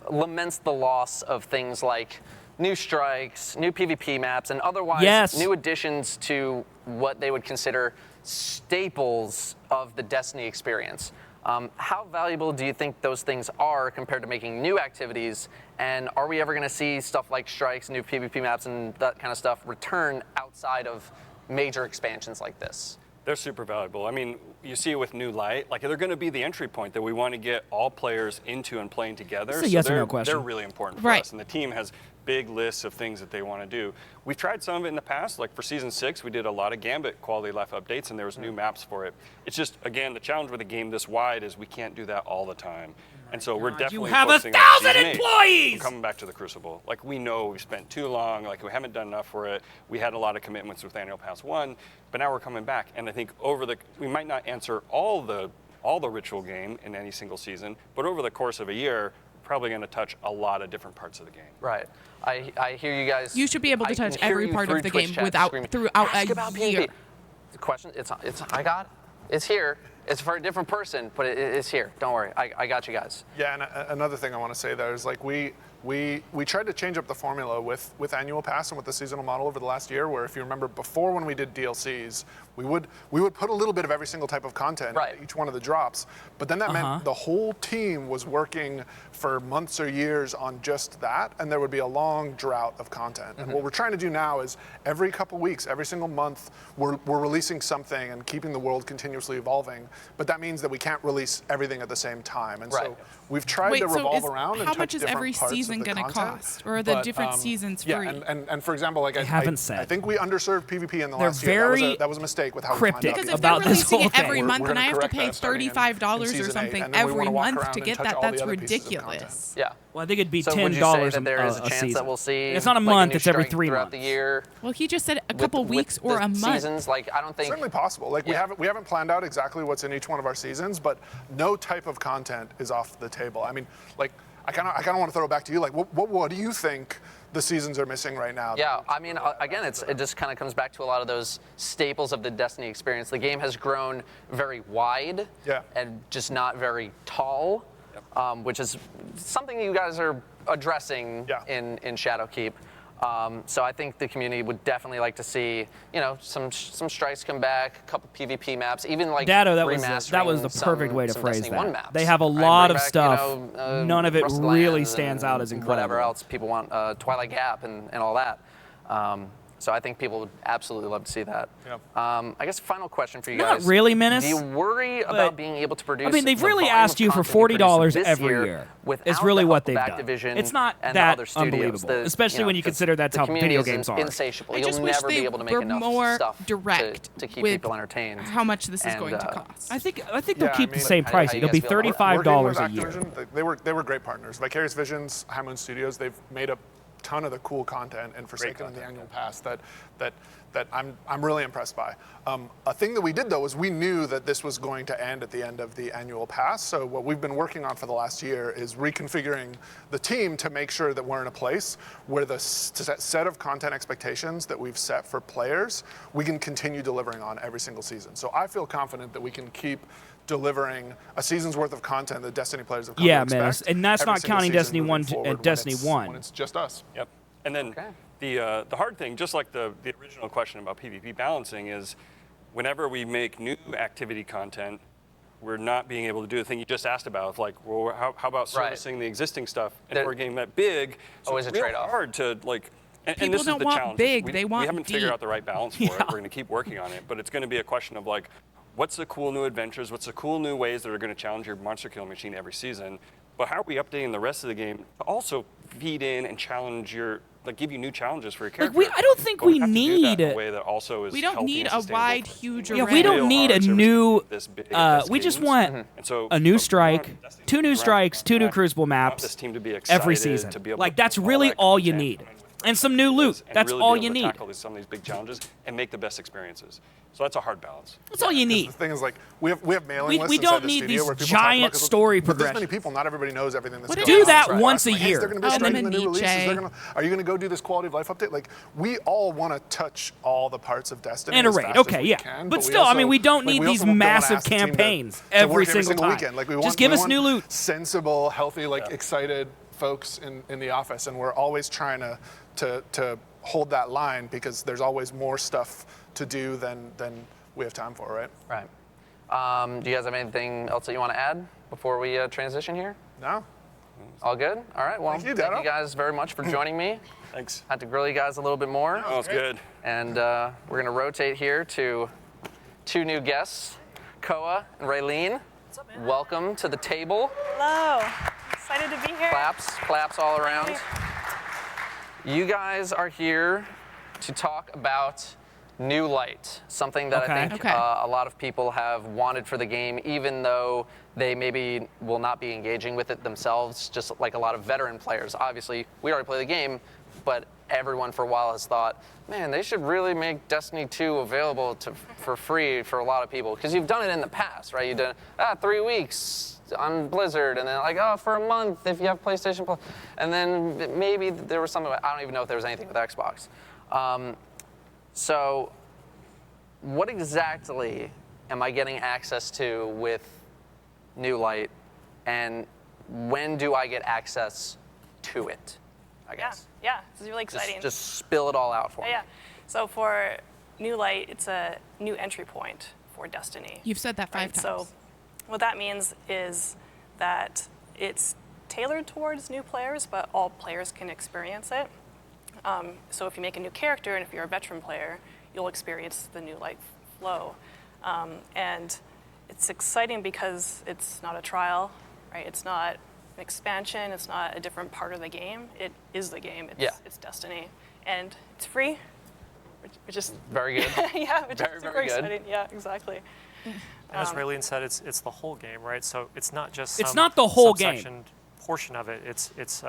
[SPEAKER 10] laments the loss of things like new strikes, new PvP maps, and otherwise
[SPEAKER 1] Yes.
[SPEAKER 10] new additions to what they would consider staples of the Destiny experience. How valuable do you think those things are compared to making new activities? And are we ever going to see stuff like strikes, new PvP maps, and that kind of stuff return outside of major expansions like this?
[SPEAKER 4] They're super valuable. I mean, you see it with New Light. Like, they're going to be the entry point that we want to get all players into and playing together.
[SPEAKER 1] It's a yes or
[SPEAKER 4] they're,
[SPEAKER 1] no question.
[SPEAKER 4] They're really important for
[SPEAKER 2] Right.
[SPEAKER 4] us, and the team has big lists of things that they want to do. We've tried some of it in the past. Like for Season 6, we did a lot of Gambit quality of life updates, and there was new maps for it. It's just, again, the challenge with a game this wide is we can't do that all the time. And so we're definitely
[SPEAKER 1] you have
[SPEAKER 4] focusing
[SPEAKER 1] 1,000
[SPEAKER 4] on Season 8.
[SPEAKER 1] employees!
[SPEAKER 4] We're coming back to the Crucible. Like, we know we've spent too long, like we haven't done enough for it. We had a lot of commitments with Annual Pass 1, but now we're coming back. And I think we might not answer all the ritual game in any single season, but over the course of a year, we're probably going to touch a lot of different parts of the game.
[SPEAKER 10] Right. I hear you guys.
[SPEAKER 2] You should be able to
[SPEAKER 10] I
[SPEAKER 2] touch
[SPEAKER 10] can hear
[SPEAKER 2] every
[SPEAKER 10] you
[SPEAKER 2] part
[SPEAKER 10] through
[SPEAKER 2] of the
[SPEAKER 10] Twitch
[SPEAKER 2] game
[SPEAKER 10] chat
[SPEAKER 2] without
[SPEAKER 10] screaming,
[SPEAKER 2] throughout
[SPEAKER 10] "Ask
[SPEAKER 2] a
[SPEAKER 10] about
[SPEAKER 2] year.
[SPEAKER 10] PvP." The question, I got it. It's here. It's for a different person, but it's here. Don't worry. I got you guys.
[SPEAKER 26] Yeah, and another thing I want to say there is like we tried to change up the formula with Annual Pass and with the seasonal model over the last year, where if you remember before when we did DLCs, we would put a little bit of every single type of content in each one of the drops, but then that meant the whole team was working for months or years on just that, and there would be a long drought of content. And what we're trying to do now is every couple weeks, every single month, we're releasing something and keeping the world continuously evolving, but that means that we can't release everything at the same time. And so we've tried to revolve around and
[SPEAKER 2] how
[SPEAKER 26] touch
[SPEAKER 2] much is
[SPEAKER 26] different
[SPEAKER 2] every
[SPEAKER 26] parts
[SPEAKER 2] season season
[SPEAKER 26] the
[SPEAKER 2] gonna
[SPEAKER 26] content,
[SPEAKER 2] cost, or are the different seasons free?
[SPEAKER 26] Yeah, and for example, like I think we underserved PvP in the last year. That was a mistake with how
[SPEAKER 1] cryptic
[SPEAKER 26] we
[SPEAKER 2] because if
[SPEAKER 26] timed
[SPEAKER 2] they're
[SPEAKER 26] out
[SPEAKER 2] releasing it
[SPEAKER 26] PvP.
[SPEAKER 2] every month
[SPEAKER 26] We're
[SPEAKER 2] and I
[SPEAKER 26] gonna
[SPEAKER 2] have to
[SPEAKER 26] correct
[SPEAKER 2] pay
[SPEAKER 26] that starting in
[SPEAKER 2] $35 or
[SPEAKER 26] season 8,
[SPEAKER 2] something
[SPEAKER 26] and then we
[SPEAKER 2] every
[SPEAKER 26] wanna walk
[SPEAKER 2] month
[SPEAKER 26] around
[SPEAKER 2] to
[SPEAKER 26] and
[SPEAKER 2] get
[SPEAKER 26] touch
[SPEAKER 2] that,
[SPEAKER 26] all
[SPEAKER 2] that's
[SPEAKER 26] the other pieces of
[SPEAKER 2] ridiculous.
[SPEAKER 10] Yeah.
[SPEAKER 1] Well, I think it'd be
[SPEAKER 10] So
[SPEAKER 1] $10
[SPEAKER 10] would you say that there is a chance
[SPEAKER 1] season.
[SPEAKER 10] that we'll see?
[SPEAKER 1] It's not a
[SPEAKER 10] like,
[SPEAKER 1] month;
[SPEAKER 10] new
[SPEAKER 1] it's every
[SPEAKER 10] strength
[SPEAKER 1] 3
[SPEAKER 10] throughout
[SPEAKER 1] months.
[SPEAKER 10] the year.
[SPEAKER 2] Well, he just said a couple weeks or a month.
[SPEAKER 10] Seasons, like I don't think
[SPEAKER 26] certainly possible. Like we haven't planned out exactly what's in each one of our seasons, but no type of content is off the table. I mean, like I kind of want to throw it back to you. Like, what do you think the seasons are missing right now?
[SPEAKER 10] Yeah, I mean, again, it just kind of comes back to a lot of those staples of the Destiny experience. The game has grown very wide and just not very tall, which is something you guys are addressing in Shadowkeep. So I think the community would definitely like to see, some strikes come back, a couple PvP maps, even like
[SPEAKER 1] Dado, that
[SPEAKER 10] remastering
[SPEAKER 1] was the perfect way to
[SPEAKER 10] some
[SPEAKER 1] phrase
[SPEAKER 10] Destiny
[SPEAKER 1] that.
[SPEAKER 10] 1 maps.
[SPEAKER 1] They have a
[SPEAKER 10] Right,
[SPEAKER 1] lot
[SPEAKER 10] bring
[SPEAKER 1] of
[SPEAKER 10] back,
[SPEAKER 1] stuff. None of it
[SPEAKER 10] Rusted
[SPEAKER 1] really
[SPEAKER 10] Lands
[SPEAKER 1] stands
[SPEAKER 10] and
[SPEAKER 1] out as incredible.
[SPEAKER 10] Whatever else people want, Twilight Gap and all that. So I think people would absolutely love to see that. I guess final question for you
[SPEAKER 1] Not
[SPEAKER 10] guys.
[SPEAKER 1] really, Menace,
[SPEAKER 10] Do you worry
[SPEAKER 1] but-
[SPEAKER 10] about being able to produce?
[SPEAKER 1] I mean, they've
[SPEAKER 10] the
[SPEAKER 1] really
[SPEAKER 10] volume
[SPEAKER 1] asked
[SPEAKER 10] of
[SPEAKER 1] you for
[SPEAKER 10] content you
[SPEAKER 1] $40
[SPEAKER 10] produce this
[SPEAKER 1] every
[SPEAKER 10] year
[SPEAKER 1] year.
[SPEAKER 10] without
[SPEAKER 1] It's really
[SPEAKER 10] the
[SPEAKER 1] what
[SPEAKER 10] help
[SPEAKER 1] they've
[SPEAKER 10] of
[SPEAKER 1] done.
[SPEAKER 10] Activision
[SPEAKER 1] It's not
[SPEAKER 10] and the
[SPEAKER 1] that
[SPEAKER 10] other studios.
[SPEAKER 1] unbelievable, especially when you consider that's
[SPEAKER 10] the
[SPEAKER 1] how
[SPEAKER 10] community
[SPEAKER 1] video
[SPEAKER 10] is
[SPEAKER 1] games are.
[SPEAKER 10] insatiable.
[SPEAKER 2] I
[SPEAKER 10] You'll
[SPEAKER 2] just wish
[SPEAKER 10] never
[SPEAKER 2] they
[SPEAKER 10] be able to make
[SPEAKER 2] were
[SPEAKER 10] enough
[SPEAKER 2] more
[SPEAKER 10] stuff
[SPEAKER 2] direct
[SPEAKER 10] to keep
[SPEAKER 2] with
[SPEAKER 10] people entertained.
[SPEAKER 2] how much this is
[SPEAKER 10] And,
[SPEAKER 2] going to cost.
[SPEAKER 1] I think they'll keep the same price.
[SPEAKER 10] how you
[SPEAKER 1] It'll be
[SPEAKER 10] guys feel about it?
[SPEAKER 1] $35 a
[SPEAKER 26] Working
[SPEAKER 1] year.
[SPEAKER 26] with Activision, they were great partners. Vicarious Visions, High Moon Studios, they've made a ton of the cool content and Forsaken in the annual pass that I'm really impressed by. A thing that we did though was we knew that this was going to end at the end of the annual pass. So what we've been working on for the last year is reconfiguring the team to make sure that we're in a place where the set of content expectations that we've set for players, we can continue delivering on every single season. So I feel confident that we can keep delivering a season's worth of content that Destiny players have come to expect.
[SPEAKER 1] Man, and that's
[SPEAKER 26] every
[SPEAKER 1] not
[SPEAKER 26] single
[SPEAKER 1] counting
[SPEAKER 26] season
[SPEAKER 1] Destiny
[SPEAKER 26] moving
[SPEAKER 1] 1
[SPEAKER 26] forward
[SPEAKER 1] and
[SPEAKER 26] when
[SPEAKER 1] Destiny
[SPEAKER 26] it's-
[SPEAKER 1] 1.
[SPEAKER 26] When it's just us.
[SPEAKER 4] Yep. And then the hard thing, just like the original question about PvP balancing, is whenever we make new activity content, we're not being able to do the thing you just asked about. Of like, well, how about servicing the existing stuff? And for a game that big, so
[SPEAKER 10] always
[SPEAKER 4] it's
[SPEAKER 10] a
[SPEAKER 4] real
[SPEAKER 10] trade-off.
[SPEAKER 4] hard to like. And
[SPEAKER 2] People
[SPEAKER 4] this is
[SPEAKER 2] don't
[SPEAKER 4] the
[SPEAKER 2] want
[SPEAKER 4] challenge.
[SPEAKER 2] big,
[SPEAKER 4] We
[SPEAKER 2] they want
[SPEAKER 4] haven't figured
[SPEAKER 2] deep.
[SPEAKER 4] out the right balance for it. We're going to keep working on it, but it's going to be a question of like, what's the cool new adventures? What's the cool new ways that are going to challenge your monster killing machine every season? But how are we updating the rest of the game to also feed in and challenge your, like, give you new challenges for your character?
[SPEAKER 1] I don't think
[SPEAKER 4] But
[SPEAKER 1] we
[SPEAKER 4] have to do that
[SPEAKER 1] need
[SPEAKER 4] in a way that also is
[SPEAKER 2] We don't
[SPEAKER 4] healthy
[SPEAKER 2] need
[SPEAKER 4] and
[SPEAKER 2] a
[SPEAKER 4] sustainable
[SPEAKER 2] wide,
[SPEAKER 4] for us.
[SPEAKER 2] huge
[SPEAKER 1] Yeah,
[SPEAKER 2] array.
[SPEAKER 1] we don't
[SPEAKER 4] Real
[SPEAKER 1] need a
[SPEAKER 4] hard service
[SPEAKER 1] new.
[SPEAKER 4] this big of best
[SPEAKER 1] We just
[SPEAKER 4] games.
[SPEAKER 1] want
[SPEAKER 4] And so,
[SPEAKER 1] a new
[SPEAKER 4] but we
[SPEAKER 1] strike,
[SPEAKER 4] want Destiny
[SPEAKER 1] 2 new
[SPEAKER 4] to
[SPEAKER 1] strikes, 2 new
[SPEAKER 4] ramp
[SPEAKER 1] Crucible
[SPEAKER 4] up. We want
[SPEAKER 1] maps
[SPEAKER 4] this team to be
[SPEAKER 1] every
[SPEAKER 4] excited,
[SPEAKER 1] season.
[SPEAKER 4] to be able
[SPEAKER 1] Like
[SPEAKER 4] to
[SPEAKER 1] that's
[SPEAKER 4] do
[SPEAKER 1] really
[SPEAKER 4] that
[SPEAKER 1] all you
[SPEAKER 4] content.
[SPEAKER 1] need, and some new loot.
[SPEAKER 4] And
[SPEAKER 1] That's
[SPEAKER 4] really
[SPEAKER 1] all
[SPEAKER 4] be able
[SPEAKER 1] you
[SPEAKER 4] to
[SPEAKER 1] need.
[SPEAKER 4] tackle some of these big challenges and make the best experiences. So that's a hard balance.
[SPEAKER 1] That's all you need.
[SPEAKER 26] The thing is, like, we have mailing
[SPEAKER 1] We-
[SPEAKER 26] lists
[SPEAKER 1] we
[SPEAKER 26] inside
[SPEAKER 1] don't
[SPEAKER 26] the
[SPEAKER 1] need
[SPEAKER 26] studio
[SPEAKER 1] these
[SPEAKER 26] where people talk about
[SPEAKER 1] giant
[SPEAKER 26] this,
[SPEAKER 1] story
[SPEAKER 26] With this many
[SPEAKER 1] progressions.
[SPEAKER 26] people, not everybody knows everything that's
[SPEAKER 1] What
[SPEAKER 26] going on.
[SPEAKER 1] do that
[SPEAKER 26] Right.
[SPEAKER 1] once a
[SPEAKER 26] Like, hey,
[SPEAKER 1] year.
[SPEAKER 26] is there going to be
[SPEAKER 2] Oh,
[SPEAKER 26] a
[SPEAKER 2] and
[SPEAKER 26] strike
[SPEAKER 2] then
[SPEAKER 26] in the new release?
[SPEAKER 2] Nietzsche.
[SPEAKER 26] Are you going to go do this quality of life update? Like, we all want to touch all the parts of Destiny
[SPEAKER 1] And a
[SPEAKER 26] as
[SPEAKER 1] raid,
[SPEAKER 26] fast as
[SPEAKER 1] okay,
[SPEAKER 26] we
[SPEAKER 1] yeah.
[SPEAKER 26] can,
[SPEAKER 1] But
[SPEAKER 26] we
[SPEAKER 1] still, I mean,
[SPEAKER 26] also-
[SPEAKER 1] we don't
[SPEAKER 26] like,
[SPEAKER 1] need
[SPEAKER 26] we
[SPEAKER 1] these
[SPEAKER 26] also don't wanna
[SPEAKER 1] massive
[SPEAKER 26] ask the team to
[SPEAKER 1] campaigns
[SPEAKER 26] work
[SPEAKER 1] every single time.
[SPEAKER 26] weekend. Like, we
[SPEAKER 1] Just
[SPEAKER 26] want,
[SPEAKER 1] give
[SPEAKER 26] we
[SPEAKER 1] us
[SPEAKER 26] want
[SPEAKER 1] new loot.
[SPEAKER 26] sensible, healthy, like excited folks in the office, and we're always trying to hold that line because there's always more stuff to do than we have time for, right?
[SPEAKER 10] Right. Do you guys have anything else that you want to add before we transition here?
[SPEAKER 26] No.
[SPEAKER 10] All good? All right. Well,
[SPEAKER 26] Thank you,
[SPEAKER 10] thank
[SPEAKER 26] Dado.
[SPEAKER 10] you guys very much for joining me.
[SPEAKER 4] Thanks.
[SPEAKER 10] Had to grill you guys a little bit more.
[SPEAKER 4] Oh, it's good.
[SPEAKER 10] And we're going to rotate here to 2 new guests, Koa and Raylene. Welcome to the table.
[SPEAKER 28] Hello. Excited to be here.
[SPEAKER 10] Claps all around. You guys are here to talk about New Light, something that I think a lot of people have wanted for the game, even though they maybe will not be engaging with it themselves, just like a lot of veteran players. Obviously, we already play the game, but everyone for a while has thought, man, they should really make Destiny 2 available for free for a lot of people, because you've done it in the past, right? You've done 3 weeks on Blizzard, and then like, for a month if you have PlayStation Plus, and then maybe there was something, I don't even know if there was anything with Xbox. So what exactly am I getting access to with New Light, and when do I get access to it, I guess?
[SPEAKER 28] Yeah, this is really exciting.
[SPEAKER 10] Just spill it all out for me.
[SPEAKER 28] Yeah. So for New Light, it's a new entry point for Destiny.
[SPEAKER 2] You've said that 5 times.
[SPEAKER 28] So what that means is that it's tailored towards new players, but all players can experience it. So if you make a new character, and if you're a veteran player, you'll experience the New Light flow. And it's exciting because it's not a trial, right? It's not an expansion. It's not a different part of the game. It is the game. It's Destiny, and it's free, which is
[SPEAKER 10] very good.
[SPEAKER 28] Yeah, which
[SPEAKER 10] very,
[SPEAKER 28] is super
[SPEAKER 10] very good.
[SPEAKER 28] exciting. Yeah, exactly.
[SPEAKER 3] And as Raylene said, it's the whole game, right? So it's not just
[SPEAKER 1] It's not the whole game.
[SPEAKER 3] subsectioned portion of it. It's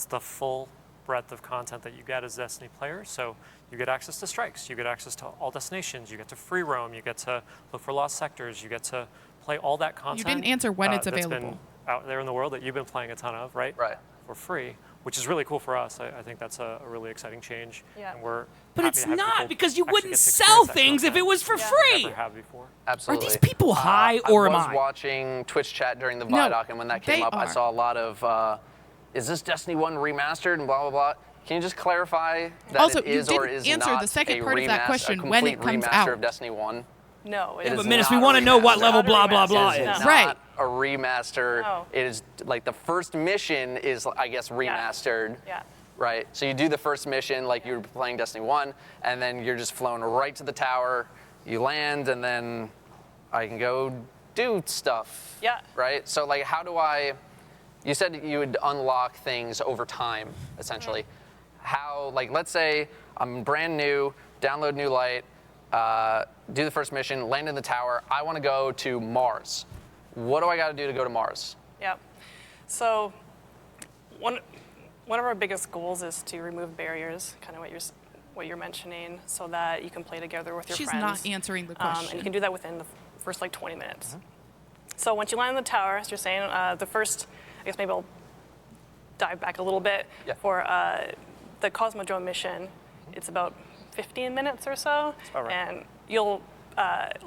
[SPEAKER 3] the full breadth of content that you get as Destiny players. So you get access to strikes, you get access to all destinations, you get to free roam, you get to look for lost sectors, you get to play all that content.
[SPEAKER 2] You didn't answer when it's
[SPEAKER 3] that's
[SPEAKER 2] available.
[SPEAKER 3] been out there in the world that you've been playing a ton of, right?
[SPEAKER 10] Right.
[SPEAKER 3] For free, which is really cool for us. I think that's a really exciting change.
[SPEAKER 28] Yeah.
[SPEAKER 3] And we're
[SPEAKER 1] But
[SPEAKER 3] happy
[SPEAKER 1] it's
[SPEAKER 3] to have
[SPEAKER 1] not,
[SPEAKER 3] people
[SPEAKER 1] because you
[SPEAKER 3] actually
[SPEAKER 1] wouldn't
[SPEAKER 3] get to
[SPEAKER 1] sell
[SPEAKER 3] experience that
[SPEAKER 1] things if it
[SPEAKER 3] content
[SPEAKER 1] was for
[SPEAKER 3] that
[SPEAKER 1] free.
[SPEAKER 3] we never have before.
[SPEAKER 10] Absolutely.
[SPEAKER 1] Are these people high, or am
[SPEAKER 10] I was
[SPEAKER 1] I?
[SPEAKER 10] watching Twitch chat during the
[SPEAKER 1] No,
[SPEAKER 10] Vidoc, and when that came
[SPEAKER 1] they
[SPEAKER 10] up, I
[SPEAKER 1] are.
[SPEAKER 10] saw a lot of, is this Destiny 1 remastered and blah, blah, blah. Can you just clarify that
[SPEAKER 2] Also,
[SPEAKER 10] it
[SPEAKER 2] you
[SPEAKER 10] is or
[SPEAKER 2] didn't
[SPEAKER 10] is
[SPEAKER 2] answer
[SPEAKER 10] not
[SPEAKER 2] the second
[SPEAKER 10] a
[SPEAKER 2] part of that question,
[SPEAKER 10] a
[SPEAKER 2] when it
[SPEAKER 10] complete
[SPEAKER 2] comes
[SPEAKER 10] remaster
[SPEAKER 2] out.
[SPEAKER 10] of Destiny 1?
[SPEAKER 28] No, it
[SPEAKER 10] It
[SPEAKER 28] is
[SPEAKER 10] is
[SPEAKER 1] But Menace,
[SPEAKER 10] not
[SPEAKER 1] we want to
[SPEAKER 10] a
[SPEAKER 1] know what
[SPEAKER 10] remaster.
[SPEAKER 1] level blah blah
[SPEAKER 10] It
[SPEAKER 1] blah
[SPEAKER 10] is
[SPEAKER 1] is.
[SPEAKER 10] not
[SPEAKER 2] Right.
[SPEAKER 10] a remaster.
[SPEAKER 28] No.
[SPEAKER 10] It is like the first mission is, I guess, remastered.
[SPEAKER 28] Yeah.
[SPEAKER 10] Right. So you do the first mission like you were playing Destiny 1, and then you're just flown right to the tower. You land, and then I can go do stuff.
[SPEAKER 28] Yeah.
[SPEAKER 10] Right. So like, how do I? You said you would unlock things over time, essentially. How, like, let's say I'm brand new, download New Light, do the first mission, land in the tower. I want to go to Mars. What do I got to do to go to Mars?
[SPEAKER 28] Yep. So one of our biggest goals is to remove barriers, kind of what you're mentioning, so that you can play together with your
[SPEAKER 2] She's
[SPEAKER 28] friends.
[SPEAKER 2] not answering the question.
[SPEAKER 28] And you can do that within the first like 20 minutes. So once you land in the tower, as you're saying, the first, I guess maybe I'll dive back a little bit.
[SPEAKER 10] Yeah.
[SPEAKER 28] For the Cosmodrome mission, it's about 15 minutes or so,
[SPEAKER 3] about right.
[SPEAKER 28] and you'll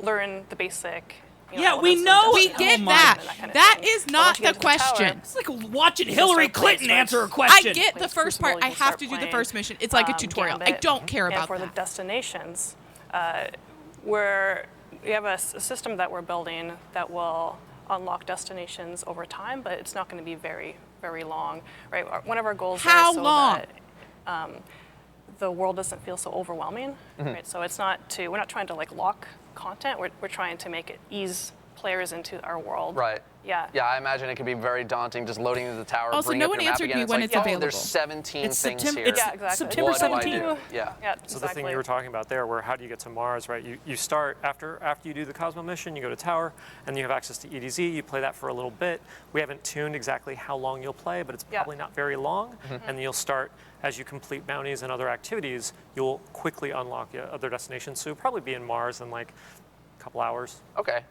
[SPEAKER 28] learn the basic.
[SPEAKER 1] Yeah, we know.
[SPEAKER 2] We
[SPEAKER 1] Oh
[SPEAKER 2] get
[SPEAKER 1] my
[SPEAKER 2] that.
[SPEAKER 28] kind of
[SPEAKER 2] That
[SPEAKER 28] thing.
[SPEAKER 2] is
[SPEAKER 28] But
[SPEAKER 2] not
[SPEAKER 28] once you
[SPEAKER 2] the
[SPEAKER 28] get to the tower,
[SPEAKER 2] question.
[SPEAKER 1] It's like watching
[SPEAKER 28] You
[SPEAKER 1] Hillary
[SPEAKER 28] start playing
[SPEAKER 1] Clinton answer a
[SPEAKER 28] Switch.
[SPEAKER 1] question.
[SPEAKER 2] I get the first part. I
[SPEAKER 28] You
[SPEAKER 2] have
[SPEAKER 28] start
[SPEAKER 2] to do the
[SPEAKER 28] playing,
[SPEAKER 2] first mission. It's like a tutorial. I
[SPEAKER 28] Gambit.
[SPEAKER 2] don't care
[SPEAKER 28] And
[SPEAKER 2] about
[SPEAKER 28] for
[SPEAKER 2] that.
[SPEAKER 28] the destinations, we have a system that we're building that will unlock destinations over time, but it's not going to be very, very long, right? One of our goals
[SPEAKER 2] How
[SPEAKER 28] is so
[SPEAKER 2] long?
[SPEAKER 28] that the world doesn't feel so overwhelming, right? So it's not we're not trying to like lock content. We're trying to make it ease players into our world.
[SPEAKER 10] Right.
[SPEAKER 28] Yeah.
[SPEAKER 10] Yeah, I imagine it could be very daunting just loading into the tower.
[SPEAKER 2] Also,
[SPEAKER 10] bringing
[SPEAKER 2] no
[SPEAKER 10] up
[SPEAKER 2] one
[SPEAKER 10] your map
[SPEAKER 2] answered
[SPEAKER 10] again.
[SPEAKER 2] me
[SPEAKER 10] It's
[SPEAKER 2] when
[SPEAKER 10] like,
[SPEAKER 2] it's
[SPEAKER 10] oh,
[SPEAKER 2] available.
[SPEAKER 10] There's 17
[SPEAKER 1] It's
[SPEAKER 10] things
[SPEAKER 1] September-
[SPEAKER 10] here.
[SPEAKER 1] it's
[SPEAKER 28] Yeah, exactly.
[SPEAKER 1] September
[SPEAKER 10] What do I
[SPEAKER 1] 17th.
[SPEAKER 10] do? Yeah.
[SPEAKER 28] Yeah,
[SPEAKER 3] So the thing you were talking about there, where how do you get to Mars, right? You start after you do the Cosmo mission, you go to Tower, and you have access to EDZ. You play that for a little bit. We haven't tuned exactly how long you'll play, but it's probably not very long. And then you'll start as you complete bounties and other activities. You'll quickly unlock other destinations. So you'll probably be in Mars in like a couple hours.
[SPEAKER 10] Okay.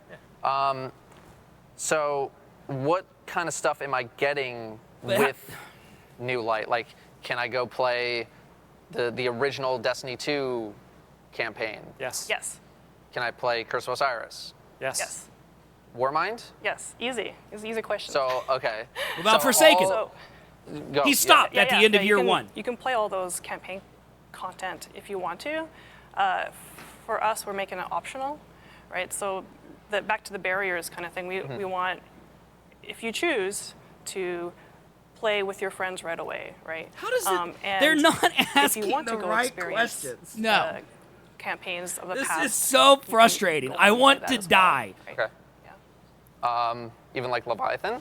[SPEAKER 10] So what kind of stuff am I getting with New Light? Like, can I go play the original Destiny 2 campaign?
[SPEAKER 3] Yes.
[SPEAKER 28] Yes.
[SPEAKER 10] Can I play Curse of Osiris?
[SPEAKER 3] Yes.
[SPEAKER 28] Yes.
[SPEAKER 10] Warmind?
[SPEAKER 28] Yes. Easy. It's an easy question.
[SPEAKER 10] So, okay.
[SPEAKER 1] What about
[SPEAKER 10] So
[SPEAKER 1] Forsaken?
[SPEAKER 28] So,
[SPEAKER 10] Go.
[SPEAKER 1] He stopped at the end of
[SPEAKER 28] you
[SPEAKER 1] year
[SPEAKER 28] can-
[SPEAKER 1] one.
[SPEAKER 28] You can play all those campaign content if you want to. For us, we're making it optional, right? So back to the barriers kind of thing. We want, if you choose to play with your friends right away, right?
[SPEAKER 1] How does it?
[SPEAKER 28] And
[SPEAKER 1] They're not
[SPEAKER 28] if
[SPEAKER 1] asking
[SPEAKER 28] you want
[SPEAKER 1] the
[SPEAKER 28] to go
[SPEAKER 1] right
[SPEAKER 28] experience
[SPEAKER 1] questions.
[SPEAKER 2] No.
[SPEAKER 28] the campaigns of the
[SPEAKER 1] This
[SPEAKER 28] past.
[SPEAKER 1] is so
[SPEAKER 28] you can
[SPEAKER 1] frustrating.
[SPEAKER 28] go
[SPEAKER 1] I
[SPEAKER 28] play
[SPEAKER 1] want
[SPEAKER 28] that
[SPEAKER 1] to
[SPEAKER 28] as well,
[SPEAKER 1] die.
[SPEAKER 28] right?
[SPEAKER 10] Okay. Even like Leviathan?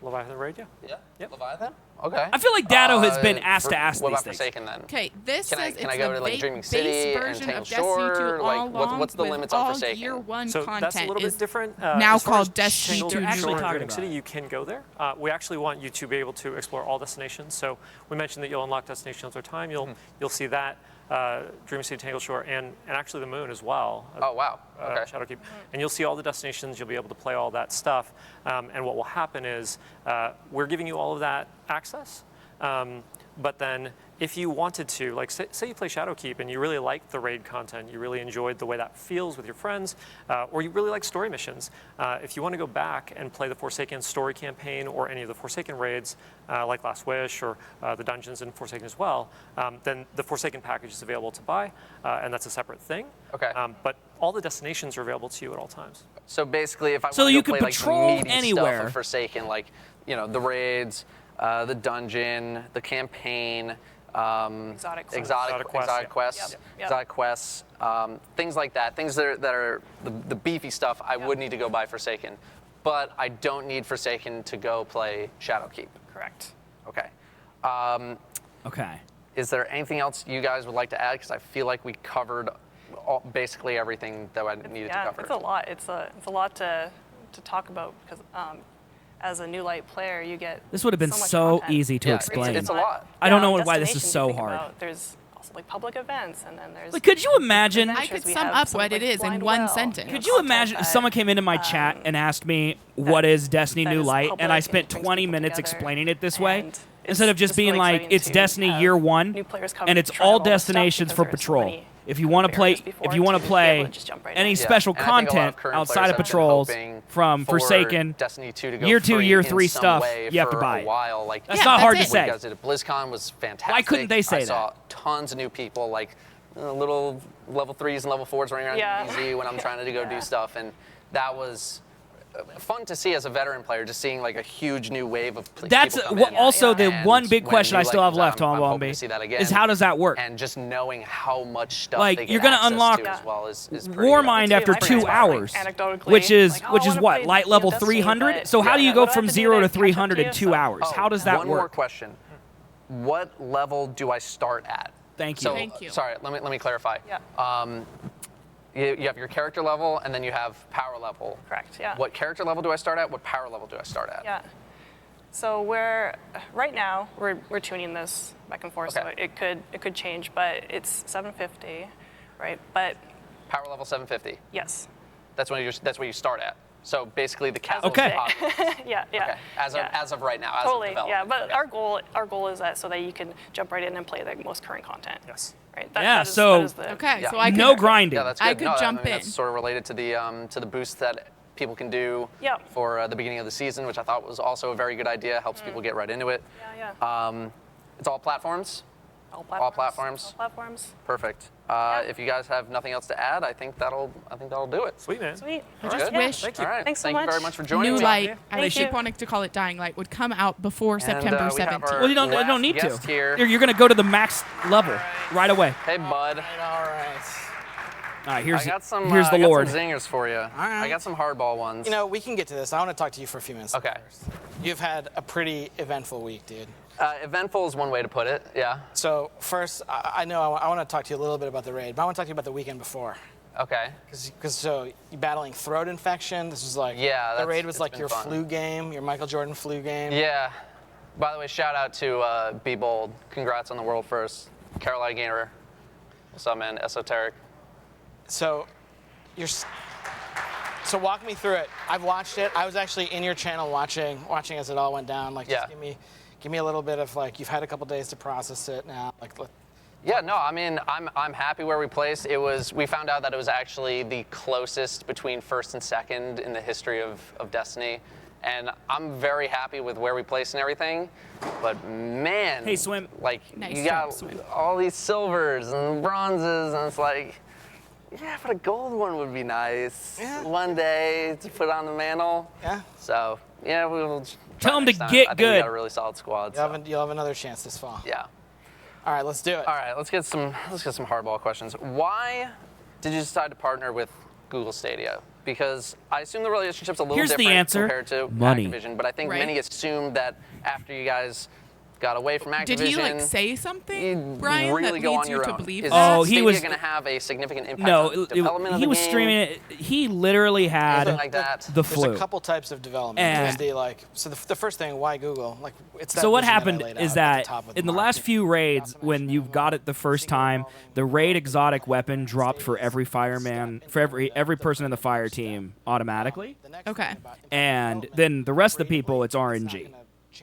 [SPEAKER 3] Leviathan Raid, yeah.
[SPEAKER 10] Yeah.
[SPEAKER 3] Yep.
[SPEAKER 10] Leviathan? Okay.
[SPEAKER 1] I feel like Datto has been asked to ask
[SPEAKER 10] What
[SPEAKER 1] these
[SPEAKER 10] about
[SPEAKER 1] things.
[SPEAKER 10] Forsaken then?
[SPEAKER 2] Okay, this
[SPEAKER 10] Can I
[SPEAKER 2] says
[SPEAKER 10] can I
[SPEAKER 2] it's
[SPEAKER 10] go
[SPEAKER 2] the
[SPEAKER 10] to like
[SPEAKER 2] ba-
[SPEAKER 10] Dreaming
[SPEAKER 2] base
[SPEAKER 10] City and
[SPEAKER 2] version
[SPEAKER 10] Tangled
[SPEAKER 2] of Destiny 2
[SPEAKER 10] Shore?
[SPEAKER 2] all
[SPEAKER 10] Like,
[SPEAKER 2] along
[SPEAKER 10] what's the
[SPEAKER 2] with
[SPEAKER 10] limits on
[SPEAKER 2] all
[SPEAKER 10] Forsaken?
[SPEAKER 2] year one
[SPEAKER 3] So
[SPEAKER 2] content
[SPEAKER 3] that's a little
[SPEAKER 2] is
[SPEAKER 3] bit different.
[SPEAKER 2] now
[SPEAKER 3] As far
[SPEAKER 2] called
[SPEAKER 3] as
[SPEAKER 2] Destiny
[SPEAKER 3] Tangled
[SPEAKER 2] 2
[SPEAKER 1] You're actually
[SPEAKER 3] Shore and
[SPEAKER 1] talking
[SPEAKER 3] Dreaming
[SPEAKER 1] about
[SPEAKER 3] City,
[SPEAKER 1] it.
[SPEAKER 3] you can go there. We actually want you to be able to explore all destinations. So we mentioned that you'll unlock destinations over time. You'll see that. Dreaming City, Tangled Shore, and actually the Moon as well.
[SPEAKER 10] Oh, wow. Okay.
[SPEAKER 3] Shadowkeep. And you'll see all the destinations. You'll be able to play all that stuff. And what will happen is we're giving you all of that access. But then if you wanted to, like say you play Shadowkeep and you really like the raid content, you really enjoyed the way that feels with your friends, or you really like story missions, if you want to go back and play the Forsaken story campaign or any of the Forsaken raids, like Last Wish or the dungeons in Forsaken as well, then the Forsaken package is available to buy, and that's a separate thing.
[SPEAKER 10] Okay.
[SPEAKER 3] But all the destinations are available to you at all times.
[SPEAKER 10] So basically, if I
[SPEAKER 1] So
[SPEAKER 10] want
[SPEAKER 1] you
[SPEAKER 10] to
[SPEAKER 1] could
[SPEAKER 10] play like
[SPEAKER 1] patrol
[SPEAKER 10] the meaty
[SPEAKER 1] anywhere.
[SPEAKER 10] stuff of Forsaken, like the raids, the dungeon, the campaign,
[SPEAKER 28] Exotic quests.
[SPEAKER 10] exotic quests,
[SPEAKER 28] Yep.
[SPEAKER 10] exotic quests, things like that, things that are the beefy stuff. I would need to go buy Forsaken. but I don't need Forsaken to go play Shadowkeep.
[SPEAKER 28] Correct.
[SPEAKER 10] Okay.
[SPEAKER 1] Okay.
[SPEAKER 10] Is there anything else you guys would like to add? Because I feel like we covered basically everything that I needed to cover.
[SPEAKER 28] It's a lot. It's a lot to talk about because as a new light player, you get
[SPEAKER 1] This would have been
[SPEAKER 28] so much
[SPEAKER 1] so
[SPEAKER 28] content.
[SPEAKER 1] easy to explain.
[SPEAKER 10] It's a lot.
[SPEAKER 1] I don't know why this
[SPEAKER 28] Destinations
[SPEAKER 1] is
[SPEAKER 28] you
[SPEAKER 1] so
[SPEAKER 28] think
[SPEAKER 1] hard.
[SPEAKER 28] about, there's also like public events, and then there's.
[SPEAKER 1] Like, could you imagine?
[SPEAKER 2] I could sum up what it is in one sentence.
[SPEAKER 1] Could you imagine if someone came into my chat and asked me what is Destiny New Light, and I spent 20 minutes explaining it this way, instead of just being
[SPEAKER 28] really
[SPEAKER 1] like,
[SPEAKER 28] exciting
[SPEAKER 1] it's
[SPEAKER 28] to
[SPEAKER 1] Destiny
[SPEAKER 28] have
[SPEAKER 1] Year 1,
[SPEAKER 28] new players come
[SPEAKER 1] and it's
[SPEAKER 28] try
[SPEAKER 1] all
[SPEAKER 28] all this stuff
[SPEAKER 1] destinations
[SPEAKER 28] because
[SPEAKER 1] for
[SPEAKER 28] there's so
[SPEAKER 1] Patrol.
[SPEAKER 28] many
[SPEAKER 1] If you want to play,
[SPEAKER 28] before
[SPEAKER 1] if you want to
[SPEAKER 28] to be
[SPEAKER 1] play
[SPEAKER 28] able to just jump right
[SPEAKER 1] any
[SPEAKER 28] in.
[SPEAKER 1] special
[SPEAKER 10] And I think a lot of
[SPEAKER 1] content
[SPEAKER 10] current
[SPEAKER 1] outside
[SPEAKER 10] players
[SPEAKER 1] of
[SPEAKER 10] have been
[SPEAKER 1] Patrols
[SPEAKER 10] hoping
[SPEAKER 1] from
[SPEAKER 10] for
[SPEAKER 1] Forsaken,
[SPEAKER 10] Destiny 2 to go
[SPEAKER 1] Year 2,
[SPEAKER 10] free
[SPEAKER 1] Year
[SPEAKER 10] in
[SPEAKER 1] 3
[SPEAKER 10] some
[SPEAKER 1] stuff,
[SPEAKER 10] way
[SPEAKER 1] you have to
[SPEAKER 10] for
[SPEAKER 1] buy
[SPEAKER 10] a
[SPEAKER 1] it.
[SPEAKER 10] while. Like,
[SPEAKER 1] That's not hard to say.
[SPEAKER 10] What you guys did at BlizzCon was fantastic.
[SPEAKER 1] Why couldn't they say
[SPEAKER 10] I
[SPEAKER 1] that?
[SPEAKER 10] saw tons of new people, like little level 3s and level 4s running around DBZ when I'm trying to go do stuff, and that was fun to see as a veteran player, just seeing like a huge new wave of
[SPEAKER 1] That's
[SPEAKER 10] people come
[SPEAKER 1] well,
[SPEAKER 10] in.
[SPEAKER 1] also the
[SPEAKER 10] And
[SPEAKER 1] one big
[SPEAKER 10] when
[SPEAKER 1] question
[SPEAKER 10] New
[SPEAKER 1] I still
[SPEAKER 10] Light
[SPEAKER 1] have
[SPEAKER 10] comes
[SPEAKER 1] left,
[SPEAKER 10] out,
[SPEAKER 1] Tom
[SPEAKER 10] I'm hoping
[SPEAKER 1] Bombi,
[SPEAKER 10] to see that again.
[SPEAKER 1] is how does that work?
[SPEAKER 10] And just knowing how much stuff
[SPEAKER 1] Like,
[SPEAKER 10] they
[SPEAKER 1] you're
[SPEAKER 10] get
[SPEAKER 1] gonna
[SPEAKER 10] access
[SPEAKER 1] unlock
[SPEAKER 10] to as well is pretty
[SPEAKER 1] Warmind after
[SPEAKER 10] pretty
[SPEAKER 1] 2
[SPEAKER 10] inspiring.
[SPEAKER 1] hours,
[SPEAKER 28] Anecdotally,
[SPEAKER 1] which is
[SPEAKER 28] like, oh, I wanna
[SPEAKER 1] what,
[SPEAKER 28] play,
[SPEAKER 1] light level
[SPEAKER 28] Destiny,
[SPEAKER 1] 300?
[SPEAKER 28] but
[SPEAKER 1] So how do you
[SPEAKER 28] what
[SPEAKER 1] go
[SPEAKER 28] do I
[SPEAKER 1] from
[SPEAKER 28] have to do
[SPEAKER 1] 0 to
[SPEAKER 28] to catch up
[SPEAKER 1] 300
[SPEAKER 28] to
[SPEAKER 1] in
[SPEAKER 28] you?
[SPEAKER 1] 2 hours? How does that
[SPEAKER 10] One more
[SPEAKER 1] work?
[SPEAKER 10] question. What level do I start at?
[SPEAKER 1] Thank
[SPEAKER 10] So,
[SPEAKER 1] you. Thank you.
[SPEAKER 10] Sorry, let me clarify.
[SPEAKER 28] Yeah.
[SPEAKER 10] You have your character level, and then you have power level.
[SPEAKER 28] Correct, yeah.
[SPEAKER 10] What character level do I start at? What power level do I start at?
[SPEAKER 28] Yeah. So right now we're tuning this back and forth, so it could change, but it's 750, right? But
[SPEAKER 10] power level 750.
[SPEAKER 28] Yes.
[SPEAKER 10] That's what you start at. So basically the cap.
[SPEAKER 28] Okay. Yeah.
[SPEAKER 10] Okay. As of right now. As
[SPEAKER 28] Totally.
[SPEAKER 10] Of
[SPEAKER 28] Yeah. But our goal is that so that you can jump right in and play the most current content.
[SPEAKER 10] Yes.
[SPEAKER 28] Right.
[SPEAKER 1] So
[SPEAKER 28] I could,
[SPEAKER 1] no grinding.
[SPEAKER 10] Yeah, that's good.
[SPEAKER 28] I could jump in.
[SPEAKER 10] That's sort of related to the boost that people can do for the beginning of the season, which I thought was also a very good idea. Helps people get right into it.
[SPEAKER 28] Yeah.
[SPEAKER 10] It's all platforms.
[SPEAKER 28] All
[SPEAKER 10] platforms. Perfect. If you guys have nothing else to add, I think that'll do it.
[SPEAKER 3] Sweet, man.
[SPEAKER 28] Sweet.
[SPEAKER 2] I just wish
[SPEAKER 10] All right.
[SPEAKER 28] Thanks so
[SPEAKER 10] Thank you
[SPEAKER 28] much.
[SPEAKER 10] very much for joining
[SPEAKER 2] New
[SPEAKER 10] me.
[SPEAKER 2] Light,
[SPEAKER 28] Thank
[SPEAKER 2] they should
[SPEAKER 28] you.
[SPEAKER 2] want to call it Dying Light, would come out before September
[SPEAKER 10] we have
[SPEAKER 2] 17th.
[SPEAKER 10] our
[SPEAKER 1] Well, you don't need
[SPEAKER 10] guest
[SPEAKER 1] to.
[SPEAKER 10] here.
[SPEAKER 1] You're going to go to the max level right away.
[SPEAKER 10] Hey, bud.
[SPEAKER 19] All right.
[SPEAKER 1] All right, here's
[SPEAKER 10] I got some,
[SPEAKER 1] here's the
[SPEAKER 10] I got
[SPEAKER 1] Lord.
[SPEAKER 10] some zingers for you. I got some hardball ones.
[SPEAKER 19] You know, we can get to this. I want to talk to you for a few minutes.
[SPEAKER 10] Okay.
[SPEAKER 19] You've had a pretty eventful week, dude.
[SPEAKER 10] Eventful is one way to put it, yeah.
[SPEAKER 19] So first, I know I want to talk to you a little bit about the raid, but I want to talk to you about the weekend before.
[SPEAKER 10] Okay.
[SPEAKER 19] Because so you battling throat infection. This was like the raid was like your flu game, your Michael Jordan flu game.
[SPEAKER 10] Yeah. By the way, shout out to Be Bold. Congrats on the world first. Carolina Gainer. What's up, man? Esoteric.
[SPEAKER 19] So so walk me through it. I've watched it. I was actually in your channel watching as it all went down. Like, just give me a little bit of like, you've had a couple days to process it now. Like,
[SPEAKER 10] yeah, no, I mean, I'm happy where we placed. We found out that it was actually the closest between first and second in the history of Destiny. And I'm very happy with where we placed and everything. But man,
[SPEAKER 1] Hey, Swim.
[SPEAKER 10] Like,
[SPEAKER 2] Nice
[SPEAKER 10] you
[SPEAKER 2] job,
[SPEAKER 10] got
[SPEAKER 2] Swim.
[SPEAKER 10] all these silvers and bronzes, and it's like, yeah, but a gold one would be nice.
[SPEAKER 19] Yeah.
[SPEAKER 10] One day to put on the mantle.
[SPEAKER 19] Yeah.
[SPEAKER 10] So, yeah, we'll
[SPEAKER 1] Tell 'em to
[SPEAKER 10] next time.
[SPEAKER 1] get
[SPEAKER 10] I think
[SPEAKER 1] good.
[SPEAKER 10] We got a really solid squad.
[SPEAKER 19] you'll have another chance this fall.
[SPEAKER 10] Yeah.
[SPEAKER 19] All right, let's do it.
[SPEAKER 10] All right, let's get some hardball questions. Why did you decide to partner with Google Stadia? Because I assume the relationship's a little
[SPEAKER 1] Here's the
[SPEAKER 10] different
[SPEAKER 1] answer.
[SPEAKER 10] compared to
[SPEAKER 1] Money.
[SPEAKER 10] Activision, but I think
[SPEAKER 2] Right.
[SPEAKER 10] many assumed that after you guys got away from Activision,
[SPEAKER 2] Did he like say something, Brian,
[SPEAKER 10] really
[SPEAKER 2] that
[SPEAKER 10] go
[SPEAKER 2] leads
[SPEAKER 10] on
[SPEAKER 2] you
[SPEAKER 10] your
[SPEAKER 2] to
[SPEAKER 10] own?
[SPEAKER 2] believe
[SPEAKER 10] Is
[SPEAKER 2] that?
[SPEAKER 1] he
[SPEAKER 10] Stadia
[SPEAKER 1] was-
[SPEAKER 10] going to have a significant impact
[SPEAKER 1] No,
[SPEAKER 10] on development of
[SPEAKER 1] he
[SPEAKER 10] the
[SPEAKER 1] was
[SPEAKER 10] game?
[SPEAKER 1] streaming it. He literally had
[SPEAKER 10] Anything like that?
[SPEAKER 1] the
[SPEAKER 19] There's
[SPEAKER 1] flu.
[SPEAKER 19] a couple types of development.
[SPEAKER 1] And-
[SPEAKER 19] There's the like, so the first thing, why Google? Like, it's that
[SPEAKER 1] So what
[SPEAKER 19] vision that I
[SPEAKER 1] happened
[SPEAKER 19] laid
[SPEAKER 1] is
[SPEAKER 19] out at
[SPEAKER 1] that
[SPEAKER 19] the top of
[SPEAKER 1] in the
[SPEAKER 19] market.
[SPEAKER 1] last few raids, when you got it the first time, the raid exotic weapon dropped for every fireman, for every person in the fire team automatically,
[SPEAKER 2] Okay.
[SPEAKER 1] and then the rest of the people, it's RNG.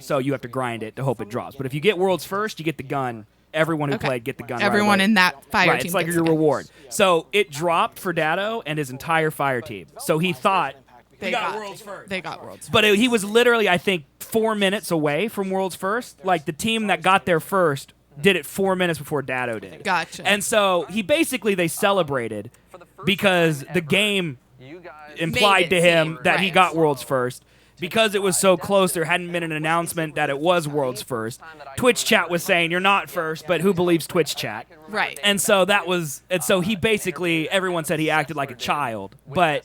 [SPEAKER 1] So you have to grind it to hope it drops. But if you get worlds first, you get the gun. Everyone who
[SPEAKER 2] Okay.
[SPEAKER 1] played get the gun.
[SPEAKER 2] Everyone
[SPEAKER 1] right away.
[SPEAKER 2] in that fire
[SPEAKER 1] right,
[SPEAKER 2] team
[SPEAKER 1] it's like
[SPEAKER 2] gets
[SPEAKER 1] your
[SPEAKER 2] the gun.
[SPEAKER 1] reward. So it dropped for Datto and his entire fire team. So he thought
[SPEAKER 2] They got worlds first. They got worlds.
[SPEAKER 1] But he was literally, I think, 4 minutes away from Worlds First. Like, the team that got there first did it 4 minutes before Datto did.
[SPEAKER 2] Gotcha.
[SPEAKER 1] And so they celebrated because the game implied to him that he got Worlds First. Because it was so close, there hadn't been an announcement that it was Worlds First. Twitch chat was saying, you're not first, but who believes Twitch chat?
[SPEAKER 2] Right.
[SPEAKER 1] And so everyone said he acted like a child. But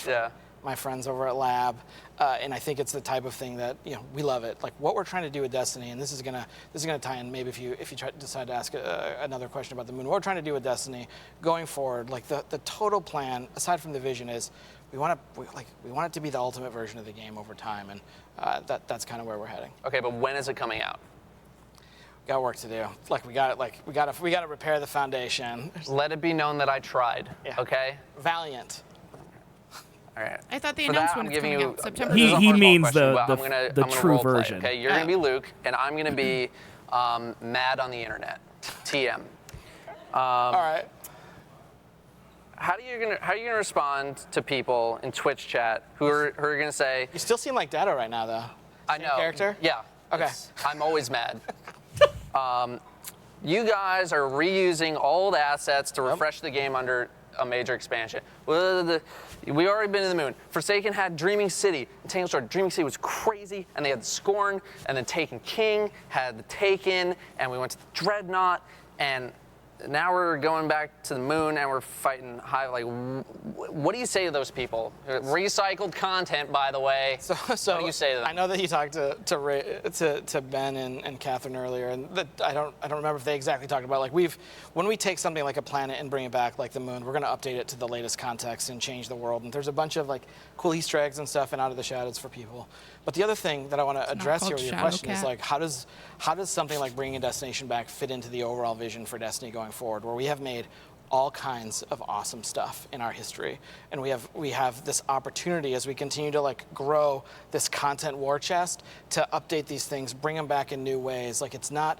[SPEAKER 19] for my friends over at Lab, and I think it's the type of thing that we love it. Like what we're trying to do with Destiny, and this is gonna tie in. Maybe if you decide to ask another question about the moon, what we're trying to do with Destiny going forward, like the total plan, aside from the vision, is we want it to be the ultimate version of the game over time, and that's kind of where we're heading.
[SPEAKER 10] Okay, but when is it coming out?
[SPEAKER 19] Got work to do. We got to repair the foundation.
[SPEAKER 10] Let it be known that I tried.
[SPEAKER 19] Yeah.
[SPEAKER 10] Okay.
[SPEAKER 19] Valiant.
[SPEAKER 10] All right.
[SPEAKER 2] I thought they
[SPEAKER 10] For
[SPEAKER 2] announced
[SPEAKER 10] that,
[SPEAKER 2] when
[SPEAKER 10] I'm
[SPEAKER 2] it's
[SPEAKER 10] giving
[SPEAKER 2] coming
[SPEAKER 10] you.
[SPEAKER 2] out, September.
[SPEAKER 10] This is a
[SPEAKER 1] He
[SPEAKER 10] hardball
[SPEAKER 1] means
[SPEAKER 10] question,
[SPEAKER 1] the-
[SPEAKER 10] but
[SPEAKER 1] the-
[SPEAKER 10] I'm gonna-
[SPEAKER 1] the
[SPEAKER 10] I'm gonna
[SPEAKER 1] true
[SPEAKER 10] role play,
[SPEAKER 1] version.
[SPEAKER 10] Okay, you're gonna be Luke, and I'm gonna be mad on the internet. TM.
[SPEAKER 19] All right.
[SPEAKER 10] How are you gonna respond to people in Twitch chat who are gonna say?
[SPEAKER 19] You still seem like Dado right now, though.
[SPEAKER 10] I know.
[SPEAKER 19] Character?
[SPEAKER 10] Yeah.
[SPEAKER 19] Okay.
[SPEAKER 10] I'm always mad. You guys are reusing old assets to refresh the game under a major expansion. We already been to the moon. Forsaken had Dreaming City. Tangle Story. Dreaming City was crazy, and they had the Scorn, and then Taken King had the Taken, and we went to the Dreadnought, and now we're going back to the moon, and we're fighting high. Like, what do you say to those people? Recycled content, by the way.
[SPEAKER 19] So
[SPEAKER 10] what do you say to them?
[SPEAKER 19] I know that you talked to Ben and Catherine earlier, and that I don't remember if they exactly talked about when we take something like a planet and bring it back like the moon, we're going to update it to the latest context and change the world. And there's a bunch of cool Easter eggs and stuff and Out of the Shadows for people. But the other thing that I want to address here with your question is how does something like bringing a destination back fit into the overall vision for Destiny going forward, where we have made all kinds of awesome stuff in our history, and we have this opportunity as we continue to grow this content war chest to update these things, bring them back in new ways. It's not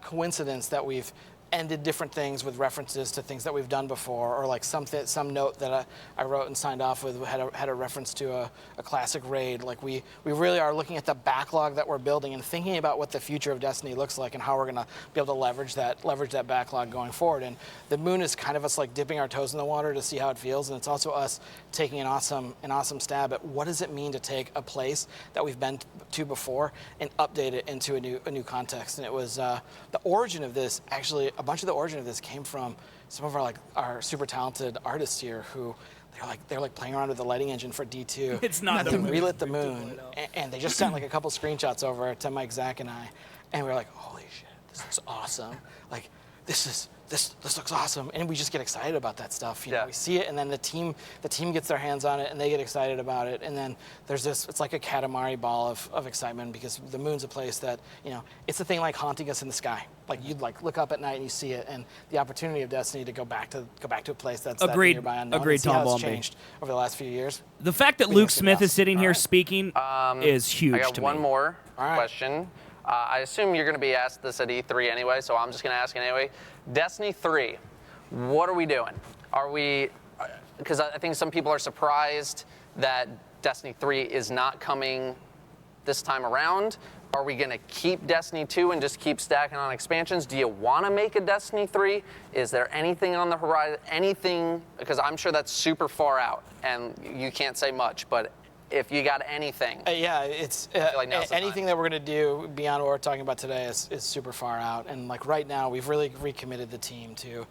[SPEAKER 19] coincidence that we've ended different things with references to things that we've done before, or some note that I wrote and signed off with had a reference to a classic raid. We really are looking at the backlog that we're building and thinking about what the future of Destiny looks like and how we're going to be able to leverage that backlog going forward. And the moon is kind of us dipping our toes in the water to see how it feels, and it's also us taking an awesome stab at what does it mean to take a place that we've been to before and update it into a new context. And it was the origin of this actually. A bunch of the origin of this came from some of our super talented artists here who they're playing around with the lighting engine for D2.
[SPEAKER 1] It's not
[SPEAKER 19] and
[SPEAKER 1] the
[SPEAKER 19] they relit the moon, and they just sent a couple screenshots over to Mike, Zach, and I, and we were like, holy shit, this looks awesome. This looks awesome, and we just get excited about that stuff. We see it, and then the team gets their hands on it, and they get excited about it, and then there's this. It's like a Katamari ball of excitement because the moon's a place that it's a thing haunting us in the sky. You'd look up at night and you see it, and the opportunity of Destiny to go back to a place that's
[SPEAKER 1] Agreed.
[SPEAKER 19] that nearby unknown.
[SPEAKER 1] Agreed,
[SPEAKER 19] and see how
[SPEAKER 1] Tom
[SPEAKER 19] it's
[SPEAKER 1] Bomby.
[SPEAKER 19] changed over the last few years.
[SPEAKER 1] The fact that Luke Smith is sitting here speaking is huge
[SPEAKER 10] I got
[SPEAKER 1] to
[SPEAKER 10] one
[SPEAKER 1] me.
[SPEAKER 10] more question. I assume you're going to be asked this at E3 anyway, so I'm just going to ask it anyway. Destiny 3, what are we doing? Because I think some people are surprised that Destiny 3 is not coming this time around. Are we going to keep Destiny 2 and just keep stacking on expansions? Do you want to make a Destiny 3? Is there anything on the horizon? Anything? Because I'm sure that's super far out, and you can't say much, but if you got anything.
[SPEAKER 19] It's anything that we're going to do beyond what we're talking about today is super far out. And right now, we've really recommitted the team to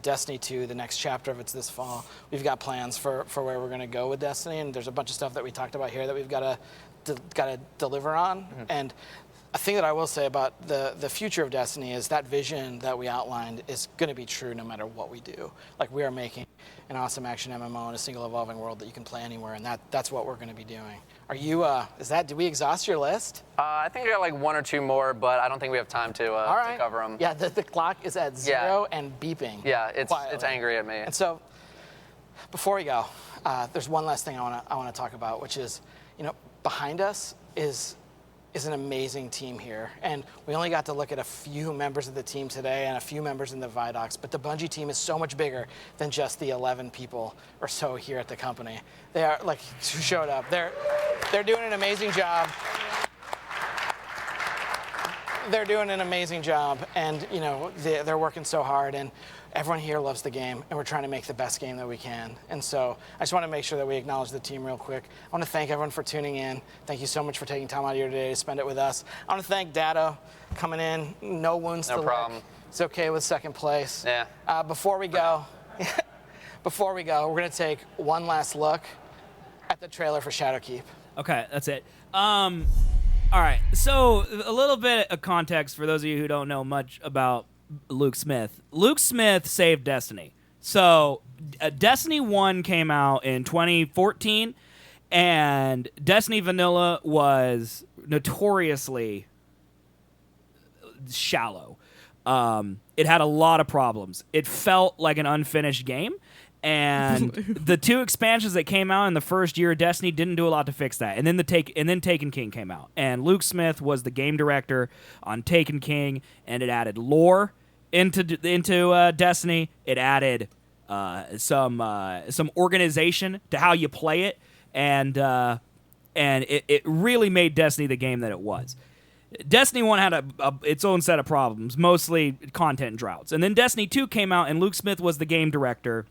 [SPEAKER 19] Destiny 2, the next chapter of it's this fall. We've got plans for where we're going to go with Destiny, and there's a bunch of stuff that we talked about here that we've got to deliver on. Mm-hmm. And a thing that I will say about the future of Destiny is that vision that we outlined is going to be true no matter what we do. We are making an awesome action MMO in a single evolving world that you can play anywhere, and that's what we're going to be doing. Are you? Did we exhaust your list?
[SPEAKER 10] I think I got one or two more, but I don't think we have time to cover them.
[SPEAKER 19] Yeah, the clock is at 0 and beeping.
[SPEAKER 10] Yeah, it's angry at me.
[SPEAKER 19] And so, before we go, there's one last thing I want to talk about, which is, behind us is an amazing team here. And we only got to look at a few members of the team today and a few members in the Vidocs, but the Bungie team is so much bigger than just the 11 people or so here at the company. They are, who showed up. They're doing an amazing job. They're doing an amazing job, and they're working so hard, and everyone here loves the game, and we're trying to make the best game that we can. And so I just want to make sure that we acknowledge the team real quick. I want to thank everyone for tuning in. Thank you so much for taking time out of your day to spend it with us. I want to thank Dado coming in. No wounds to lick.
[SPEAKER 10] No problem.
[SPEAKER 19] It's okay with second place.
[SPEAKER 10] Yeah.
[SPEAKER 19] Before we go, we're going to take one last look The trailer for Shadowkeep.
[SPEAKER 1] Okay, that's it. All right. So a little bit of context for those of you who don't know much about Luke Smith. Luke Smith saved Destiny. So Destiny 1 came out in 2014, and Destiny Vanilla was notoriously shallow. It had a lot of problems. It felt like an unfinished game. And the 2 expansions that came out in the first year of Destiny didn't do a lot to fix that. And then Taken King came out, and Luke Smith was the game director on Taken King, and it added lore into Destiny. It added some organization to how you play it, and it really made Destiny the game that it was. Destiny 1 had its own set of problems, mostly content droughts. And then Destiny 2 came out, and Luke Smith was the game director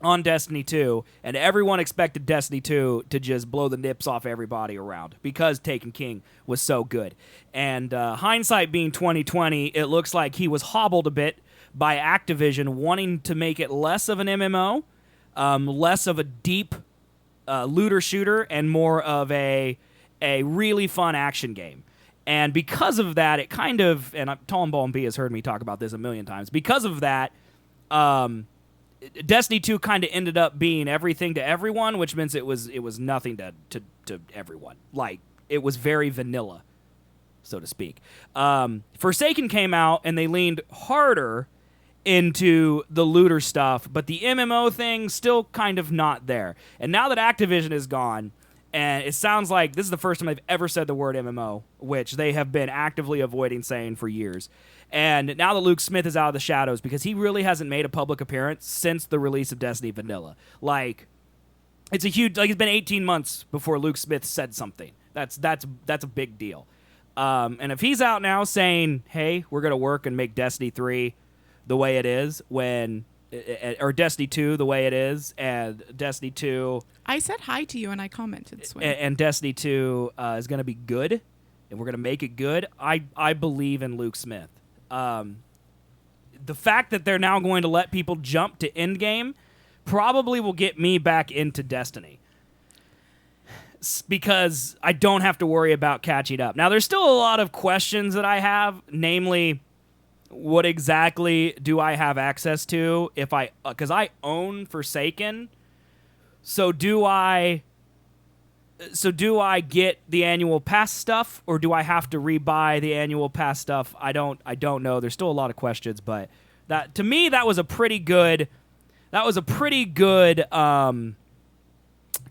[SPEAKER 1] on Destiny 2, and everyone expected Destiny 2 to just blow the nips off everybody around because Taken King was so good. And hindsight being 2020, it looks like he was hobbled a bit by Activision wanting to make it less of an MMO, less of a deep looter shooter, and more of a really fun action game. And because of that, it kind of, and Tom Ball B has heard me talk about this a million times, because of that, Destiny 2 kind of ended up being everything to everyone, which means it was nothing to everyone. Like, it was very vanilla, so to speak. Forsaken came out, and they leaned harder into the looter stuff, but the MMO thing still kind of not there. And now that Activision is gone, and it sounds like this is the first time they've ever said the word MMO, which they have been actively avoiding saying for years. And now that Luke Smith is out of the shadows, because he really hasn't made a public appearance since the release of Destiny Vanilla. Like, it's it's been 18 months before Luke Smith said something. That's a big deal. And if he's out now saying, hey, we're going to work and make Destiny 3 the way it is or Destiny 2 the way it is, and Destiny 2...
[SPEAKER 2] I said hi to you and I commented, Swing.
[SPEAKER 1] And Destiny 2 is going to be good, and we're going to make it good. I believe in Luke Smith. The fact that they're now going to let people jump to endgame probably will get me back into Destiny, because I don't have to worry about catching up. Now, there's still a lot of questions that I have, namely, what exactly do I have access to if because I own Forsaken. So do I get the annual pass stuff, or do I have to rebuy the annual pass stuff? I don't know. There's still a lot of questions, but that, to me, that was a pretty good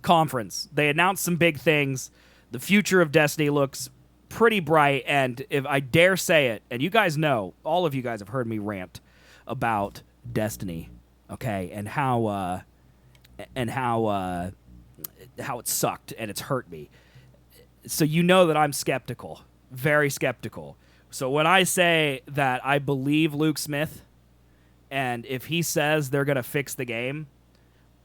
[SPEAKER 1] conference. They announced some big things. The future of Destiny looks pretty bright, and if I dare say it, and you guys know, all of you guys have heard me rant about Destiny, okay, and how it sucked and it's hurt me. So you know that I'm skeptical, very skeptical. So when I say that I believe Luke Smith, and if he says they're going to fix the game,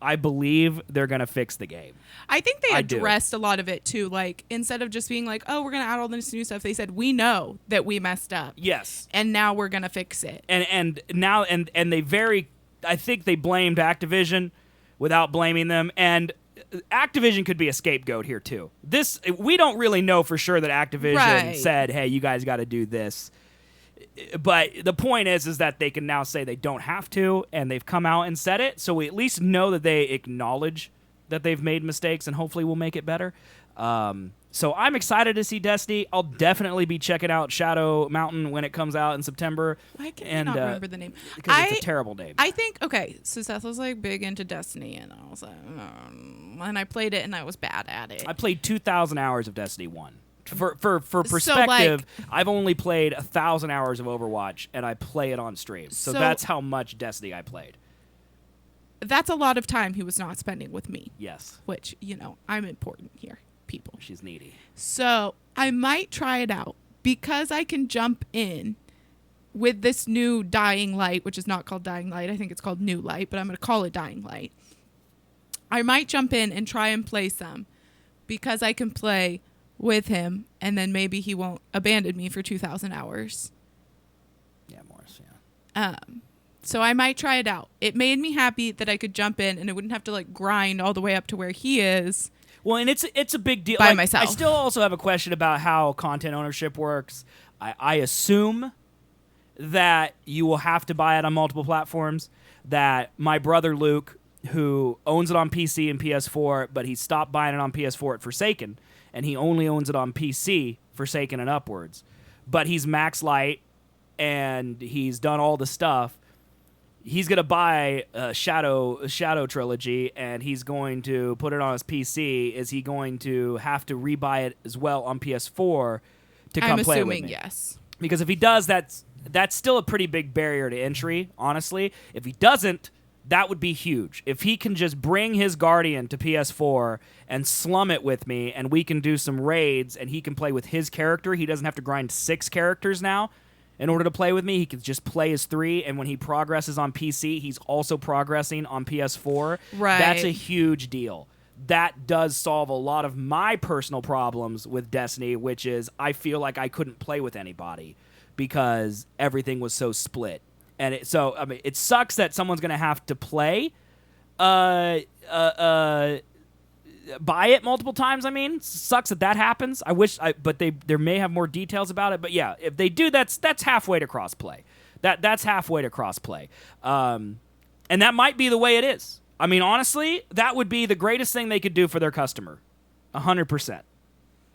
[SPEAKER 1] I believe they're going to fix the game.
[SPEAKER 2] I think they addressed a lot of it too. Like, instead of just being like, oh, we're going to add all this new stuff, they said, we know that we messed up.
[SPEAKER 1] Yes.
[SPEAKER 2] And now we're going to fix it.
[SPEAKER 1] And now they I think they blamed Activision without blaming them. And Activision could be a scapegoat here too. We don't really know for sure that Activision said, hey, you guys got to do this. But the point is that they can now say they don't have to, and they've come out and said it, so we at least know that they acknowledge that they've made mistakes, and hopefully we'll make it better. So I'm excited to see Destiny. I'll definitely be checking out Shadow Mountain when it comes out in September.
[SPEAKER 2] Why can I not remember the name?
[SPEAKER 1] Because it's a terrible name.
[SPEAKER 2] I think, okay, so Seth was like big into Destiny, and I was like, and I played it, and I was bad at it.
[SPEAKER 1] I played 2,000 hours of Destiny 1. For perspective, I've only played 1,000 hours of Overwatch, and I play it on stream. So that's how much Destiny I played.
[SPEAKER 2] That's a lot of time he was not spending with me.
[SPEAKER 1] Yes.
[SPEAKER 2] Which, I'm important here, people.
[SPEAKER 1] She's needy.
[SPEAKER 2] So I might try it out, because I can jump in with this new Dying Light, which is not called Dying Light. I think it's called New Light, but I'm going to call it Dying Light. I might jump in and try and play some, because I can play with him, and then maybe he won't abandon me for 2,000 hours.
[SPEAKER 1] Yeah, Morris, yeah.
[SPEAKER 2] So I might try it out. It made me happy that I could jump in and I wouldn't have to grind all the way up to where he is.
[SPEAKER 1] Well, and it's a big deal.
[SPEAKER 2] by myself.
[SPEAKER 1] I still also have a question about how content ownership works. I assume that you will have to buy it on multiple platforms. That my brother Luke, who owns it on PC and PS4, but he stopped buying it on PS4 at Forsaken, and he only owns it on PC, Forsaken and upwards. But he's Max Light, and he's done all the stuff. He's gonna buy a Shadow Trilogy, and he's going to put it on his PC. Is he going to have to rebuy it as well on PS4 to come
[SPEAKER 2] I'm
[SPEAKER 1] play with
[SPEAKER 2] assuming
[SPEAKER 1] me?
[SPEAKER 2] yes.
[SPEAKER 1] Because if he does, that's still a pretty big barrier to entry, honestly. If he doesn't, that would be huge. If he can just bring his Guardian to PS4 and slum it with me, and we can do some raids, and he can play with his character. He doesn't have to grind 6 characters now in order to play with me. He can just play as 3, and when he progresses on PC, he's also progressing on PS4.
[SPEAKER 2] Right.
[SPEAKER 1] That's a huge deal. That does solve a lot of my personal problems with Destiny, which is I feel like I couldn't play with anybody because everything was so split. And it sucks that someone's going to have to play, buy it multiple times. I mean, sucks that happens. But there may have more details about it. But yeah, if they do, that's halfway to crossplay. That's halfway to crossplay. And that might be the way it is. I mean, honestly, that would be the greatest thing they could do for their customer. 100%.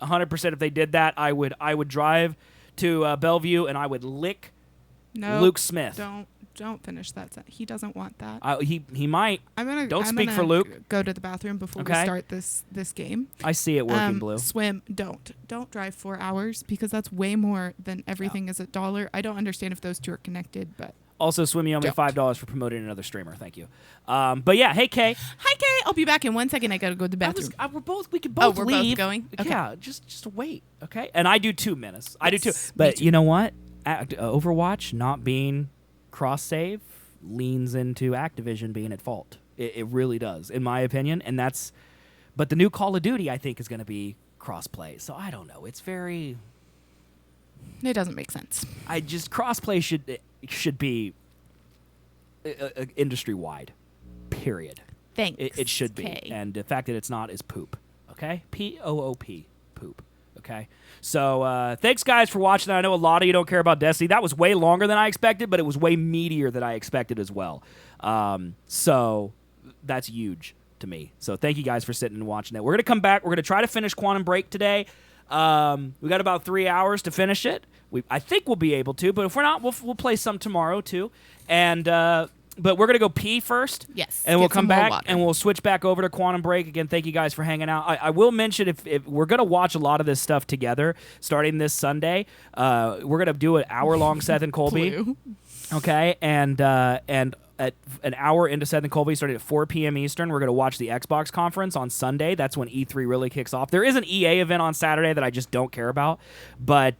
[SPEAKER 1] 100% if they did that, I would drive to Bellevue and I would lick Luke Smith.
[SPEAKER 2] Don't finish that sentence. He doesn't want that.
[SPEAKER 1] He might.
[SPEAKER 2] I'm
[SPEAKER 1] speak for Luke.
[SPEAKER 2] Go to the bathroom before we start this game.
[SPEAKER 1] I see it working, Blue.
[SPEAKER 2] Swim. Don't drive 4 hours because that's way more than everything is $1. I don't understand if those two are connected, but
[SPEAKER 1] also, Swim, you owe me $5 for promoting another streamer. Thank you. But yeah, hey Kay.
[SPEAKER 2] Hi Kay. I'll be back in 1 second. I gotta go to the bathroom.
[SPEAKER 1] We could both
[SPEAKER 2] we're
[SPEAKER 1] leave.
[SPEAKER 2] both going. Okay.
[SPEAKER 1] Yeah, just wait. Okay. And I do 2 minutes. I do 2. But you know what? Overwatch not being cross save leans into Activision being at fault. It really does, in my opinion. And but the new Call of Duty, I think, is going to be crossplay. So I don't know. It's very.
[SPEAKER 2] It doesn't make sense.
[SPEAKER 1] Crossplay should be industry wide. Period.
[SPEAKER 2] Thanks.
[SPEAKER 1] It should be.
[SPEAKER 2] Kay.
[SPEAKER 1] And the fact that it's not is poop. Okay? POOP. Poop. Okay? So thanks, guys, for watching. I know a lot of you don't care about Destiny. That was way longer than I expected, but it was way meatier than I expected as well. So that's huge to me. So thank you guys for sitting and watching it. We're going to come back. We're going to try to finish Quantum Break today. We got about 3 hours to finish it. I think we'll be able to, but if we're not, we'll play some tomorrow too. And but we're gonna go pee first.
[SPEAKER 2] Yes.
[SPEAKER 1] And we'll come back and we'll switch back over to Quantum Break again. Thank you guys for hanging out. I will mention if we're gonna watch a lot of this stuff together starting this Sunday. We're gonna do an hour-long Seth and Colby.
[SPEAKER 2] Blue.
[SPEAKER 1] Okay, and at an hour into Seth and Colby, starting at 4 p.m. Eastern, we're going to watch the Xbox conference on Sunday. That's when E3 really kicks off. There is an EA event on Saturday that I just don't care about, but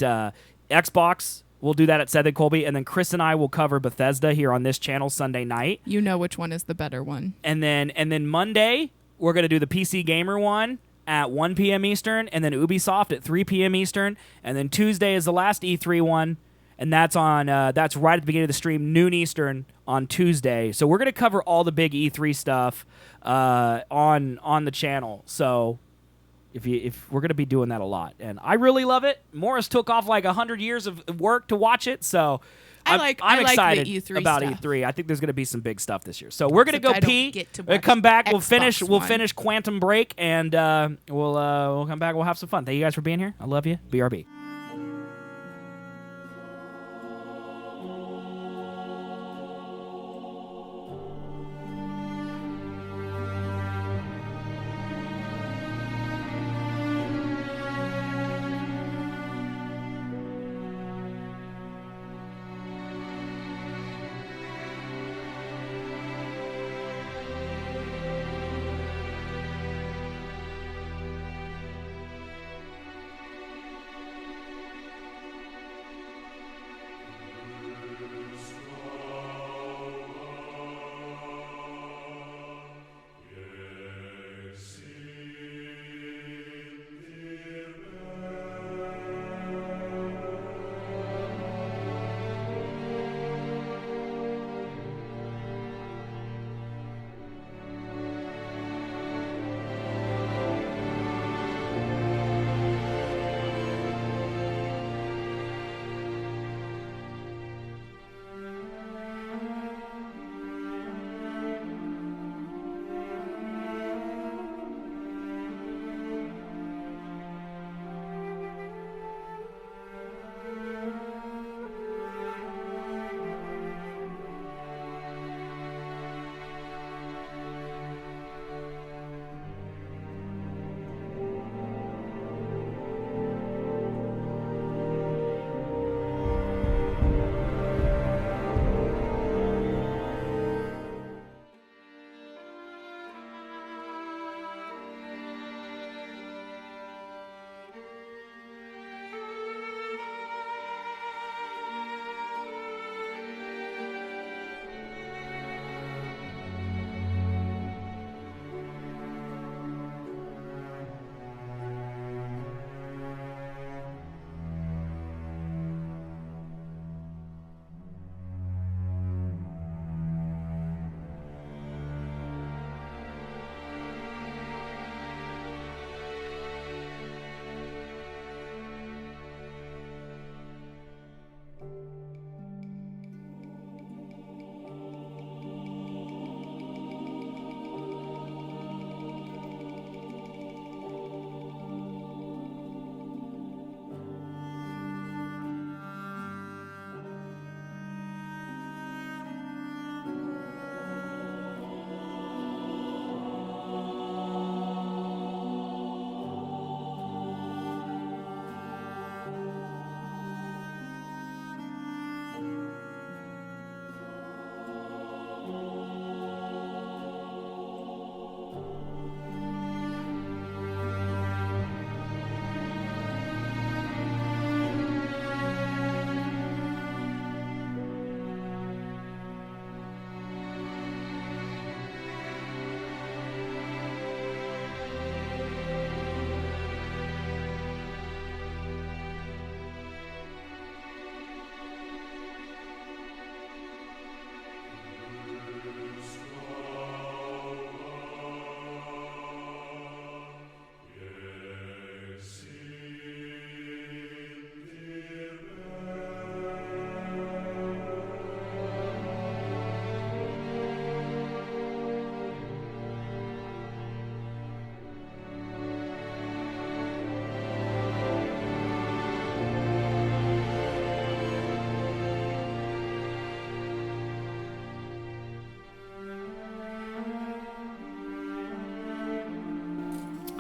[SPEAKER 1] Xbox, we'll do that at Seth and Colby, and then Chris and I will cover Bethesda here on this channel Sunday night.
[SPEAKER 2] You know which one is the better one.
[SPEAKER 1] And then Monday, we're going to do the PC Gamer one at 1 p.m. Eastern, and then Ubisoft at 3 p.m. Eastern, and then Tuesday is the last E3 one. And that's on. That's right at the beginning of the stream, noon Eastern on Tuesday. So we're gonna cover all the big E3 stuff on the channel. So if we're gonna be doing that a lot, and I really love it. Morris took off like 100 years of work to watch it, so I'm excited
[SPEAKER 2] the E3
[SPEAKER 1] about
[SPEAKER 2] stuff.
[SPEAKER 1] E3. I think there's gonna be some big stuff this year. So we're gonna
[SPEAKER 2] Except
[SPEAKER 1] go
[SPEAKER 2] I don't
[SPEAKER 1] pee.
[SPEAKER 2] get to
[SPEAKER 1] We'll
[SPEAKER 2] watch
[SPEAKER 1] come back.
[SPEAKER 2] the
[SPEAKER 1] We'll finish.
[SPEAKER 2] Xbox
[SPEAKER 1] We'll
[SPEAKER 2] one.
[SPEAKER 1] finish Quantum Break, and we'll come back. We'll have some fun. Thank you guys for being here. I love you. BRB.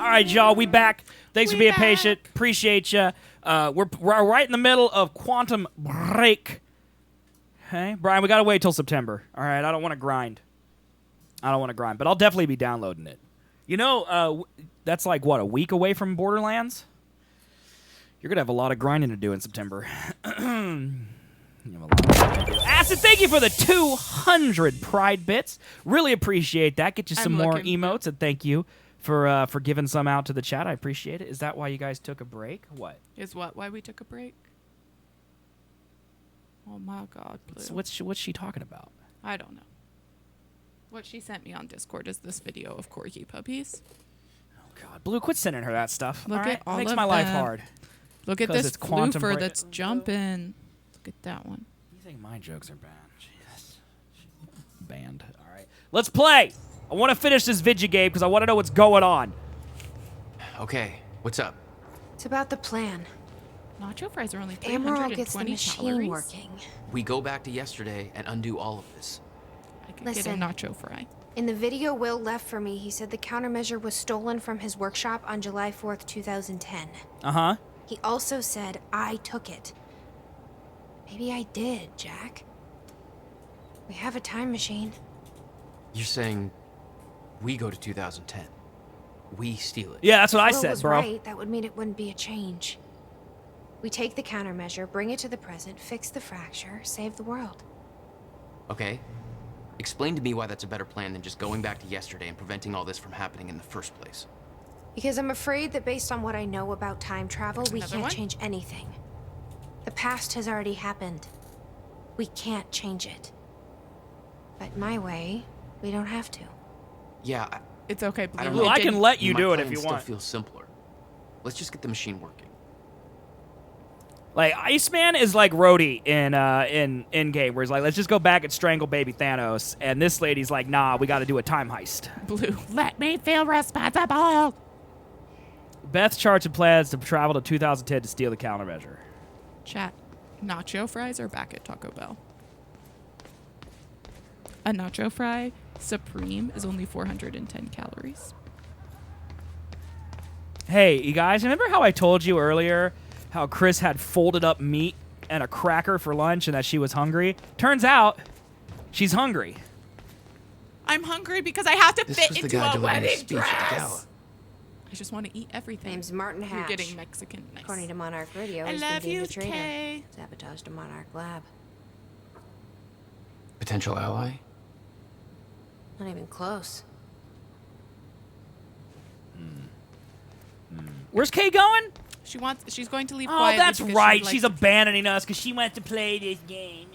[SPEAKER 1] All right, y'all, we back. Thanks for being patient. Appreciate you. We're right in the middle of Quantum Break. Okay, Brian, we gotta wait till September. All right, I don't want to grind. But I'll definitely be downloading it. You know, that's like what, a week away from Borderlands. You're gonna have a lot of grinding to do in September. Acid, thank you for the 200 Pride bits. Really appreciate that. Get you some more emotes, and thank you for giving some out to the chat. I appreciate it. Is that why you guys took a break? What?
[SPEAKER 2] Is what why we took a break? Oh my God, Blue.
[SPEAKER 1] What's she talking about?
[SPEAKER 2] I don't know. What she sent me on Discord is this video of corgi puppies.
[SPEAKER 1] Oh God, Blue, quit sending her that stuff.
[SPEAKER 2] Look
[SPEAKER 1] all right?
[SPEAKER 2] at all
[SPEAKER 1] Makes
[SPEAKER 2] of
[SPEAKER 1] my life
[SPEAKER 2] them.
[SPEAKER 1] hard.
[SPEAKER 2] Look at
[SPEAKER 1] 'Cause
[SPEAKER 2] this
[SPEAKER 1] it's Quantum
[SPEAKER 2] floofer
[SPEAKER 1] Break.
[SPEAKER 2] that's jumping. Look at that one.
[SPEAKER 1] You think my jokes are bad? Jesus. Banned. All right. Let's play. I want to finish this video game because I want to know what's going on.
[SPEAKER 7] Okay, what's up?
[SPEAKER 12] It's about the plan.
[SPEAKER 2] Nacho fries are only
[SPEAKER 12] Emerald gets the
[SPEAKER 2] 320
[SPEAKER 12] machine
[SPEAKER 2] calories.
[SPEAKER 12] working.
[SPEAKER 7] We go back to yesterday and undo all of this.
[SPEAKER 2] I could
[SPEAKER 12] Listen.
[SPEAKER 2] get a nacho fry.
[SPEAKER 12] In the video Will left for me, he said the countermeasure was stolen from his workshop on July 4th, 2010.
[SPEAKER 1] Uh-huh.
[SPEAKER 12] He also said I took it. Maybe I did, Jack. We have a time machine.
[SPEAKER 7] You're saying we go to 2010. We steal it.
[SPEAKER 1] Yeah, that's what I
[SPEAKER 12] Will
[SPEAKER 1] said,
[SPEAKER 12] was
[SPEAKER 1] bro.
[SPEAKER 12] right. That would mean it wouldn't be a change. We take the countermeasure, bring it to the present, fix the fracture, save the world.
[SPEAKER 7] Okay. Explain to me why that's a better plan than just going back to yesterday and preventing all this from happening in the first place.
[SPEAKER 12] Because I'm afraid that based on what I know about time travel, we
[SPEAKER 2] Another
[SPEAKER 12] can't
[SPEAKER 2] one?
[SPEAKER 12] change anything. The past has already happened. We can't change it. But my way, we don't have to.
[SPEAKER 7] Yeah,
[SPEAKER 2] It's okay,
[SPEAKER 7] I
[SPEAKER 2] Blue.
[SPEAKER 7] don't
[SPEAKER 1] Blue,
[SPEAKER 7] know.
[SPEAKER 1] I can let you
[SPEAKER 7] My
[SPEAKER 1] do it
[SPEAKER 7] plan
[SPEAKER 1] if you
[SPEAKER 7] still
[SPEAKER 1] want.
[SPEAKER 7] feels simpler. Let's just get the machine working.
[SPEAKER 1] Like Iceman is like Rhodey in game, where he's like, let's just go back and strangle baby Thanos, and this lady's like, nah, we got to do a time heist.
[SPEAKER 2] Blue, let me feel responsible.
[SPEAKER 1] Beth charts and plans to travel to 2010 to steal the countermeasure.
[SPEAKER 2] Chat, nacho fries are back at Taco Bell. A nacho fry supreme is only 410 calories.
[SPEAKER 1] Hey, you guys, remember how I told you earlier how Chris had folded up meat and a cracker for lunch and that she was hungry? Turns out she's hungry.
[SPEAKER 2] I'm hungry because I have to
[SPEAKER 7] This
[SPEAKER 2] fit
[SPEAKER 7] was the
[SPEAKER 2] into
[SPEAKER 7] guy
[SPEAKER 2] a
[SPEAKER 7] delivering his
[SPEAKER 2] wedding
[SPEAKER 7] speech at the gala.
[SPEAKER 2] dress. I just want to eat everything.
[SPEAKER 12] Name's Martin
[SPEAKER 2] You're
[SPEAKER 12] Hatch.
[SPEAKER 2] getting Mexican. Nice.
[SPEAKER 12] According to Monarch Radio,
[SPEAKER 2] I
[SPEAKER 12] he's
[SPEAKER 2] love
[SPEAKER 12] been deemed
[SPEAKER 2] you,
[SPEAKER 12] a traitor.
[SPEAKER 2] Kay.
[SPEAKER 12] Sabotaged a Monarch lab.
[SPEAKER 7] Potential ally?
[SPEAKER 12] Not even close.
[SPEAKER 1] Where's Kay going?
[SPEAKER 2] She's going to leave
[SPEAKER 1] Oh,
[SPEAKER 2] quietly
[SPEAKER 1] that's
[SPEAKER 2] because
[SPEAKER 1] right.
[SPEAKER 2] she'd
[SPEAKER 1] She's
[SPEAKER 2] like
[SPEAKER 1] abandoning us because she wants to play this game.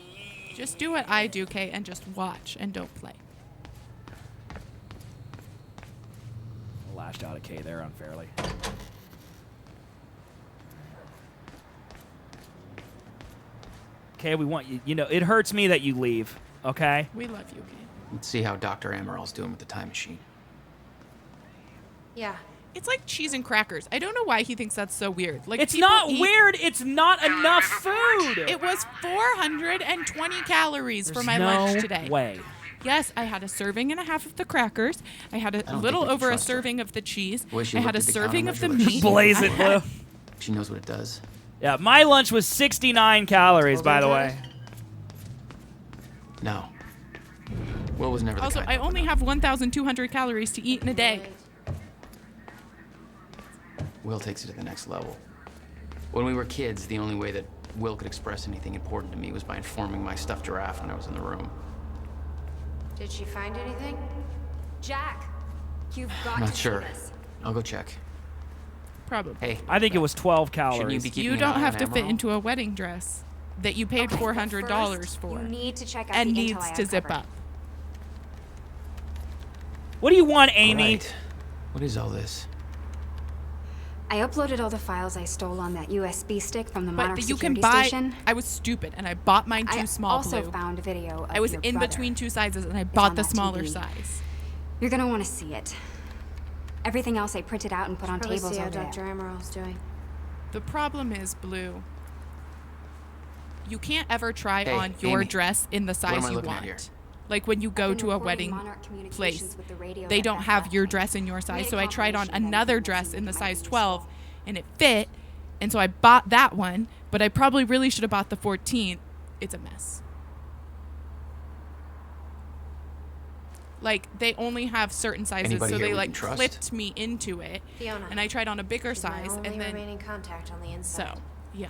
[SPEAKER 2] to- Just do what I do, Kay, and just watch and don't play.
[SPEAKER 1] Lashed out at Kay there unfairly. Kay, we want you. You know, it hurts me that you leave. Okay.
[SPEAKER 2] We love you, Kay.
[SPEAKER 7] Let's see how Dr. Amaral's doing with the time machine.
[SPEAKER 12] Yeah.
[SPEAKER 2] It's like cheese and crackers. I don't know why he thinks that's so weird. Like
[SPEAKER 1] It's
[SPEAKER 2] people
[SPEAKER 1] not
[SPEAKER 2] eat-
[SPEAKER 1] weird. It's not enough food.
[SPEAKER 2] It was 420 calories for
[SPEAKER 1] There's
[SPEAKER 2] my
[SPEAKER 1] no
[SPEAKER 2] lunch today.
[SPEAKER 1] way.
[SPEAKER 2] Yes, I had a serving and a half of the crackers. I had a
[SPEAKER 7] don't
[SPEAKER 2] little
[SPEAKER 7] think we can
[SPEAKER 2] over a
[SPEAKER 7] trust her.
[SPEAKER 2] serving of the cheese.
[SPEAKER 7] The way she
[SPEAKER 2] I had
[SPEAKER 7] looked
[SPEAKER 2] a
[SPEAKER 7] at the
[SPEAKER 2] serving of the
[SPEAKER 7] countermeasure,
[SPEAKER 2] meat.
[SPEAKER 1] Blaze
[SPEAKER 2] I
[SPEAKER 1] it,
[SPEAKER 2] had-
[SPEAKER 1] Blue.
[SPEAKER 7] She knows what it does.
[SPEAKER 1] Yeah, my lunch was 69 calories, by the way.
[SPEAKER 7] No. Will was never the
[SPEAKER 2] Also,
[SPEAKER 7] kind
[SPEAKER 2] I
[SPEAKER 7] to
[SPEAKER 2] only have 1,200 calories to eat in a day.
[SPEAKER 7] Will takes it to the next level. When we were kids, the only way that Will could express anything important to me was by informing my stuffed giraffe when I was in the room.
[SPEAKER 12] Did she find anything?
[SPEAKER 13] Jack, you've got
[SPEAKER 7] I'm not
[SPEAKER 13] to
[SPEAKER 7] sure.
[SPEAKER 13] see this.
[SPEAKER 7] I'll go check.
[SPEAKER 2] Probably.
[SPEAKER 7] Hey,
[SPEAKER 1] I think it was 12
[SPEAKER 7] shouldn't you
[SPEAKER 1] calories.
[SPEAKER 7] be keeping
[SPEAKER 2] You
[SPEAKER 7] an
[SPEAKER 2] don't
[SPEAKER 7] eye
[SPEAKER 2] have
[SPEAKER 7] on
[SPEAKER 2] to fit
[SPEAKER 7] Amaral?
[SPEAKER 2] into a wedding dress that you paid
[SPEAKER 13] Okay, but
[SPEAKER 2] $400
[SPEAKER 13] first,
[SPEAKER 2] for
[SPEAKER 13] You need to check out
[SPEAKER 2] and
[SPEAKER 13] the intel
[SPEAKER 2] needs
[SPEAKER 13] I
[SPEAKER 2] to zip
[SPEAKER 13] uncovered.
[SPEAKER 2] up.
[SPEAKER 1] What do you want, Amy?
[SPEAKER 7] Right. What is all this?
[SPEAKER 13] I uploaded all the files I stole on that USB stick from the Monarch
[SPEAKER 2] But you can
[SPEAKER 13] security
[SPEAKER 2] buy.
[SPEAKER 13] station.
[SPEAKER 2] I was stupid and I bought mine too
[SPEAKER 13] I
[SPEAKER 2] small.
[SPEAKER 13] also
[SPEAKER 2] Blue.
[SPEAKER 13] found a video of
[SPEAKER 2] I was
[SPEAKER 13] your
[SPEAKER 2] in
[SPEAKER 13] brother.
[SPEAKER 2] between two sizes and I
[SPEAKER 13] It's
[SPEAKER 2] bought
[SPEAKER 13] on
[SPEAKER 2] the
[SPEAKER 13] that
[SPEAKER 2] smaller
[SPEAKER 13] TV.
[SPEAKER 2] size.
[SPEAKER 13] You're gonna want to see it. Everything else I printed out and put on
[SPEAKER 12] Probably
[SPEAKER 13] tables
[SPEAKER 12] see how
[SPEAKER 13] over there.
[SPEAKER 12] Dr. Emerald's doing.
[SPEAKER 2] The problem is, Blue. You can't ever try
[SPEAKER 7] Hey,
[SPEAKER 2] on your
[SPEAKER 7] Amy,
[SPEAKER 2] dress in the
[SPEAKER 7] what am
[SPEAKER 2] size
[SPEAKER 7] I
[SPEAKER 2] you
[SPEAKER 7] looking at
[SPEAKER 2] want.
[SPEAKER 7] here?
[SPEAKER 2] Like when you go to a wedding place, they don't have your dress in your size. So I tried on another dress in the size 12 and it fit. And so I bought that one, but I probably really should have bought the 14. It's a mess. Like they only have certain sizes,
[SPEAKER 7] Anybody
[SPEAKER 2] so
[SPEAKER 7] here
[SPEAKER 2] they
[SPEAKER 7] we
[SPEAKER 2] like
[SPEAKER 7] can trust?
[SPEAKER 2] clipped me into it.
[SPEAKER 12] Fiona,
[SPEAKER 2] and I tried on a bigger
[SPEAKER 12] He's my
[SPEAKER 2] size,
[SPEAKER 12] only
[SPEAKER 2] and then
[SPEAKER 12] remaining contact on the inside.
[SPEAKER 2] so yeah.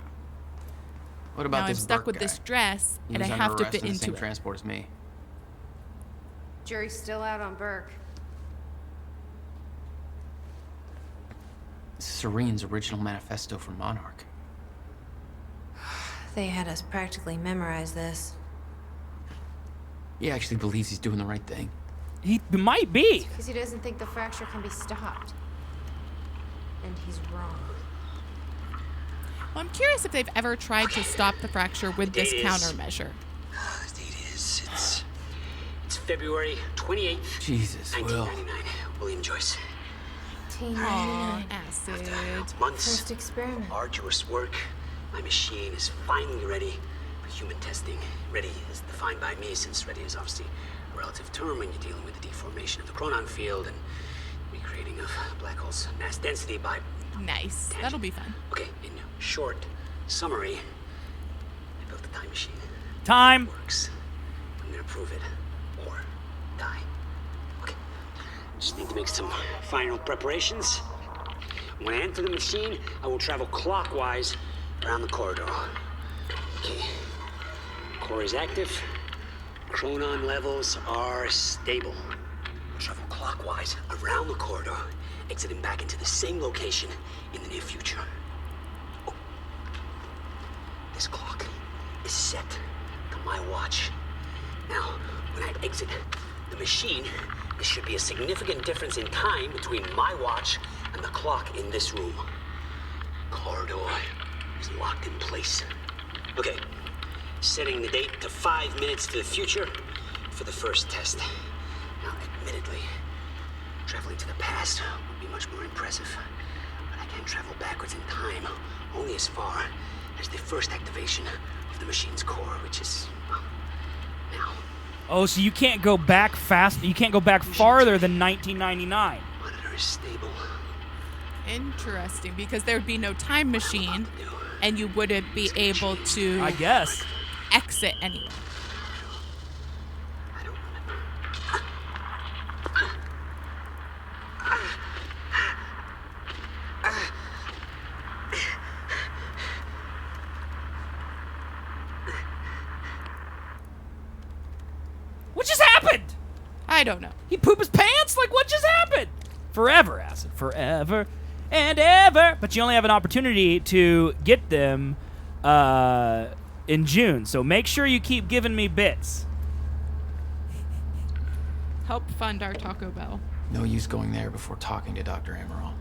[SPEAKER 7] What about
[SPEAKER 2] now
[SPEAKER 7] this
[SPEAKER 2] I'm stuck
[SPEAKER 7] Burke
[SPEAKER 2] with
[SPEAKER 7] guy?
[SPEAKER 2] this dress,
[SPEAKER 7] He
[SPEAKER 2] and I
[SPEAKER 7] was under
[SPEAKER 2] have to
[SPEAKER 7] arrest
[SPEAKER 2] fit
[SPEAKER 7] in the
[SPEAKER 2] into
[SPEAKER 7] same
[SPEAKER 2] it.
[SPEAKER 7] transport as me.
[SPEAKER 12] Jury's still out on Burke.
[SPEAKER 7] Serene's original manifesto for Monarch.
[SPEAKER 12] They had us practically memorize this.
[SPEAKER 7] He actually believes he's doing the right thing.
[SPEAKER 1] He might be.
[SPEAKER 12] Because he doesn't think the fracture can be stopped. And he's wrong.
[SPEAKER 2] Well, I'm curious if they've ever tried to stop the fracture with this
[SPEAKER 5] Date is-
[SPEAKER 2] countermeasure.
[SPEAKER 5] The date is, it's February 28th,
[SPEAKER 7] Jesus, Will.
[SPEAKER 5] 1999. William Joyce.
[SPEAKER 12] 1999.
[SPEAKER 2] Acid.
[SPEAKER 5] Months
[SPEAKER 12] First experiment.
[SPEAKER 5] of arduous work. My machine is finally ready for human testing. Ready is defined by me, since ready is obviously a relative term when you're dealing with the deformation of the chronon field and recreating of black holes' mass density by
[SPEAKER 2] Nice. That'll be fun.
[SPEAKER 5] Okay, in short summary, I built a time machine.
[SPEAKER 1] Time.
[SPEAKER 5] It works. I'm gonna prove it or die. Okay. Just need to make some final preparations. When I enter the machine, I will travel clockwise around the corridor. Okay. Core is active. Chronon levels are stable. I'll travel clockwise around the corridor, exiting back into the same location in the near future. Oh. This clock is set to my watch. Now, when I exit the machine, there should be a significant difference in time between my watch and the clock in this room. Corridor is locked in place. Okay, setting the date to 5 minutes to the future for the first test. Now, admittedly, traveling to the past would be much more impressive, but I can travel backwards in time only as far as the first activation of the machine's core, which is, well, now.
[SPEAKER 1] Oh, so you can't go back fast. You can't go back farther than 1999.
[SPEAKER 5] Monitor is stable.
[SPEAKER 2] Interesting, because there would be no time machine, and you wouldn't be able to,
[SPEAKER 1] I guess,
[SPEAKER 2] exit anywhere.
[SPEAKER 1] What just happened?
[SPEAKER 2] I don't know.
[SPEAKER 1] He pooped his pants? Like, what just happened? Forever, Acid. Forever and ever. But you only have an opportunity to get them in June. So make sure you keep giving me bits.
[SPEAKER 2] Help fund our Taco Bell.
[SPEAKER 7] No use going there before talking to Dr. Amaral.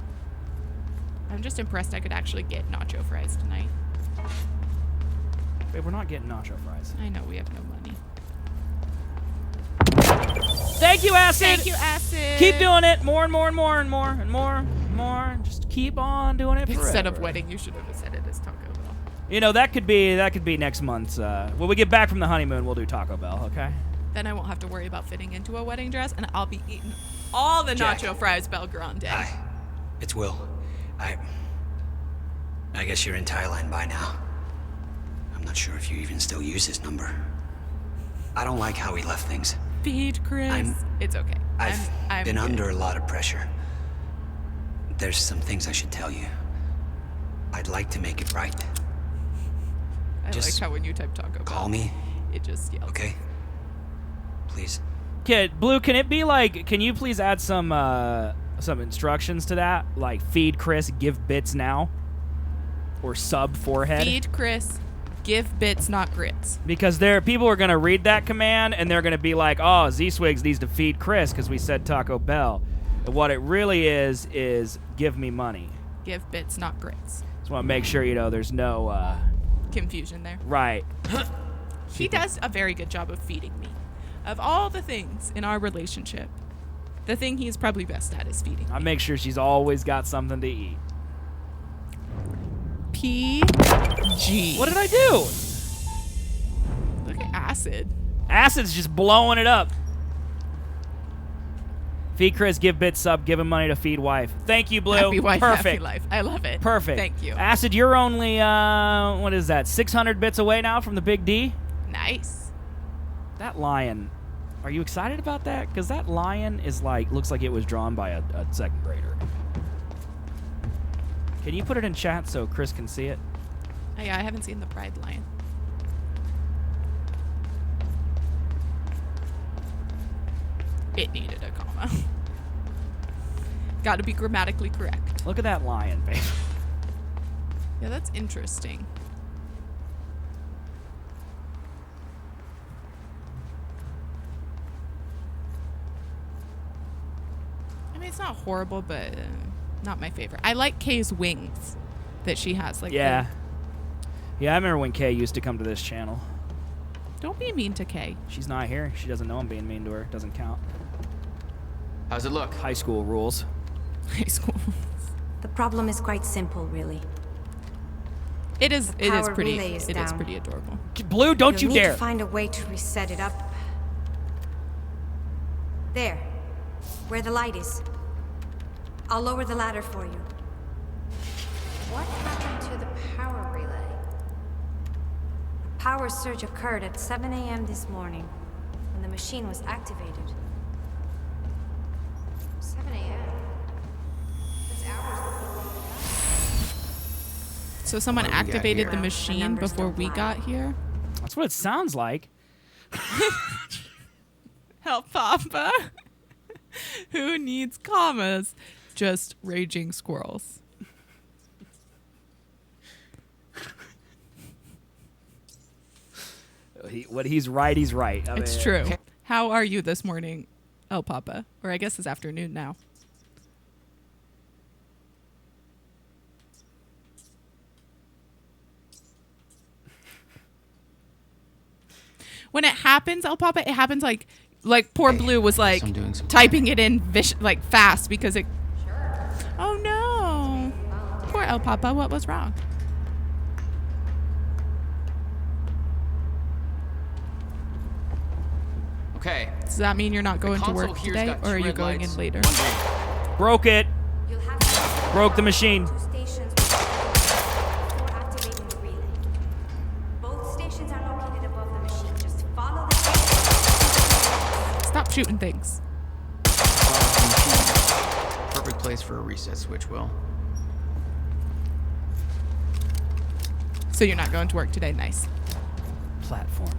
[SPEAKER 2] I'm just impressed I could actually get nacho fries tonight.
[SPEAKER 1] Wait, we're not getting nacho fries.
[SPEAKER 2] I know, we have no money.
[SPEAKER 1] Thank you, Acid.
[SPEAKER 2] Thank you, Acid.
[SPEAKER 1] Keep doing it. More and more and more and more and more and more. Just keep on doing it forever.
[SPEAKER 2] Instead of wedding, you should have said it as Taco Bell.
[SPEAKER 1] You know, that could be next month's. When we get back from the honeymoon, we'll do Taco Bell, okay?
[SPEAKER 2] Then I won't have to worry about fitting into a wedding dress, and I'll be eating all the
[SPEAKER 5] Jack.
[SPEAKER 2] nacho fries Bel Grande.
[SPEAKER 5] Hi, it's Will. I guess you're in Thailand by now. I'm not sure if you even still use this number. I don't like how we left things.
[SPEAKER 2] Feed Chris. It's okay.
[SPEAKER 5] I've been
[SPEAKER 2] good.
[SPEAKER 5] under a lot of pressure. There's some things I should tell you. I'd like to make it right.
[SPEAKER 2] I
[SPEAKER 5] Just
[SPEAKER 2] like how when you type Taco Bell,
[SPEAKER 5] Call me,
[SPEAKER 2] it just yells.
[SPEAKER 5] okay? Please.
[SPEAKER 1] Okay, Blue, can it be like, can you please add some instructions to that? Like, feed Chris, give bits now? Or sub forehead?
[SPEAKER 2] Feed Chris, give bits, not grits.
[SPEAKER 1] Because people are going to read that command, and they're going to be like, oh, Z-Swigs needs to feed Chris because we said Taco Bell. And what it really is give me money.
[SPEAKER 2] Give bits, not grits.
[SPEAKER 1] Just want to make sure, there's no...
[SPEAKER 2] Confusion there.
[SPEAKER 1] Right.
[SPEAKER 2] He does a very good job of feeding me. Of all the things in our relationship, the thing he's probably best at is feeding me.
[SPEAKER 1] I make sure she's always got something to eat.
[SPEAKER 2] PG.
[SPEAKER 1] What did I do?
[SPEAKER 2] Look at Acid.
[SPEAKER 1] Acid's just blowing it up. Feed Chris, give Bit sub, give him money to feed wife. Thank you, Blue.
[SPEAKER 2] Happy wife,
[SPEAKER 1] Perfect.
[SPEAKER 2] happy life. I love it.
[SPEAKER 1] Perfect.
[SPEAKER 2] Thank you.
[SPEAKER 1] Acid, you're only, what is that, 600 bits away now from the Big D?
[SPEAKER 2] Nice.
[SPEAKER 1] That lion, are you excited about that? Because that lion is like, looks like it was drawn by a second grader. Can you put it in chat so Chris can see it?
[SPEAKER 2] Oh, yeah, I haven't seen the Pride Lion. It needed a comma. Got to be grammatically correct.
[SPEAKER 1] Look at that lion, babe.
[SPEAKER 2] Yeah, that's interesting. I mean, it's not horrible, but not my favorite. I like Kay's wings that she has. Like,
[SPEAKER 1] yeah. Yeah, I remember when Kay used to come to this channel.
[SPEAKER 2] Don't be mean to Kay.
[SPEAKER 1] She's not here. She doesn't know I'm being mean to her. Doesn't count.
[SPEAKER 7] How's it look?
[SPEAKER 1] High school rules.
[SPEAKER 2] High school.
[SPEAKER 12] The problem is quite simple, really.
[SPEAKER 2] It is.
[SPEAKER 12] The
[SPEAKER 2] It is
[SPEAKER 12] power
[SPEAKER 2] pretty.
[SPEAKER 12] relay is
[SPEAKER 2] It is
[SPEAKER 12] down.
[SPEAKER 2] pretty adorable.
[SPEAKER 1] Blue, don't
[SPEAKER 12] You'll
[SPEAKER 1] you
[SPEAKER 12] need
[SPEAKER 1] dare.
[SPEAKER 12] to find a way to reset it up. There, where the light is. I'll lower the ladder for you. What happened to the power relay? A power surge occurred at 7 a.m. this morning, when the machine was activated. 7 a.m. That's hours before we got.
[SPEAKER 2] So someone
[SPEAKER 7] What do we got
[SPEAKER 2] activated
[SPEAKER 7] here?
[SPEAKER 2] the machine before we got here.
[SPEAKER 1] That's what it sounds like.
[SPEAKER 2] Help, Papa. Who needs commas? Just raging squirrels.
[SPEAKER 1] He's right, he's right. I
[SPEAKER 2] It's
[SPEAKER 1] mean,
[SPEAKER 2] true. How are you this morning, El Papa? Or I guess this afternoon now. When it happens, El Papa, it happens like poor Blue was like
[SPEAKER 7] I'm doing some
[SPEAKER 2] typing it in like fast because it. Oh no! Poor El Papa, what was wrong?
[SPEAKER 7] Okay.
[SPEAKER 2] Does that mean you're not going to
[SPEAKER 7] console
[SPEAKER 2] work
[SPEAKER 7] here's
[SPEAKER 2] today,
[SPEAKER 7] got
[SPEAKER 2] or are
[SPEAKER 7] two
[SPEAKER 2] you
[SPEAKER 7] red
[SPEAKER 2] going
[SPEAKER 7] lights,
[SPEAKER 2] in later?
[SPEAKER 7] one green.
[SPEAKER 1] Broke it.
[SPEAKER 12] You'll have to
[SPEAKER 1] Broke the machine.
[SPEAKER 12] two stations before activating the relay. Both stations are located above the machine. Just follow the
[SPEAKER 2] Stop shooting things.
[SPEAKER 7] Perfect place for a reset switch, Will.
[SPEAKER 2] So you're not going to work today. Nice.
[SPEAKER 1] Platforming.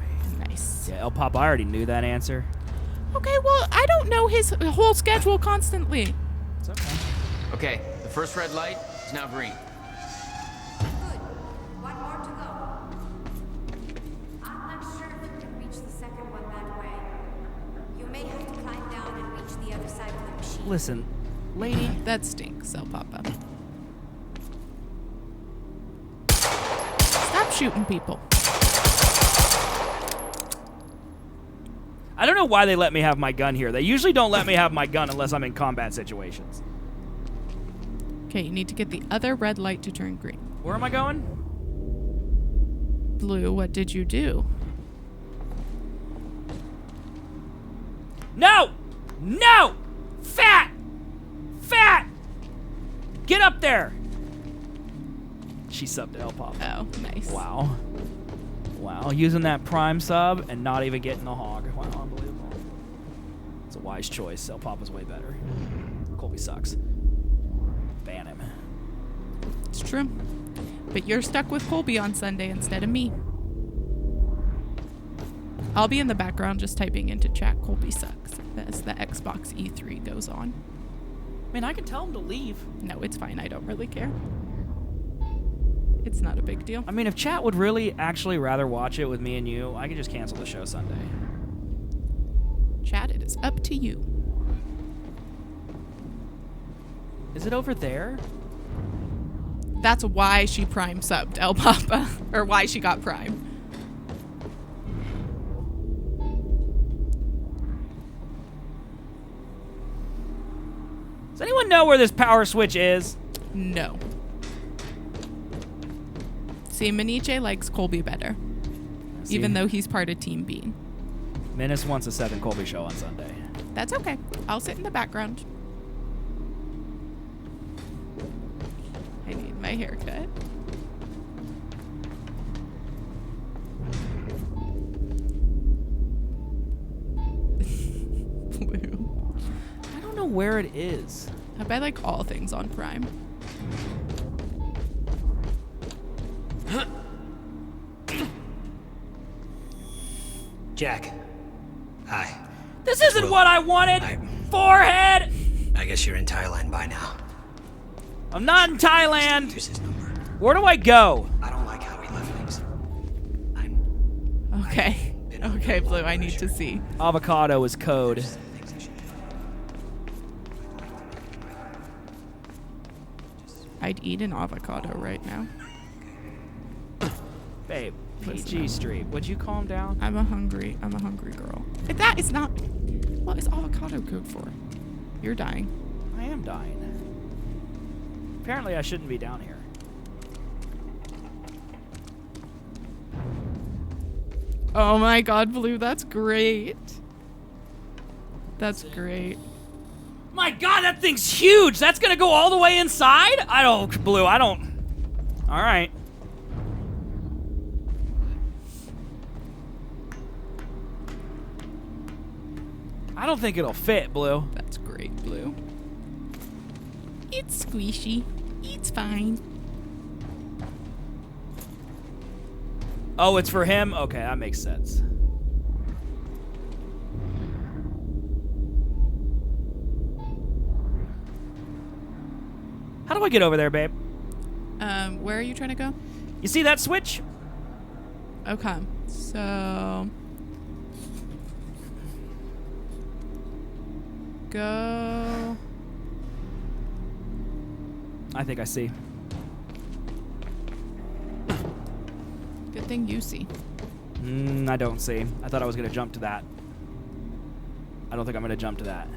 [SPEAKER 2] Nice.
[SPEAKER 1] Yeah, El Papa, I already knew that answer.
[SPEAKER 2] Okay, well, I don't know his whole schedule constantly.
[SPEAKER 1] It's okay.
[SPEAKER 7] Okay, the first red light is now green.
[SPEAKER 12] One more to go. I'm not sure if you can reach the second one that way. You may have to climb down and reach the other side of the machine.
[SPEAKER 1] Listen, lady.
[SPEAKER 2] That stinks, El Papa. Stop shooting people.
[SPEAKER 1] I don't know why they let me have my gun here. They usually don't let me have my gun unless I'm in combat situations.
[SPEAKER 2] Okay, you need to get the other red light to turn green.
[SPEAKER 1] Where am I going?
[SPEAKER 2] Blue, what did you do?
[SPEAKER 1] No! No! Fat! Fat! Get up there! She subbed to El Papa.
[SPEAKER 2] Oh, nice.
[SPEAKER 1] Wow. Wow, using that prime sub and not even getting the hog. Wow, unbelievable. It's a wise choice. El Papa's way better. Colby sucks. Ban him.
[SPEAKER 2] It's true. But you're stuck with Colby on Sunday instead of me. I'll be in the background just typing into chat Colby sucks as the Xbox E3 goes on.
[SPEAKER 1] I mean, I can tell him to leave.
[SPEAKER 2] No, it's fine. I don't really care. It's not a big deal.
[SPEAKER 1] I mean, if chat would really actually rather watch it with me and you, I could just cancel the show Sunday.
[SPEAKER 2] Chat, it is up to you.
[SPEAKER 1] Is it over there?
[SPEAKER 2] That's why she prime subbed El Papa, or why she got prime.
[SPEAKER 1] Does anyone know where this power switch is?
[SPEAKER 2] No. See, Maniche likes Colby better, even though he's part of Team Bean.
[SPEAKER 1] Menace wants a Seth and Colby show on Sunday.
[SPEAKER 2] That's okay. I'll sit in the background. I need my haircut. Blue.
[SPEAKER 1] I don't know where it is.
[SPEAKER 2] I buy like all things on Prime.
[SPEAKER 5] Jack. Hi.
[SPEAKER 1] This isn't what I wanted! Forehead!
[SPEAKER 5] I guess you're in Thailand by now.
[SPEAKER 1] I'm not in Thailand! Where do I go?
[SPEAKER 5] I don't like how he left things.
[SPEAKER 2] Okay. Okay, Blue, I need to see.
[SPEAKER 1] Avocado is code.
[SPEAKER 2] I'd eat an avocado right now.
[SPEAKER 1] Babe, PG Street. Would you calm down?
[SPEAKER 2] I'm a hungry girl. That is not. What is avocado code for? You're dying.
[SPEAKER 1] I am dying. Apparently I shouldn't be down here.
[SPEAKER 2] Oh my god, Blue, that's great. That's great.
[SPEAKER 1] My god, that thing's huge! That's gonna go all the way inside? Blue, I don't. Alright. I don't think it'll fit, Blue.
[SPEAKER 2] That's great, Blue. It's squishy. It's fine.
[SPEAKER 1] Oh, it's for him? Okay, that makes sense. How do I get over there, babe?
[SPEAKER 2] Where are you trying to go?
[SPEAKER 1] You see that switch?
[SPEAKER 2] Okay, so go.
[SPEAKER 1] I think I see.
[SPEAKER 2] Good thing you see.
[SPEAKER 1] I don't see. I thought I was gonna jump to that. I don't think I'm gonna jump to that.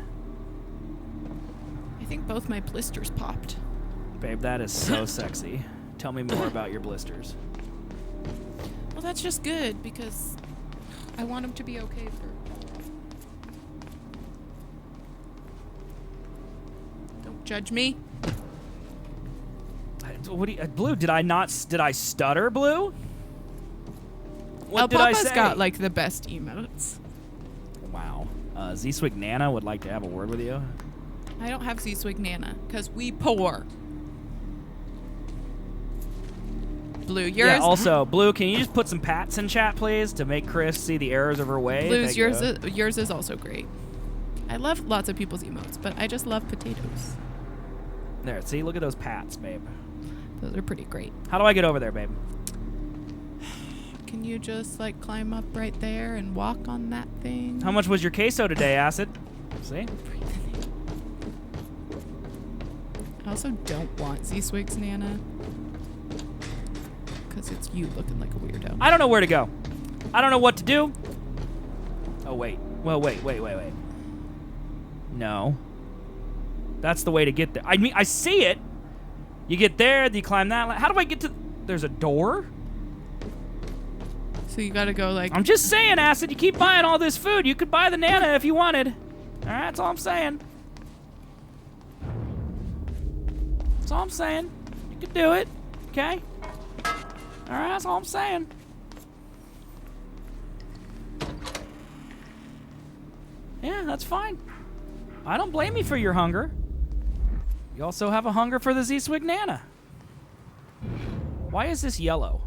[SPEAKER 2] I think both my blisters popped.
[SPEAKER 1] Babe, that is so sexy. Tell me more about your blisters.
[SPEAKER 2] Well, that's just good because I want them to be okay for. Don't judge me.
[SPEAKER 1] What do you, Blue? Did I stutter, Blue? What did
[SPEAKER 2] Papa's
[SPEAKER 1] I say?
[SPEAKER 2] got like the best emotes.
[SPEAKER 1] Wow. Z-Swig Nana would like to have a word with you.
[SPEAKER 2] I don't have Z-Swig Nana because we poor. Blue, yours.
[SPEAKER 1] Yeah, also, Blue, can you just put some pats in chat, please, to make Chris see the errors of her way?
[SPEAKER 2] Blue's, yours is also great. I love lots of people's emotes, but I just love potatoes.
[SPEAKER 1] There, see? Look at those pats, babe.
[SPEAKER 2] Those are pretty great.
[SPEAKER 1] How do I get over there, babe?
[SPEAKER 2] Can you just, like, climb up right there and walk on that thing?
[SPEAKER 1] How much was your queso today, Acid? See?
[SPEAKER 2] I also don't want Z-Swig's Nana. Because it's you looking like a weirdo.
[SPEAKER 1] I don't know where to go. I don't know what to do. Oh, wait. Well, wait. No. That's the way to get there. I mean, I see it. You get there, you climb that. How do I get to... There's a door?
[SPEAKER 2] So you gotta go, like...
[SPEAKER 1] I'm just saying, Acid, you keep buying all this food. You could buy the Nana if you wanted. All right, that's all I'm saying. That's all I'm saying. You could do it. Okay? All right, that's all I'm saying. Yeah, that's fine. I don't blame you for your hunger. You also have a hunger for the Z-Swig Nana. Why is this yellow?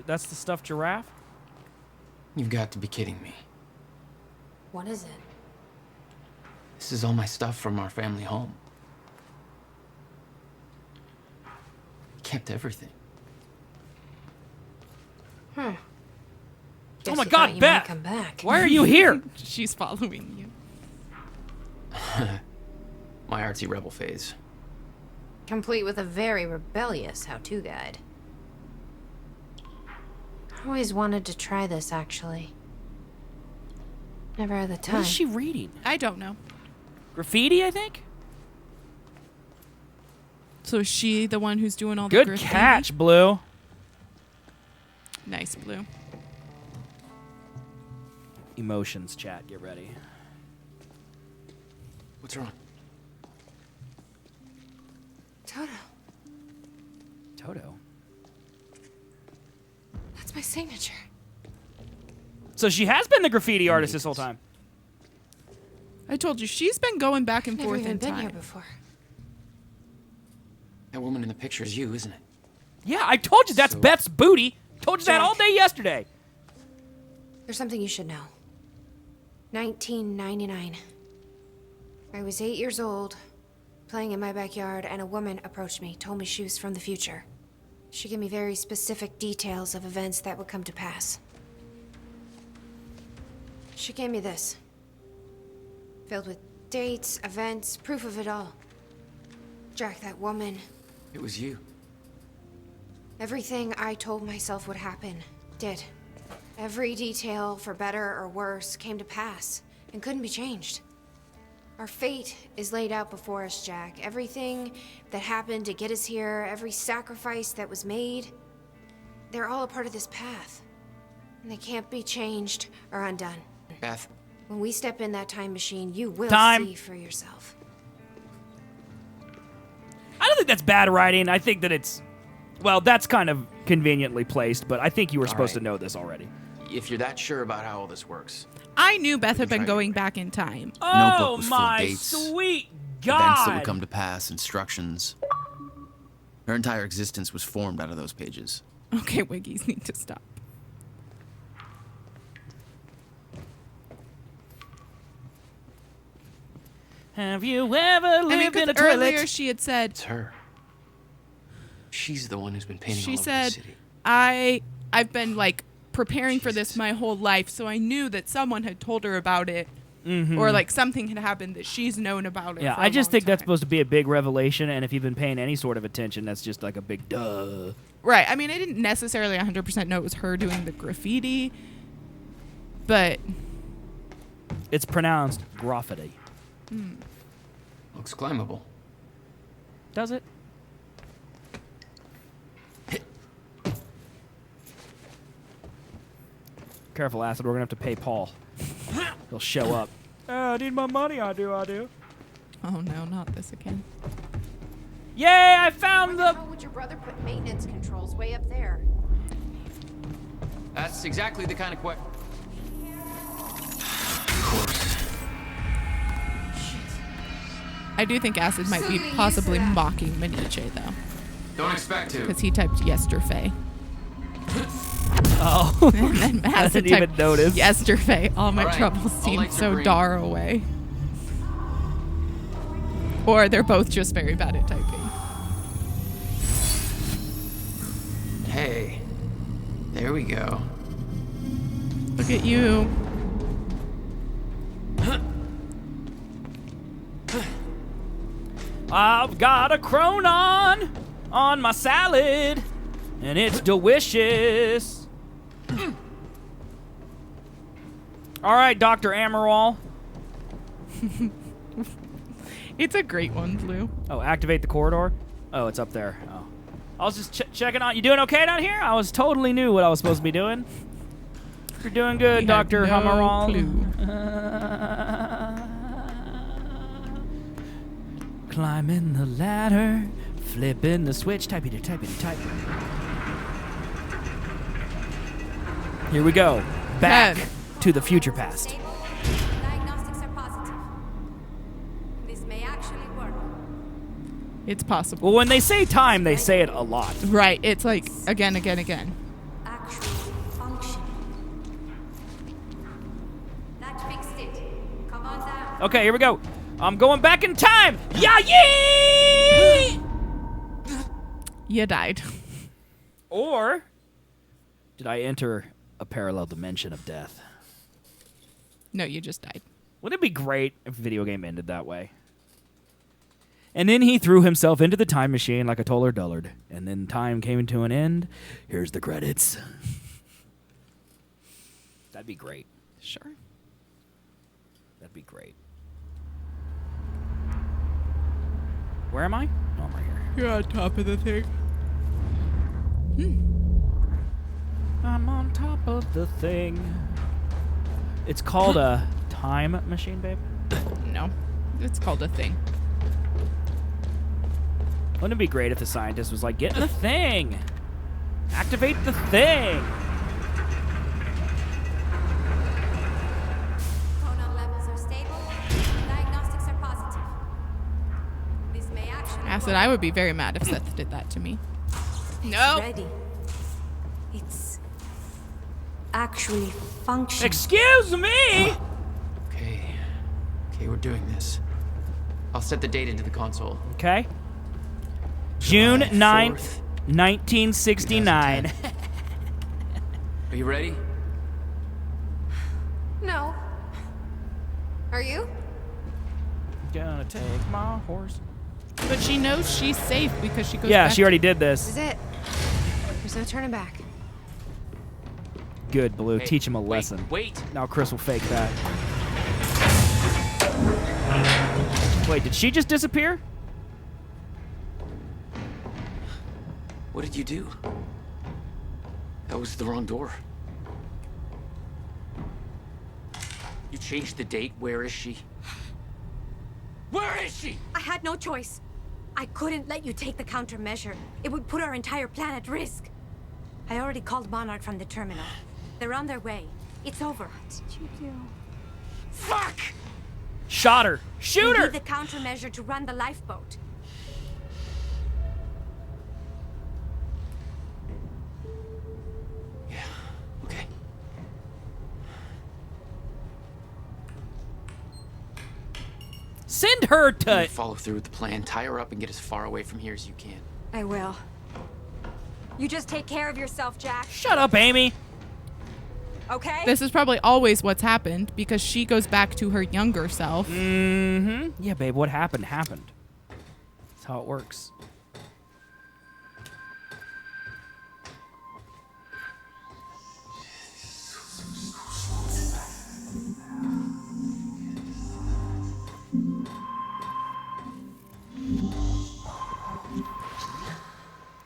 [SPEAKER 1] That's the stuffed giraffe?
[SPEAKER 7] You've got to be kidding me.
[SPEAKER 12] What is it?
[SPEAKER 7] This is all my stuff from our family home. He kept everything.
[SPEAKER 12] Oh
[SPEAKER 1] my God, Beth!
[SPEAKER 12] Come back.
[SPEAKER 1] Why are you here?
[SPEAKER 2] She's following you.
[SPEAKER 7] My artsy rebel phase.
[SPEAKER 12] Complete with a very rebellious how-to guide. I always wanted to try this, actually. Never had the time.
[SPEAKER 1] What is she reading?
[SPEAKER 2] I don't know.
[SPEAKER 1] Graffiti, I think?
[SPEAKER 2] So is she the one who's doing all the
[SPEAKER 1] Good
[SPEAKER 2] graffiti?
[SPEAKER 1] catch, Blue.
[SPEAKER 2] Nice, Blue.
[SPEAKER 1] Emotions, chat. Get ready.
[SPEAKER 7] What's wrong?
[SPEAKER 12] Toto.
[SPEAKER 1] Toto.
[SPEAKER 12] That's my signature.
[SPEAKER 1] So she has been the graffiti artist this whole time.
[SPEAKER 2] I told you, she's been going back and
[SPEAKER 12] Never
[SPEAKER 2] forth
[SPEAKER 12] even
[SPEAKER 2] in
[SPEAKER 12] been
[SPEAKER 2] time.
[SPEAKER 12] here before.
[SPEAKER 7] That woman in the picture is you, isn't it?
[SPEAKER 1] Yeah, I told you that's Beth's booty. Told you that all day yesterday.
[SPEAKER 12] There's something you should know. 1999. I was 8 years old, playing in my backyard, and a woman approached me, told me she was from the future. She gave me very specific details of events that would come to pass. She gave me this. Filled with dates, events, proof of it all. Jack, that woman.
[SPEAKER 7] It was you.
[SPEAKER 12] Everything I told myself would happen, did. Every detail, for better or worse, came to pass and couldn't be changed. Our fate is laid out before us, Jack. Everything that happened to get us here, every sacrifice that was made, they're all a part of this path. And they can't be changed or undone.
[SPEAKER 7] Beth.
[SPEAKER 12] When we step in that time machine, you will see for yourself.
[SPEAKER 1] I don't think that's bad writing. I think that it's... Well, that's kind of conveniently placed, but I think you were supposed to know this already.
[SPEAKER 7] If you're that sure about how all this works.
[SPEAKER 2] I knew Beth had been going back in time.
[SPEAKER 1] Oh,
[SPEAKER 14] was full of
[SPEAKER 1] my
[SPEAKER 14] dates,
[SPEAKER 1] sweet
[SPEAKER 14] events that would
[SPEAKER 1] God.
[SPEAKER 14] come to pass, instructions. Her entire existence was formed out of those pages.
[SPEAKER 2] Okay, Wiggies need to stop.
[SPEAKER 1] Have you ever lived in a toilet?
[SPEAKER 2] Earlier she had said...
[SPEAKER 7] It's her. She's the one who's been painting
[SPEAKER 2] She
[SPEAKER 7] all over the
[SPEAKER 2] said,
[SPEAKER 7] city.
[SPEAKER 2] I've been, like, preparing for this my whole life, so I knew that someone had told her about it.
[SPEAKER 1] Mhm.
[SPEAKER 2] Or, like, something had happened that she's known about it
[SPEAKER 1] Yeah,
[SPEAKER 2] for
[SPEAKER 1] I
[SPEAKER 2] a
[SPEAKER 1] just
[SPEAKER 2] long
[SPEAKER 1] think
[SPEAKER 2] time.
[SPEAKER 1] that's supposed to be a big revelation, and if you've been paying any sort of attention, that's just like a big duh.
[SPEAKER 2] Right. I mean, I didn't necessarily 100% know it was her doing the graffiti, but...
[SPEAKER 1] It's pronounced graffiti.
[SPEAKER 7] Looks climbable.
[SPEAKER 1] Does it? Careful, Acid. We're going to have to pay Paul. He'll show up. I need my money. I do.
[SPEAKER 2] Oh, no, not this again.
[SPEAKER 1] Yay, I found the...
[SPEAKER 12] How would your brother put maintenance controls way up there?
[SPEAKER 7] That's exactly the kind of question.
[SPEAKER 2] I do think Acid might be possibly mocking Maniche, though.
[SPEAKER 7] Don't expect to.
[SPEAKER 2] Because he typed yesterday.
[SPEAKER 1] Oh.
[SPEAKER 2] And then
[SPEAKER 1] I
[SPEAKER 2] Acid
[SPEAKER 1] didn't even
[SPEAKER 2] typed
[SPEAKER 1] notice.
[SPEAKER 2] Yesterday. All my
[SPEAKER 7] All right,
[SPEAKER 2] troubles
[SPEAKER 7] I'll
[SPEAKER 2] seem
[SPEAKER 7] let you
[SPEAKER 2] so
[SPEAKER 7] bring-
[SPEAKER 2] dar away. Or they're both just very bad at typing.
[SPEAKER 7] Hey. There we go.
[SPEAKER 2] Look at you.
[SPEAKER 1] I've got a Cronon on my salad, and it's delicious. All right, Dr. Amaral.
[SPEAKER 2] It's a great one, Blue.
[SPEAKER 1] Oh, activate the corridor? Oh, it's up there. Oh. I was just checking on. You doing okay down here? I was totally knew what I was supposed to be doing. You're doing good,
[SPEAKER 2] We had
[SPEAKER 1] Dr.
[SPEAKER 2] no
[SPEAKER 1] Amaral.
[SPEAKER 2] clue.
[SPEAKER 1] Climbing the ladder, flipping the switch, typey type. Here we go. Back to the future past.
[SPEAKER 12] Stable. Diagnostics are positive. This may actually work.
[SPEAKER 2] It's possible.
[SPEAKER 1] Well, when they say time, they say it a lot.
[SPEAKER 2] Right. It's like again.
[SPEAKER 12] Actually function. That fixed it. Come on down.
[SPEAKER 1] Okay, here we go. I'm going back in time. Yeah, yee!
[SPEAKER 2] You died.
[SPEAKER 1] Or did I enter a parallel dimension of death?
[SPEAKER 2] No, you just died.
[SPEAKER 1] Wouldn't it be great if a video game ended that way? And then he threw himself into the time machine like a Toller Dullard. And then time came to an end. Here's the credits. That'd be great.
[SPEAKER 2] Sure.
[SPEAKER 1] That'd be great. Where am I? Oh, I'm right here.
[SPEAKER 2] You're on top of the thing.
[SPEAKER 1] I'm on top of the thing. It's called a time machine, babe?
[SPEAKER 2] No, it's called a thing.
[SPEAKER 1] Wouldn't it be great if the scientist was like, get in the thing! Activate the thing!
[SPEAKER 2] Acid, I would be very mad if Seth did that to me.
[SPEAKER 13] No. Ready. It's actually functioning.
[SPEAKER 1] Excuse me!
[SPEAKER 7] Okay, we're doing this. I'll set the date into the console.
[SPEAKER 1] Okay. June 9th, 1969.
[SPEAKER 7] Are you ready?
[SPEAKER 12] No. Are you?
[SPEAKER 1] Gonna take my horse.
[SPEAKER 2] But she knows she's safe because she goes
[SPEAKER 1] Yeah,
[SPEAKER 2] back
[SPEAKER 1] she already
[SPEAKER 2] to-
[SPEAKER 1] did
[SPEAKER 12] This
[SPEAKER 1] this.
[SPEAKER 12] is it. There's no turning back.
[SPEAKER 1] Good, Blue.
[SPEAKER 7] Hey,
[SPEAKER 1] Teach him a lesson.
[SPEAKER 7] Wait.
[SPEAKER 1] Now Chris will fake that. Wait, did she just disappear?
[SPEAKER 7] What did you do? That was the wrong door. You changed the date. Where is she? Where is she?
[SPEAKER 13] I had no choice. I couldn't let you take the countermeasure. It would put our entire planet at risk. I already called Monarch from the terminal. They're on their way. It's over. What did you do?
[SPEAKER 7] Fuck!
[SPEAKER 1] Shot her. Shoot
[SPEAKER 13] We
[SPEAKER 1] her!
[SPEAKER 13] need the countermeasure to run the lifeboat.
[SPEAKER 7] Okay.
[SPEAKER 1] Send her to...
[SPEAKER 7] Follow through with the plan. Tie her up and get as far away from here as you can.
[SPEAKER 13] I will. You just take care of yourself, Jack.
[SPEAKER 1] Shut up, Amy.
[SPEAKER 13] Okay?
[SPEAKER 2] This is probably always what's happened because she goes back to her younger self.
[SPEAKER 1] Mm-hmm. Yeah, babe, what happened, happened. That's how it works.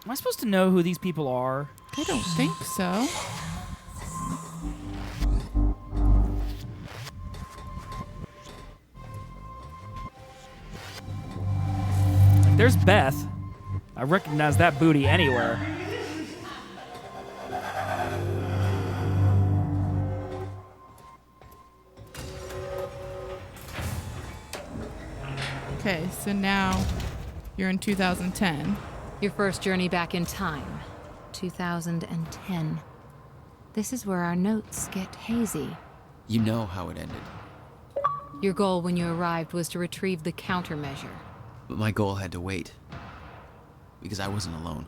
[SPEAKER 1] Am I supposed to know who these people are?
[SPEAKER 2] I don't think so.
[SPEAKER 1] There's Beth. I recognize that booty anywhere.
[SPEAKER 2] Okay, so now you're in 2010.
[SPEAKER 16] Your first journey back in time, 2010. This is where our notes get hazy.
[SPEAKER 14] You know how it ended.
[SPEAKER 16] Your goal when you arrived was to retrieve the countermeasure.
[SPEAKER 14] But my goal had to wait. Because I wasn't alone.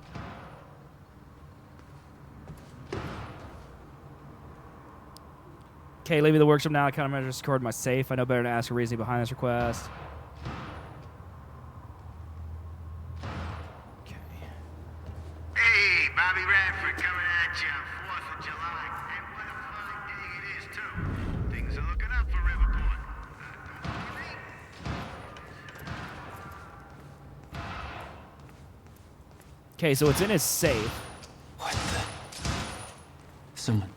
[SPEAKER 1] Okay, leave me the workshop now. I countermeasure secured in my safe. I know better to ask a reasoning behind this request.
[SPEAKER 17] Hey, Bobby Radford coming at you on 4th of July. And what a fine day it is, too. Things are looking up for Riverport.
[SPEAKER 1] Okay, so it's in his safe.
[SPEAKER 7] Someone.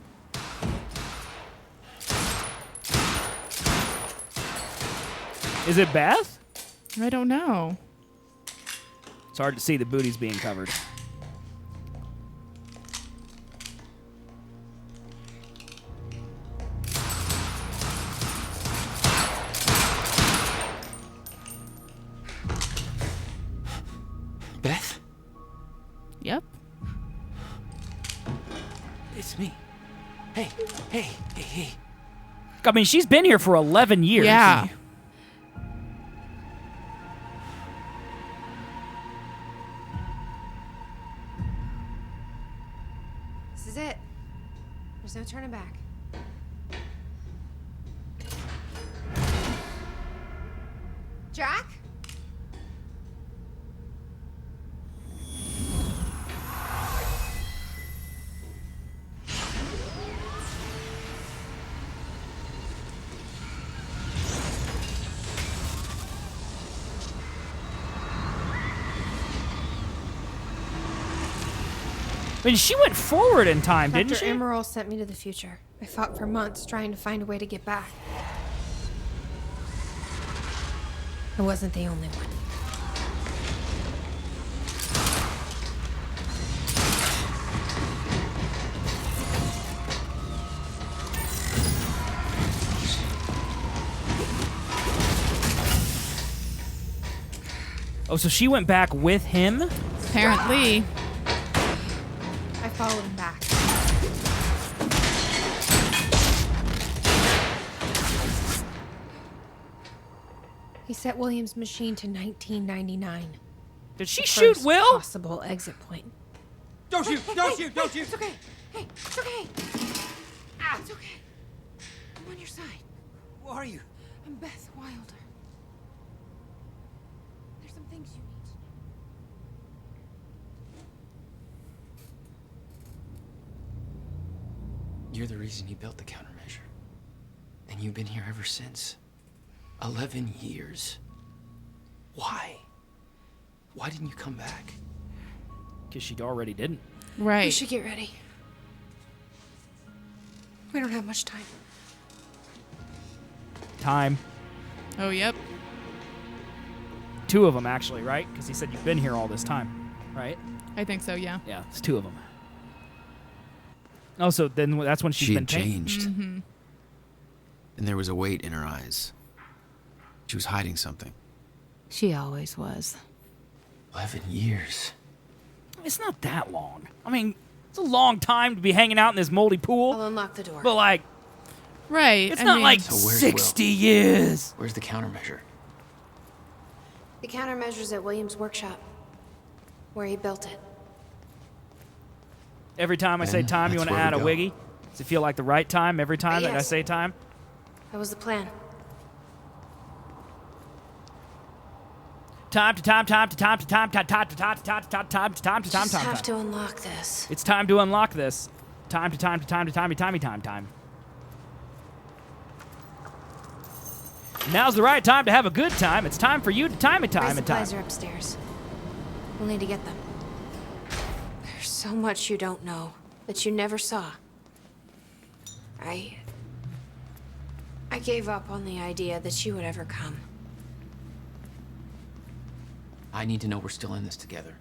[SPEAKER 1] Is it Beth?
[SPEAKER 2] I don't know.
[SPEAKER 1] It's hard to see. The booty's being covered.
[SPEAKER 7] Beth?
[SPEAKER 2] Yep.
[SPEAKER 7] It's me. Hey.
[SPEAKER 1] I mean, she's been here for 11 years.
[SPEAKER 2] Yeah.
[SPEAKER 12] This is it. There's no turning back. Jack?
[SPEAKER 1] I mean, she went forward in time, didn't
[SPEAKER 12] Dr.
[SPEAKER 1] she?
[SPEAKER 12] Emerald sent me to the future. I fought for months trying to find a way to get back. I wasn't the only one.
[SPEAKER 1] Oh, so she went back with him?
[SPEAKER 2] Apparently.
[SPEAKER 12] I followed him back. He set William's machine to 1999.
[SPEAKER 1] Did she
[SPEAKER 12] The
[SPEAKER 1] shoot
[SPEAKER 12] first
[SPEAKER 1] Will?
[SPEAKER 12] Possible exit point.
[SPEAKER 11] Don't shoot! Don't shoot! Don't shoot!
[SPEAKER 12] It's okay. Hey, it's okay. Ah, it's okay. I'm on your side.
[SPEAKER 11] Who are you?
[SPEAKER 12] I'm Beth Wilder. There's some things you need to know.
[SPEAKER 7] You're the reason he built the countermeasure. And you've been here ever since. 11 years. Why? Why didn't you come back?
[SPEAKER 1] Because she already didn't.
[SPEAKER 2] Right.
[SPEAKER 12] We should get ready. We don't have much time.
[SPEAKER 1] Time.
[SPEAKER 2] Oh, yep.
[SPEAKER 1] 2 of them, actually, right? Because he said you've been here all this time, right?
[SPEAKER 2] I think so, yeah.
[SPEAKER 1] Yeah, it's 2 of them. Oh, so then that's when she's
[SPEAKER 14] She
[SPEAKER 1] been
[SPEAKER 14] had changed.
[SPEAKER 2] Mm-hmm.
[SPEAKER 14] And there was a weight in her eyes. She was hiding something.
[SPEAKER 16] She always was.
[SPEAKER 7] 11 years.
[SPEAKER 1] It's not that long. I mean, it's a long time to be hanging out in this moldy pool.
[SPEAKER 12] I'll unlock the door.
[SPEAKER 1] But, like,
[SPEAKER 2] right.
[SPEAKER 1] it's not like
[SPEAKER 7] So where's
[SPEAKER 1] 60
[SPEAKER 7] Will?
[SPEAKER 1] years.
[SPEAKER 7] Where's the countermeasure?
[SPEAKER 12] The countermeasure's at William's workshop, where he built it.
[SPEAKER 1] Every time I say
[SPEAKER 7] Then
[SPEAKER 1] time, you
[SPEAKER 7] that's
[SPEAKER 1] want to
[SPEAKER 7] where
[SPEAKER 1] add
[SPEAKER 7] we
[SPEAKER 1] a
[SPEAKER 7] go.
[SPEAKER 1] wiggy? Does it feel like the right time every time that I
[SPEAKER 12] Yes.
[SPEAKER 1] say time?
[SPEAKER 12] That was the plan.
[SPEAKER 1] Time to time, time to time to time, time to time to time to time to time to time to time
[SPEAKER 12] Just
[SPEAKER 1] to
[SPEAKER 12] have
[SPEAKER 1] time.
[SPEAKER 12] to unlock this.
[SPEAKER 1] It's time to unlock this. Time to time to time to timey timey time. Now's the right time to have a good time. It's time for you to time and
[SPEAKER 12] My
[SPEAKER 1] time and time.
[SPEAKER 12] supplies are upstairs. We'll need to get them. There's so much you don't know that you never saw. I gave up on the idea that you would ever come.
[SPEAKER 7] I need to know we're still in this together.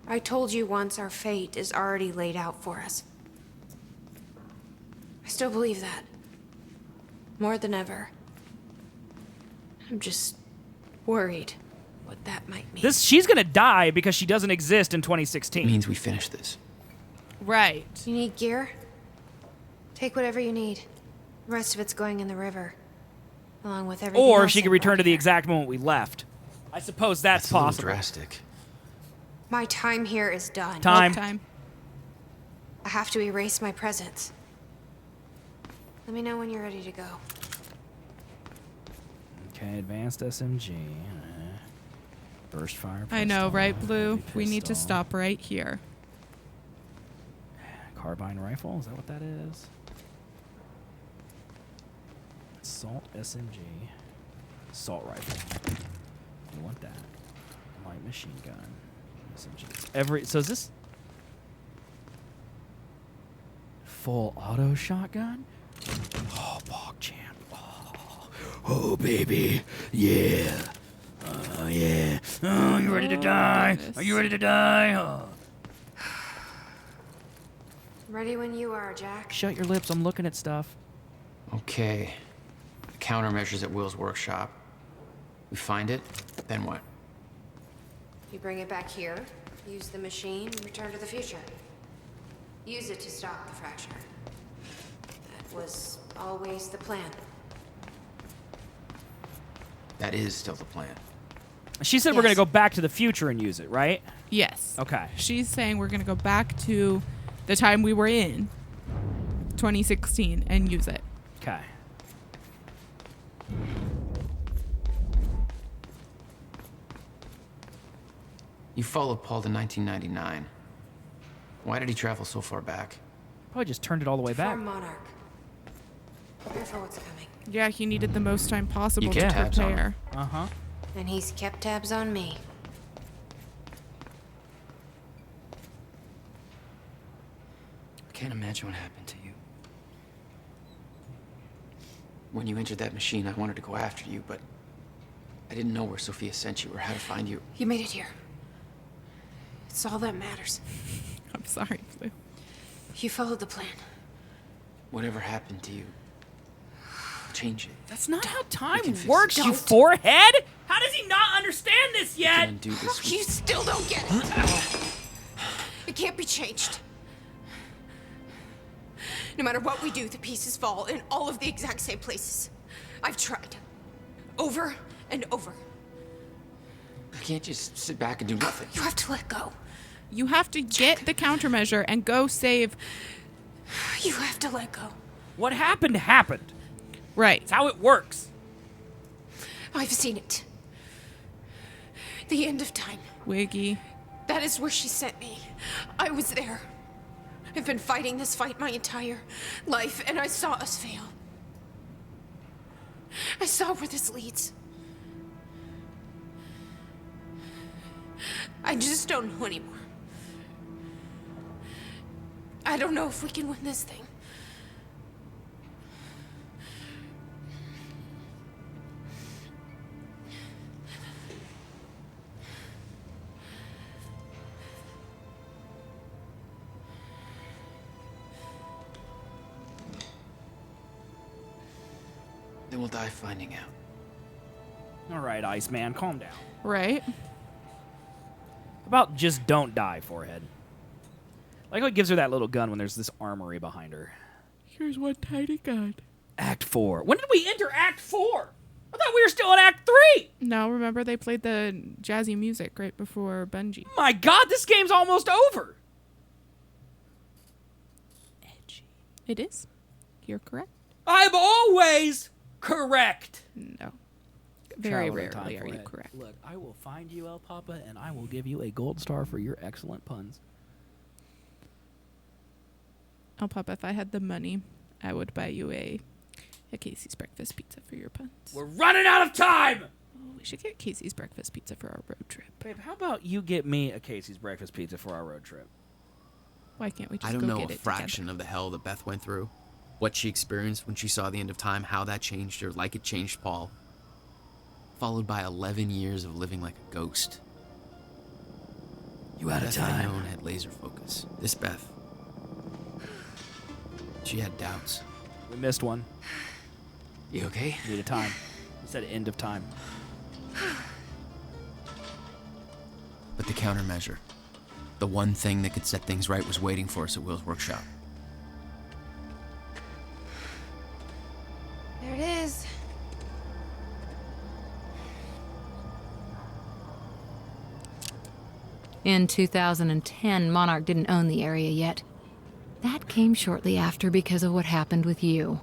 [SPEAKER 12] I told you once our fate is already laid out for us. I still believe that. More than ever. I'm just worried what that might mean.
[SPEAKER 1] She's gonna die because she doesn't exist in 2016.
[SPEAKER 7] It means we finish this.
[SPEAKER 2] Right.
[SPEAKER 12] You need gear? Take whatever you need. The rest of it's going in the river. Along with everything
[SPEAKER 1] Or
[SPEAKER 12] else
[SPEAKER 1] she
[SPEAKER 12] I
[SPEAKER 1] could return
[SPEAKER 12] brought
[SPEAKER 1] to the
[SPEAKER 12] here.
[SPEAKER 1] exact moment we left. I suppose that's
[SPEAKER 7] a little
[SPEAKER 1] possible.
[SPEAKER 7] drastic.
[SPEAKER 12] My time here is done.
[SPEAKER 1] Time.
[SPEAKER 12] I have to erase my presence. Let me know when you're ready to go.
[SPEAKER 1] Okay, advanced SMG. Burst fire.
[SPEAKER 2] I know,
[SPEAKER 1] pistol,
[SPEAKER 2] right, Blue?
[SPEAKER 1] heavy
[SPEAKER 2] We need to
[SPEAKER 1] pistol,
[SPEAKER 2] stop right here.
[SPEAKER 1] Carbine rifle, is that what that is? Assault SMG. Assault rifle. You want that. Light machine gun. SMG. So is this full auto shotgun? Oh, PogChamp. Oh, baby. Yeah. Oh, yeah. Oh, you ready to die? Are you ready to die? Oh.
[SPEAKER 12] Ready when you are, Jack.
[SPEAKER 1] Shut your lips. I'm looking at stuff.
[SPEAKER 7] Okay. The countermeasure's at Will's workshop. We find it, then what?
[SPEAKER 12] You bring it back here, use the machine, and return to the future. Use it to stop the fracture. That was always the plan.
[SPEAKER 7] That is still the plan.
[SPEAKER 1] She said we're going to go back to the future and use it, right?
[SPEAKER 2] Yes.
[SPEAKER 1] Okay.
[SPEAKER 2] She's saying we're going to go back to the time we were in, 2016, and use it.
[SPEAKER 1] Okay.
[SPEAKER 7] You followed Paul to 1999. Why did he travel so far back?
[SPEAKER 1] Probably just turned it all the way back.
[SPEAKER 12] For Monarch. Prepare for what's coming.
[SPEAKER 2] Yeah, he needed the most time possible
[SPEAKER 7] You
[SPEAKER 2] to
[SPEAKER 7] kept tabs on him.
[SPEAKER 2] prepare.
[SPEAKER 1] Uh-huh.
[SPEAKER 12] And he's kept tabs on me.
[SPEAKER 7] I can't imagine what happened to you. When you entered that machine, I wanted to go after you, but I didn't know where Sophia sent you or how to find you.
[SPEAKER 12] You made it here. It's all that matters.
[SPEAKER 2] I'm sorry, Blue.
[SPEAKER 12] You followed the plan.
[SPEAKER 7] Whatever happened to you, change it.
[SPEAKER 1] That's not how time
[SPEAKER 7] fix
[SPEAKER 1] works,
[SPEAKER 7] it.
[SPEAKER 1] you forehead! How does he not understand this yet?
[SPEAKER 7] Can do this.
[SPEAKER 12] You still don't get it. It can't be changed. No matter what we do, the pieces fall in all of the exact same places. I've tried. Over and over.
[SPEAKER 7] I can't just sit back and do nothing.
[SPEAKER 12] You have to let go.
[SPEAKER 2] You have to get the countermeasure and go save.
[SPEAKER 12] You have to let go.
[SPEAKER 1] What happened happened.
[SPEAKER 2] Right.
[SPEAKER 1] It's how it works.
[SPEAKER 12] I've seen it. The end of time.
[SPEAKER 2] Wiggy.
[SPEAKER 12] That is where she sent me. I was there. I've been fighting this fight my entire life, and I saw us fail. I saw where this leads. I just don't know anymore. I don't know if we can win this thing.
[SPEAKER 7] Then we'll die finding out.
[SPEAKER 1] All right, Iceman, calm down.
[SPEAKER 2] Right.
[SPEAKER 1] About just don't die, forehead. Like how he gives her that little gun when there's this armory behind her.
[SPEAKER 2] Here's one tiny gun.
[SPEAKER 1] Act 4. When did we enter Act 4? I thought we were still in Act 3.
[SPEAKER 2] No, remember they played the jazzy music right before Bungie.
[SPEAKER 1] My God, this game's almost over.
[SPEAKER 2] Edgy. It is. You're correct.
[SPEAKER 1] I'm always correct.
[SPEAKER 2] No. Very
[SPEAKER 1] Travel in time,
[SPEAKER 2] rarely are you
[SPEAKER 1] forehead.
[SPEAKER 2] correct.
[SPEAKER 1] Look, I will find you, El Papa, and I will give you a gold star for your excellent puns.
[SPEAKER 2] Oh, Papa, if I had the money, I would buy you a Casey's breakfast pizza for your puns.
[SPEAKER 1] We're running out of time!
[SPEAKER 2] Oh, we should get Casey's breakfast pizza for our road trip.
[SPEAKER 1] Babe, how about you get me a Casey's breakfast pizza for our road trip?
[SPEAKER 2] Why can't we just
[SPEAKER 14] I don't
[SPEAKER 2] go
[SPEAKER 14] know
[SPEAKER 2] get
[SPEAKER 14] a
[SPEAKER 2] it
[SPEAKER 14] fraction
[SPEAKER 2] together?
[SPEAKER 14] of the hell that Beth went through, what she experienced when she saw the end of time, how that changed her, like it changed Paul. Followed by 11 years of living like a ghost.
[SPEAKER 1] You out of
[SPEAKER 14] Beth I
[SPEAKER 1] time.
[SPEAKER 14] known had laser focus. This Beth, she had doubts.
[SPEAKER 1] We missed one.
[SPEAKER 7] You okay?
[SPEAKER 1] Need a time. You said end of time.
[SPEAKER 14] But the countermeasure, the one thing that could set things right, was waiting for us at Will's workshop.
[SPEAKER 12] There it is.
[SPEAKER 16] In 2010, Monarch didn't own the area yet. That came shortly after because of what happened with you.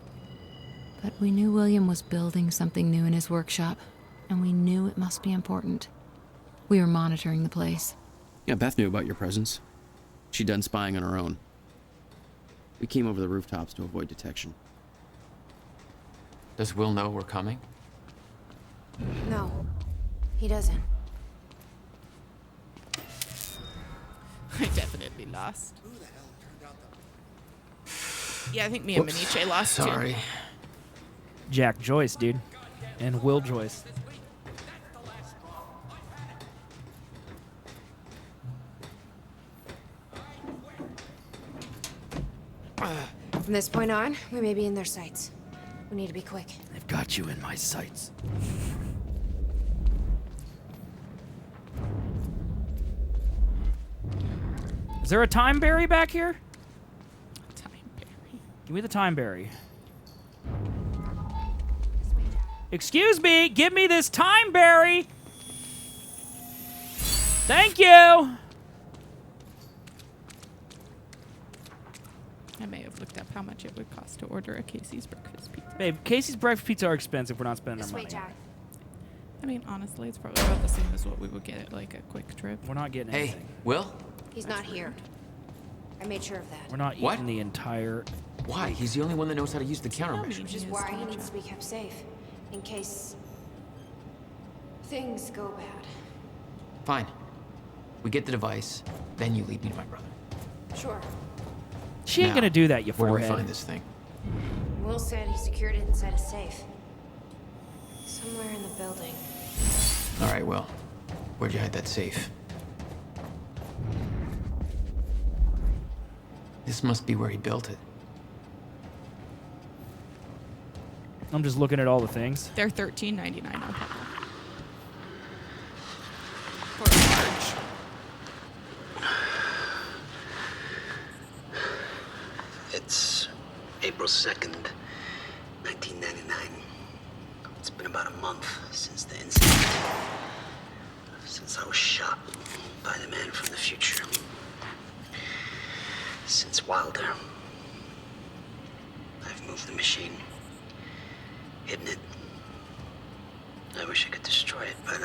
[SPEAKER 16] But we knew William was building something new in his workshop, and we knew it must be important. We were monitoring the place.
[SPEAKER 14] Yeah, Beth knew about your presence. She'd done spying on her own. We came over the rooftops to avoid detection.
[SPEAKER 7] Does Will know we're coming?
[SPEAKER 12] No, he doesn't.
[SPEAKER 2] I definitely lost. Yeah, I think me and Maniche lost too.
[SPEAKER 7] Sorry.
[SPEAKER 1] Jack Joyce, dude. And Will Joyce.
[SPEAKER 12] From this point on, we may be in their sights. We need to be quick.
[SPEAKER 1] I've got you in my sights. Is there a time berry back here?
[SPEAKER 2] Time berry.
[SPEAKER 1] Give me the time berry. Excuse me, give me this time berry. Thank you.
[SPEAKER 2] I may have looked up how much it would cost to order a Casey's breakfast pizza.
[SPEAKER 1] Babe, Casey's breakfast pizza are expensive. We're not spending
[SPEAKER 12] This
[SPEAKER 1] our
[SPEAKER 12] way,
[SPEAKER 1] money.
[SPEAKER 12] Jack.
[SPEAKER 2] I mean, honestly, it's probably about the same as what we would get at like a quick trip.
[SPEAKER 1] We're not getting
[SPEAKER 7] Hey,
[SPEAKER 1] anything.
[SPEAKER 7] Will?
[SPEAKER 12] He's not here. I made sure of that.
[SPEAKER 1] We're not
[SPEAKER 7] What?
[SPEAKER 1] eating the entire...
[SPEAKER 7] Why? He's the only one that knows how to use the countermeasure.
[SPEAKER 12] Which is why he needs to be kept safe. In case things go bad.
[SPEAKER 7] Fine. We get the device, then you lead me to my brother.
[SPEAKER 12] Sure.
[SPEAKER 1] She ain't
[SPEAKER 7] Now,
[SPEAKER 1] gonna do that, you
[SPEAKER 7] Where do we
[SPEAKER 1] forehead.
[SPEAKER 7] find this thing?
[SPEAKER 12] We'll Will said he secured it inside a safe. Somewhere in the building.
[SPEAKER 7] All right, Will. Where'd you hide that safe? This must be where he built it.
[SPEAKER 1] I'm just looking at all the things.
[SPEAKER 2] They're $13.99 on Papa.
[SPEAKER 5] It's April 2nd, 1999. It's been about a month since the incident. Since I was shot by the man from the future. Since Wilder. I've moved the machine. Hidden it. I wish I could destroy it, but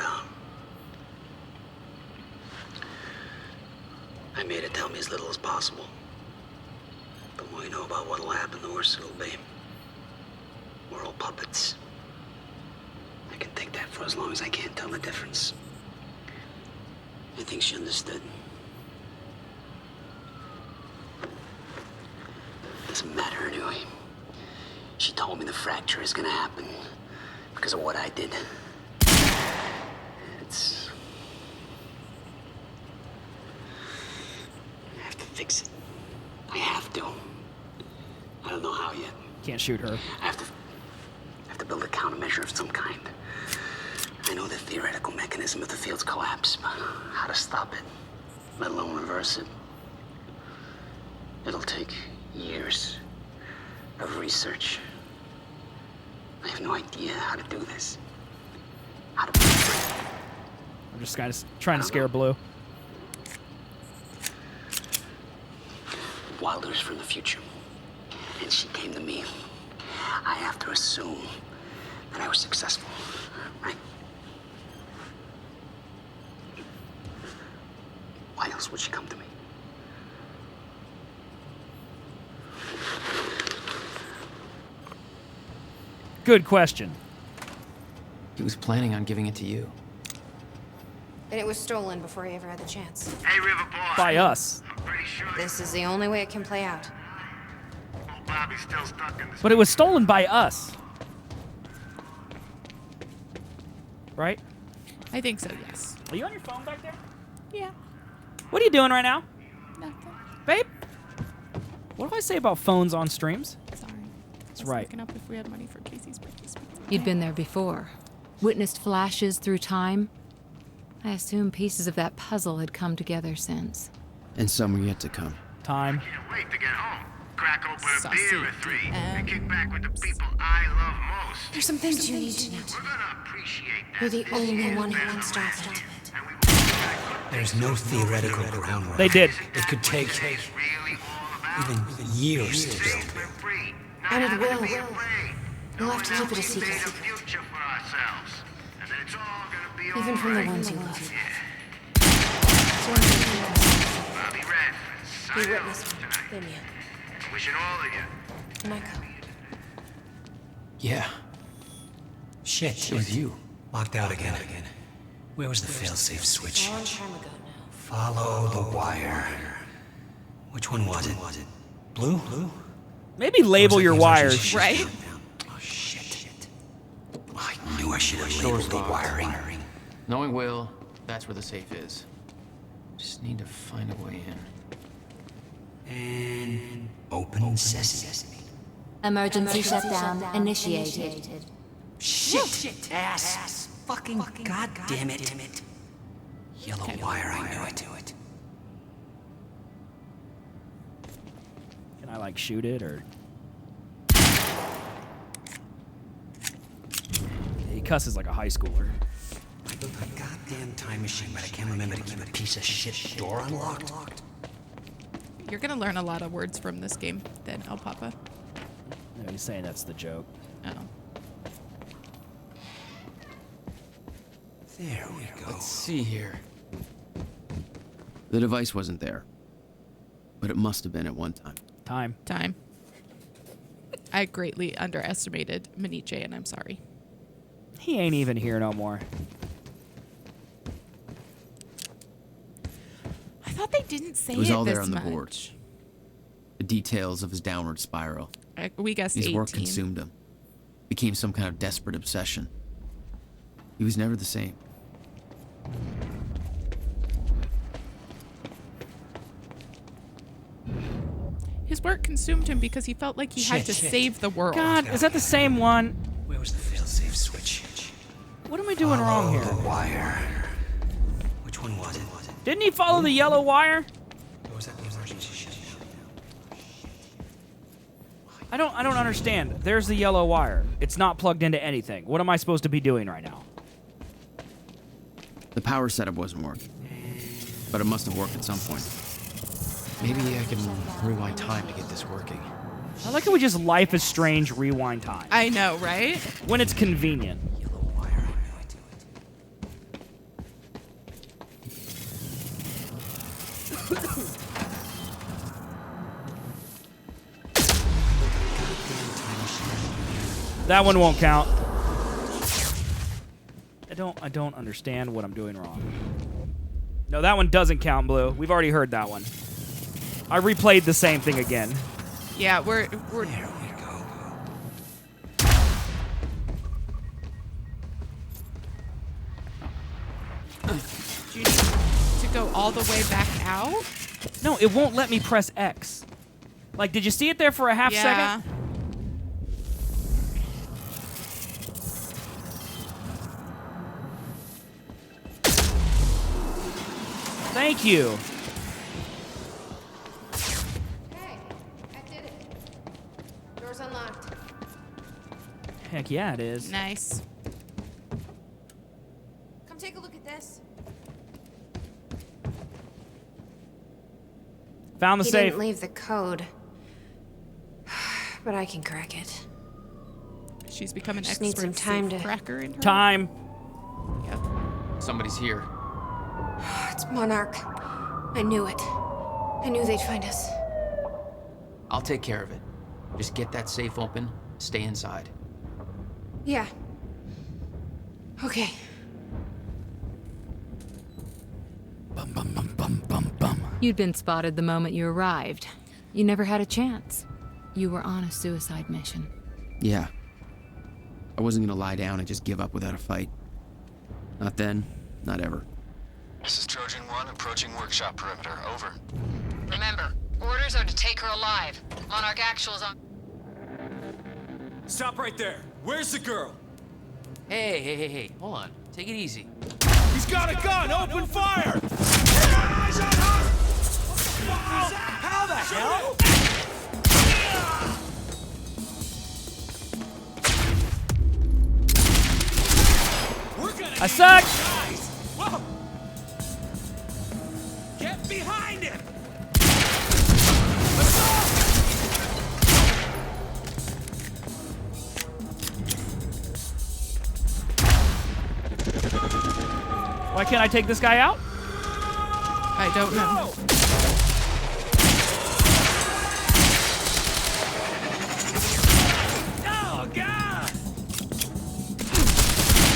[SPEAKER 5] I made it tell me as little as possible. The more you know about what'll happen, the worse it'll be. We're all puppets. I can think that for as long as I can't tell the difference. I think she understood. Doesn't matter anyway. She told me the fracture is gonna happen because of what I did. It's... I have to fix it. I have to. I don't know how yet.
[SPEAKER 1] Can't shoot her.
[SPEAKER 5] I have to build a countermeasure of some kind. I know the theoretical mechanism of the field's collapse, but how to stop it, let alone reverse it. It'll take years of research. I have no idea how to do this.
[SPEAKER 1] I'm just kind of trying to scare Blue.
[SPEAKER 5] Wilder's from the future, and she came to me. I have to assume that I was successful, right? Why else would she come to me?
[SPEAKER 1] Good question.
[SPEAKER 7] He was planning on giving it to you.
[SPEAKER 12] And it was stolen before he ever had the chance.
[SPEAKER 17] Hey, River Boy.
[SPEAKER 1] By us.
[SPEAKER 12] This is the only way it can play out.
[SPEAKER 17] Bobby's still stuck in the...
[SPEAKER 1] But it was stolen by us. Right?
[SPEAKER 2] I think so, yes.
[SPEAKER 1] Are you on your phone back there?
[SPEAKER 2] Yeah.
[SPEAKER 1] What are you doing right now?
[SPEAKER 2] Nothing.
[SPEAKER 1] Babe? What do I say about phones on streams?
[SPEAKER 2] Sorry.
[SPEAKER 1] That's
[SPEAKER 2] I was
[SPEAKER 1] right.
[SPEAKER 2] looking up if we had money for Casey's birthday pizza.
[SPEAKER 16] You'd been there before. Witnessed flashes through time. I assume pieces of that puzzle had come together since.
[SPEAKER 14] And some are yet to come.
[SPEAKER 1] Time.
[SPEAKER 17] Can't wait to get home. Crack open a beer or three and kick back with the people I love most.
[SPEAKER 12] There's some things you need to know.
[SPEAKER 17] We're gonna appreciate that.
[SPEAKER 12] You're the only one who can stop it.
[SPEAKER 5] There's no theoretical groundwork.
[SPEAKER 1] They did.
[SPEAKER 5] It could take even years to build.
[SPEAKER 12] And it will. You'll have to keep it a secret. Even from the ones you love. You witnessed one, didn't you?
[SPEAKER 17] Wishing all of you.
[SPEAKER 12] Michael.
[SPEAKER 7] Yeah.
[SPEAKER 5] Shit.
[SPEAKER 7] It was you.
[SPEAKER 5] Locked out again. Where was the failsafe switch?
[SPEAKER 12] A long time ago now.
[SPEAKER 5] Follow the wire. Which one was it? Blue?
[SPEAKER 1] Maybe label your wires.
[SPEAKER 2] Right?
[SPEAKER 5] Oh, shit. I knew I should have labeled the wiring.
[SPEAKER 7] Knowing Will, that's where the safe is. Just need to find a way in.
[SPEAKER 5] And open sesame.
[SPEAKER 16] Emergency shutdown initiated.
[SPEAKER 5] Shit! Ass! Fucking goddamn it! Yellow wire, I knew it.
[SPEAKER 1] Can I like shoot it or? He cusses like a high schooler.
[SPEAKER 5] I built a goddamn time machine, but I can't remember to keep a piece of shit door unlocked.
[SPEAKER 2] You're gonna learn a lot of words from this game, then, El Papa.
[SPEAKER 1] No, he's saying that's the joke.
[SPEAKER 2] Oh.
[SPEAKER 5] There we go.
[SPEAKER 7] Let's see here.
[SPEAKER 14] The device wasn't there, but it must have been at one time.
[SPEAKER 2] Time. I greatly underestimated Maniche, and I'm sorry.
[SPEAKER 1] He ain't even here no more.
[SPEAKER 2] I thought they didn't say
[SPEAKER 14] It was all
[SPEAKER 2] this
[SPEAKER 14] there on the
[SPEAKER 2] much.
[SPEAKER 14] board. The details of his downward spiral.
[SPEAKER 2] We guessed
[SPEAKER 14] His
[SPEAKER 2] 18.
[SPEAKER 14] work consumed him. Became some kind of desperate obsession. He was never the same.
[SPEAKER 2] His work consumed him because he felt like he had to save the world.
[SPEAKER 1] God, is that the same one?
[SPEAKER 11] Where was the failsafe switch?
[SPEAKER 1] What am I doing wrong here?
[SPEAKER 11] The wire. Which one was it?
[SPEAKER 1] Didn't he follow the yellow wire?
[SPEAKER 11] Or was that the emergency shutdown?
[SPEAKER 1] I don't understand. There's the yellow wire. It's not plugged into anything. What am I supposed to be doing right now?
[SPEAKER 14] The power setup wasn't working. But it must have worked at some point. Maybe I can rewind time to get this working.
[SPEAKER 1] I like how we just Life is Strange rewind time.
[SPEAKER 2] I know, right?
[SPEAKER 1] When it's convenient. That one won't count. I don't understand what I'm doing wrong. No, that one doesn't count, Blue. We've already heard that one. I replayed the same thing again.
[SPEAKER 2] Yeah, we're
[SPEAKER 11] There we go.
[SPEAKER 2] Do you need to go all the way back out?
[SPEAKER 1] No, it won't let me press X. Like, did you see it there for a half second? Thank you.
[SPEAKER 12] Hey, I did it. Door's unlocked.
[SPEAKER 1] Heck yeah, it is.
[SPEAKER 2] Nice.
[SPEAKER 12] Come take a look at this.
[SPEAKER 1] Found the
[SPEAKER 12] He
[SPEAKER 1] safe.
[SPEAKER 12] didn't leave the code, but I can crack it.
[SPEAKER 2] She's become an
[SPEAKER 12] Just
[SPEAKER 2] expert
[SPEAKER 12] need some time to
[SPEAKER 2] cracker in her.
[SPEAKER 1] Time.
[SPEAKER 2] Yep.
[SPEAKER 14] Somebody's here.
[SPEAKER 12] It's Monarch. I knew it. I knew they'd find us.
[SPEAKER 14] I'll take care of it. Just get that safe open, stay inside.
[SPEAKER 12] Yeah. Okay.
[SPEAKER 16] You'd been spotted the moment you arrived. You never had a chance. You were on a suicide mission.
[SPEAKER 14] Yeah. I wasn't gonna lie down and just give up without a fight. Not then, not ever.
[SPEAKER 6] This is Trojan 1 approaching workshop perimeter. Over. Remember, orders are to take her alive. Monarch Actual's on.
[SPEAKER 11] Stop right there. Where's the girl?
[SPEAKER 14] Hey, hold on. Take it easy.
[SPEAKER 11] He's got a gun. Open fire. Eyes on her. How the hell?
[SPEAKER 1] I suck.
[SPEAKER 11] Whoa. Get behind him.
[SPEAKER 1] Why can't I take this guy out?
[SPEAKER 2] I don't know.
[SPEAKER 11] Oh, God.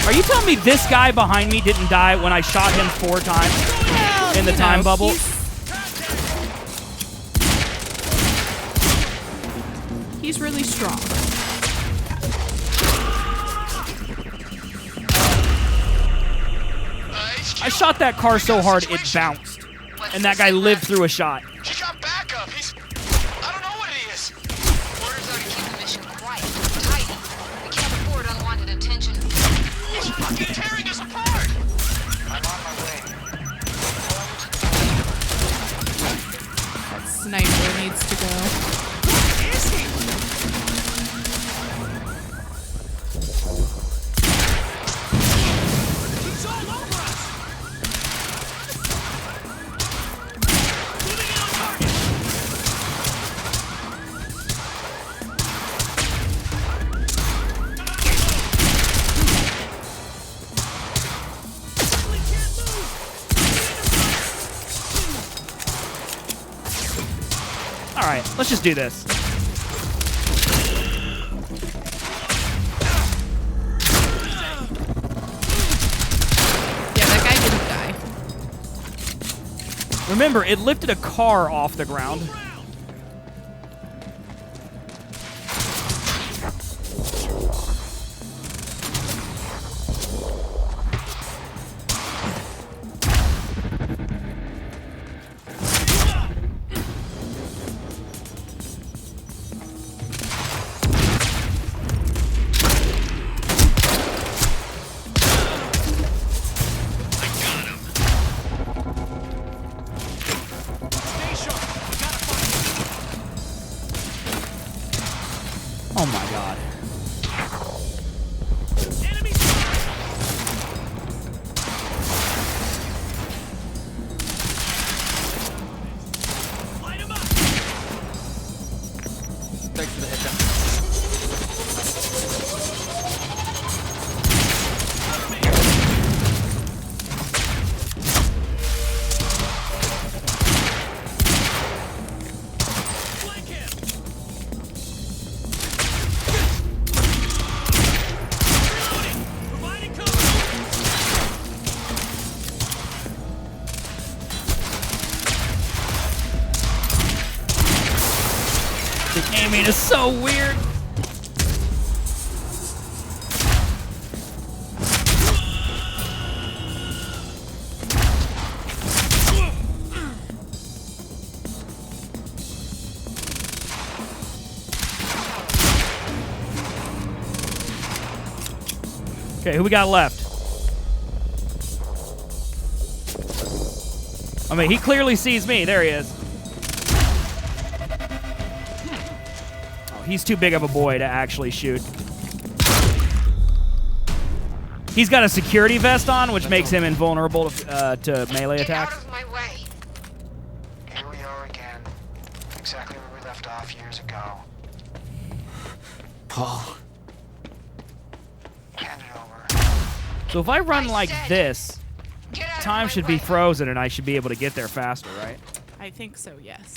[SPEAKER 1] Are you telling me this guy behind me didn't die when I shot him 4 times in the time bubble?
[SPEAKER 2] He's really strong.
[SPEAKER 1] I shot that car so hard it bounced. And that guy lived through a shot.
[SPEAKER 6] He got backup. He's. I don't know what he is. Orders are to keep the mission quiet, tidy. We can't afford unwanted attention. He's fucking tearing us apart. I'm on my way.
[SPEAKER 2] That sniper needs to go.
[SPEAKER 6] Where is he?
[SPEAKER 11] He's all over us. Moving in on target.
[SPEAKER 1] All right, let's just do this.
[SPEAKER 2] Yeah, that guy didn't die.
[SPEAKER 1] Remember, it lifted a car off the ground. Oh my god.
[SPEAKER 7] Thanks for the heads up.
[SPEAKER 1] The aiming is so weird. Okay, who we got left? I mean, he clearly sees me. There he is. Oh, he's too big of a boy to actually shoot. He's got a security vest on, which makes him invulnerable to melee attacks.
[SPEAKER 6] Get out of my way. Here we are again. Exactly where we left off years ago.
[SPEAKER 7] Paul.
[SPEAKER 6] Hand it over.
[SPEAKER 1] So if I run like this, time should be frozen and I should be able to get there faster, right?
[SPEAKER 2] I think so, yes.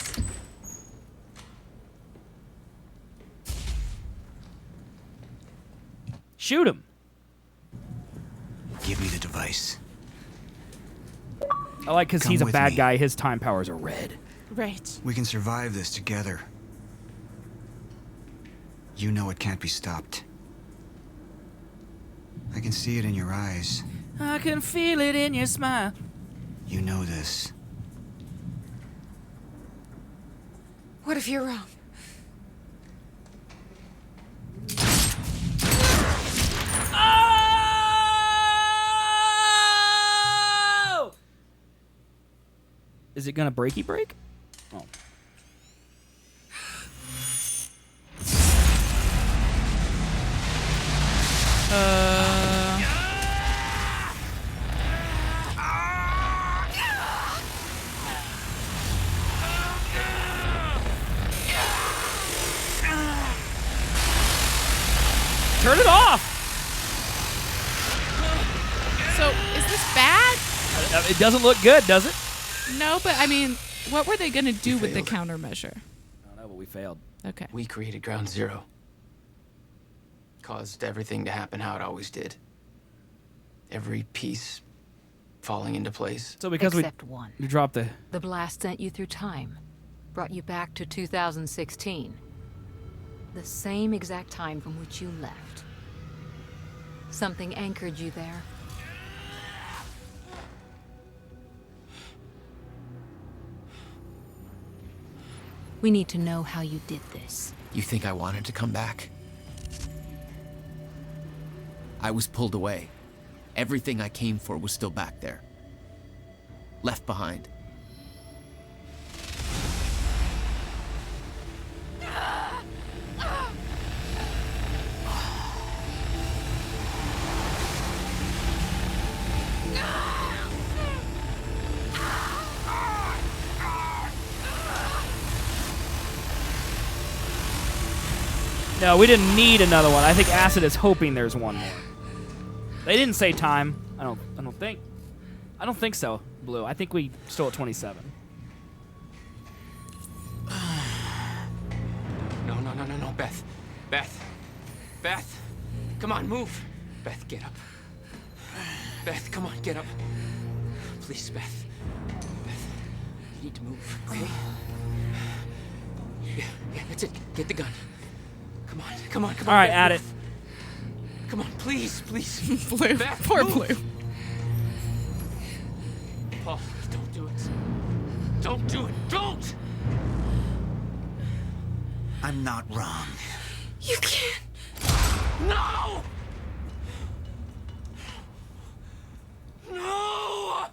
[SPEAKER 1] Shoot him.
[SPEAKER 15] Give me the device.
[SPEAKER 1] I like because
[SPEAKER 15] Come
[SPEAKER 1] he's a
[SPEAKER 15] with
[SPEAKER 1] bad
[SPEAKER 15] me.
[SPEAKER 1] guy. His time powers are red.
[SPEAKER 2] Right.
[SPEAKER 15] We can survive this together. You know it can't be stopped. I can see it in your eyes.
[SPEAKER 1] I can feel it in your smile.
[SPEAKER 15] You know this.
[SPEAKER 12] What if you're wrong?
[SPEAKER 1] Oh! Is it gonna breaky break? Oh. Turn it off!
[SPEAKER 2] So, is this bad?
[SPEAKER 1] It doesn't look good, does it?
[SPEAKER 2] No, but I mean, what were they going to do with the countermeasure?
[SPEAKER 1] I don't know, but we failed.
[SPEAKER 2] Okay.
[SPEAKER 7] We created Ground Zero. Caused everything to happen how it always did. Every piece falling into place.
[SPEAKER 1] So because
[SPEAKER 16] Except one.
[SPEAKER 1] we dropped the...
[SPEAKER 16] The blast sent you through time. Brought you back to 2016. The same exact time from which you left. Something anchored you there. We need to know how you did this.
[SPEAKER 7] You think I wanted to come back? I was pulled away. Everything I came for was still back there. Left behind.
[SPEAKER 1] No, we didn't need another one. I think Acid is hoping there's one more. They didn't say time. I don't think. I don't think so, Blue. I think we still at 27.
[SPEAKER 7] No, Beth. Beth. Come on, move. Beth, get up. Beth, come on, get up. Please, Beth. Beth, you need to move, okay? Yeah, that's it. Get the gun. Come on.
[SPEAKER 1] All right,
[SPEAKER 7] Beth,
[SPEAKER 1] at it.
[SPEAKER 7] move. Come on, please.
[SPEAKER 2] Blue.
[SPEAKER 7] Beth,
[SPEAKER 2] Poor
[SPEAKER 7] move.
[SPEAKER 2] Blue.
[SPEAKER 7] Paul, don't do it. Don't do it. Don't!
[SPEAKER 15] I'm not wrong.
[SPEAKER 12] You can't.
[SPEAKER 7] No! No!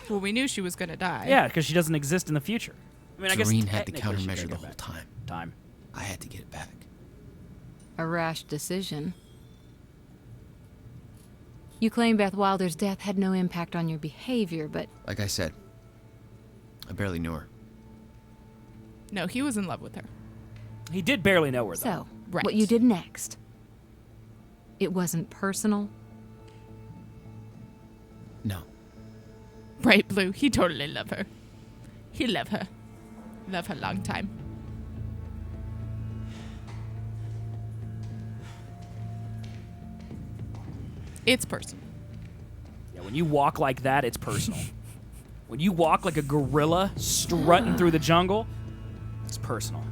[SPEAKER 2] Well, we knew she was going to die.
[SPEAKER 1] Yeah, because she doesn't exist in the future. I mean, I guess
[SPEAKER 7] Doreen had the
[SPEAKER 1] technically she
[SPEAKER 7] countermeasure
[SPEAKER 1] could
[SPEAKER 7] the
[SPEAKER 1] go
[SPEAKER 7] whole
[SPEAKER 1] back.
[SPEAKER 7] time.
[SPEAKER 14] I had to get it back.
[SPEAKER 16] A rash decision. You claim Beth Wilder's death had no impact on your behavior, but...
[SPEAKER 14] Like I said, I barely knew her.
[SPEAKER 2] No, he was in love with her.
[SPEAKER 1] He did barely know her, though.
[SPEAKER 16] So,
[SPEAKER 2] Right.
[SPEAKER 16] what you did next, it wasn't personal?
[SPEAKER 14] No.
[SPEAKER 2] Right, Blue. He totally loved her. He loved her. Love her long time. It's personal.
[SPEAKER 1] Yeah, when you walk like that, it's personal. When you walk like a gorilla strutting through the jungle, it's personal.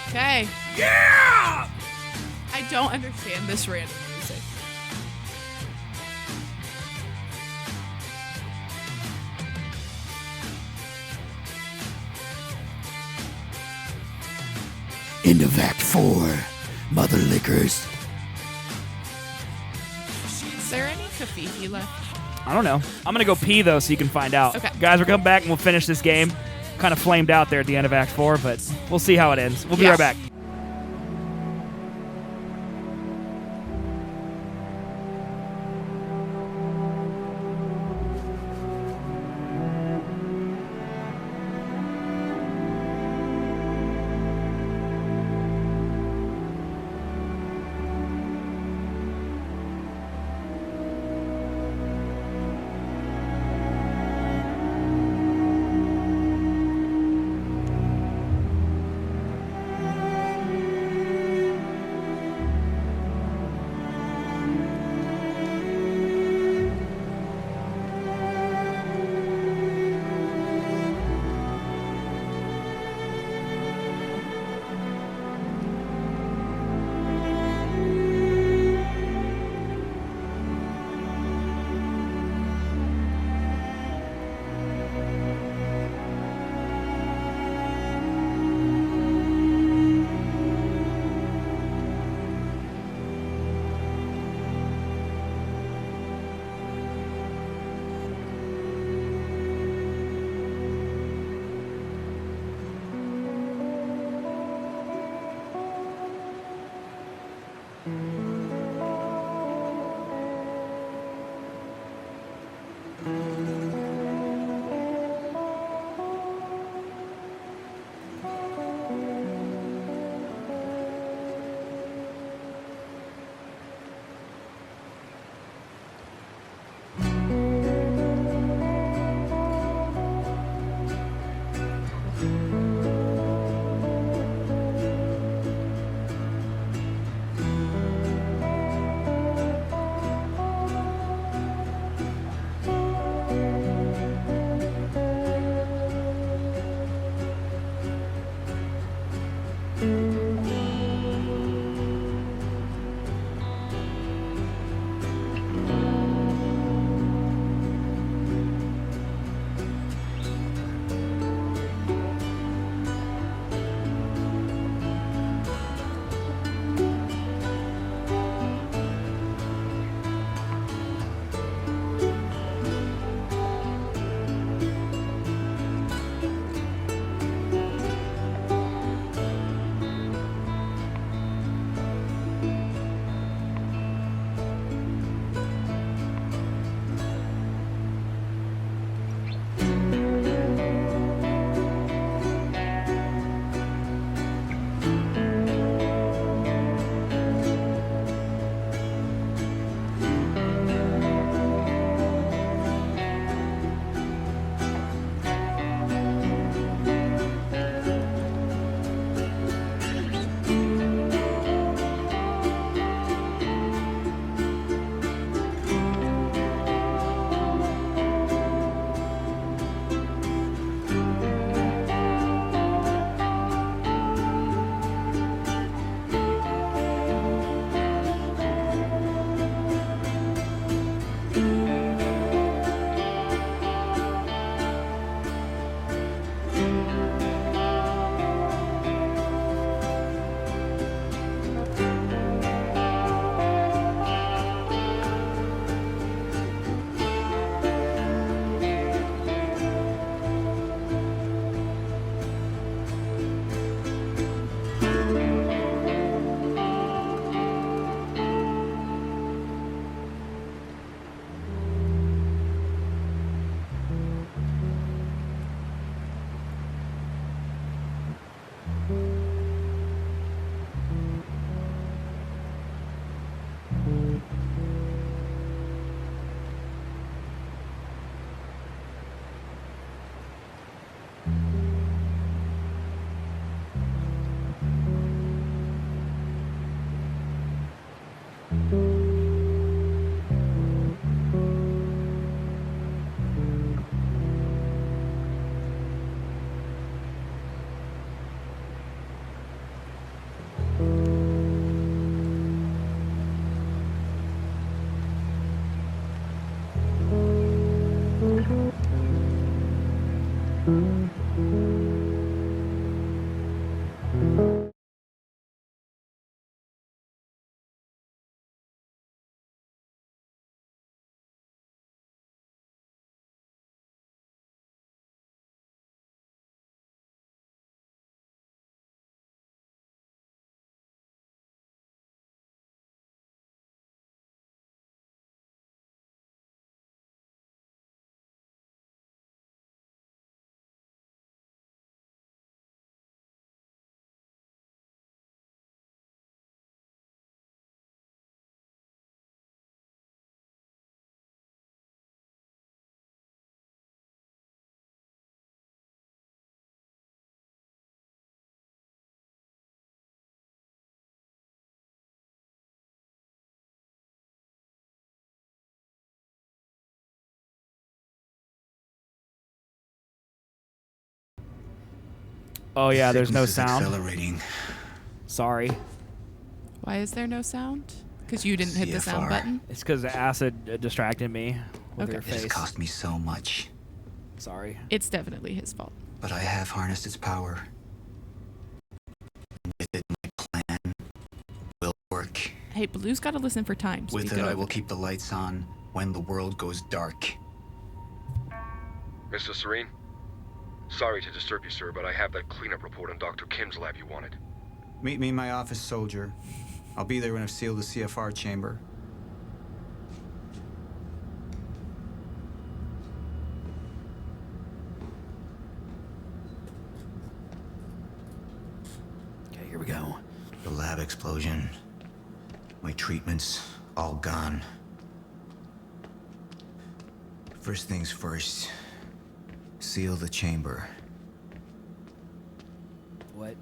[SPEAKER 2] Okay.
[SPEAKER 1] Yeah!
[SPEAKER 2] I don't understand this random music.
[SPEAKER 15] End of Act 4. Mother Lickers.
[SPEAKER 2] Is there any Kafifi left?
[SPEAKER 1] I don't know. I'm going to go pee, though, so you can find out.
[SPEAKER 2] Okay.
[SPEAKER 1] Guys, we're coming back and we'll finish this game. Kind of flamed out there at the end of Act 4, but we'll see how it ends. We'll be right back. Oh yeah, there's no
[SPEAKER 15] Sickness is
[SPEAKER 1] sound.
[SPEAKER 15] accelerating.
[SPEAKER 1] Sorry.
[SPEAKER 2] Why is there no sound? Because you didn't hit the sound
[SPEAKER 15] CFR.
[SPEAKER 2] button?
[SPEAKER 1] It's because acid distracted me with
[SPEAKER 2] Okay.
[SPEAKER 1] your
[SPEAKER 15] It has
[SPEAKER 1] face.
[SPEAKER 15] cost me so much,
[SPEAKER 1] Sorry.
[SPEAKER 2] It's definitely his fault.
[SPEAKER 15] but I have harnessed its power. With it, my plan will work.
[SPEAKER 2] Hey, Blue's got to listen for time.
[SPEAKER 15] With
[SPEAKER 2] Speak
[SPEAKER 15] it, I
[SPEAKER 2] over
[SPEAKER 15] will
[SPEAKER 2] there.
[SPEAKER 15] keep the lights on when the world goes dark.
[SPEAKER 18] Mr. Serene? Sorry to disturb you, sir, but I have that cleanup report on Dr. Kim's lab you wanted.
[SPEAKER 20] Meet me in my office, soldier. I'll be there when I've sealed the CFR chamber.
[SPEAKER 1] Okay, here we go.
[SPEAKER 15] The lab explosion. My treatments, all gone. First things first. Seal the chamber.
[SPEAKER 1] What?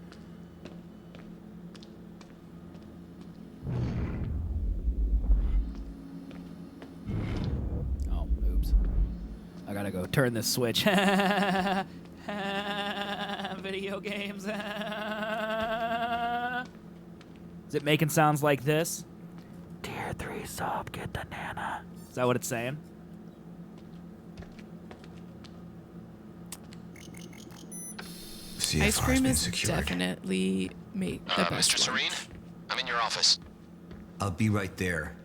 [SPEAKER 1] Oh, oops. I gotta go turn this switch. Video games. Is it making sounds like this? Tier 3 sub, get the nana. Is that what it's saying?
[SPEAKER 2] Ice cream is definitely the best
[SPEAKER 15] Mr.
[SPEAKER 2] one.
[SPEAKER 15] Serene, I'm in your office. I'll be right there.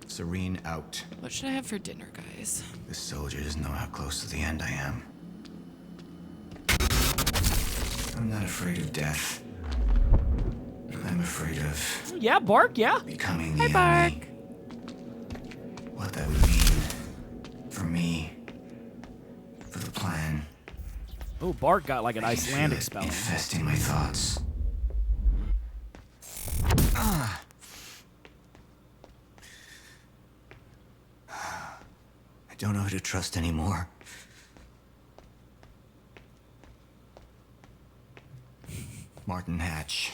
[SPEAKER 15] Serene out.
[SPEAKER 2] What should I have for dinner, guys?
[SPEAKER 15] This soldier doesn't know how close to the end I am. I'm not afraid of death. I'm afraid of
[SPEAKER 1] Yeah, Bark, yeah.
[SPEAKER 15] becoming the
[SPEAKER 2] Hi,
[SPEAKER 15] enemy. What that would mean for me, for the plan.
[SPEAKER 1] Oh, Bark got like an
[SPEAKER 15] I can feel
[SPEAKER 1] Icelandic
[SPEAKER 15] it
[SPEAKER 1] spelling.
[SPEAKER 15] infesting my thoughts. Ah. I don't know who to trust anymore. Martin Hatch.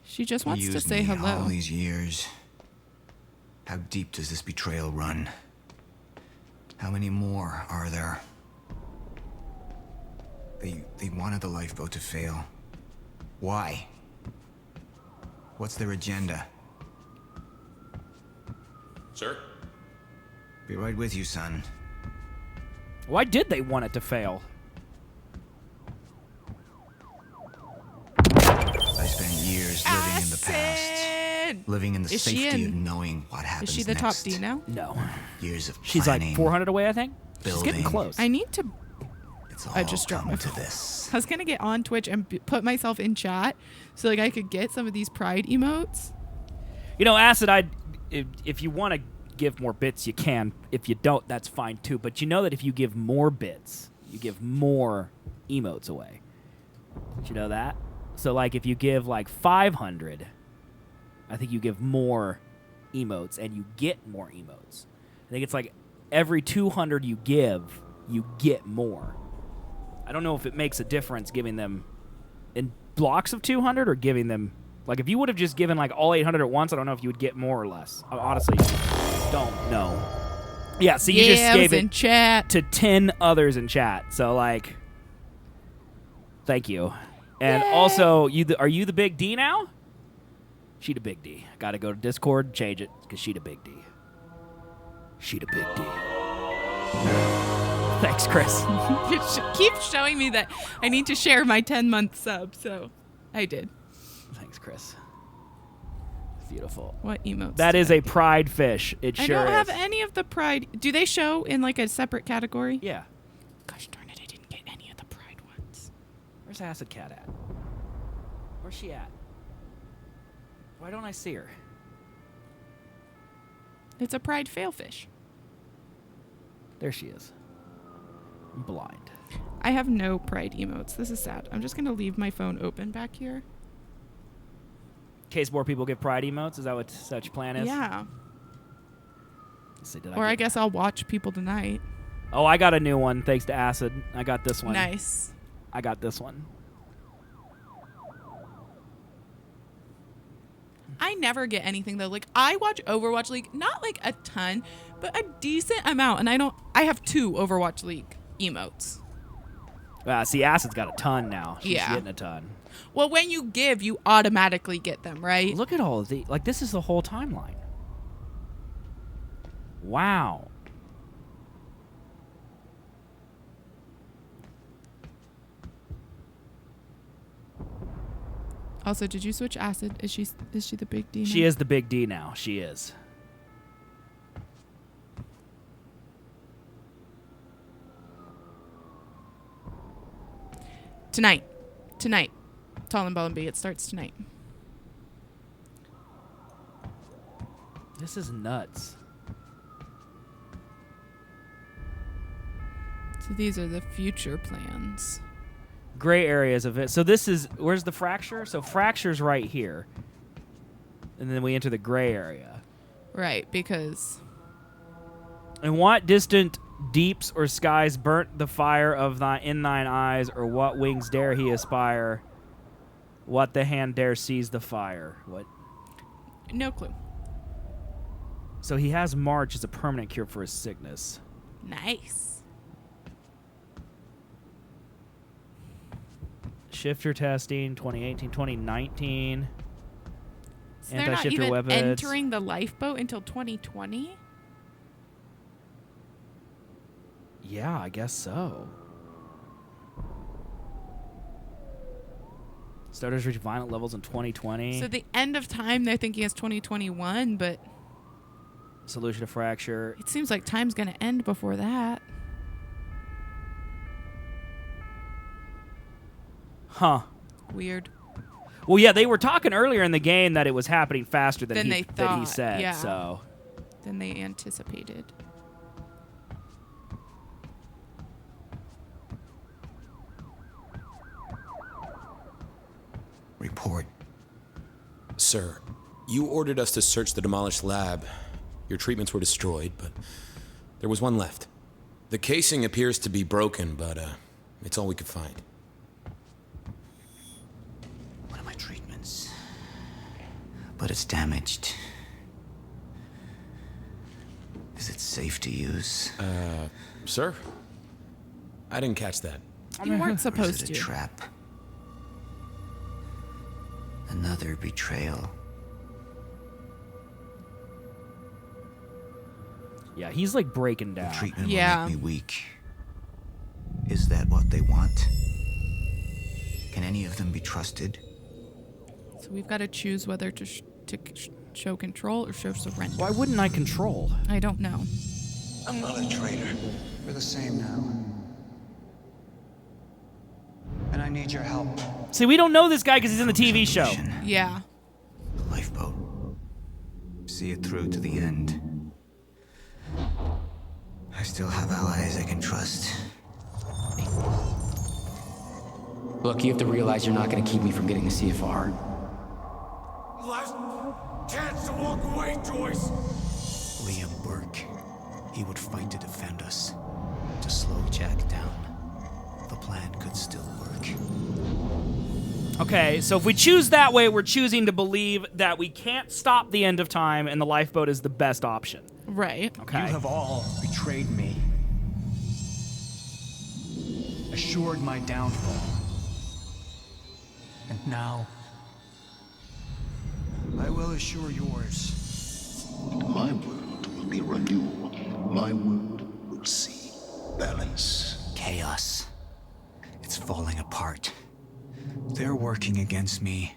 [SPEAKER 2] She just
[SPEAKER 15] He
[SPEAKER 2] wants to
[SPEAKER 15] used
[SPEAKER 2] say
[SPEAKER 15] me
[SPEAKER 2] hello.
[SPEAKER 15] all these years. How deep does this betrayal run? How many more are there? They wanted the lifeboat to fail. Why? What's their agenda?
[SPEAKER 18] Sir?
[SPEAKER 15] Be right with you, son.
[SPEAKER 1] Why did they want it to fail?
[SPEAKER 15] I spent years living in the past. Living in the
[SPEAKER 2] Is she
[SPEAKER 15] safety
[SPEAKER 2] in-
[SPEAKER 15] of knowing what happens
[SPEAKER 2] Is she the
[SPEAKER 15] next.
[SPEAKER 2] top D now?
[SPEAKER 1] No.
[SPEAKER 15] Years of
[SPEAKER 1] She's
[SPEAKER 15] planning,
[SPEAKER 1] like 400 away, I think. She's getting
[SPEAKER 15] building.
[SPEAKER 1] close.
[SPEAKER 2] I need to.
[SPEAKER 15] It's
[SPEAKER 2] I
[SPEAKER 15] all
[SPEAKER 2] just dropped my
[SPEAKER 15] come to
[SPEAKER 2] phone.
[SPEAKER 15] this.
[SPEAKER 2] I was gonna get on Twitch and put myself in chat so like I could get some of these pride emotes.
[SPEAKER 1] You know, Acid, if you want to give more bits, you can. If you don't, that's fine too. But you know that if you give more bits, you give more emotes away. Did you know that? So, like, if you give, like, 500, I think you give more emotes, and you get more emotes. I think it's like every 200 you give, you get more. I don't know if it makes a difference giving them in blocks of 200 or giving them... Like, if you would have just given, like, all 800 at once, I don't know if you would get more or less. I honestly don't know. Yeah, so you just
[SPEAKER 2] I
[SPEAKER 1] gave
[SPEAKER 2] was in
[SPEAKER 1] it
[SPEAKER 2] chat.
[SPEAKER 1] to 10 others in chat. So, like, thank you. And also, are you the big D now? She the big D. Got to go to Discord, change it, because she the big D. She the big D. Thanks, Chris.
[SPEAKER 2] You keep showing me that I need to share my 10-month sub, so I did.
[SPEAKER 1] Thanks, Chris. Beautiful.
[SPEAKER 2] What emotes?
[SPEAKER 1] That is a pride fish. It
[SPEAKER 2] I
[SPEAKER 1] sure
[SPEAKER 2] don't
[SPEAKER 1] is.
[SPEAKER 2] have any of the pride. Do they show in like a separate category?
[SPEAKER 1] Yeah.
[SPEAKER 2] Gosh darn it, I didn't get any of the pride ones.
[SPEAKER 1] Where's Acid Cat at? Where's she at? Why don't I see her?
[SPEAKER 2] It's a pride failfish.
[SPEAKER 1] There she is. I'm blind.
[SPEAKER 2] I have no pride emotes. This is sad. I'm just going to leave my phone open back here.
[SPEAKER 1] In case more people get pride emotes, is that what such plan is?
[SPEAKER 2] Yeah.
[SPEAKER 1] Let's see, did
[SPEAKER 2] Or I
[SPEAKER 1] get-
[SPEAKER 2] guess I'll watch people tonight.
[SPEAKER 1] Oh, I got a new one thanks to Acid. I got this one.
[SPEAKER 2] Nice.
[SPEAKER 1] I got this one.
[SPEAKER 2] I never get anything though. Like I watch Overwatch League, not like a ton, but a decent amount. And I have 2 Overwatch League emotes.
[SPEAKER 1] See, Acid's got a ton now. She's
[SPEAKER 2] Yeah.
[SPEAKER 1] getting a ton.
[SPEAKER 2] Well, when you give, you automatically get them, right?
[SPEAKER 1] Look at all of the... Like, this is the whole timeline. Wow.
[SPEAKER 2] Also, did you switch Acid? Is she the big D now?
[SPEAKER 1] She is the big D now. She is.
[SPEAKER 2] Tonight. Tall and Bell&B. It starts tonight.
[SPEAKER 1] This is nuts.
[SPEAKER 2] So these are the future plans.
[SPEAKER 1] Gray areas of it. So this is... Where's the fracture? So fracture's right here. And then we enter the gray area.
[SPEAKER 2] Right, because...
[SPEAKER 1] And what distant deeps or skies burnt the fire of in thine eyes, or what wings dare he aspire? What the hand dare seize the fire? What?
[SPEAKER 2] No clue.
[SPEAKER 1] So he has March as a permanent cure for his sickness.
[SPEAKER 2] Nice.
[SPEAKER 1] Shifter testing, 2018, 2019.
[SPEAKER 2] So they're not
[SPEAKER 1] Anti-shifter
[SPEAKER 2] even
[SPEAKER 1] weapons.
[SPEAKER 2] entering the lifeboat until 2020?
[SPEAKER 1] Yeah, I guess so. Starters reach violent levels in 2020.
[SPEAKER 2] So the end of time, they're thinking it's 2021, but...
[SPEAKER 1] Solution to fracture.
[SPEAKER 2] It seems like time's going to end before that.
[SPEAKER 1] Huh.
[SPEAKER 2] Weird.
[SPEAKER 1] Well, yeah, they were talking earlier in the game that it was happening faster than
[SPEAKER 2] They
[SPEAKER 1] that
[SPEAKER 2] thought,
[SPEAKER 1] he said.
[SPEAKER 2] yeah.
[SPEAKER 1] So
[SPEAKER 2] Than they anticipated.
[SPEAKER 15] Report.
[SPEAKER 8] Sir, you ordered us to search the demolished lab. Your treatments were destroyed, but there was one left. The casing appears to be broken, but it's all we could find.
[SPEAKER 15] One of my treatments. But it's damaged. Is it safe to use?
[SPEAKER 8] Sir? I didn't catch that.
[SPEAKER 2] You weren't
[SPEAKER 15] Or is
[SPEAKER 2] supposed
[SPEAKER 15] it
[SPEAKER 2] to.
[SPEAKER 15] a trap? Another betrayal.
[SPEAKER 1] yeah, he's like breaking down.
[SPEAKER 15] Treatment
[SPEAKER 2] Yeah.
[SPEAKER 15] will make me weak. Is that what they want? Can any of them be trusted?
[SPEAKER 2] So we've got to choose whether to show control or show surrender.
[SPEAKER 1] Why wouldn't I control?
[SPEAKER 2] I don't know.
[SPEAKER 15] I'm not a traitor.
[SPEAKER 20] We're the same now. And I need your help.
[SPEAKER 1] See, we don't know this guy because he's in the TV show.
[SPEAKER 2] Yeah.
[SPEAKER 15] The lifeboat. See it through to the end. I still have allies I can trust.
[SPEAKER 14] Look, you have to realize you're not going to keep me from getting the CFR.
[SPEAKER 11] Last chance to walk away, Joyce.
[SPEAKER 15] Liam Burke. He would fight to defend us. To slow Jack down. The plan could still work.
[SPEAKER 1] Okay, so if we choose that way, we're choosing to believe that we can't stop the end of time and the lifeboat is the best option.
[SPEAKER 2] Right.
[SPEAKER 1] Okay.
[SPEAKER 20] You have all betrayed me. Assured my downfall. And now, I will assure yours.
[SPEAKER 17] My world will be renewed. My world will see balance.
[SPEAKER 15] Chaos. It's falling apart. They're working against me.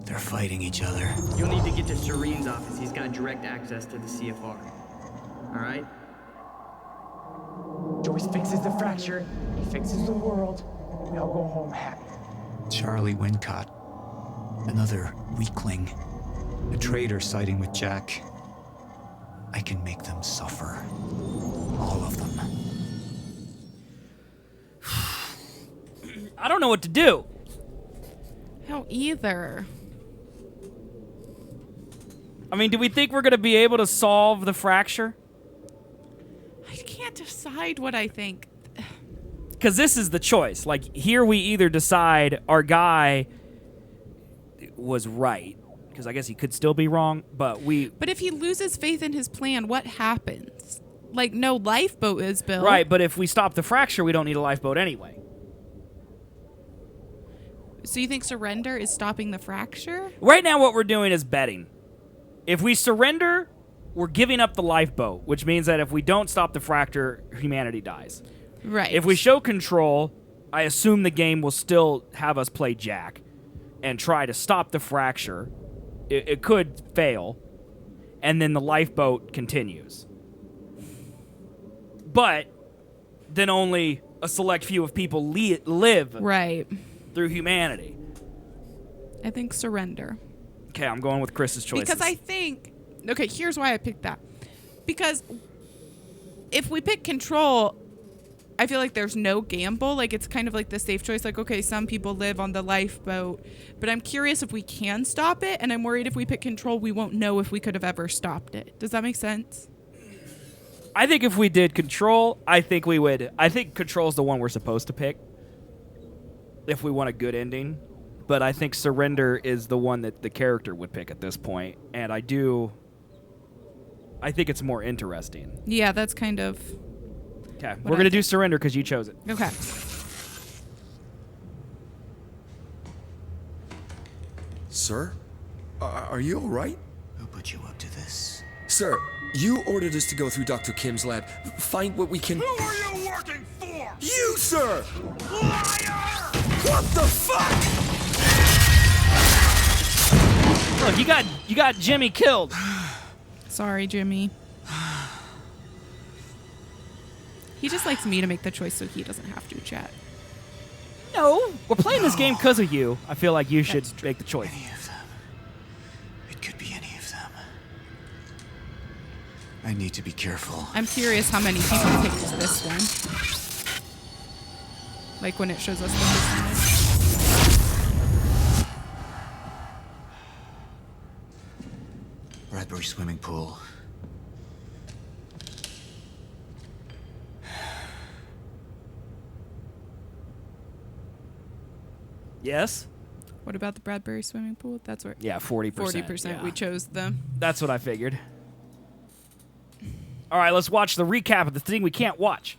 [SPEAKER 15] They're fighting each other.
[SPEAKER 9] You'll need to get to Serene's office. He's got direct access to the CFR. All right?
[SPEAKER 21] Joyce fixes the fracture. He fixes the world. We all go home happy.
[SPEAKER 15] Charlie Wincott. Another weakling. A traitor siding with Jack. I can make them suffer. All of them.
[SPEAKER 1] I don't know what to do.
[SPEAKER 2] How either.
[SPEAKER 1] I mean, do we think we're going to be able to solve the fracture?
[SPEAKER 2] I can't decide what I think.
[SPEAKER 1] Because this is the choice. Like, here we either decide our guy was right, because I guess he could still be wrong, but we...
[SPEAKER 2] But if he loses faith in his plan, what happens? Like, no lifeboat is built.
[SPEAKER 1] Right, but if we stop the fracture, we don't need a lifeboat anyway.
[SPEAKER 2] So you think surrender is stopping the fracture?
[SPEAKER 1] Right now, what we're doing is betting. If we surrender, we're giving up the lifeboat, which means that if we don't stop the fracture, humanity dies.
[SPEAKER 2] Right.
[SPEAKER 1] If we show control, I assume the game will still have us play Jack and try to stop the fracture. It could fail, and then the lifeboat continues. But then only a select few of people live
[SPEAKER 2] right
[SPEAKER 1] through humanity.
[SPEAKER 2] I think surrender.
[SPEAKER 1] Okay, I'm going with Chris's choices.
[SPEAKER 2] Because I think, okay, here's why I picked that. Because if we pick control, I feel like there's no gamble. Like, it's kind of like the safe choice. Like, okay, some people live on the lifeboat, but I'm curious if we can stop it, and I'm worried if we pick control, we won't know if we could have ever stopped it. Does that make sense?
[SPEAKER 1] I think if we did control, I think we would. I think control's the one we're supposed to pick if we want a good ending. But I think surrender is the one that the character would pick at this point. And I think it's more interesting.
[SPEAKER 2] Yeah, that's kind of...
[SPEAKER 1] Okay, we're going to do surrender because you chose it.
[SPEAKER 2] Okay.
[SPEAKER 11] Sir? Are you all right?
[SPEAKER 20] Who put you up to this?
[SPEAKER 11] Sir, you ordered us to go through Dr. Kim's lab, find what we can...
[SPEAKER 17] Who are you working for?
[SPEAKER 11] You, sir!
[SPEAKER 17] Liar!
[SPEAKER 11] What the fuck?
[SPEAKER 1] Look, you got Jimmy killed.
[SPEAKER 2] Sorry, Jimmy. He just likes me to make the choice so he doesn't have to, chat.
[SPEAKER 1] No, we're playing this game because of you. I feel like you should make the choice.
[SPEAKER 20] Any of them. It could be any of them. I need to be careful.
[SPEAKER 2] I'm curious how many people picked this one. Like when it shows us the percentage.
[SPEAKER 20] Bradbury swimming pool.
[SPEAKER 1] Yes?
[SPEAKER 2] What about the Bradbury swimming pool? That's where...
[SPEAKER 1] Yeah, 40%.
[SPEAKER 2] 40%.
[SPEAKER 1] Yeah.
[SPEAKER 2] We chose them.
[SPEAKER 1] That's what I figured. All right, let's watch the recap of the thing we can't watch.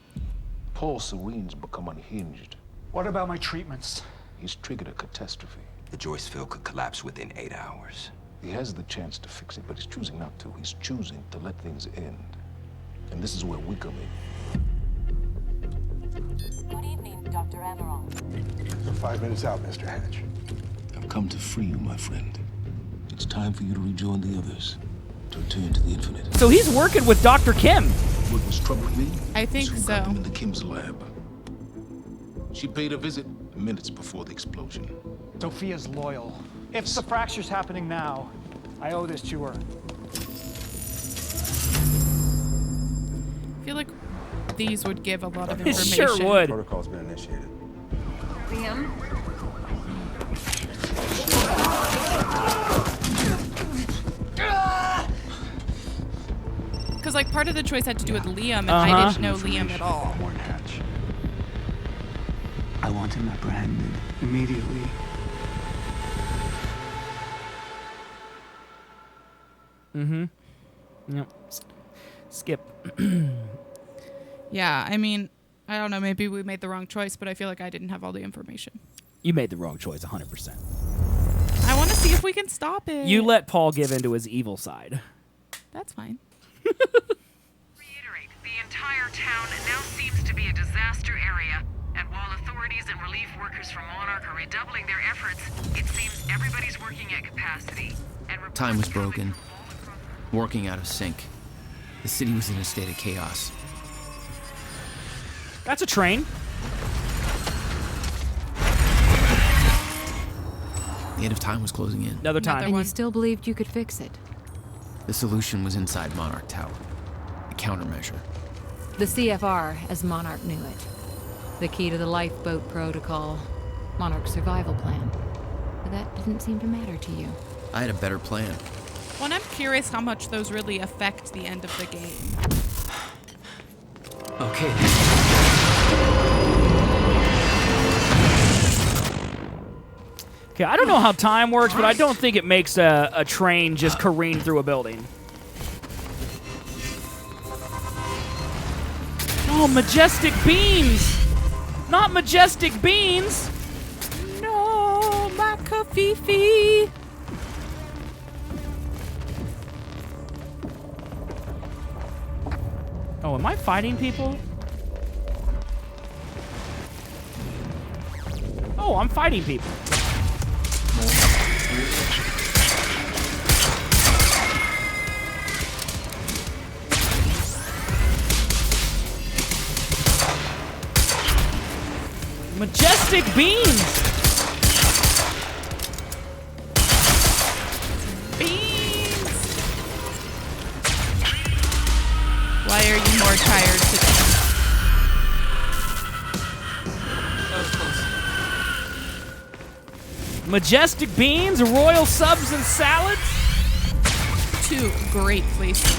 [SPEAKER 3] Paul Serene's become unhinged.
[SPEAKER 21] What about my treatments?
[SPEAKER 3] He's triggered a catastrophe.
[SPEAKER 4] The Joyce field could collapse within 8 hours.
[SPEAKER 3] He has the chance to fix it, but he's choosing not to. He's choosing to let things end. And this is where we come in.
[SPEAKER 22] Good evening, Dr. Amaral.
[SPEAKER 3] You're 5 minutes out, Mr. Hatch. I've come to free you, my friend. It's time for you to rejoin the others. To return to the infinite.
[SPEAKER 1] So he's working with Dr. Kim.
[SPEAKER 3] What was troubling me?
[SPEAKER 2] I think
[SPEAKER 3] was who
[SPEAKER 2] so.
[SPEAKER 3] got them in the Kim's lab. She paid a visit minutes before the explosion.
[SPEAKER 21] Sophia's loyal. If the fracture's happening now, I owe this to her.
[SPEAKER 2] I feel like these would give a lot of
[SPEAKER 1] It
[SPEAKER 2] information.
[SPEAKER 1] sure would.
[SPEAKER 3] Protocol's been initiated.
[SPEAKER 13] Liam?
[SPEAKER 2] Because like part of the choice had to do with Liam, and I didn't know Liam at all.
[SPEAKER 20] Warren Hatch. I want him apprehended immediately.
[SPEAKER 1] Yep. Skip.
[SPEAKER 2] Yeah, I mean, I don't know, maybe we made the wrong choice, but I feel like I didn't have all the information.
[SPEAKER 1] You made the wrong choice 100%.
[SPEAKER 2] I want to see if we can stop it.
[SPEAKER 1] You let Paul give into his evil side.
[SPEAKER 2] That's fine.
[SPEAKER 6] Reiterate, the entire town now seems to be a disaster area, and while authorities and relief workers from Monarch are redoubling their efforts, it seems everybody's working at capacity. And
[SPEAKER 14] Time was broken. Working out of sync. The city was in a state of chaos.
[SPEAKER 1] That's a train.
[SPEAKER 14] The end of time was closing in.
[SPEAKER 1] Another time.
[SPEAKER 16] And you still believed you could fix it.
[SPEAKER 14] The solution was inside Monarch Tower. A countermeasure.
[SPEAKER 16] The CFR, as Monarch knew it. The key to the lifeboat protocol. Monarch's survival plan. But that didn't seem to matter to you.
[SPEAKER 14] I had a better plan.
[SPEAKER 2] Well, and I'm curious how much those really affect the end of the game.
[SPEAKER 14] Okay.
[SPEAKER 1] Okay, I don't know how time works, but I don't think it makes a train just careen through a building. Oh, majestic beans! Not majestic beans! No!
[SPEAKER 2] Kafifi.
[SPEAKER 1] Oh, am I fighting people? Oh, I'm fighting people. Majestic beams!
[SPEAKER 2] Beans! Why are you more tired today?
[SPEAKER 1] Majestic beans, royal subs, and salads?
[SPEAKER 2] Two great places.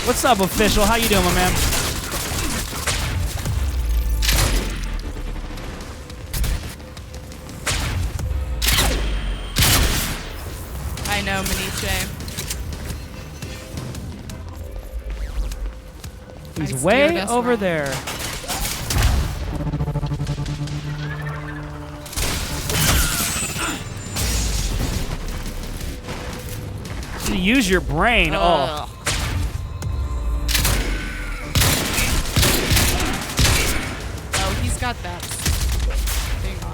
[SPEAKER 1] What's up, official? How you doing, my man?
[SPEAKER 2] I know, Maniche.
[SPEAKER 1] He's
[SPEAKER 2] I steered
[SPEAKER 1] way
[SPEAKER 2] us
[SPEAKER 1] over
[SPEAKER 2] wrong.
[SPEAKER 1] there. You use your brain. Oh.
[SPEAKER 2] Oh, he's got that thing on.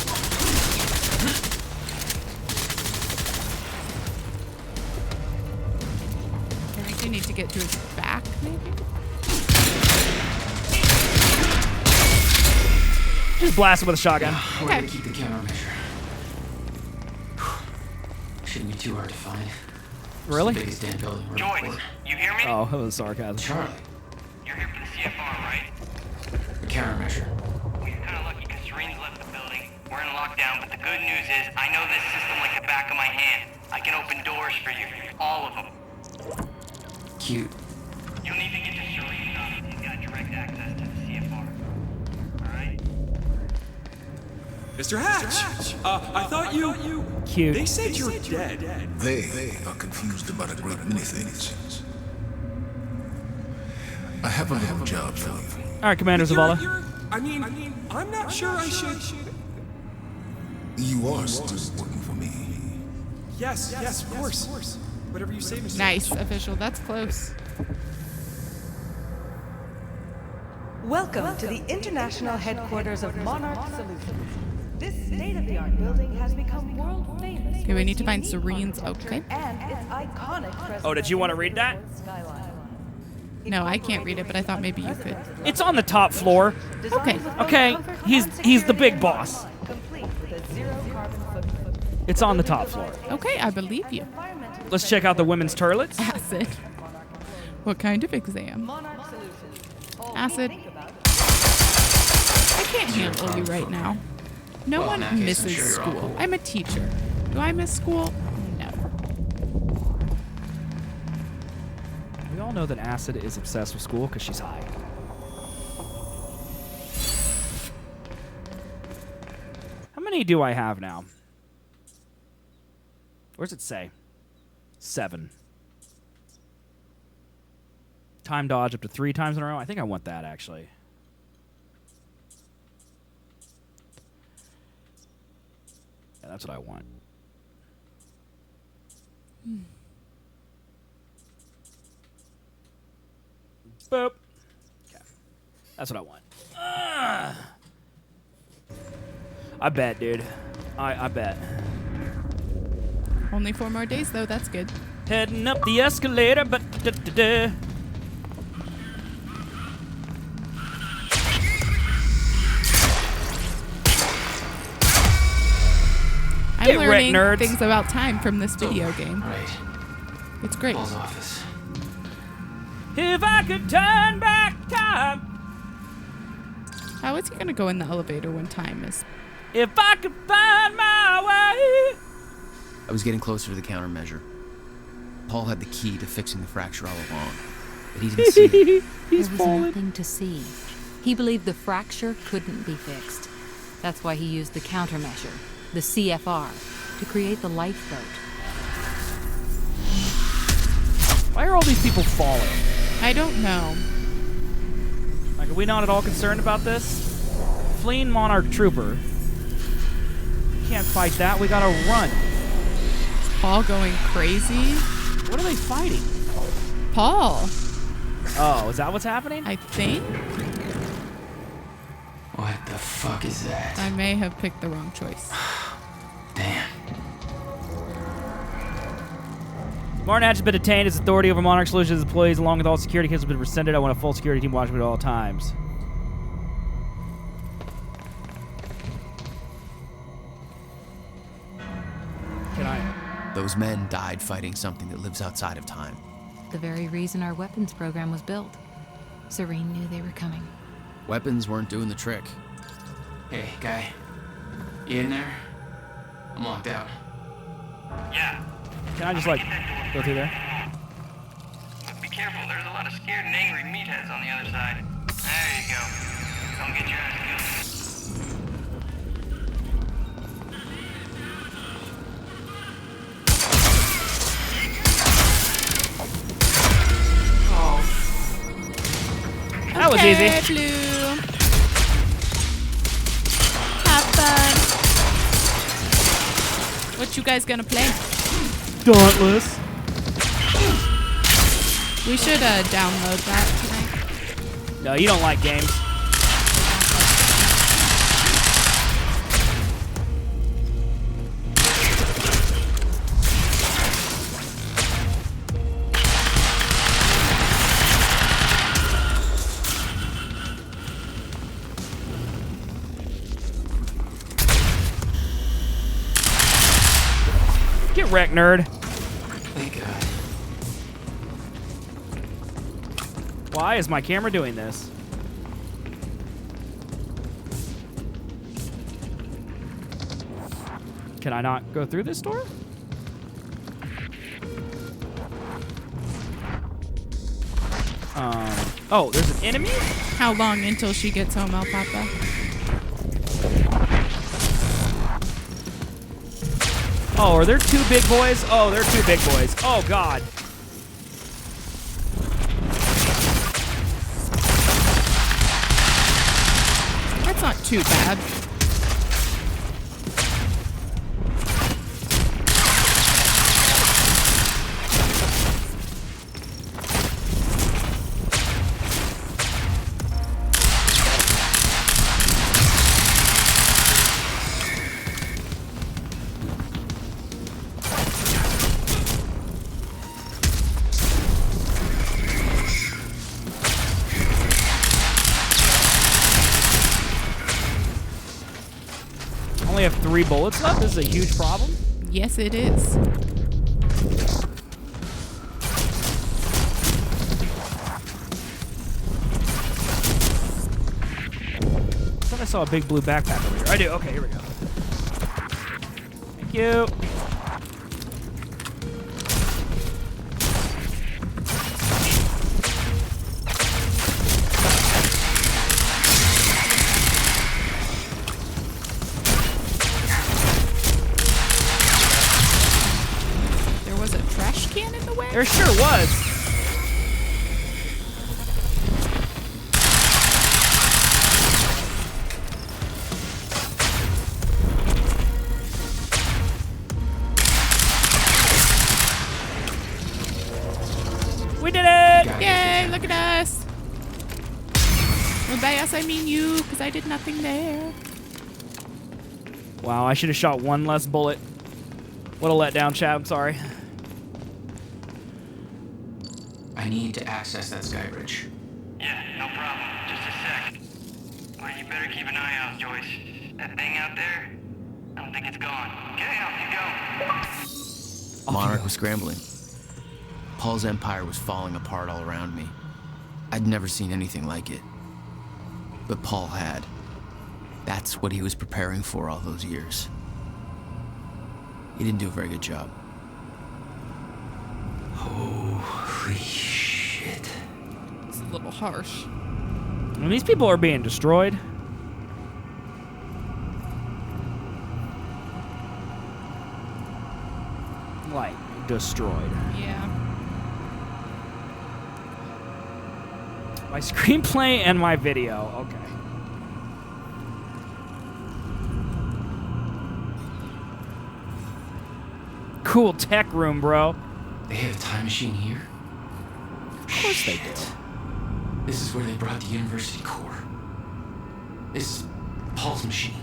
[SPEAKER 2] I think you need to get to his back, maybe?
[SPEAKER 1] Just blast him with a shotgun.
[SPEAKER 7] Where to keep the countermeasure? Shouldn't be too hard to find.
[SPEAKER 1] Really?
[SPEAKER 7] It's the biggest damn building we're
[SPEAKER 17] Joyce, you hear me?
[SPEAKER 1] Oh, that was sarcasm.
[SPEAKER 7] Charlie,
[SPEAKER 17] You're here for the CFR, right?
[SPEAKER 7] the countermeasure.
[SPEAKER 17] Well, you're kind of lucky because Serene's left the building. We're in lockdown, but the good news is I know this system like the back of my hand. I can open doors for you. All of them.
[SPEAKER 7] Cute.
[SPEAKER 17] You'll need to get to Serene's office. He's got direct access to the CFR. Alright?
[SPEAKER 11] Mr. Hatch! I thought you...
[SPEAKER 1] Cute.
[SPEAKER 11] They said you're dead.
[SPEAKER 3] They are confused about a great many things. I have a little job for you.
[SPEAKER 1] All right, Commander Zavala.
[SPEAKER 11] I mean, I'm not sure I should...
[SPEAKER 3] You are still working for me.
[SPEAKER 11] Yes, of course. Whatever you say, Mr.
[SPEAKER 2] Nice, official. That's close.
[SPEAKER 10] Welcome to the international headquarters of Monarch Solutions. This state-of-the-art building has become world famous.
[SPEAKER 2] Okay, we need to find Serene's. Okay.
[SPEAKER 10] And its iconic
[SPEAKER 1] Oh, did you want to read that?
[SPEAKER 2] No, I can't read it, but I thought maybe you could.
[SPEAKER 1] It's on the top floor.
[SPEAKER 2] Okay.
[SPEAKER 1] Okay, he's the big boss. It's on the top floor.
[SPEAKER 2] Okay, I believe you.
[SPEAKER 1] Let's check out the women's toilets.
[SPEAKER 2] Acid. What kind of exam? Acid. I can't handle you right now. No
[SPEAKER 7] Well, in
[SPEAKER 2] one
[SPEAKER 7] that case, I'm
[SPEAKER 2] misses
[SPEAKER 7] sure you're all
[SPEAKER 2] school.
[SPEAKER 7] cool.
[SPEAKER 2] I'm a teacher. Do I miss school? No.
[SPEAKER 1] We all know that Acid is obsessed with school because she's high. How many do I have now? Where's it say? 7. Time dodge up to 3 times in a row. I think I want that, actually. Yeah, that's what I want. Boop. Okay. That's what I want. I bet, dude. I bet.
[SPEAKER 2] Only 4 more days, though. That's good.
[SPEAKER 1] Heading up the escalator, but
[SPEAKER 2] I'm
[SPEAKER 1] Get wrecked,
[SPEAKER 2] learning
[SPEAKER 1] nerds.
[SPEAKER 2] things about time from this video game.
[SPEAKER 7] Right.
[SPEAKER 2] It's great.
[SPEAKER 7] Paul's office.
[SPEAKER 1] if I could turn back time,
[SPEAKER 2] How is he going to go in the elevator when time is...
[SPEAKER 1] if I could find my way.
[SPEAKER 14] I was getting closer to the countermeasure. Paul had the key to fixing the fracture all along, but he didn't see it.
[SPEAKER 16] There was nothing to see. He believed the fracture couldn't be fixed. That's why he used the countermeasure, the CFR, to create the lifeboat.
[SPEAKER 1] Why are all these people falling?
[SPEAKER 2] I don't know.
[SPEAKER 1] Like, are we not at all concerned about this? Fleeing Monarch Trooper Can't fight that. We gotta run.
[SPEAKER 2] Is Paul going crazy?
[SPEAKER 1] What are they fighting?
[SPEAKER 2] Paul.
[SPEAKER 1] Oh, is that what's happening?
[SPEAKER 2] I think.
[SPEAKER 7] What the fuck is that?
[SPEAKER 2] I may have picked the wrong choice.
[SPEAKER 7] Damn.
[SPEAKER 1] Martin Hatch has been detained. His authority over Monarch Solutions employees, along with all security kids, have been rescinded. I want a full security team watching me at all times. Can I?
[SPEAKER 14] Those men died fighting something that lives outside of time.
[SPEAKER 16] The very reason our weapons program was built. Serene knew they were coming.
[SPEAKER 14] Weapons weren't doing the trick.
[SPEAKER 7] Hey, guy. You in there? I'm locked out.
[SPEAKER 17] Yeah.
[SPEAKER 1] Can I just, like, go through there?
[SPEAKER 17] But be careful, there's a lot of scared and angry meatheads on the other side. There you go. Don't get your ass killed.
[SPEAKER 1] That was easy.
[SPEAKER 2] Blue. Have fun. What you guys gonna play?
[SPEAKER 1] Dauntless.
[SPEAKER 2] We should download that tonight.
[SPEAKER 1] No, you don't like games. Get wrecked, nerd.
[SPEAKER 7] Thank God.
[SPEAKER 1] Why is my camera doing this? Can I not go through this door? Oh, there's an enemy?
[SPEAKER 2] How long until she gets home, El Papa?
[SPEAKER 1] Oh, are there two big boys? Oh, they're two big boys. Oh, God.
[SPEAKER 2] That's not too bad.
[SPEAKER 1] Only have 3 bullets left? This is a huge problem.
[SPEAKER 2] Yes, it is.
[SPEAKER 1] I thought I saw a big blue backpack over here. I do. Okay, here we go. Thank you.
[SPEAKER 2] There was a trash can in the way?
[SPEAKER 1] There sure was. We did it!
[SPEAKER 2] Yay, look at us. And by us, I mean you, because I did nothing there.
[SPEAKER 1] Wow, I should have shot one less bullet. What a letdown, chat. I'm sorry.
[SPEAKER 7] I need to access that sky bridge.
[SPEAKER 17] Yeah, no problem. Just a sec. Well, you better keep an eye out, Joyce. That thing out there, I don't think it's gone. Okay, off you go.
[SPEAKER 14] Monarch was scrambling. Paul's empire was falling apart all around me. I'd never seen anything like it. But Paul had. That's what he was preparing for all those years. He didn't do a very good job.
[SPEAKER 7] Holy shit.
[SPEAKER 2] It's a little harsh.
[SPEAKER 1] And these people are being destroyed. Like, destroyed.
[SPEAKER 2] Yeah.
[SPEAKER 1] My screenplay and my video. Okay. cool tech room, bro.
[SPEAKER 7] They have a time machine here?
[SPEAKER 1] Of course they did.
[SPEAKER 7] This is where they brought the university core. This is Paul's machine.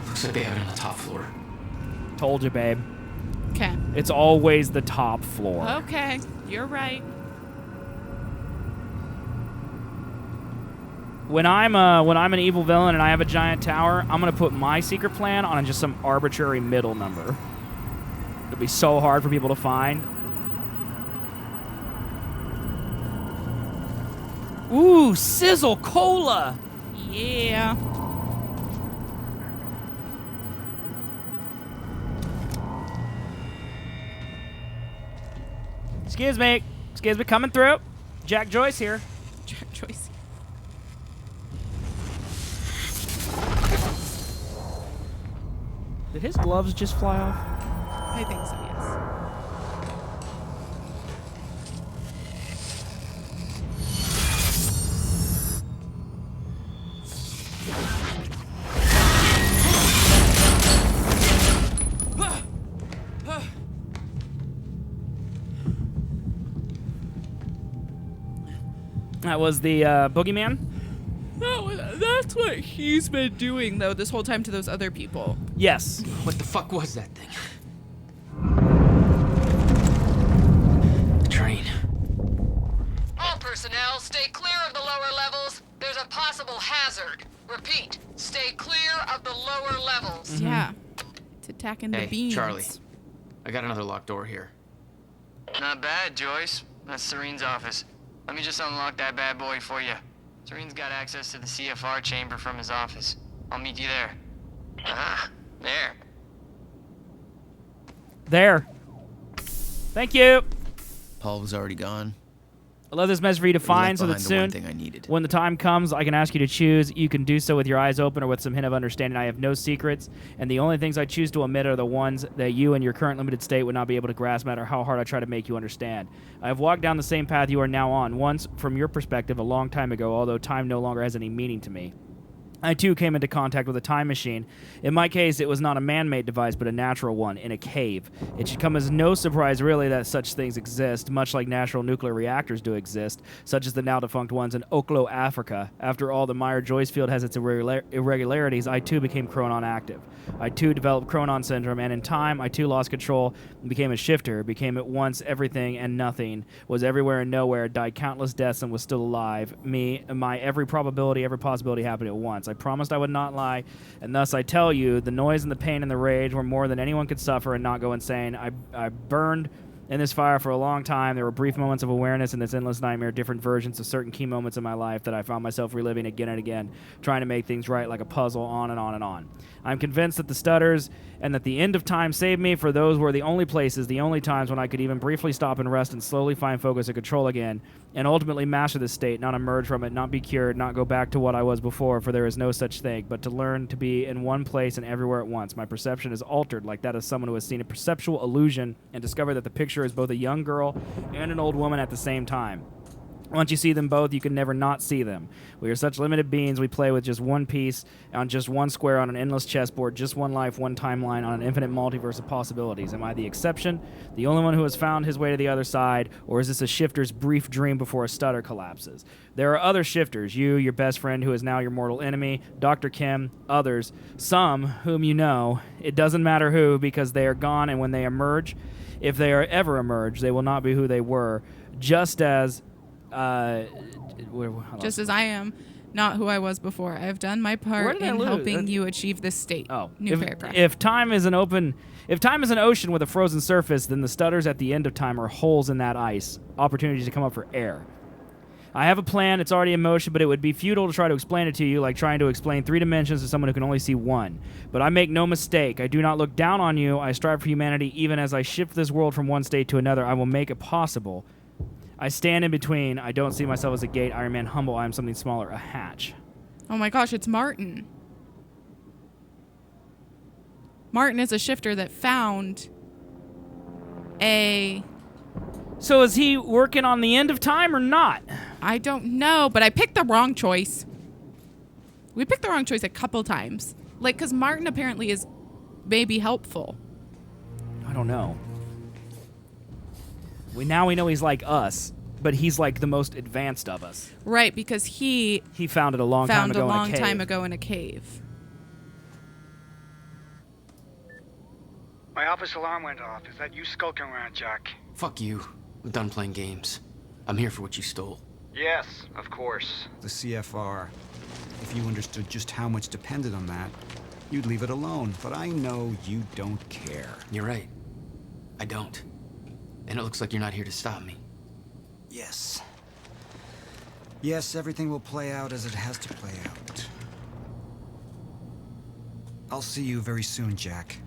[SPEAKER 7] Looks like they have it on the top floor.
[SPEAKER 1] Told you, babe.
[SPEAKER 2] Okay.
[SPEAKER 1] It's always the top floor.
[SPEAKER 2] Okay, you're right.
[SPEAKER 1] When I'm an evil villain and I have a giant tower, I'm gonna put my secret plan on just some arbitrary middle number. It'll be so hard for people to find. Ooh, Sizzle Cola.
[SPEAKER 2] Yeah.
[SPEAKER 1] Excuse me, coming through. Jack Joyce here.
[SPEAKER 2] Jack Joyce.
[SPEAKER 1] Did his gloves just fly off?
[SPEAKER 2] I think so, yes.
[SPEAKER 1] That was the boogeyman?
[SPEAKER 2] No, that's what he's been doing, though, this whole time to those other people.
[SPEAKER 1] Yes.
[SPEAKER 7] What the fuck was that thing? The train.
[SPEAKER 6] All personnel, stay clear of the lower levels. There's a possible hazard. Repeat, stay clear of the lower levels.
[SPEAKER 2] Yeah. It's attacking the
[SPEAKER 7] Hey,
[SPEAKER 2] beams.
[SPEAKER 7] Charlie. I got another locked door here.
[SPEAKER 5] Not bad, Joyce. That's Serene's office. Let me just unlock that bad boy for you. Serene's got access to the CFR chamber from his office. I'll meet you there. Ah, there.
[SPEAKER 1] There. Thank you.
[SPEAKER 14] Paul was already gone.
[SPEAKER 1] I love this message for you to find so that
[SPEAKER 14] behind the one
[SPEAKER 1] soon,
[SPEAKER 14] thing I needed.
[SPEAKER 1] when the time comes, I can ask you to choose. You can do so with your eyes open or with some hint of understanding. I have no secrets, and the only things I choose to omit are the ones that you in your current limited state would not be able to grasp, no matter how hard I try to make you understand. I have walked down the same path you are now on, once, from your perspective, a long time ago, although time no longer has any meaning to me. I too came into contact with a time machine. In my case, it was not a man-made device, but a natural one, in a cave. It should come as no surprise, really, that such things exist, much like natural nuclear reactors do exist, such as the now-defunct ones in Oklo, Africa. After all, the Meyer-Joyce field has its irregularities, I too became Chronon active. I too developed Chronon syndrome, and in time, I too lost control and became a shifter, became at once everything and nothing, was everywhere and nowhere, died countless deaths and was still alive. Me, my every probability, every possibility happened at once. I promised I would not lie, and thus I tell you, the noise and the pain and the rage were more than anyone could suffer and not go insane. I burned in this fire for a long time. There were brief moments of awareness in this endless nightmare, different versions of certain key moments in my life that I found myself reliving again and again, trying to make things right like a puzzle, on and on and on. I'm convinced that the stutters and that the end of time saved me, for those were the only places, the only times when I could even briefly stop and rest and slowly find focus and control again, and ultimately master this state, not emerge from it, not be cured, not go back to what I was before, for there is no such thing, but to learn to be in one place and everywhere at once. My perception is altered like that of someone who has seen a perceptual illusion and discovered that the picture is both a young girl and an old woman at the same time. Once you see them both, you can never not see them. We are such limited beings, we play with just one piece on just one square on an endless chessboard, just one life, one timeline on an infinite multiverse of possibilities. Am I the exception, the only one who has found his way to the other side, or is this a shifter's brief dream before a stutter collapses? There are other shifters, you, your best friend who is now your mortal enemy, Dr. Kim, others, some whom you know. It doesn't matter who, because they are gone, and when they emerge, if they are ever emerge, they will not be who they were, just as I
[SPEAKER 2] am, not who I was before. I have done my part in helping you achieve this state.
[SPEAKER 1] Oh,
[SPEAKER 2] New paragraph.
[SPEAKER 1] If time is an ocean with a frozen surface, then the stutters at the end of time are holes in that ice, opportunities to come up for air. I have a plan, it's already in motion, but it would be futile to try to explain it to you, like trying to explain 3 dimensions to someone who can only see one. But I make no mistake, I do not look down on you, I strive for humanity. Even as I shift this world from one state to another, I will make it possible. I stand in between. I don't see myself as a gate. I remain humble. I am something smaller, a hatch.
[SPEAKER 2] Oh my gosh, it's Martin. Martin is a shifter that found a...
[SPEAKER 1] So is he working on the end of time or not?
[SPEAKER 2] I don't know, but I picked the wrong choice. We picked the wrong choice a couple times. Like, because Martin apparently is maybe helpful.
[SPEAKER 1] I don't know. We know he's like us, but he's like the most advanced of us.
[SPEAKER 2] Right, because he
[SPEAKER 1] found it a long time ago
[SPEAKER 2] in a cave.
[SPEAKER 21] My office alarm went off. Is that you skulking around, Jack?
[SPEAKER 14] Fuck you. I'm done playing games. I'm here for what you stole.
[SPEAKER 21] Yes, of course.
[SPEAKER 20] The CFR. If you understood just how much depended on that, you'd leave it alone. But I know you don't care.
[SPEAKER 14] You're right. I don't. And it looks like you're not here to stop me.
[SPEAKER 20] Yes. Yes, everything will play out as it has to play out. I'll see you very soon, Jack.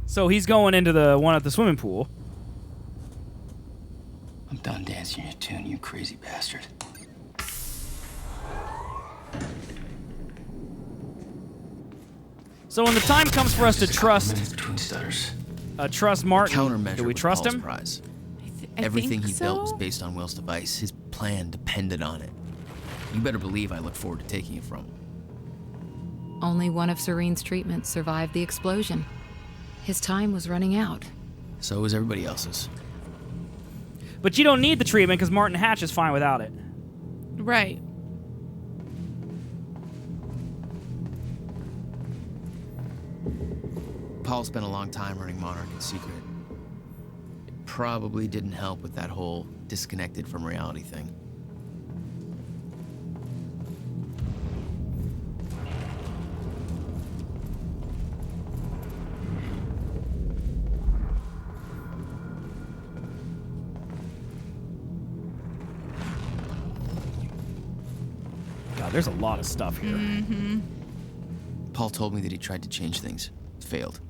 [SPEAKER 1] So he's going into the one at the swimming pool.
[SPEAKER 14] I'm done dancing your tune, you crazy bastard.
[SPEAKER 1] So when the time comes for us to trust Martin,
[SPEAKER 14] Countermeasure
[SPEAKER 1] do we
[SPEAKER 14] with
[SPEAKER 1] trust
[SPEAKER 14] Paul's
[SPEAKER 1] him?
[SPEAKER 14] Prize.
[SPEAKER 2] I
[SPEAKER 14] Everything
[SPEAKER 2] think
[SPEAKER 14] he built was
[SPEAKER 2] so.
[SPEAKER 14] based on Will's device. His plan depended on it. You better believe I look forward to taking it from him.
[SPEAKER 16] Only one of Serene's treatments survived the explosion. His time was running out.
[SPEAKER 14] So was everybody else's.
[SPEAKER 1] But you don't need the treatment because Martin Hatch is fine without it.
[SPEAKER 2] Right.
[SPEAKER 14] Paul spent a long time running Monarch in secret. It probably didn't help with that whole disconnected from reality thing.
[SPEAKER 1] God, there's a lot of stuff here.
[SPEAKER 2] Mm-hmm.
[SPEAKER 14] Paul told me that he tried to change things. Failed.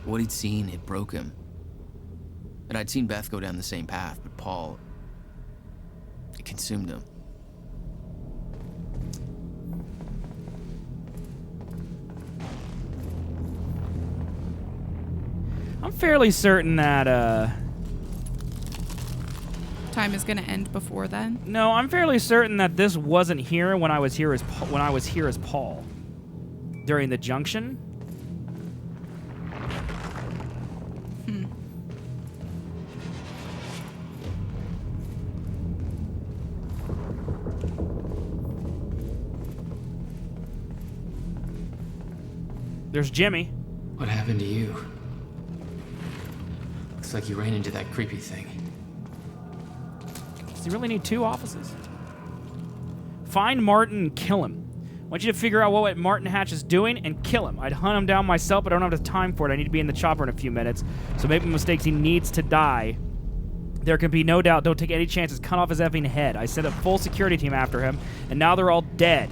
[SPEAKER 14] What he'd seen, it broke him. And I'd seen Beth go down the same path, but Paul... it consumed him.
[SPEAKER 1] I'm fairly certain that,
[SPEAKER 2] Time is gonna end before then.
[SPEAKER 1] No, I'm fairly certain that this wasn't here when I was here as Paul. During the junction. There's Jimmy.
[SPEAKER 7] What happened to you? Looks like you ran into that creepy thing.
[SPEAKER 1] Does he really need two offices? Find Martin and kill him. I want you to figure out what Martin Hatch is doing and kill him. I'd hunt him down myself, but I don't have the time for it. I need to be in the chopper in a few minutes. So make no mistakes, he needs to die. There can be no doubt. Don't take any chances. Cut off his effing head. I sent a full security team after him, and now they're all dead.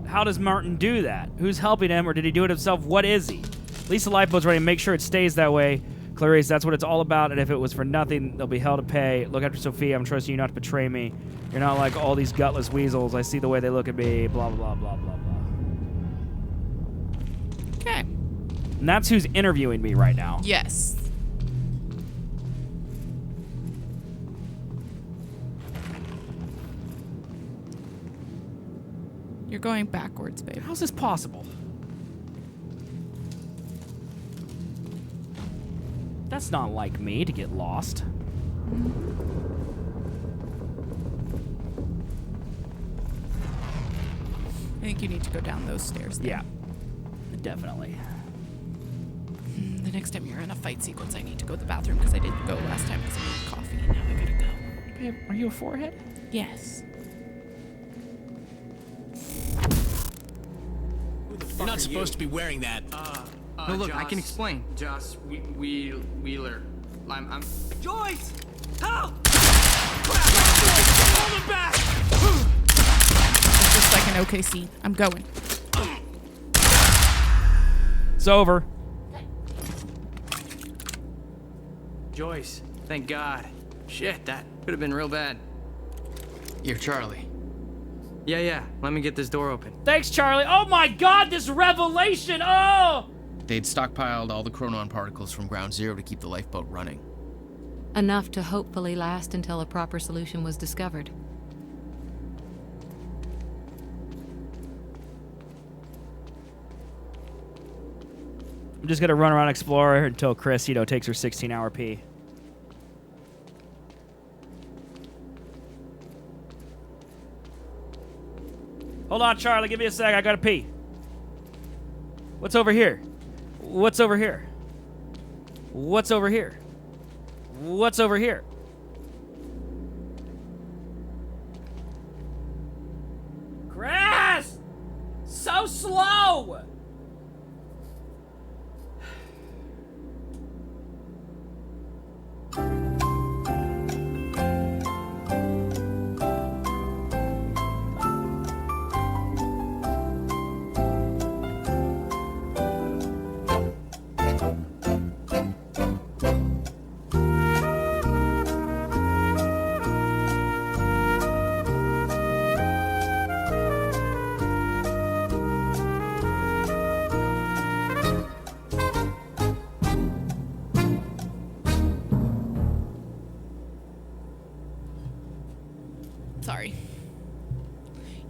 [SPEAKER 1] How does Martin do that? Who's helping him, or did he do it himself? What is he? At least the lifeboat's ready. Make sure it stays that way. Clarice, that's what it's all about, and if it was for nothing, they'll be hell to pay. Look after Sophia. I'm trusting you not to betray me. You're not like all these gutless weasels. I see the way they look at me. Blah, blah, blah, blah, blah.
[SPEAKER 2] Okay.
[SPEAKER 1] And that's who's interviewing me right now.
[SPEAKER 2] Yes. You're going backwards, babe.
[SPEAKER 1] How's this possible? That's not like me to get lost.
[SPEAKER 2] I think you need to go down those stairs. Then.
[SPEAKER 1] Yeah, definitely.
[SPEAKER 2] The next time you're in a fight sequence, I need to go to the bathroom because I didn't go last time because I needed coffee. And now I gotta go.
[SPEAKER 1] Babe, are you a forehead?
[SPEAKER 2] Yes.
[SPEAKER 11] You're not supposed to be wearing that.
[SPEAKER 9] No, look, I can explain. Joss Wheeler. I'm
[SPEAKER 11] Joyce! Help! Hold him back!
[SPEAKER 2] It's just like an okay scene. I'm going.
[SPEAKER 1] It's over.
[SPEAKER 9] Joyce. Thank God. Shit, that could have been real bad.
[SPEAKER 14] You're Charlie.
[SPEAKER 9] Yeah. Let me get this door open.
[SPEAKER 1] Thanks, Charlie. Oh my God, this revelation! Oh!
[SPEAKER 14] They'd stockpiled all the chronon particles from Ground Zero to keep the lifeboat running.
[SPEAKER 16] Enough to hopefully last until a proper solution was discovered.
[SPEAKER 1] I'm just gonna run around Explorer until Chris, takes her 16-hour pee. Hold on, Charlie. Give me a sec. I gotta pee. What's over here? What's over here? What's over here? What's over here? Chris! So slow!
[SPEAKER 2] Sorry.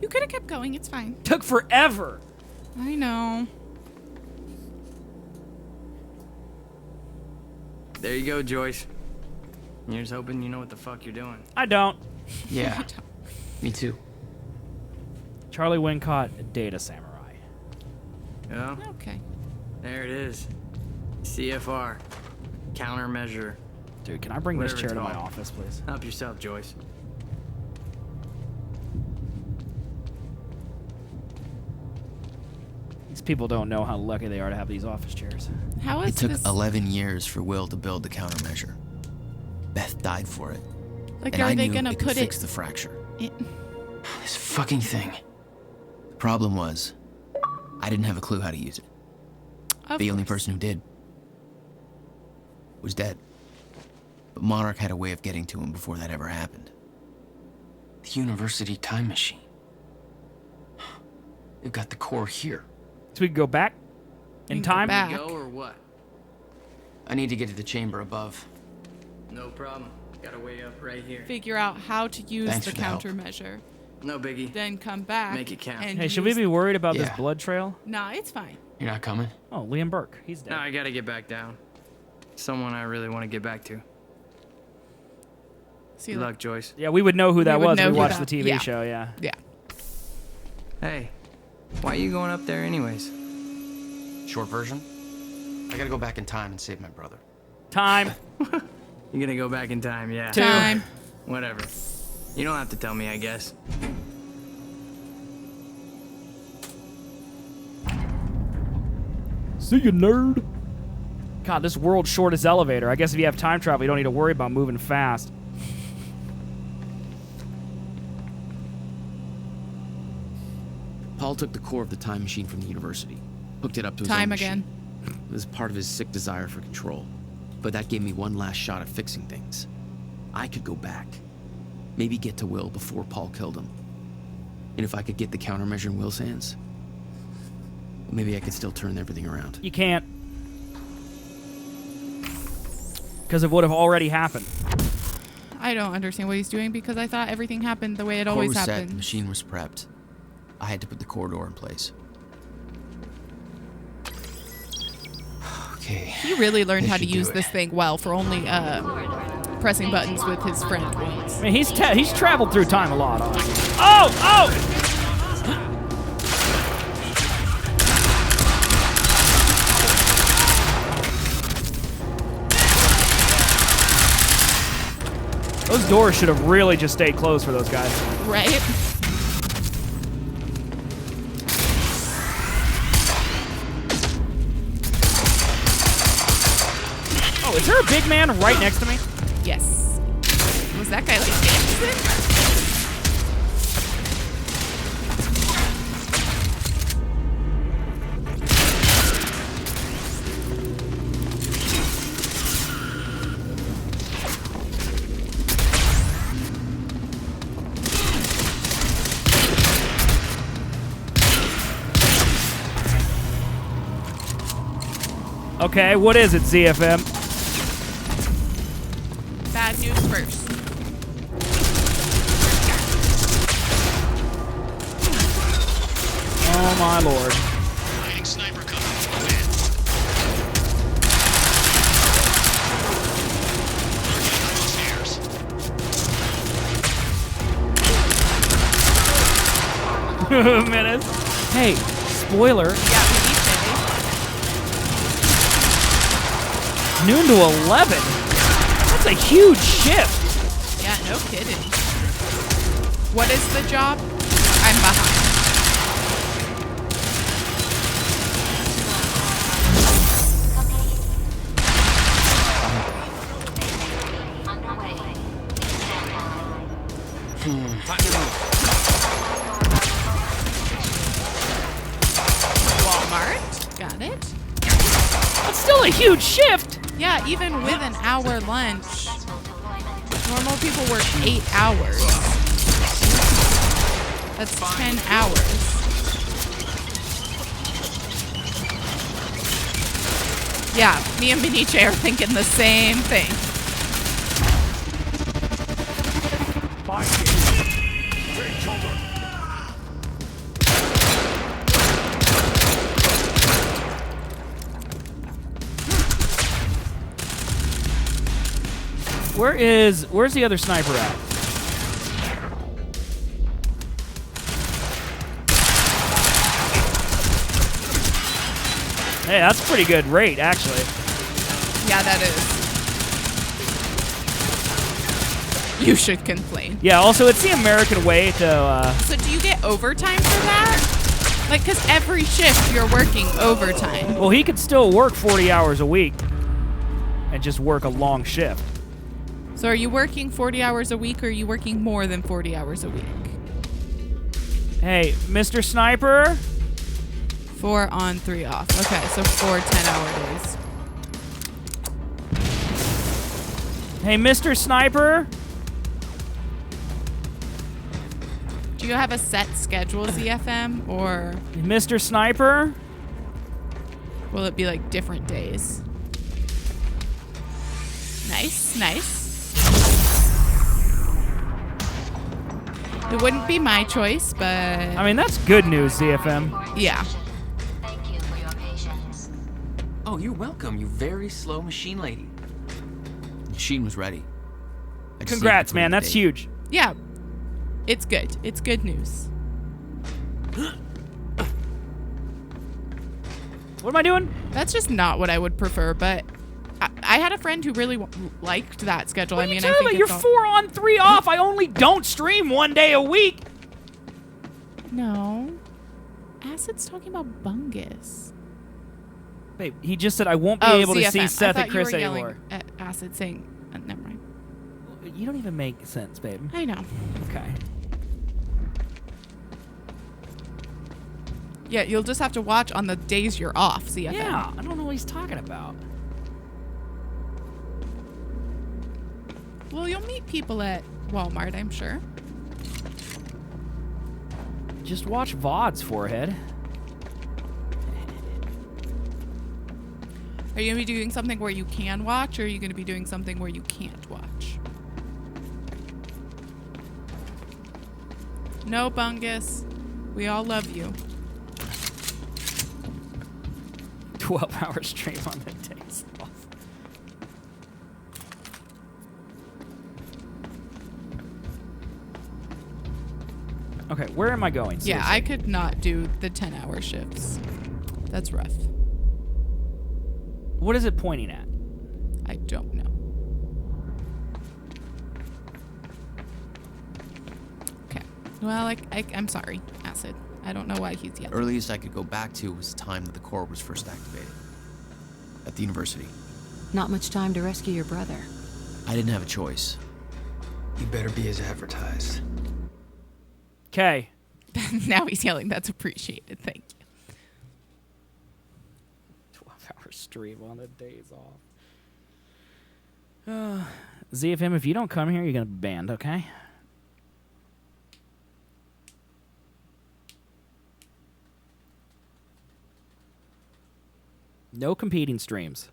[SPEAKER 2] You could have kept going. It's fine.
[SPEAKER 1] Took forever.
[SPEAKER 2] I know.
[SPEAKER 9] There you go, Joyce. You're just hoping you know what the fuck you're doing.
[SPEAKER 1] I don't.
[SPEAKER 14] Yeah. Me too.
[SPEAKER 1] Charlie Wincott, Data Samurai.
[SPEAKER 9] Yeah?
[SPEAKER 2] Okay.
[SPEAKER 9] There it is. CFR. Countermeasure.
[SPEAKER 1] Dude, can I bring this
[SPEAKER 9] Whatever
[SPEAKER 1] chair
[SPEAKER 9] it's
[SPEAKER 1] to my
[SPEAKER 9] called.
[SPEAKER 1] office, please?
[SPEAKER 9] Help yourself, Joyce.
[SPEAKER 1] These people don't know how lucky they are to have these office chairs.
[SPEAKER 2] How is
[SPEAKER 14] It took
[SPEAKER 2] this?
[SPEAKER 14] 11 years for Will to build the countermeasure. Beth died for it.
[SPEAKER 2] Like,
[SPEAKER 14] and
[SPEAKER 2] are
[SPEAKER 14] I
[SPEAKER 2] they
[SPEAKER 14] knew
[SPEAKER 2] gonna
[SPEAKER 14] it could
[SPEAKER 2] put
[SPEAKER 14] fix
[SPEAKER 2] it?
[SPEAKER 14] the fracture.
[SPEAKER 2] It,
[SPEAKER 14] This fucking thing. The problem was, I didn't have a clue how to use it. The only person who did was dead. But Monarch had a way of getting to him before that ever happened. The university time machine. They've got the core here.
[SPEAKER 1] So we can go back in time?
[SPEAKER 9] Go or what?
[SPEAKER 14] I need to get to the chamber above.
[SPEAKER 9] No problem. Got a way up right here.
[SPEAKER 2] figure out how to use
[SPEAKER 14] Thanks
[SPEAKER 2] the
[SPEAKER 14] for the help.
[SPEAKER 2] countermeasure.
[SPEAKER 9] No biggie.
[SPEAKER 2] Then come back.
[SPEAKER 9] Make it count.
[SPEAKER 2] And
[SPEAKER 1] Hey, should we be worried about this
[SPEAKER 14] Yeah.
[SPEAKER 1] blood trail?
[SPEAKER 2] Nah, it's fine.
[SPEAKER 14] You're not coming?
[SPEAKER 1] Oh, Liam Burke. He's dead.
[SPEAKER 9] No, I gotta get back down. Someone I really want to get back to.
[SPEAKER 2] See
[SPEAKER 9] Good luck, Joyce.
[SPEAKER 1] Yeah, we would know who that
[SPEAKER 2] would
[SPEAKER 1] was
[SPEAKER 2] know
[SPEAKER 1] if we
[SPEAKER 2] who
[SPEAKER 1] watched
[SPEAKER 2] that-
[SPEAKER 1] the TV
[SPEAKER 2] yeah.
[SPEAKER 1] show, yeah.
[SPEAKER 2] Yeah.
[SPEAKER 9] Hey, why are you going up there anyways?
[SPEAKER 14] Short version? I gotta go back in time and save my brother.
[SPEAKER 1] Time.
[SPEAKER 9] You're gonna go back in time, yeah.
[SPEAKER 2] Time.
[SPEAKER 9] Whatever. You don't have to tell me, I guess.
[SPEAKER 1] See you, nerd. God, this world's shortest elevator. I guess if you have time travel, you don't need to worry about moving fast.
[SPEAKER 14] Paul took the core of the time machine from the university, hooked it up to his
[SPEAKER 2] Time
[SPEAKER 14] own
[SPEAKER 2] again.
[SPEAKER 14] machine. It was part of his sick desire for control. But that gave me one last shot at fixing things. I could go back. Maybe get to Will before Paul killed him. And if I could get the countermeasure in Will's hands, maybe I could still turn everything around.
[SPEAKER 1] You can't. Because it would have already happened.
[SPEAKER 2] I don't understand what he's doing because I thought everything happened the way it
[SPEAKER 14] Core
[SPEAKER 2] always
[SPEAKER 14] was set, the
[SPEAKER 2] happened.
[SPEAKER 14] machine was prepped. I had to put the corridor in place. Okay.
[SPEAKER 2] He really learned
[SPEAKER 14] This
[SPEAKER 2] how to
[SPEAKER 14] should do
[SPEAKER 2] use
[SPEAKER 14] it.
[SPEAKER 2] this thing well for only pressing buttons with his friend once.
[SPEAKER 1] I mean, he's traveled through time a lot. Oh! Those doors should have really just stayed closed for those guys.
[SPEAKER 2] Right?
[SPEAKER 1] Oh, is there a big man right next to me?
[SPEAKER 2] Yes. Was that guy like dancing?
[SPEAKER 1] Okay, what is it, ZFM?
[SPEAKER 2] Bad news first.
[SPEAKER 1] Oh my lord.
[SPEAKER 11] Sniper coming.
[SPEAKER 1] Minutes. Hey, spoiler.
[SPEAKER 2] Yeah, we say.
[SPEAKER 1] Noon to 11. That's a huge shift.
[SPEAKER 2] Yeah, no kidding. What is the job? I'm behind. Walmart. Got it.
[SPEAKER 1] That's still a huge shift.
[SPEAKER 2] Yeah, even with an hour lunch. Normal people work 8 hours. That's 10 hours. Yeah, me and Miniche are thinking the same thing.
[SPEAKER 1] Where's the other sniper at? Hey, that's a pretty good rate, actually.
[SPEAKER 2] Yeah, that is. You should complain.
[SPEAKER 1] Yeah, also, it's the American way to,
[SPEAKER 2] So do you get overtime for that? Like, because every shift you're working overtime.
[SPEAKER 1] Well, he could still work 40 hours a week and just work a long shift.
[SPEAKER 2] So are you working 40 hours a week, or are you working more than 40 hours a week?
[SPEAKER 1] Hey, Mr. Sniper?
[SPEAKER 2] 4 on, 3 off. Okay, so 4 10-hour days.
[SPEAKER 1] Hey, Mr. Sniper?
[SPEAKER 2] Do you have a set schedule, ZFM, or
[SPEAKER 1] Mr. Sniper?
[SPEAKER 2] will it be like different days? Nice, nice. It wouldn't be my choice, but
[SPEAKER 1] I mean, that's good news, ZFM.
[SPEAKER 2] yeah.
[SPEAKER 7] Oh, you're welcome, you very slow machine lady.
[SPEAKER 14] Machine was ready. I just
[SPEAKER 1] Congrats,
[SPEAKER 14] needed to put in
[SPEAKER 1] man.
[SPEAKER 14] the
[SPEAKER 1] That's
[SPEAKER 14] date.
[SPEAKER 1] huge.
[SPEAKER 2] Yeah. It's good. It's good news.
[SPEAKER 1] What am I doing?
[SPEAKER 2] That's just not what I would prefer, but I had a friend who really liked that schedule.
[SPEAKER 1] What
[SPEAKER 2] I
[SPEAKER 1] are you
[SPEAKER 2] mean,
[SPEAKER 1] talking
[SPEAKER 2] I think
[SPEAKER 1] about? You're
[SPEAKER 2] it's
[SPEAKER 1] 4 on, 3 off. I only don't stream 1 day a week.
[SPEAKER 2] No. Acid's talking about Bungus.
[SPEAKER 1] Babe, he just said I won't be
[SPEAKER 2] Oh,
[SPEAKER 1] able to
[SPEAKER 2] ZFM.
[SPEAKER 1] see Seth
[SPEAKER 2] I
[SPEAKER 1] and
[SPEAKER 2] thought you
[SPEAKER 1] Chris
[SPEAKER 2] were yelling
[SPEAKER 1] anymore.
[SPEAKER 2] at Acid saying, never mind.
[SPEAKER 1] You don't even make sense, babe.
[SPEAKER 2] I know.
[SPEAKER 1] Okay.
[SPEAKER 2] Yeah, you'll just have to watch on the days you're off, ZFM.
[SPEAKER 1] Yeah, I don't know what he's talking about.
[SPEAKER 2] Well, you'll meet people at Walmart, I'm sure.
[SPEAKER 1] Just watch VODs, forehead.
[SPEAKER 2] Are you going to be doing something where you can watch, or are you going to be doing something where you can't watch? No, Bungus. We all love you.
[SPEAKER 1] 12-hour stream on the days off. Okay, where am I going?
[SPEAKER 2] Yeah,
[SPEAKER 1] Seriously.
[SPEAKER 2] I could not do the 10-hour shifts. That's rough.
[SPEAKER 1] What is it pointing at?
[SPEAKER 2] I don't know. Okay. Well, I'm sorry, Acid. I don't know why he's yelling.
[SPEAKER 14] Earliest I could go back to was the time that the core was first activated. At the university.
[SPEAKER 16] Not much time to rescue your brother.
[SPEAKER 14] I didn't have a choice.
[SPEAKER 4] You better be as advertised.
[SPEAKER 1] Okay.
[SPEAKER 2] Now he's yelling. That's appreciated. Thank you.
[SPEAKER 1] 12-hour stream on the days off. ZFM, if you don't come here, you're going to be banned, okay? No competing streams.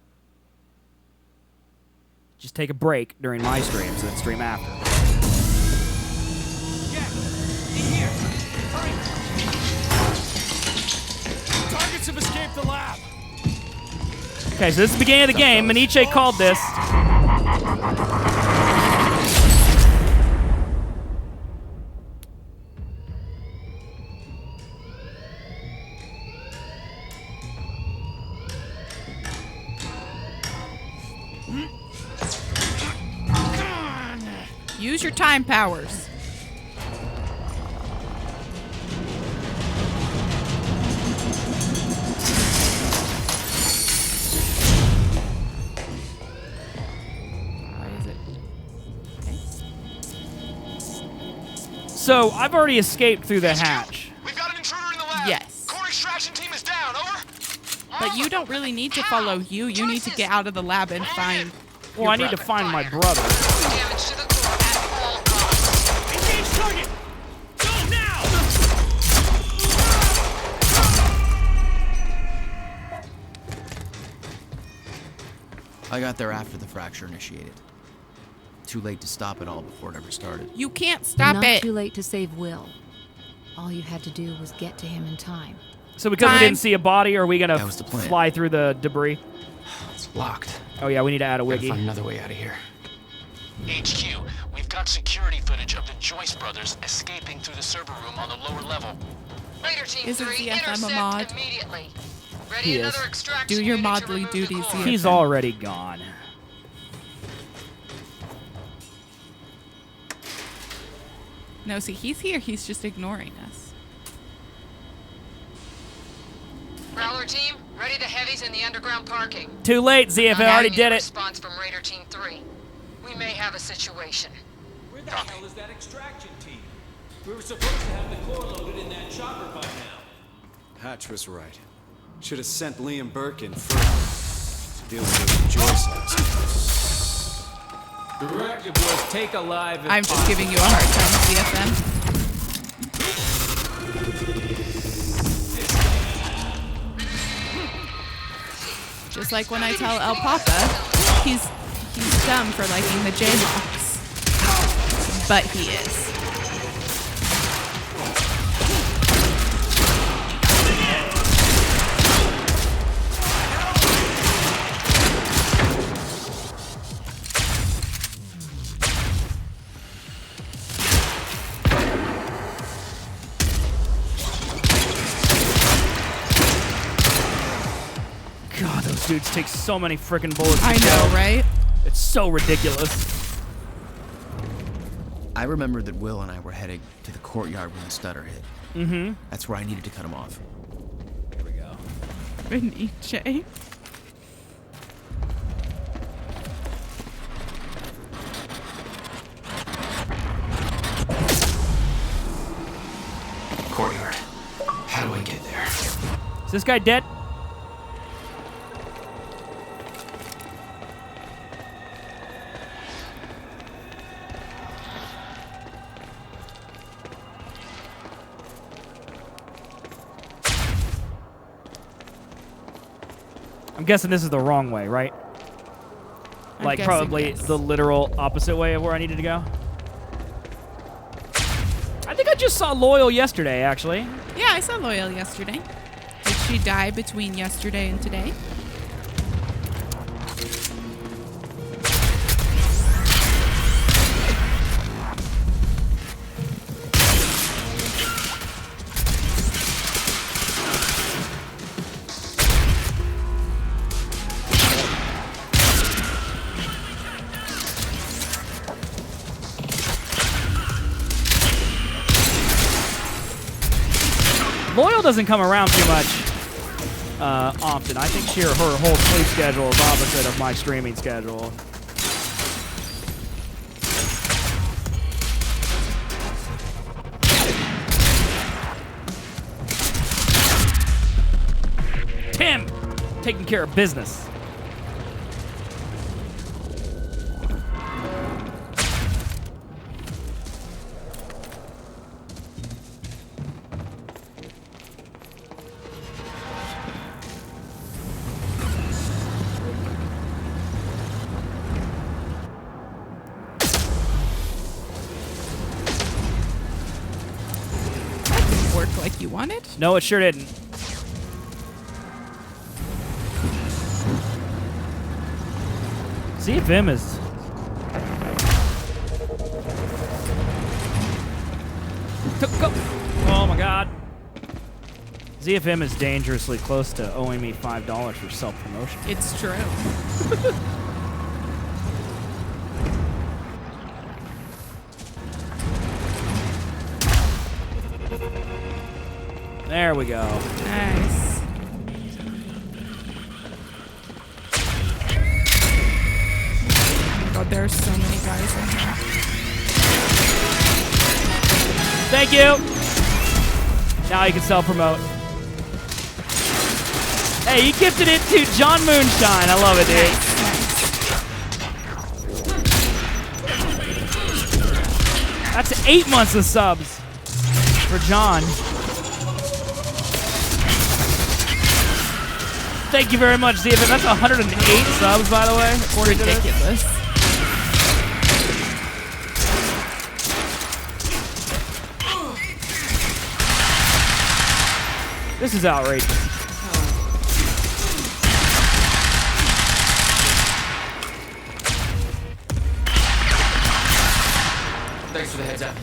[SPEAKER 1] Just take a break during my streams and then stream after.
[SPEAKER 11] Here! Hurry! Targets have escaped the lab!
[SPEAKER 1] Okay, so this is the beginning of the game. Maniche called this.
[SPEAKER 2] Use your time powers.
[SPEAKER 1] So, I've already escaped through the hatch.
[SPEAKER 2] Yes.
[SPEAKER 18] Core extraction team is down, over.
[SPEAKER 2] But you don't really need to follow you. You need to get out of the lab and find.
[SPEAKER 1] Well, I need to find my brother.
[SPEAKER 6] Damage to the core at all costs.
[SPEAKER 11] Engage target! Go now!
[SPEAKER 14] I got there after the fracture initiated. Too late to stop it all before it ever started.
[SPEAKER 2] You can't stop
[SPEAKER 16] Not
[SPEAKER 2] it.
[SPEAKER 16] too late to save Will. All you had to do was get to him in time.
[SPEAKER 1] So because we didn't see a body, are we gonna
[SPEAKER 14] That was the plan.
[SPEAKER 1] fly through the debris?
[SPEAKER 7] It's locked.
[SPEAKER 1] Oh yeah, we need to add a
[SPEAKER 7] Gotta
[SPEAKER 1] wiki.
[SPEAKER 7] find another way out of here.
[SPEAKER 12] HQ, we've got security footage of the Joyce brothers escaping through the server room on the lower level.
[SPEAKER 6] Raider Team
[SPEAKER 2] Isn't
[SPEAKER 6] 3,
[SPEAKER 2] ZFM a
[SPEAKER 6] intercept
[SPEAKER 2] mod?
[SPEAKER 6] immediately. Ready
[SPEAKER 1] He
[SPEAKER 6] another
[SPEAKER 1] is.
[SPEAKER 6] extraction
[SPEAKER 2] Do your
[SPEAKER 6] unit to
[SPEAKER 2] modly
[SPEAKER 6] remove the
[SPEAKER 2] duties.
[SPEAKER 6] core.
[SPEAKER 1] He's already gone.
[SPEAKER 2] No, see, he's here. He's just ignoring us.
[SPEAKER 6] Prowler Team, ready the heavies in the underground parking.
[SPEAKER 1] Too late, ZFM already did it.
[SPEAKER 6] Response from Raider Team 3. We may have a situation.
[SPEAKER 11] Where the hell is that extraction team? We were supposed to have the core loaded in that chopper by now.
[SPEAKER 20] Hatch was right. Should have sent Liam Birkin first to deal with Joyce.
[SPEAKER 7] Directive was take alive.
[SPEAKER 2] I'm just giving you a hard time, CFM. Just like when I tell El Papa, he's dumb for liking the Jayhawks. But he is.
[SPEAKER 1] God, those dudes take so many freaking bullets.
[SPEAKER 2] I know, right?
[SPEAKER 1] It's so ridiculous.
[SPEAKER 14] I remembered that Will and I were heading to the courtyard when the stutter hit.
[SPEAKER 1] Mm-hmm.
[SPEAKER 14] That's where I needed to cut him off.
[SPEAKER 1] Here we go.
[SPEAKER 2] Beniche.
[SPEAKER 7] Courtyard. How do I get there?
[SPEAKER 1] Is this guy dead? I'm guessing this is the wrong way, right?
[SPEAKER 2] I'm
[SPEAKER 1] Like
[SPEAKER 2] guessing
[SPEAKER 1] probably
[SPEAKER 2] yes.
[SPEAKER 1] the literal opposite way of where I needed to go. I think I just saw Loyal yesterday, actually.
[SPEAKER 2] Yeah, I saw Loyal yesterday. Did she die between yesterday and today?
[SPEAKER 1] Loyal doesn't come around too much often. I think her whole sleep schedule is opposite of my streaming schedule. Tim, taking care of business.
[SPEAKER 2] you wanted?
[SPEAKER 1] No, it sure didn't. ZFM is... Go. Oh my god. ZFM is dangerously close to owing me $5 for self-promotion.
[SPEAKER 2] It's true.
[SPEAKER 1] There we go.
[SPEAKER 2] Nice. Oh my god, there's so many guys in here.
[SPEAKER 1] Thank you. Now you can self-promote. Hey, you gifted it to John Moonshine. I love it, dude. That's 8 months of subs for John. Thank you very much, ZFM. That's 108 subs, by the way.
[SPEAKER 2] Ridiculous.
[SPEAKER 1] This is outrageous.
[SPEAKER 14] Thanks for the heads up.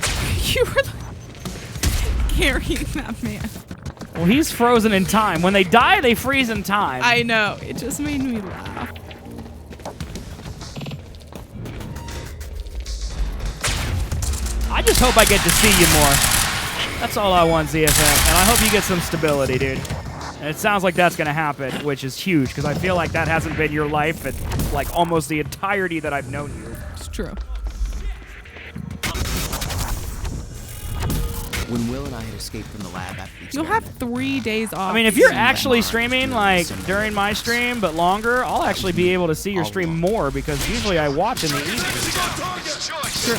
[SPEAKER 2] You were carrying that man.
[SPEAKER 1] Well, he's frozen in time. When they die, they freeze in time.
[SPEAKER 2] I know. It just made me laugh.
[SPEAKER 1] I just hope I get to see you more. That's all I want, ZFM. And I hope you get some stability, dude. And it sounds like that's going to happen, which is huge, because I feel like that hasn't been your life in, like, almost the entirety that I've known you.
[SPEAKER 2] It's true.
[SPEAKER 14] When Will and I had escaped from the lab after the
[SPEAKER 2] You'll have 3 days off.
[SPEAKER 1] I mean, if you're actually streaming, like, during my stream, but longer, I'll actually be able to see your stream more, because usually I watch in the evening.
[SPEAKER 2] Sure.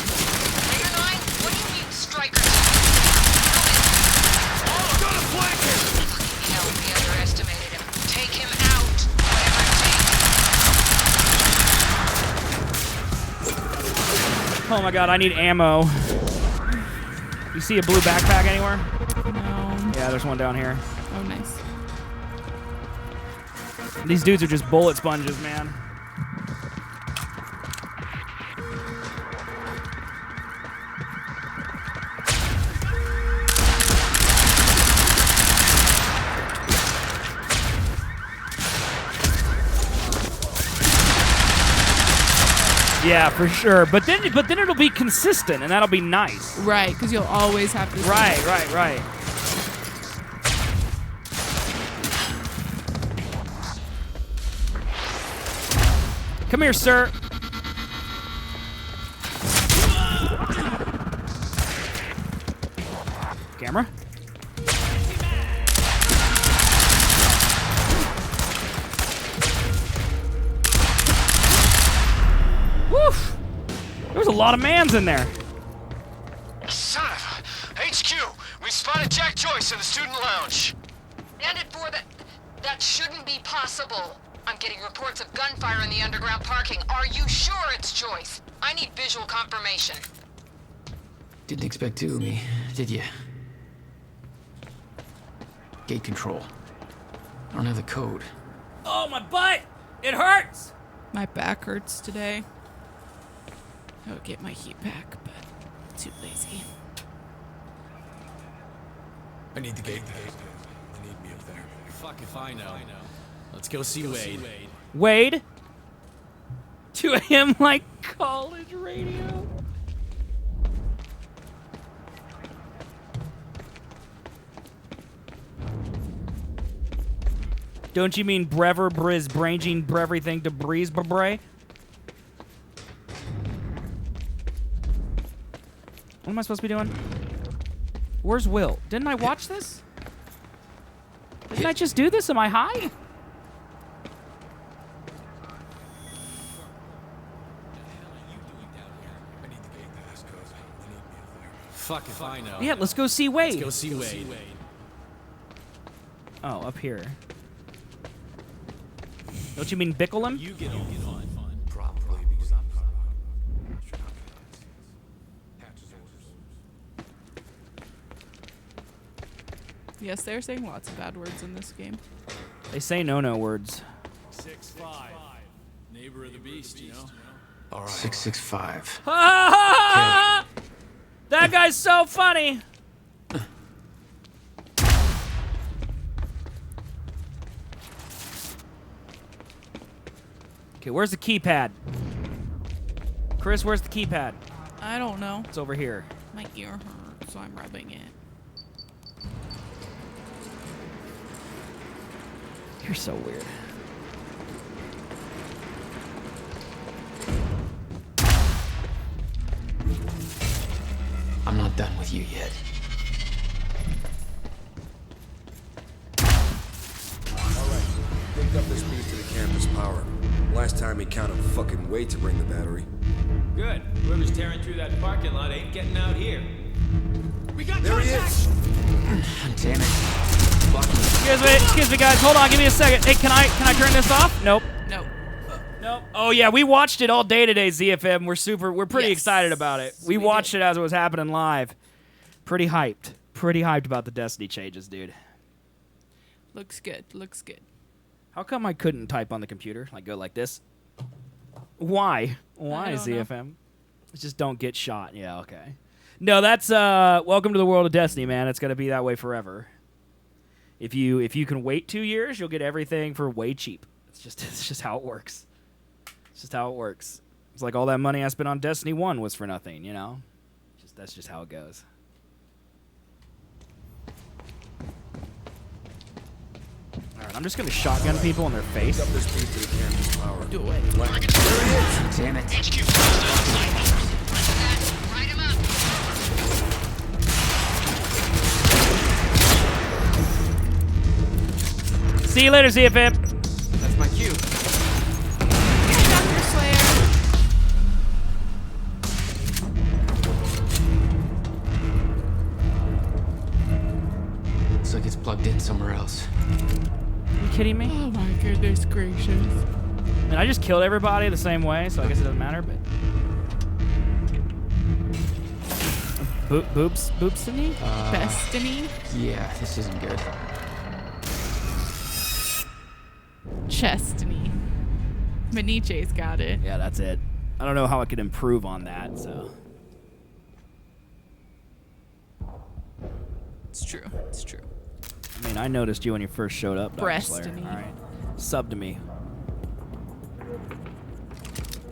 [SPEAKER 1] Oh my god, I need ammo. You see a blue backpack anywhere?
[SPEAKER 2] No.
[SPEAKER 1] Yeah, there's one down here.
[SPEAKER 2] Oh, nice.
[SPEAKER 1] These dudes are just bullet sponges, man. Yeah, for sure. But then it'll be consistent, and that'll be nice.
[SPEAKER 2] Right, because you'll always have to.
[SPEAKER 1] Right. Come here, sir. Camera. Woof! There was a lot of mans in there.
[SPEAKER 12] Son of a... HQ, we spotted Jack Joyce in the student lounge.
[SPEAKER 6] And it for that shouldn't be possible. I'm getting reports of gunfire in the underground parking. Are you sure it's Joyce? I need visual confirmation.
[SPEAKER 14] Didn't expect two of me, did you? Gate control. I don't have the code.
[SPEAKER 1] Oh, my butt! It hurts!
[SPEAKER 2] My back hurts today. I would get my heat back, but too lazy.
[SPEAKER 11] I need the gate. They need me up there. Fuck if I know. Let's go see Wade.
[SPEAKER 1] Wade? 2 a.m. like college radio? Don't you mean Brever, Briz, Branging, Breverything to Breeze, Bray? What am I supposed to be doing? Where's Will? Didn't I watch this? Didn't I just do this? Am I high?
[SPEAKER 11] Fuck if I know.
[SPEAKER 1] Yeah, let's go see Wade.
[SPEAKER 11] Let's go see Wade.
[SPEAKER 1] Oh, up here. Don't you mean Bickleham?
[SPEAKER 11] You get on properly because I'm
[SPEAKER 2] Yes, they're saying lots of bad words in this game.
[SPEAKER 1] They say no words.
[SPEAKER 11] 6'5". Neighbor of the beast, you know?
[SPEAKER 4] All right. 665.
[SPEAKER 1] That guy's so funny. Okay, where's the keypad? Chris, where's the keypad?
[SPEAKER 2] I don't know.
[SPEAKER 1] It's over here.
[SPEAKER 2] My ear hurts, so I'm rubbing it.
[SPEAKER 1] You're so weird.
[SPEAKER 4] I'm not done with you yet.
[SPEAKER 3] Alright, picked up this piece to the campus power. Last time he counted fucking way to bring the battery.
[SPEAKER 7] Good. Whoever's tearing through that parking lot ain't getting out here.
[SPEAKER 11] We got
[SPEAKER 3] There he is!
[SPEAKER 4] Damn it.
[SPEAKER 1] Excuse me, guys. Hold on, give me a second. Hey, can I turn this off? Nope.
[SPEAKER 2] Nope.
[SPEAKER 1] Nope. Oh yeah, we watched it all day today, ZFM. We're pretty excited about it. We watched it as it was happening live. Pretty hyped. Pretty hyped about the Destiny changes, dude.
[SPEAKER 2] Looks good. Looks good.
[SPEAKER 1] How come I couldn't type on the computer? Like go like this? Why? Why,
[SPEAKER 2] I don't know.
[SPEAKER 1] ZFM? Just don't get shot. Yeah, okay. No, that's welcome to the world of Destiny, man. It's gonna be that way forever. If you can wait 2 years, you'll get everything for way cheap. It's just how it works. It's just how it works. It's like all that money I spent on Destiny 1 was for nothing, you know? That's just how it goes. Alright, I'm just gonna shotgun people in their face.
[SPEAKER 3] Picked up this piece to the campus power.
[SPEAKER 2] Do it.
[SPEAKER 3] There he is!
[SPEAKER 4] Damn it.
[SPEAKER 1] See you later, ZFM.
[SPEAKER 4] That's my cue.
[SPEAKER 2] Dr. Slayer.
[SPEAKER 4] Looks like it's plugged in somewhere else.
[SPEAKER 1] Are you kidding me?
[SPEAKER 2] Oh my goodness gracious.
[SPEAKER 1] I mean, I just killed everybody the same way, so I guess it doesn't matter, but... Boopstiny?
[SPEAKER 2] Bestiny?
[SPEAKER 4] Yeah, this isn't good.
[SPEAKER 2] Chestiny. Maniche's got it.
[SPEAKER 1] Yeah, that's it. I don't know how I could improve on that, so...
[SPEAKER 2] It's true. It's true.
[SPEAKER 1] I mean, I noticed you when you first showed up, Dr. Slayer.
[SPEAKER 2] Breastiny.
[SPEAKER 1] All right. Sub to me.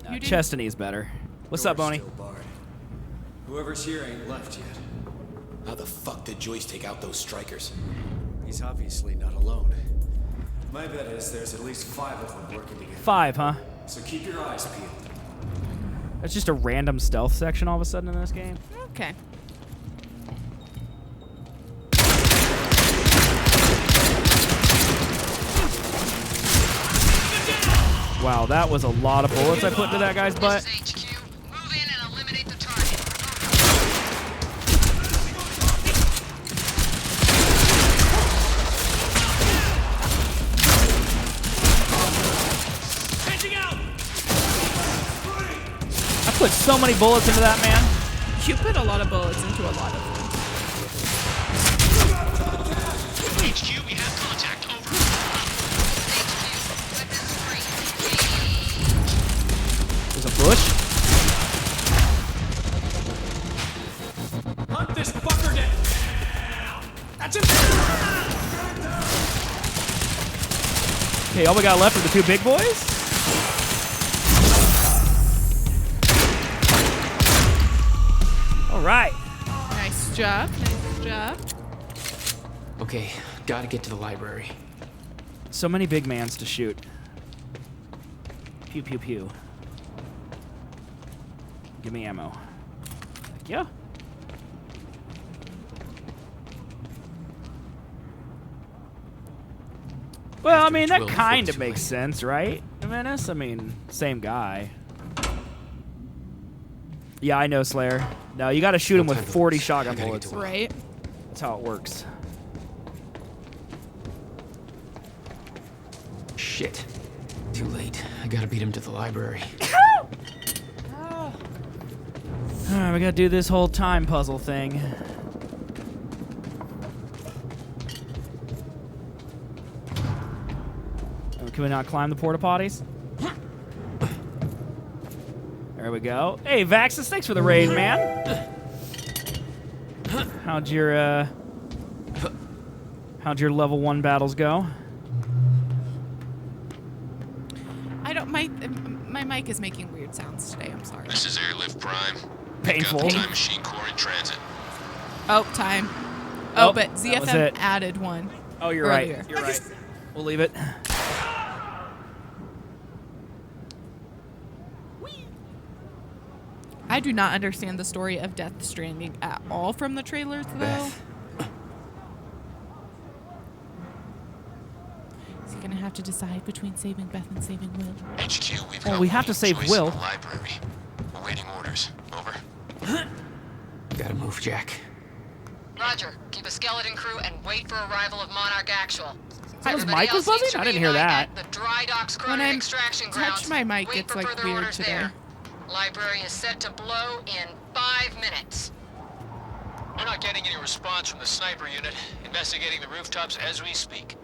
[SPEAKER 2] You didn't-
[SPEAKER 1] Chestiny's better. What's up, Boney?
[SPEAKER 11] Still barred. Whoever's here ain't left yet.
[SPEAKER 12] How the fuck did Joyce take out those strikers?
[SPEAKER 11] He's obviously not alone. My bet is there's at least 5 of them working together.
[SPEAKER 1] 5, huh?
[SPEAKER 11] So keep your eyes peeled.
[SPEAKER 1] That's just a random stealth section all of a sudden in this game.
[SPEAKER 2] Okay.
[SPEAKER 1] Wow, that was a lot of bullets I put into that guy's butt. I put so many bullets into that man.
[SPEAKER 2] You put a lot of bullets into a lot of them.
[SPEAKER 12] HQ, we have contact. Over.
[SPEAKER 1] There's a bush.
[SPEAKER 11] Hunt this fucker down! That's him!
[SPEAKER 1] Okay, all we got left are the 2 big boys. All right.
[SPEAKER 2] Nice job. Nice job.
[SPEAKER 4] Okay, gotta get to the library.
[SPEAKER 1] So many big mans to shoot. Pew, pew, pew. Give me ammo. Thank you. Well, I mean, that kind of makes sense, right, Menace? I mean, same guy. Yeah, I know, Slayer. No, you got to shoot him with 40 shotgun bullets.
[SPEAKER 2] Right.
[SPEAKER 1] That's how it works.
[SPEAKER 4] Shit. Too late. I gotta beat him to the library.
[SPEAKER 1] Alright, we gotta do this whole time puzzle thing. Can we not climb the porta potties? There we go. Hey, Vaxus, thanks for the raid, man. How'd your level 1 battles go?
[SPEAKER 2] My mic is making weird sounds today. I'm sorry.
[SPEAKER 12] This is Airlift Prime.
[SPEAKER 1] Painful.
[SPEAKER 12] Got the Time Machine Core in transit.
[SPEAKER 2] Oh, time.
[SPEAKER 1] Oh,
[SPEAKER 2] but
[SPEAKER 1] that was
[SPEAKER 2] ZFM
[SPEAKER 1] it.
[SPEAKER 2] added one.
[SPEAKER 1] Oh, you're
[SPEAKER 2] earlier.
[SPEAKER 1] right. You're right. We'll leave it.
[SPEAKER 2] I do not understand the story of Death Stranding at all from the trailers, though.
[SPEAKER 7] Beth.
[SPEAKER 2] Is he gonna have to decide between saving Beth and saving Will?
[SPEAKER 12] HQ, we've
[SPEAKER 1] Well,
[SPEAKER 12] got
[SPEAKER 1] we have
[SPEAKER 12] William
[SPEAKER 1] to save
[SPEAKER 12] Joyce
[SPEAKER 1] Will.
[SPEAKER 12] in the library. Awaiting orders. Over.
[SPEAKER 7] Gotta move, Jack.
[SPEAKER 6] Roger. Keep a skeleton crew and wait for arrival of Monarch Actual.
[SPEAKER 1] His
[SPEAKER 6] Everybody
[SPEAKER 1] mic was
[SPEAKER 6] else needs
[SPEAKER 1] buzzing?
[SPEAKER 6] to
[SPEAKER 1] I didn't hear
[SPEAKER 6] reunite
[SPEAKER 1] that.
[SPEAKER 6] at the Dry Docks
[SPEAKER 2] When
[SPEAKER 6] Crony
[SPEAKER 2] I
[SPEAKER 6] extraction
[SPEAKER 2] touch
[SPEAKER 6] grounds.
[SPEAKER 2] my mic,
[SPEAKER 6] Wait
[SPEAKER 2] it's
[SPEAKER 6] for
[SPEAKER 2] like
[SPEAKER 6] further
[SPEAKER 2] weird
[SPEAKER 6] orders
[SPEAKER 2] today.
[SPEAKER 6] there. Library is set to blow in 5 minutes.
[SPEAKER 12] We're not getting any response from the sniper unit. Investigating the rooftops as we speak.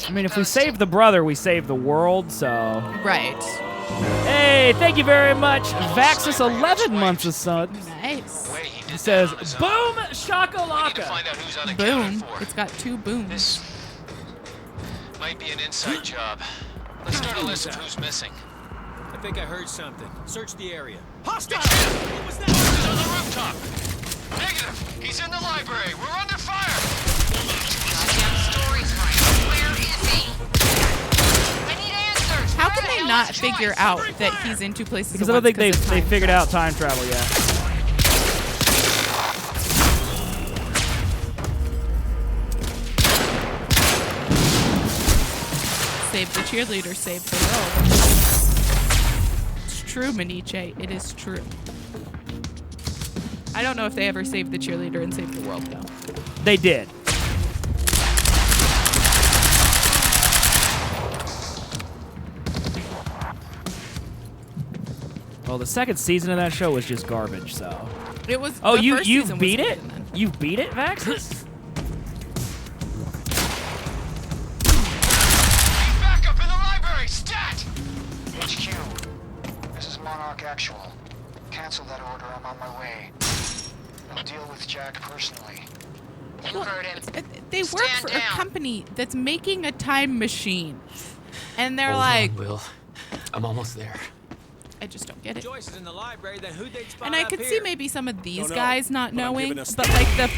[SPEAKER 1] I mean, if we save the brother, we save the world, so...
[SPEAKER 2] Right.
[SPEAKER 1] Hey, thank you very much. Vaxus, 11 months of subs.
[SPEAKER 2] Nice.
[SPEAKER 1] He says, boom, shakalaka.
[SPEAKER 2] Boom. It's got 2 booms.
[SPEAKER 12] This might be an inside job. Let's start a list of who's missing.
[SPEAKER 11] I think I heard something. Search the area.
[SPEAKER 12] Hostile! What was that? He's on the rooftop. Negative. He's in the library. We're under fire.
[SPEAKER 6] Goddamn story's right. Where is he? I need answers.
[SPEAKER 2] How
[SPEAKER 6] Where
[SPEAKER 2] can
[SPEAKER 6] the
[SPEAKER 2] they
[SPEAKER 6] hell
[SPEAKER 2] not
[SPEAKER 6] is
[SPEAKER 2] figure
[SPEAKER 6] Joyce?
[SPEAKER 2] out that he's in 2 places
[SPEAKER 1] Because
[SPEAKER 2] at
[SPEAKER 1] I don't
[SPEAKER 2] once
[SPEAKER 1] think
[SPEAKER 2] 'cause of
[SPEAKER 1] they
[SPEAKER 2] time
[SPEAKER 1] figured
[SPEAKER 2] travel?
[SPEAKER 1] out time travel yet.
[SPEAKER 2] Save the cheerleader, save the world. It's true, Maniche. It is true. I don't know if they ever saved the cheerleader and saved the world, though.
[SPEAKER 1] They did. Well, the second season of that show was just garbage, so...
[SPEAKER 2] It was.
[SPEAKER 1] Oh,
[SPEAKER 2] the
[SPEAKER 1] you've
[SPEAKER 2] first season was
[SPEAKER 1] beat
[SPEAKER 2] good,
[SPEAKER 1] it?
[SPEAKER 2] and then-
[SPEAKER 1] You've beat it, Vaxus?
[SPEAKER 12] Back up in the library. Stat!
[SPEAKER 8] HQ, this is Monarch Actual. Cancel that order. I'm on my way. I'll deal with Jack personally.
[SPEAKER 6] You heard him.
[SPEAKER 2] They work for a company that's making a time machine, and they're
[SPEAKER 7] Hold
[SPEAKER 2] like,
[SPEAKER 7] on, Will. I'm almost there.
[SPEAKER 2] I just don't get it.
[SPEAKER 11] Joyce is in the library, then who'd they spot
[SPEAKER 2] And I
[SPEAKER 11] up
[SPEAKER 2] could
[SPEAKER 11] here?
[SPEAKER 2] see maybe some of these
[SPEAKER 11] Don't know,
[SPEAKER 2] guys not
[SPEAKER 11] but I'm
[SPEAKER 2] knowing,
[SPEAKER 11] giving us-
[SPEAKER 2] but like the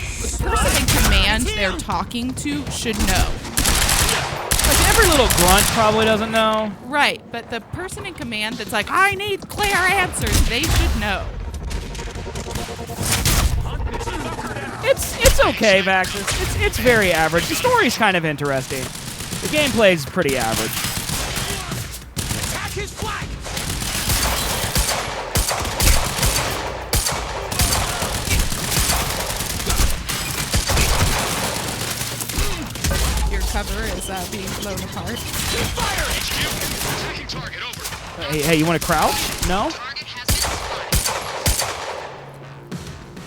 [SPEAKER 2] person in command they're talking to should know.
[SPEAKER 1] Like, every little grunt probably doesn't know.
[SPEAKER 2] Right, but the person in command that's like, I need clear answers, they should know.
[SPEAKER 1] It's okay, Vaxus. It's very average. The story's kind of interesting. The gameplay's pretty average.
[SPEAKER 11] Attack his flank!
[SPEAKER 2] Your cover is being blown apart.
[SPEAKER 12] Fire! HQ! Taking target, over.
[SPEAKER 1] Hey, you want to crouch? No?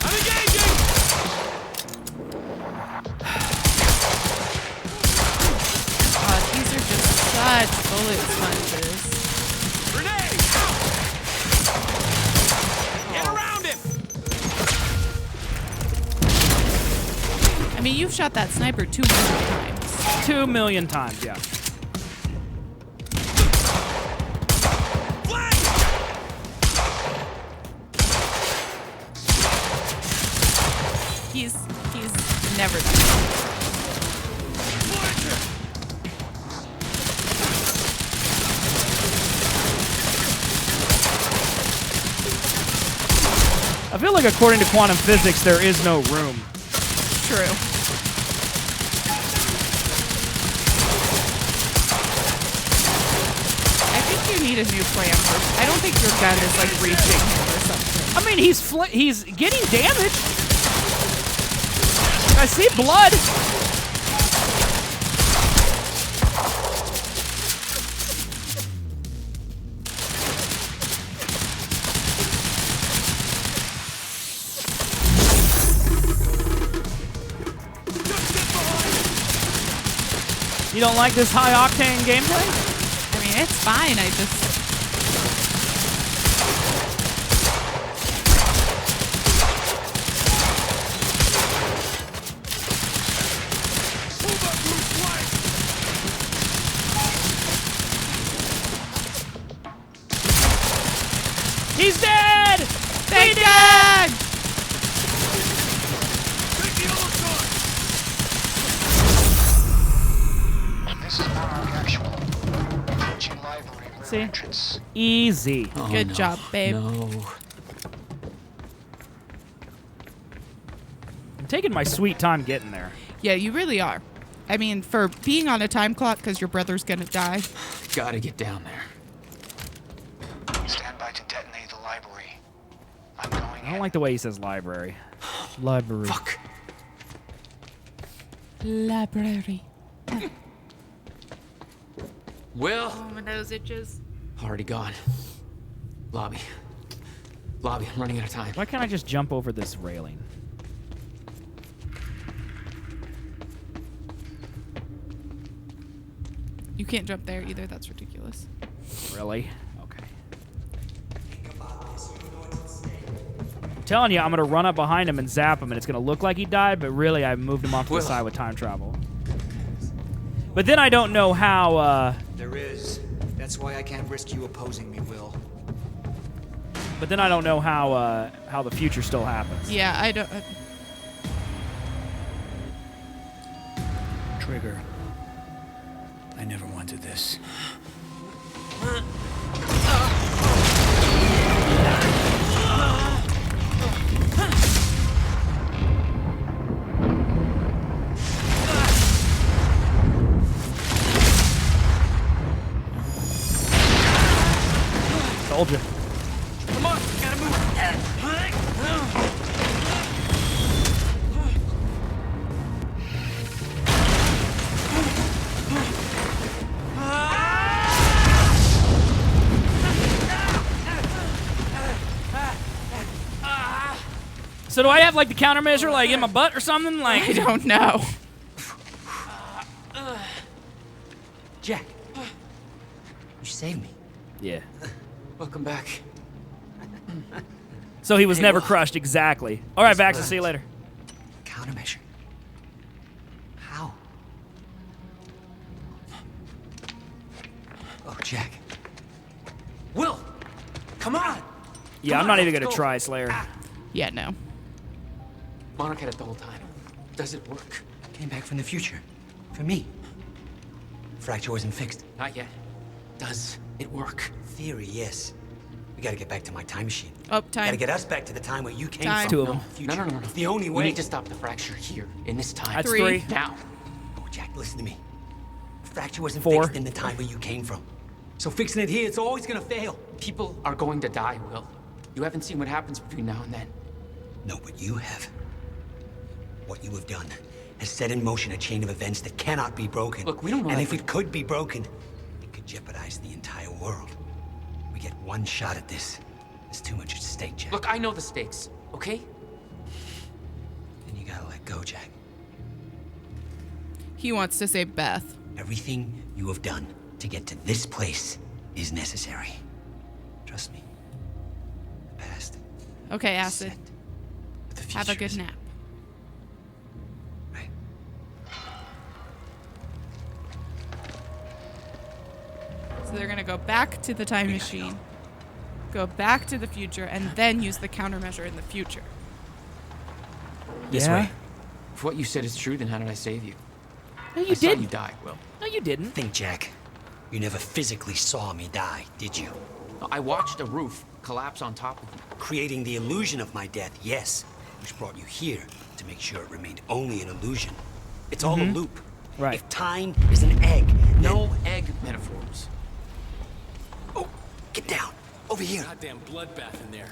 [SPEAKER 11] I'm engaging!
[SPEAKER 2] These are just such bullet sponges.
[SPEAKER 11] Grenade! Get around him!
[SPEAKER 2] I mean, you've shot that sniper 2 million times.
[SPEAKER 1] 2 million times, yeah.
[SPEAKER 2] He's never done it.
[SPEAKER 1] I feel like according to quantum physics, there is no room.
[SPEAKER 2] True. I think you need a new plan. I don't think your gun is like reaching him or something.
[SPEAKER 1] I mean, he's getting damaged. I see blood. You don't like this high-octane gameplay?
[SPEAKER 2] I mean, it's fine. I just...
[SPEAKER 1] He's dead!
[SPEAKER 2] Thank God!
[SPEAKER 8] This is Monarch Actual. Approaching library rear
[SPEAKER 1] See?
[SPEAKER 8] entrance.
[SPEAKER 1] Easy.
[SPEAKER 7] Oh,
[SPEAKER 2] Good
[SPEAKER 7] no.
[SPEAKER 2] job, babe.
[SPEAKER 7] No.
[SPEAKER 1] I'm taking my sweet time getting there.
[SPEAKER 2] Yeah, you really are. I mean, for being on a time clock because your brother's gonna die.
[SPEAKER 7] Gotta get down there.
[SPEAKER 8] Stand by to detonate the library. I'm going
[SPEAKER 1] I don't like the way he says library. Library.
[SPEAKER 7] Fuck.
[SPEAKER 2] Library.
[SPEAKER 7] Will.
[SPEAKER 2] Oh, my nose itches.
[SPEAKER 7] Already gone. Lobby. Lobby, I'm running out of time.
[SPEAKER 1] Why can't I just jump over this railing?
[SPEAKER 2] You can't jump there either. That's ridiculous.
[SPEAKER 1] Really? Okay. I'm telling you, I'm going to run up behind him and zap him, and it's going to look like he died, but really I moved him off to the side with time travel. But then I don't know how,
[SPEAKER 20] There is. That's why I can't risk you opposing me, Will.
[SPEAKER 1] But then I don't know how the future still happens.
[SPEAKER 2] Yeah, I don't...
[SPEAKER 20] Trigger. I never wanted this.
[SPEAKER 1] Told you.
[SPEAKER 11] Come on, gotta move.
[SPEAKER 1] So do I have like the countermeasure like in my butt or something? Like
[SPEAKER 2] I don't know.
[SPEAKER 4] Jack. You saved me.
[SPEAKER 1] Yeah.
[SPEAKER 7] Welcome back.
[SPEAKER 1] So he was
[SPEAKER 4] Hey,
[SPEAKER 1] never
[SPEAKER 4] Will.
[SPEAKER 1] crushed, exactly. All right, Vax, I'll see you later.
[SPEAKER 4] Countermeasure. How? Oh, Jack.
[SPEAKER 7] Will! Come on!
[SPEAKER 1] Yeah, I'm not even gonna try, Slayer.
[SPEAKER 2] Yeah, no.
[SPEAKER 7] Monarch had it the whole time. Does it work?
[SPEAKER 4] Came back from the future. For me. Fracture wasn't fixed.
[SPEAKER 7] Not yet. Does it work?
[SPEAKER 4] Theory, yes. We gotta get back to my time machine.
[SPEAKER 2] Oh, time.
[SPEAKER 4] Gotta get us back to the time where you came
[SPEAKER 2] Time.
[SPEAKER 4] from.
[SPEAKER 1] Two of them.
[SPEAKER 4] Future.
[SPEAKER 7] No.
[SPEAKER 4] It's the only
[SPEAKER 7] We
[SPEAKER 4] way.
[SPEAKER 7] need to stop the fracture here, in this time.
[SPEAKER 1] That's
[SPEAKER 2] Three.
[SPEAKER 1] three.
[SPEAKER 7] Now.
[SPEAKER 4] Oh, Jack, listen to me. Fracture wasn't
[SPEAKER 1] Four.
[SPEAKER 4] fixed in the time where you came from. So fixing it here, it's always gonna fail.
[SPEAKER 7] People are going to die, Will. You haven't seen what happens between now and then.
[SPEAKER 4] No, but you have. What you have done has set in motion a chain of events that cannot be broken.
[SPEAKER 7] Look, we don't know
[SPEAKER 4] And
[SPEAKER 7] that
[SPEAKER 4] if it could be broken, it could jeopardize the entire world. We get one shot at this. There's too much at stake, Jack.
[SPEAKER 7] Look, I know the stakes, okay?
[SPEAKER 4] Then you gotta let go, Jack.
[SPEAKER 2] He wants to save Beth.
[SPEAKER 4] Everything you have done to get to this place is necessary. Trust me. The past.
[SPEAKER 2] Okay, Acid.
[SPEAKER 4] But the
[SPEAKER 2] Have a
[SPEAKER 4] future
[SPEAKER 2] good
[SPEAKER 4] is-
[SPEAKER 2] nap.
[SPEAKER 4] Right.
[SPEAKER 2] So they're gonna go back to the time machine, go back to the future, and then use the countermeasure in the future.
[SPEAKER 4] This
[SPEAKER 1] Yeah?
[SPEAKER 4] way.
[SPEAKER 7] If what you said is true, then how did I save you?
[SPEAKER 1] No,
[SPEAKER 7] I
[SPEAKER 1] you
[SPEAKER 7] saw you
[SPEAKER 1] didn't.
[SPEAKER 7] die, Will.
[SPEAKER 1] No, you didn't.
[SPEAKER 4] Think, Jack. You never physically saw me die, did you?
[SPEAKER 7] I watched a roof collapse on top of me.
[SPEAKER 4] Creating the illusion of my death, yes. Which brought you here to make sure it remained only an illusion. It's all a loop.
[SPEAKER 1] Right.
[SPEAKER 4] If time is an egg,
[SPEAKER 7] No egg metaphors.
[SPEAKER 4] Oh, get down. Over here.
[SPEAKER 11] Goddamn bloodbath in there.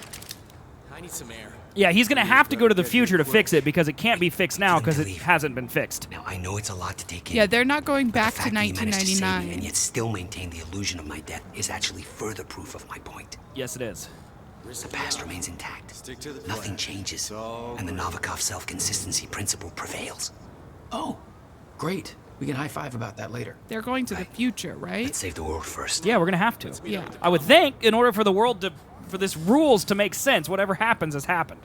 [SPEAKER 11] I need some air.
[SPEAKER 1] Yeah, he's gonna have to go to the future to fix it because it can't be fixed now because it hasn't been fixed.
[SPEAKER 4] Now, I know it's a lot to take in.
[SPEAKER 2] Yeah, they're not going
[SPEAKER 4] but the
[SPEAKER 2] back to
[SPEAKER 4] fact that you managed to save me
[SPEAKER 2] 1999.
[SPEAKER 4] and yet still maintain the illusion of my death is actually further proof of my point.
[SPEAKER 1] Yes, it is.
[SPEAKER 4] The past remains intact.
[SPEAKER 11] Stick to the
[SPEAKER 4] Nothing
[SPEAKER 11] plan.
[SPEAKER 4] changes.
[SPEAKER 11] all
[SPEAKER 4] And the Novikov self-consistency principle prevails.
[SPEAKER 7] Oh, great.
[SPEAKER 14] We can high-five about that later.
[SPEAKER 2] They're going to the future, right?
[SPEAKER 4] Let's save the world first.
[SPEAKER 1] Yeah, we're gonna have to.
[SPEAKER 2] Yeah.
[SPEAKER 1] I would think, in order for the world to, for this rules to make sense, whatever happens has happened.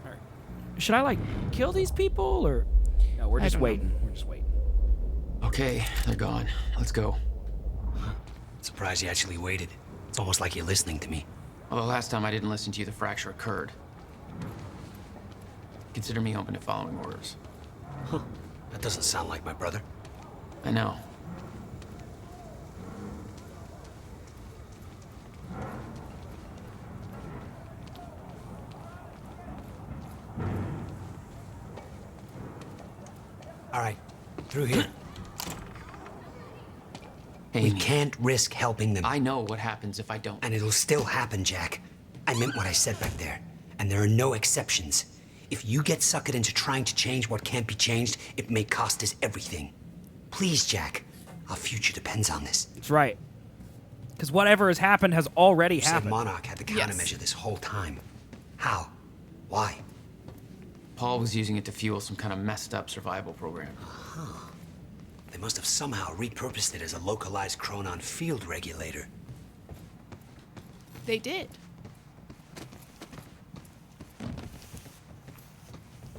[SPEAKER 1] All right. Should I like kill these people or? No, we're just waiting. We're just waiting.
[SPEAKER 14] Okay, they're gone. Let's go.
[SPEAKER 4] Surprised you actually waited. It's almost like you're listening to me.
[SPEAKER 14] Well, the last time I didn't listen to you, the fracture occurred. Consider me open to following orders.
[SPEAKER 4] That doesn't sound like my brother.
[SPEAKER 14] I know.
[SPEAKER 4] All right, through here.
[SPEAKER 14] Hey,
[SPEAKER 4] we can't risk helping them.
[SPEAKER 14] I know what happens if I don't.
[SPEAKER 4] And it'll still happen, Jack. I meant what I said back there. And there are no exceptions. If you get suckered into trying to change what can't be changed, it may cost us everything. Please, Jack. Our future depends on this.
[SPEAKER 1] That's right. Because whatever has happened has already happened.
[SPEAKER 4] Said Monarch had the countermeasure this whole time. How? Why?
[SPEAKER 14] Paul was using it to fuel some kind of messed up survival program.
[SPEAKER 4] They must have somehow repurposed it as a localized Chronon field regulator.
[SPEAKER 2] They did.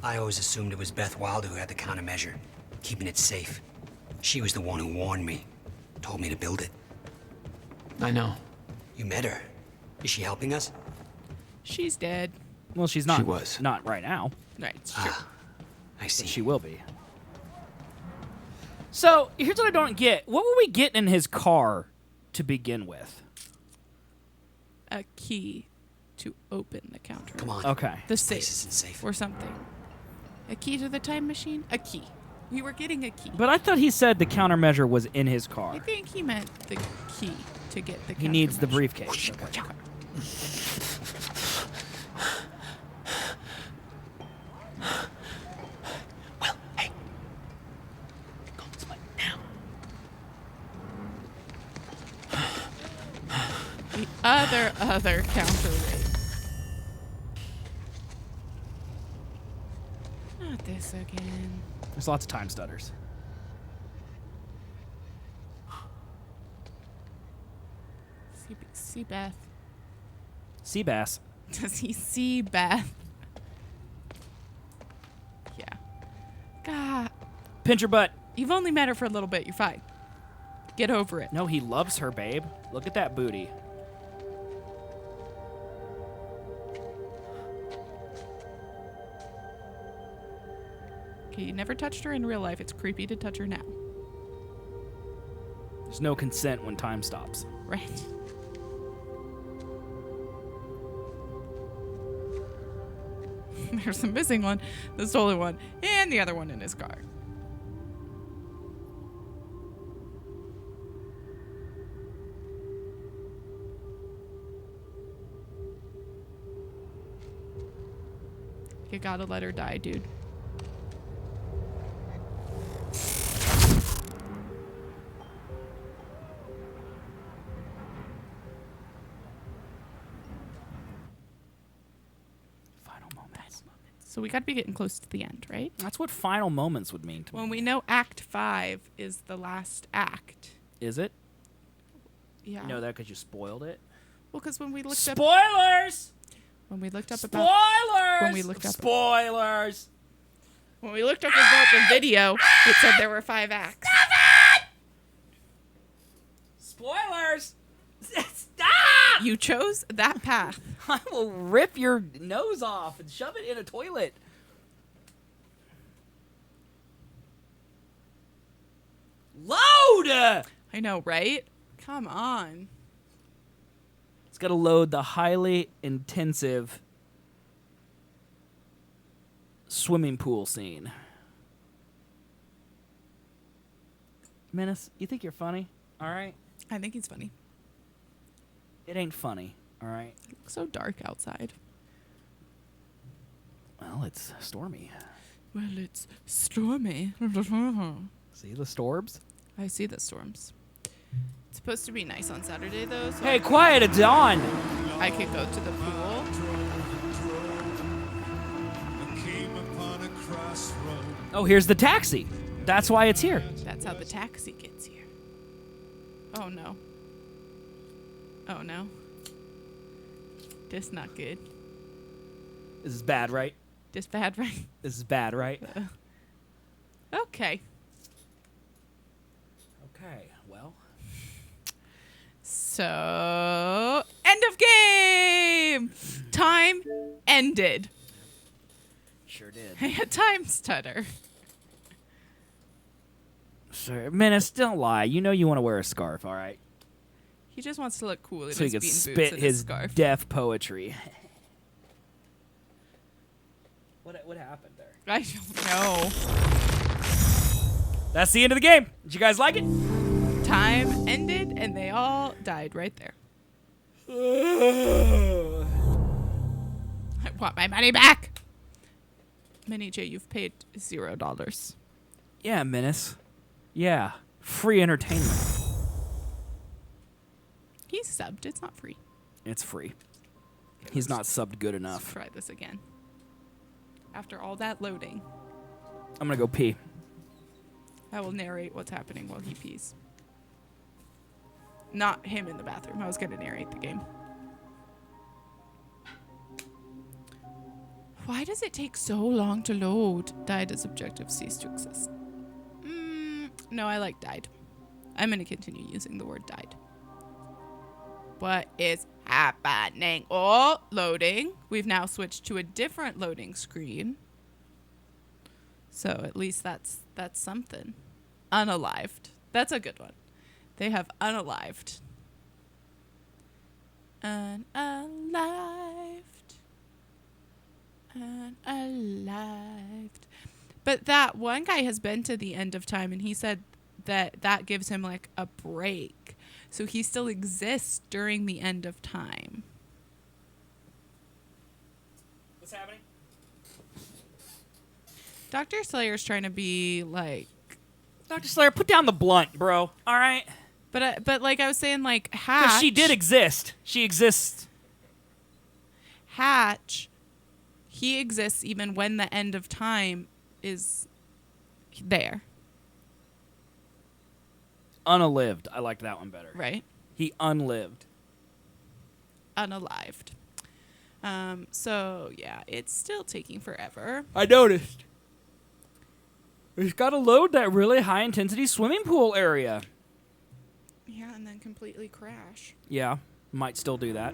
[SPEAKER 4] I always assumed it was Beth Wilder who had the countermeasure, keeping it safe. She was the one who warned me, told me to build it.
[SPEAKER 14] I know.
[SPEAKER 4] You met her. Is she helping us?
[SPEAKER 2] She's dead.
[SPEAKER 1] Well, she's not.
[SPEAKER 14] She was.
[SPEAKER 1] Not right now.
[SPEAKER 2] Right, it's true.
[SPEAKER 4] I see.
[SPEAKER 1] But she will be. So, here's what I don't get. What were we getting in his car to begin with?
[SPEAKER 2] A key to open the counter.
[SPEAKER 4] Come on.
[SPEAKER 1] Okay.
[SPEAKER 2] The
[SPEAKER 4] This place
[SPEAKER 2] safe.
[SPEAKER 4] isn't safe.
[SPEAKER 2] Or something. A key to the time machine? A key. We were getting a key.
[SPEAKER 1] But I thought he said the countermeasure was in his car.
[SPEAKER 2] I think he meant the key to get the
[SPEAKER 1] He needs the
[SPEAKER 2] countermeasure.
[SPEAKER 1] briefcase. Okay.
[SPEAKER 4] Well, hey. Go split now.
[SPEAKER 2] The other counterweight. Not this again.
[SPEAKER 1] There's lots of time stutters.
[SPEAKER 2] See Beth.
[SPEAKER 1] Sea bass.
[SPEAKER 2] Does he see Beth? Yeah. God.
[SPEAKER 1] Pinch her butt.
[SPEAKER 2] You've only met her for a little bit. You're fine. Get over it.
[SPEAKER 1] No, he loves her, babe. Look at that booty.
[SPEAKER 2] Okay, you never touched her in real life. It's creepy to touch her now.
[SPEAKER 1] There's no consent when time stops.
[SPEAKER 2] Right. There's the missing one, the stolen one, and the other one in his car. You gotta let her die, dude.
[SPEAKER 1] Final moments.
[SPEAKER 2] So we gotta be getting close to the end, right?
[SPEAKER 1] That's what final moments would mean to me.
[SPEAKER 2] When we know Act 5 is the last act.
[SPEAKER 1] Is it?
[SPEAKER 2] Yeah.
[SPEAKER 1] You know that because you spoiled it?
[SPEAKER 2] Well, because when we looked up...
[SPEAKER 1] Spoilers!
[SPEAKER 2] When we looked up
[SPEAKER 1] Spoilers!
[SPEAKER 2] about... When we looked up...
[SPEAKER 1] Spoilers!
[SPEAKER 2] When we looked up about the video, it said there were 5 acts.
[SPEAKER 1] Spoilers! Stop!
[SPEAKER 2] You chose that path.
[SPEAKER 1] I will rip your nose off and shove it in a toilet. Load!
[SPEAKER 2] I know, right? Come on.
[SPEAKER 1] It's got to load the highly intensive swimming pool scene. Menace, you think you're funny? All right?
[SPEAKER 2] I think he's funny.
[SPEAKER 1] It ain't funny, all right?
[SPEAKER 2] It looks so dark outside.
[SPEAKER 1] Well, it's stormy.
[SPEAKER 2] Well, it's stormy.
[SPEAKER 1] See the storbs?
[SPEAKER 2] I see the storms. It's supposed to be nice on Saturday, though. So
[SPEAKER 1] Hey, quiet at dawn!
[SPEAKER 2] I could go to the pool.
[SPEAKER 1] Oh, here's the taxi. That's why it's here.
[SPEAKER 2] That's how the taxi gets here. Oh no. Oh no. This not good.
[SPEAKER 1] This is bad, right?
[SPEAKER 2] This bad, right?
[SPEAKER 1] This is bad, right?
[SPEAKER 2] Okay.
[SPEAKER 1] Okay, well.
[SPEAKER 2] So, end of game! Time ended.
[SPEAKER 1] Sure did.
[SPEAKER 2] I had time stutter.
[SPEAKER 1] Sure. Menace, don't lie. You know you want to wear a scarf, all right?
[SPEAKER 2] He just wants to look cool in
[SPEAKER 1] So he
[SPEAKER 2] his
[SPEAKER 1] can
[SPEAKER 2] bean boots
[SPEAKER 1] spit
[SPEAKER 2] and
[SPEAKER 1] his
[SPEAKER 2] scarf.
[SPEAKER 1] deaf poetry. What happened there?
[SPEAKER 2] I don't know.
[SPEAKER 1] That's the end of the game. Did you guys like it?
[SPEAKER 2] Time ended and they all died right there. I want my money back. Minnie J, you've paid $0.
[SPEAKER 1] Yeah, Menace. Yeah. Free entertainment.
[SPEAKER 2] He's subbed. It's not free.
[SPEAKER 1] It's free. He's not subbed good enough.
[SPEAKER 2] Let's try this again. After all that loading,
[SPEAKER 1] I'm gonna go pee.
[SPEAKER 2] I will narrate what's happening while he pees. Not him in the bathroom. I was going to narrate the game. Why does it take so long to load? Died as objective ceased to exist. No, I like died. I'm going to continue using the word died. What is happening? Oh, loading. We've now switched to a different loading screen. So at least that's something. Unalived. That's a good one. They have unalived. Unalived. Unalived. But that one guy has been to the end of time, and he said that gives him like a break. So he still exists during the end of time.
[SPEAKER 1] What's happening?
[SPEAKER 2] Dr. Slayer's trying to be like...
[SPEAKER 1] Dr. Slayer, put down the blunt, bro. All right?
[SPEAKER 2] But like I was saying, like, Hatch...
[SPEAKER 1] Because she did exist. She exists.
[SPEAKER 2] Hatch, he exists even when the end of time is there.
[SPEAKER 1] Unalived. I liked that one better.
[SPEAKER 2] Right.
[SPEAKER 1] He unlived.
[SPEAKER 2] Unalived. So, yeah, it's still taking forever.
[SPEAKER 1] I noticed. We've got to load that really high-intensity swimming pool area.
[SPEAKER 2] Yeah, and then completely crash.
[SPEAKER 1] Yeah, might still do that.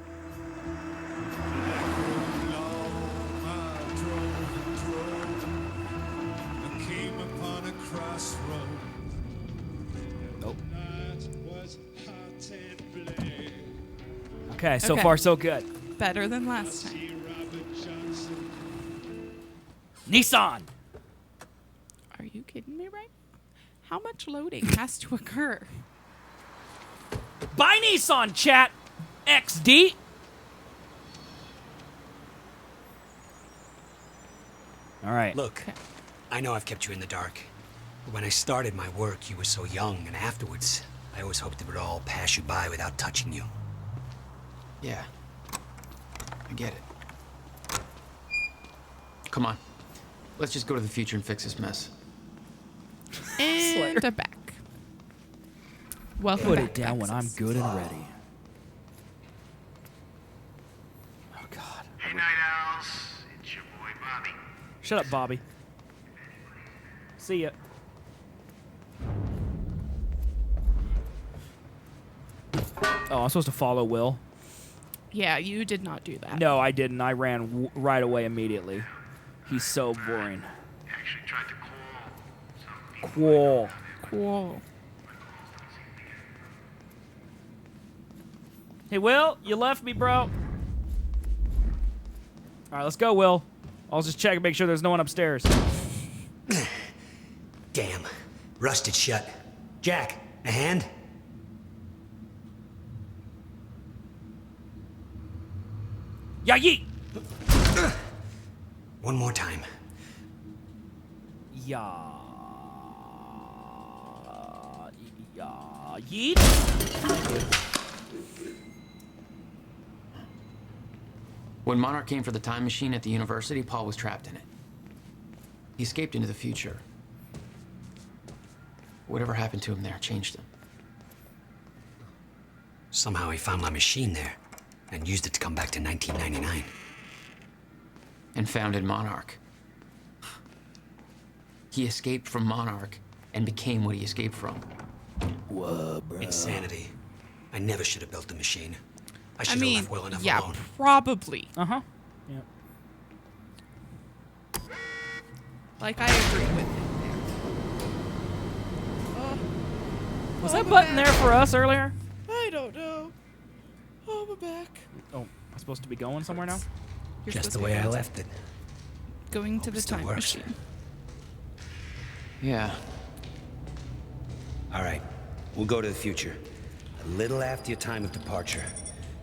[SPEAKER 1] Nope. Okay, so far so good.
[SPEAKER 2] Better than last time.
[SPEAKER 1] Nissan!
[SPEAKER 2] Are you kidding me right? How much loading has to occur?
[SPEAKER 1] Buy Nissan, chat! XD! All right.
[SPEAKER 4] Look, I know I've kept you in the dark. But when I started my work, you were so young, and afterwards, I always hoped it would all pass you by without touching you.
[SPEAKER 14] Yeah. I get it. Come on. Let's just go to the future and fix this mess.
[SPEAKER 2] And they're back. Welcome
[SPEAKER 1] Put
[SPEAKER 2] back,
[SPEAKER 1] it down when I'm
[SPEAKER 2] Baxis.
[SPEAKER 1] good and ready. Oh, God.
[SPEAKER 17] Hey, Night Owls. It's your boy, Bobby.
[SPEAKER 1] Shut up, Bobby. See ya. Oh, I'm supposed to follow Will?
[SPEAKER 2] Yeah, you did not do that.
[SPEAKER 1] No, I didn't. I ran right away immediately. He's so boring.
[SPEAKER 17] Actually tried to call.
[SPEAKER 1] Cool.
[SPEAKER 2] Cool.
[SPEAKER 1] Hey, Will, you left me, bro. All right, let's go, Will. I'll just check and make sure there's no one upstairs.
[SPEAKER 4] Damn. Rusted shut. Jack, a hand?
[SPEAKER 1] Yeah, yeet!
[SPEAKER 4] One more time.
[SPEAKER 1] Yeah. Yeah. Yeet?
[SPEAKER 14] When Monarch came for the time machine at the university, Paul was trapped in it. He escaped into the future,
[SPEAKER 7] Whatever happened to him there changed him.
[SPEAKER 4] Somehow he found my machine there and used it to come back to 1999.
[SPEAKER 7] And founded Monarch. He escaped from Monarch and became what he escaped from.
[SPEAKER 4] Whoa, bro. Insanity. I never should have built the machine. I should
[SPEAKER 2] I mean,
[SPEAKER 4] have left well enough
[SPEAKER 2] yeah,
[SPEAKER 4] alone.
[SPEAKER 2] probably.
[SPEAKER 1] Uh-huh. Yeah.
[SPEAKER 2] Like, I agree with him there.
[SPEAKER 1] Was that button there for us earlier?
[SPEAKER 2] I don't know. Oh, we're back.
[SPEAKER 1] Oh, am I supposed to be going somewhere now?
[SPEAKER 2] You're
[SPEAKER 4] Just
[SPEAKER 2] supposed
[SPEAKER 4] the
[SPEAKER 2] to
[SPEAKER 4] way
[SPEAKER 2] be
[SPEAKER 4] I
[SPEAKER 2] going
[SPEAKER 4] left it.
[SPEAKER 2] Going to the
[SPEAKER 4] still
[SPEAKER 2] time
[SPEAKER 4] works.
[SPEAKER 2] machine.
[SPEAKER 7] Yeah.
[SPEAKER 4] All right. We'll go to the future. A little after your time of departure.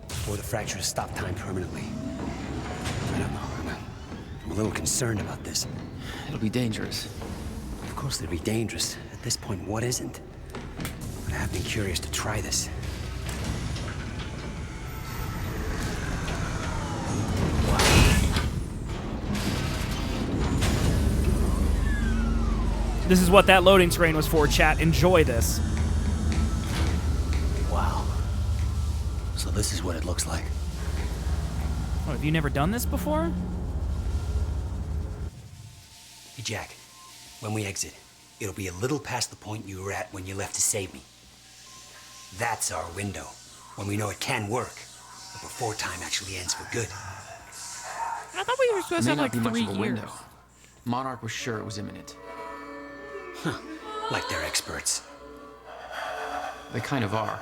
[SPEAKER 4] Before the fractures stop time permanently. I don't know. I'm a little concerned about this.
[SPEAKER 7] It'll be dangerous.
[SPEAKER 4] Of course it'll be dangerous. At this point, what isn't? But I have been curious to try this.
[SPEAKER 1] This is what that loading screen was for, chat. Enjoy this.
[SPEAKER 4] Wow. So this is what it looks like.
[SPEAKER 1] Oh, have you never done this before?
[SPEAKER 4] Hey, Jack. When we exit, it'll be a little past the point you were at when you left to save me. That's our window. When we know it can work. But before time actually ends for good.
[SPEAKER 2] I thought we were supposed to have like
[SPEAKER 7] May not be
[SPEAKER 2] 3
[SPEAKER 7] much of a
[SPEAKER 2] years.
[SPEAKER 7] window. Monarch was sure it was imminent.
[SPEAKER 4] Huh. Like they're experts.
[SPEAKER 7] They kind of are.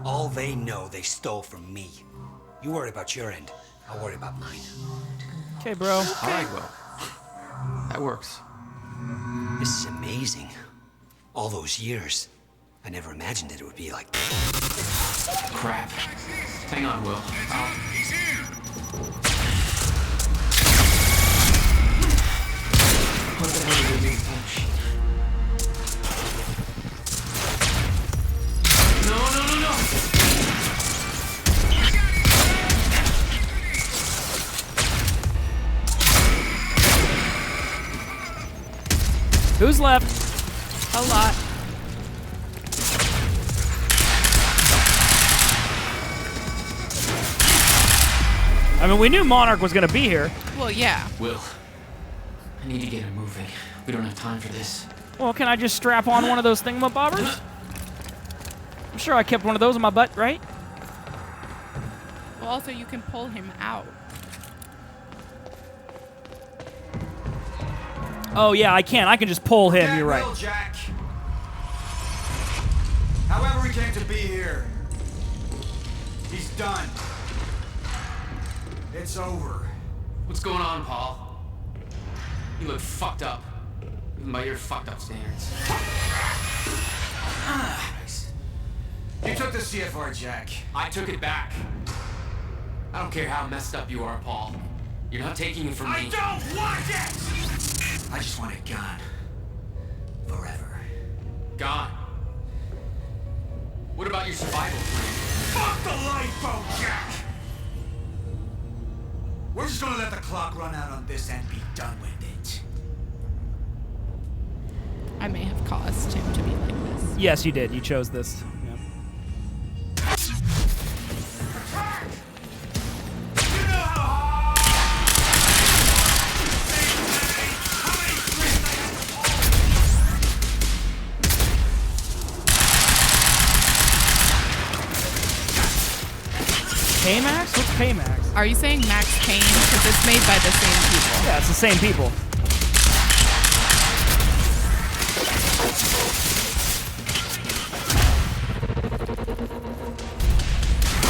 [SPEAKER 4] All they know they stole from me. You worry about your end. I'll worry about mine.
[SPEAKER 1] Okay, bro.
[SPEAKER 7] All right, well. That works.
[SPEAKER 4] This is amazing. All those years. I never imagined that it would be like this.
[SPEAKER 7] Crap. Hang on, Will. What the hell are we doing with that machine? No!
[SPEAKER 1] Who's left?
[SPEAKER 2] A lot.
[SPEAKER 1] I mean, we knew Monarch was going to be here.
[SPEAKER 2] Well, yeah.
[SPEAKER 7] Will. I need to get him moving. We don't have time for this.
[SPEAKER 1] Well, can I just strap on one of those thingamabobbers? I'm sure I kept one of those in my butt, right?
[SPEAKER 2] Well, also, you can pull him out.
[SPEAKER 1] Oh, yeah, I can. I can just pull him. You're
[SPEAKER 20] Will,
[SPEAKER 1] right.
[SPEAKER 20] Jack. However he came to be here, he's done. It's over.
[SPEAKER 7] What's going on, Paul? You look fucked up. Even by your fucked up standards.
[SPEAKER 20] You took the CFR, Jack.
[SPEAKER 7] I took it back. I don't care how messed up you are, Paul. You're not taking it from me.
[SPEAKER 20] I don't want it! I just want it gone. Forever.
[SPEAKER 7] Gone. What about your survival plan?
[SPEAKER 20] Fuck the lifeboat, Jack! We're just gonna let the clock run out on this and be done with it.
[SPEAKER 2] I may have caused him to be like this.
[SPEAKER 1] Yes, you did. You chose this. Yep. Paymax? What's Paymax?
[SPEAKER 2] Are you saying Max Payne? Because it's made by the same people.
[SPEAKER 1] Yeah, it's the same people.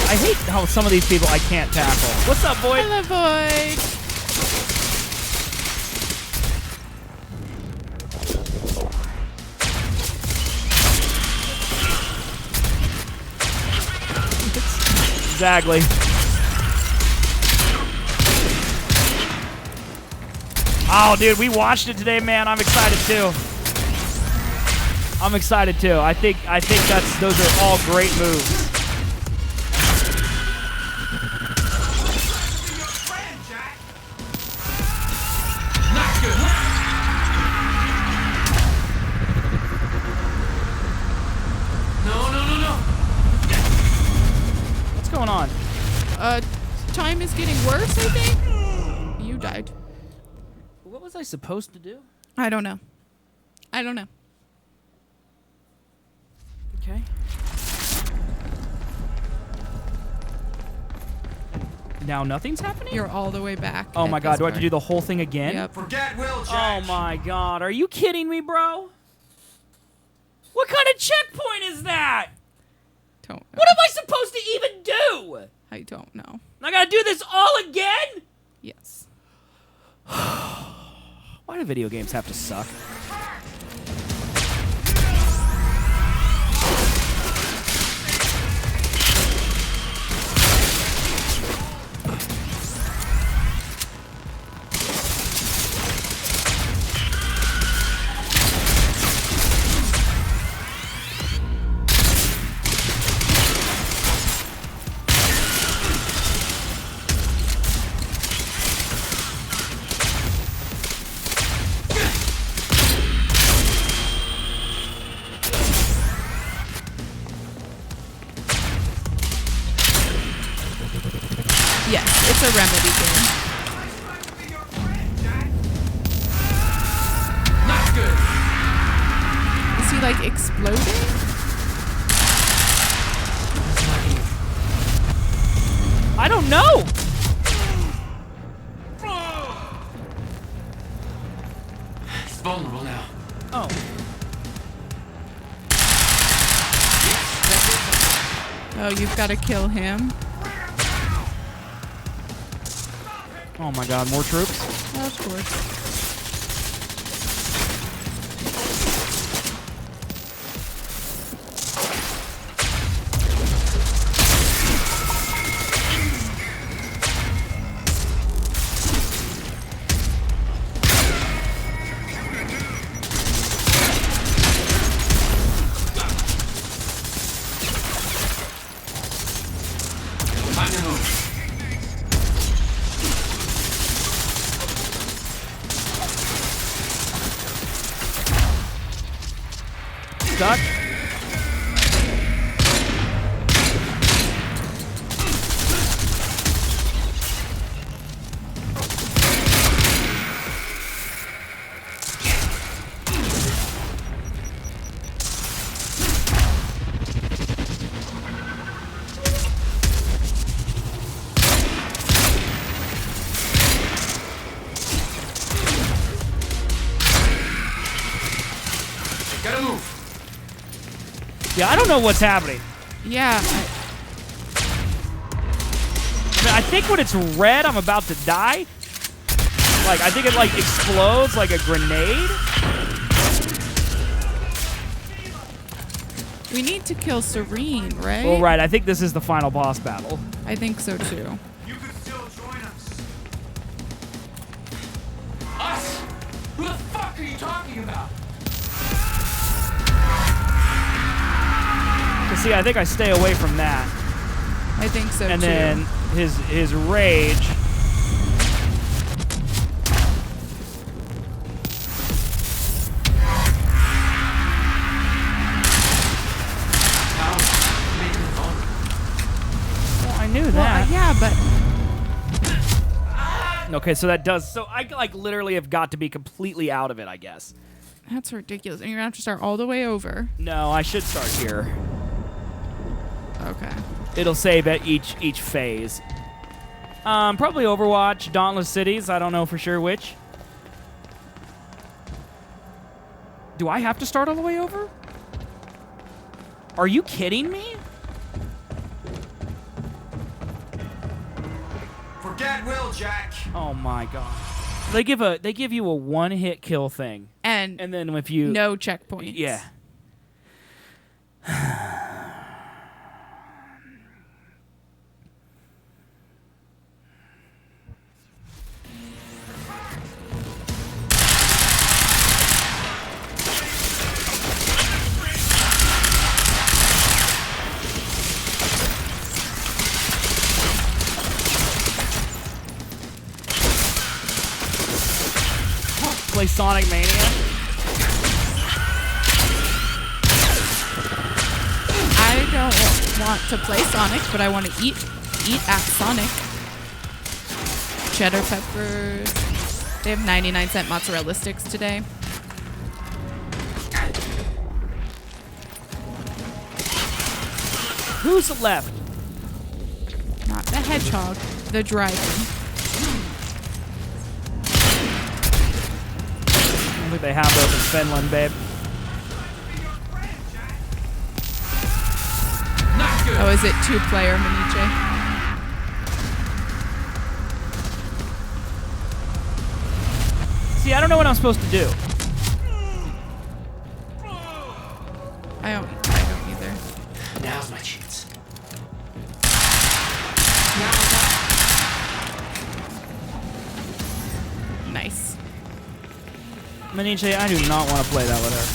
[SPEAKER 1] I hate how some of these people I can't tackle. What's up, Boyd?
[SPEAKER 2] Hello, Boyd.
[SPEAKER 1] Exactly. Oh, dude, we watched it today, man. I'm excited too. I'm excited too. I think those are all great moves. going on?
[SPEAKER 2] Time is getting worse, I think. You died.
[SPEAKER 1] What was I supposed to do?
[SPEAKER 2] I don't know.
[SPEAKER 1] Okay. Now nothing's happening?
[SPEAKER 2] You're all the way back.
[SPEAKER 1] Oh
[SPEAKER 2] at
[SPEAKER 1] my god,
[SPEAKER 2] this
[SPEAKER 1] do I have to
[SPEAKER 2] part.
[SPEAKER 1] do the whole thing again?
[SPEAKER 2] Yep.
[SPEAKER 11] Forget Will, Jack.
[SPEAKER 1] Oh my god, are you kidding me, bro? What kind of checkpoint is that?
[SPEAKER 2] Don't know.
[SPEAKER 1] What am I supposed to even do?
[SPEAKER 2] I don't know.
[SPEAKER 1] I gotta do this all again?
[SPEAKER 2] Yes.
[SPEAKER 1] Why do video games have to suck?
[SPEAKER 2] Yes, it's a Remedy game.
[SPEAKER 7] Not good.
[SPEAKER 2] Is he like exploding?
[SPEAKER 1] I don't know.
[SPEAKER 7] It's vulnerable now.
[SPEAKER 1] Oh.
[SPEAKER 2] Oh, you've got to kill him.
[SPEAKER 1] Oh my god, more troops?
[SPEAKER 2] Of course.
[SPEAKER 7] Time to move.
[SPEAKER 1] Stuck.
[SPEAKER 7] Gotta move.
[SPEAKER 1] Yeah, I don't know what's happening.
[SPEAKER 2] Yeah.
[SPEAKER 1] I mean, I think when it's red, I'm about to die. Like, I think it, like, explodes like a grenade.
[SPEAKER 2] We need to kill Serene, right?
[SPEAKER 1] Well, right, I think this is the final boss battle.
[SPEAKER 2] I think so too.
[SPEAKER 11] You could still join us.
[SPEAKER 7] Us? Who the fuck are you talking about?
[SPEAKER 1] See, I think I stay away from that.
[SPEAKER 2] I think so
[SPEAKER 1] and
[SPEAKER 2] too.
[SPEAKER 1] And then his rage. Well, I knew that.
[SPEAKER 2] Yeah, but
[SPEAKER 1] Okay, so that does. So I like literally have got to be completely out of it, I guess.
[SPEAKER 2] that's ridiculous. And you're gonna have to start all the way over.
[SPEAKER 1] No, I should start here.
[SPEAKER 2] Okay.
[SPEAKER 1] It'll save at each phase. Probably Overwatch, Dauntless Cities. I don't know for sure which. Do I have to start all the way over? Are you kidding me?
[SPEAKER 11] Forget Will, Jack.
[SPEAKER 1] Oh my god. They give you a one-hit kill thing.
[SPEAKER 2] And
[SPEAKER 1] then if you
[SPEAKER 2] no checkpoints.
[SPEAKER 1] Yeah. Play Sonic Mania.
[SPEAKER 2] I don't want to play Sonic, but I want to eat at Sonic. Cheddar peppers. They have 99-cent mozzarella sticks today.
[SPEAKER 1] Who's left?
[SPEAKER 2] Not the hedgehog, the dragon.
[SPEAKER 1] I don't think they have those in Finland, babe.
[SPEAKER 2] Oh, is it two-player, Maniche?
[SPEAKER 1] See, I don't know what I'm supposed to do.
[SPEAKER 2] I don't either.
[SPEAKER 4] Now's my chance.
[SPEAKER 2] Nice.
[SPEAKER 1] Maniche, I do not want to play that with her.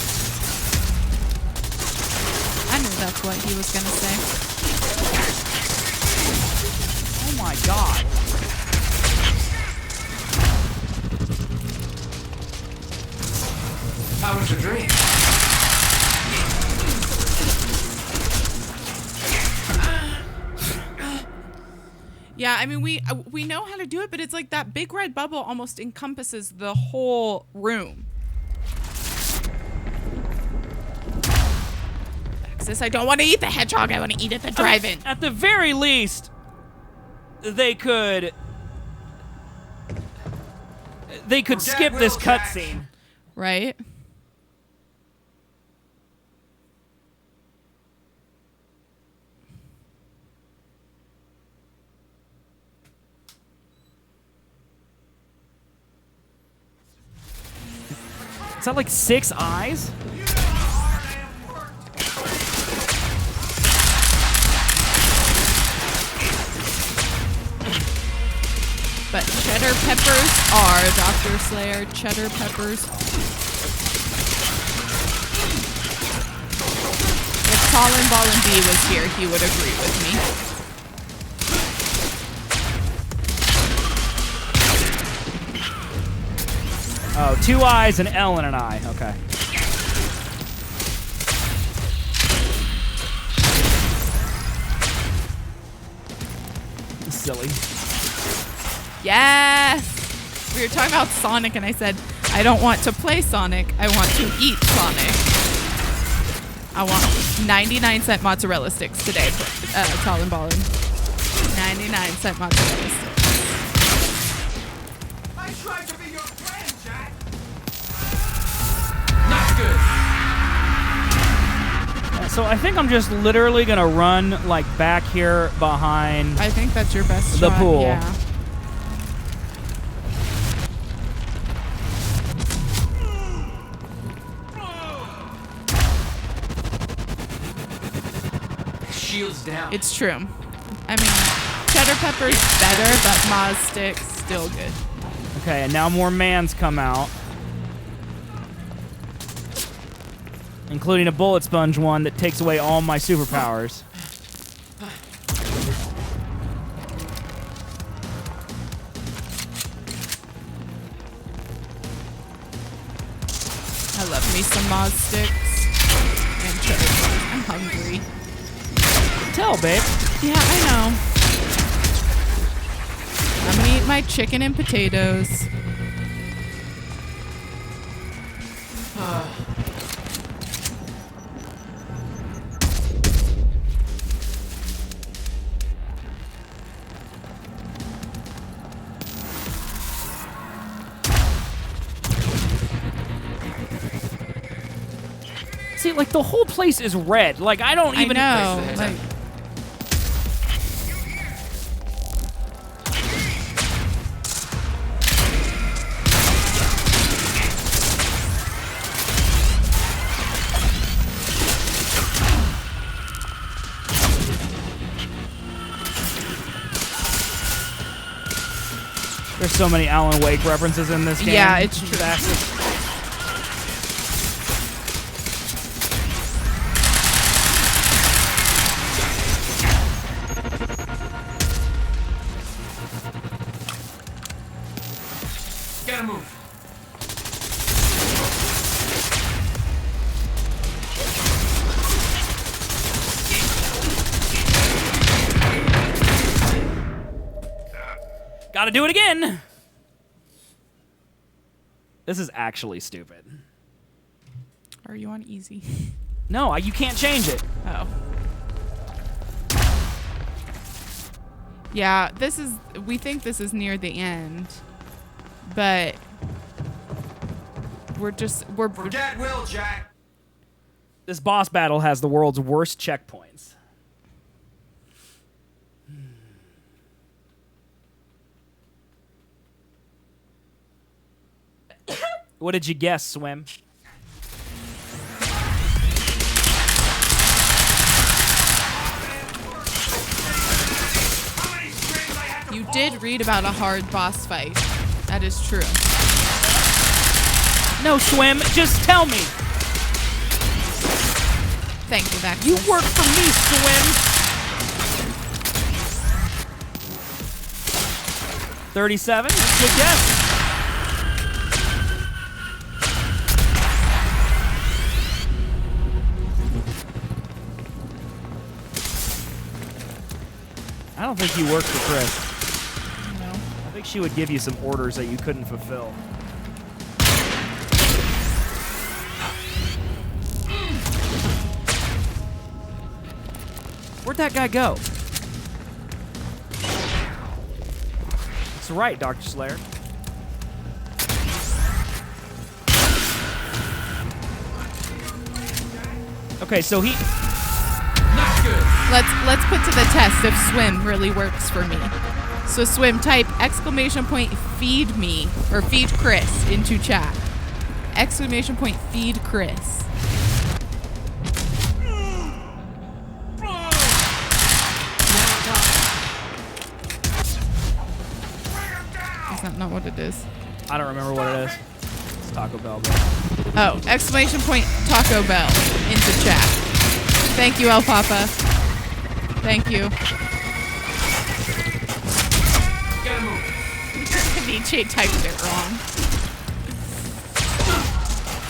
[SPEAKER 2] I knew that's what he was gonna say.
[SPEAKER 1] Oh my god.
[SPEAKER 7] How was your dream?
[SPEAKER 2] Yeah, I mean we know how to do it, but it's like that big red bubble almost encompasses the whole room. Axis, I don't want to eat the hedgehog. I want to eat at the drive-in.
[SPEAKER 1] At the very least, they could skip this cutscene,
[SPEAKER 2] right?
[SPEAKER 1] Is that like 6 eyes?
[SPEAKER 2] But cheddar peppers are Dr. Slayer. Cheddar peppers. If Colin Ballin B was here, he would agree with me.
[SPEAKER 1] Oh, 2 eyes, an L and an I. Okay. Silly.
[SPEAKER 2] Yes! We were talking about Sonic, and I said, I don't want to play Sonic. I want to eat Sonic. I want 99-cent mozzarella sticks today, Colin Ballin. 99-cent mozzarella sticks.
[SPEAKER 11] I tried to be your friend, Jack.
[SPEAKER 7] Not good.
[SPEAKER 1] So I think I'm just literally gonna run like back here behind.
[SPEAKER 2] I think that's your best
[SPEAKER 1] the
[SPEAKER 2] shot,
[SPEAKER 1] pool.
[SPEAKER 2] yeah.
[SPEAKER 7] Shields down.
[SPEAKER 2] It's true. I mean, cheddar pepper's better, but Moz sticks still good.
[SPEAKER 1] Okay, and now more mans come out, including a bullet sponge one that takes away all my superpowers.
[SPEAKER 2] I love me some Moz sticks and cheddar peppers. I'm hungry.
[SPEAKER 1] Tell, babe.
[SPEAKER 2] Yeah, I know. I'm gonna eat my chicken and potatoes.
[SPEAKER 1] See, like the whole place is red. Like I don't even
[SPEAKER 2] know. Like,
[SPEAKER 1] There's so many Alan Wake references in this game.
[SPEAKER 2] yeah, it's true.
[SPEAKER 7] Gotta move.
[SPEAKER 1] Gotta do it again. This is actually stupid.
[SPEAKER 2] Are you on easy?
[SPEAKER 1] No, you can't change it.
[SPEAKER 2] Oh. Yeah, we think this is near the end, but we're
[SPEAKER 11] Forget Will, Jack.
[SPEAKER 1] This boss battle has the world's worst checkpoints. What did you guess, Swim?
[SPEAKER 2] You did read about a hard boss fight. That is true.
[SPEAKER 1] No, Swim, just tell me.
[SPEAKER 2] Thank you, Vax.
[SPEAKER 1] You work for me, Swim. 37? Good guess. I don't think you work for Chris.
[SPEAKER 2] No.
[SPEAKER 1] I think she would give you some orders that you couldn't fulfill. Where'd that guy go? That's right, Dr. Slayer. Okay, so he...
[SPEAKER 2] Let's put to the test if Swim really works for me. So Swim, type !feed me or feed Chris into chat. !feed Chris. Is that not what it is?
[SPEAKER 1] I don't remember what it is. It's Taco Bell.
[SPEAKER 2] Oh, !Taco Bell into chat. Thank you, El Papa. Thank you. Nietzsche typed it wrong.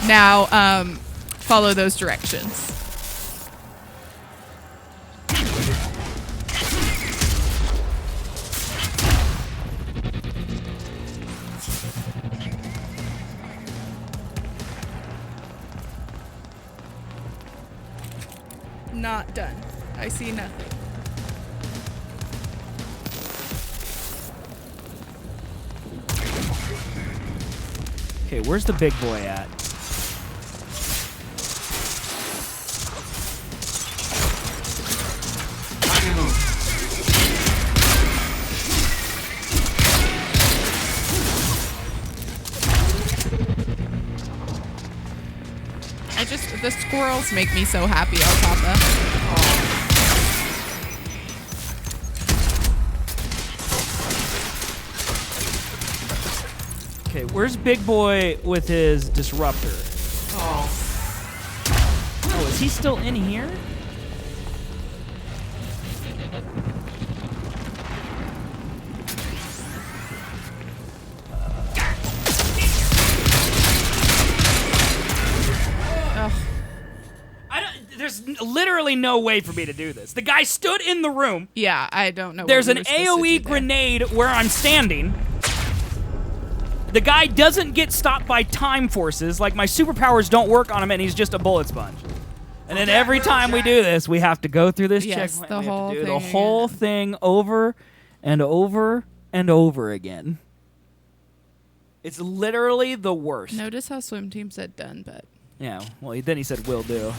[SPEAKER 2] Now, follow those directions. Not done. I see nothing.
[SPEAKER 1] Okay, where's the big boy at?
[SPEAKER 2] The squirrels make me so happy, El Papa.
[SPEAKER 1] Okay, where's Big Boy with his disruptor? Oh, is he still in here? There's literally no way for me to do this. The guy stood in the room.
[SPEAKER 2] Yeah, I don't know.
[SPEAKER 1] There's an AoE grenade where I'm standing. The guy doesn't get stopped by time forces. Like, my superpowers don't work on him, and he's just a bullet sponge. And then every time we do this, we have to go through this checkpoint.
[SPEAKER 2] The whole
[SPEAKER 1] we have to do
[SPEAKER 2] thing
[SPEAKER 1] the whole
[SPEAKER 2] again.
[SPEAKER 1] thing over and over and over again. It's literally the worst.
[SPEAKER 2] Notice how Swim Team said done, but...
[SPEAKER 1] Yeah, well, then he said will do.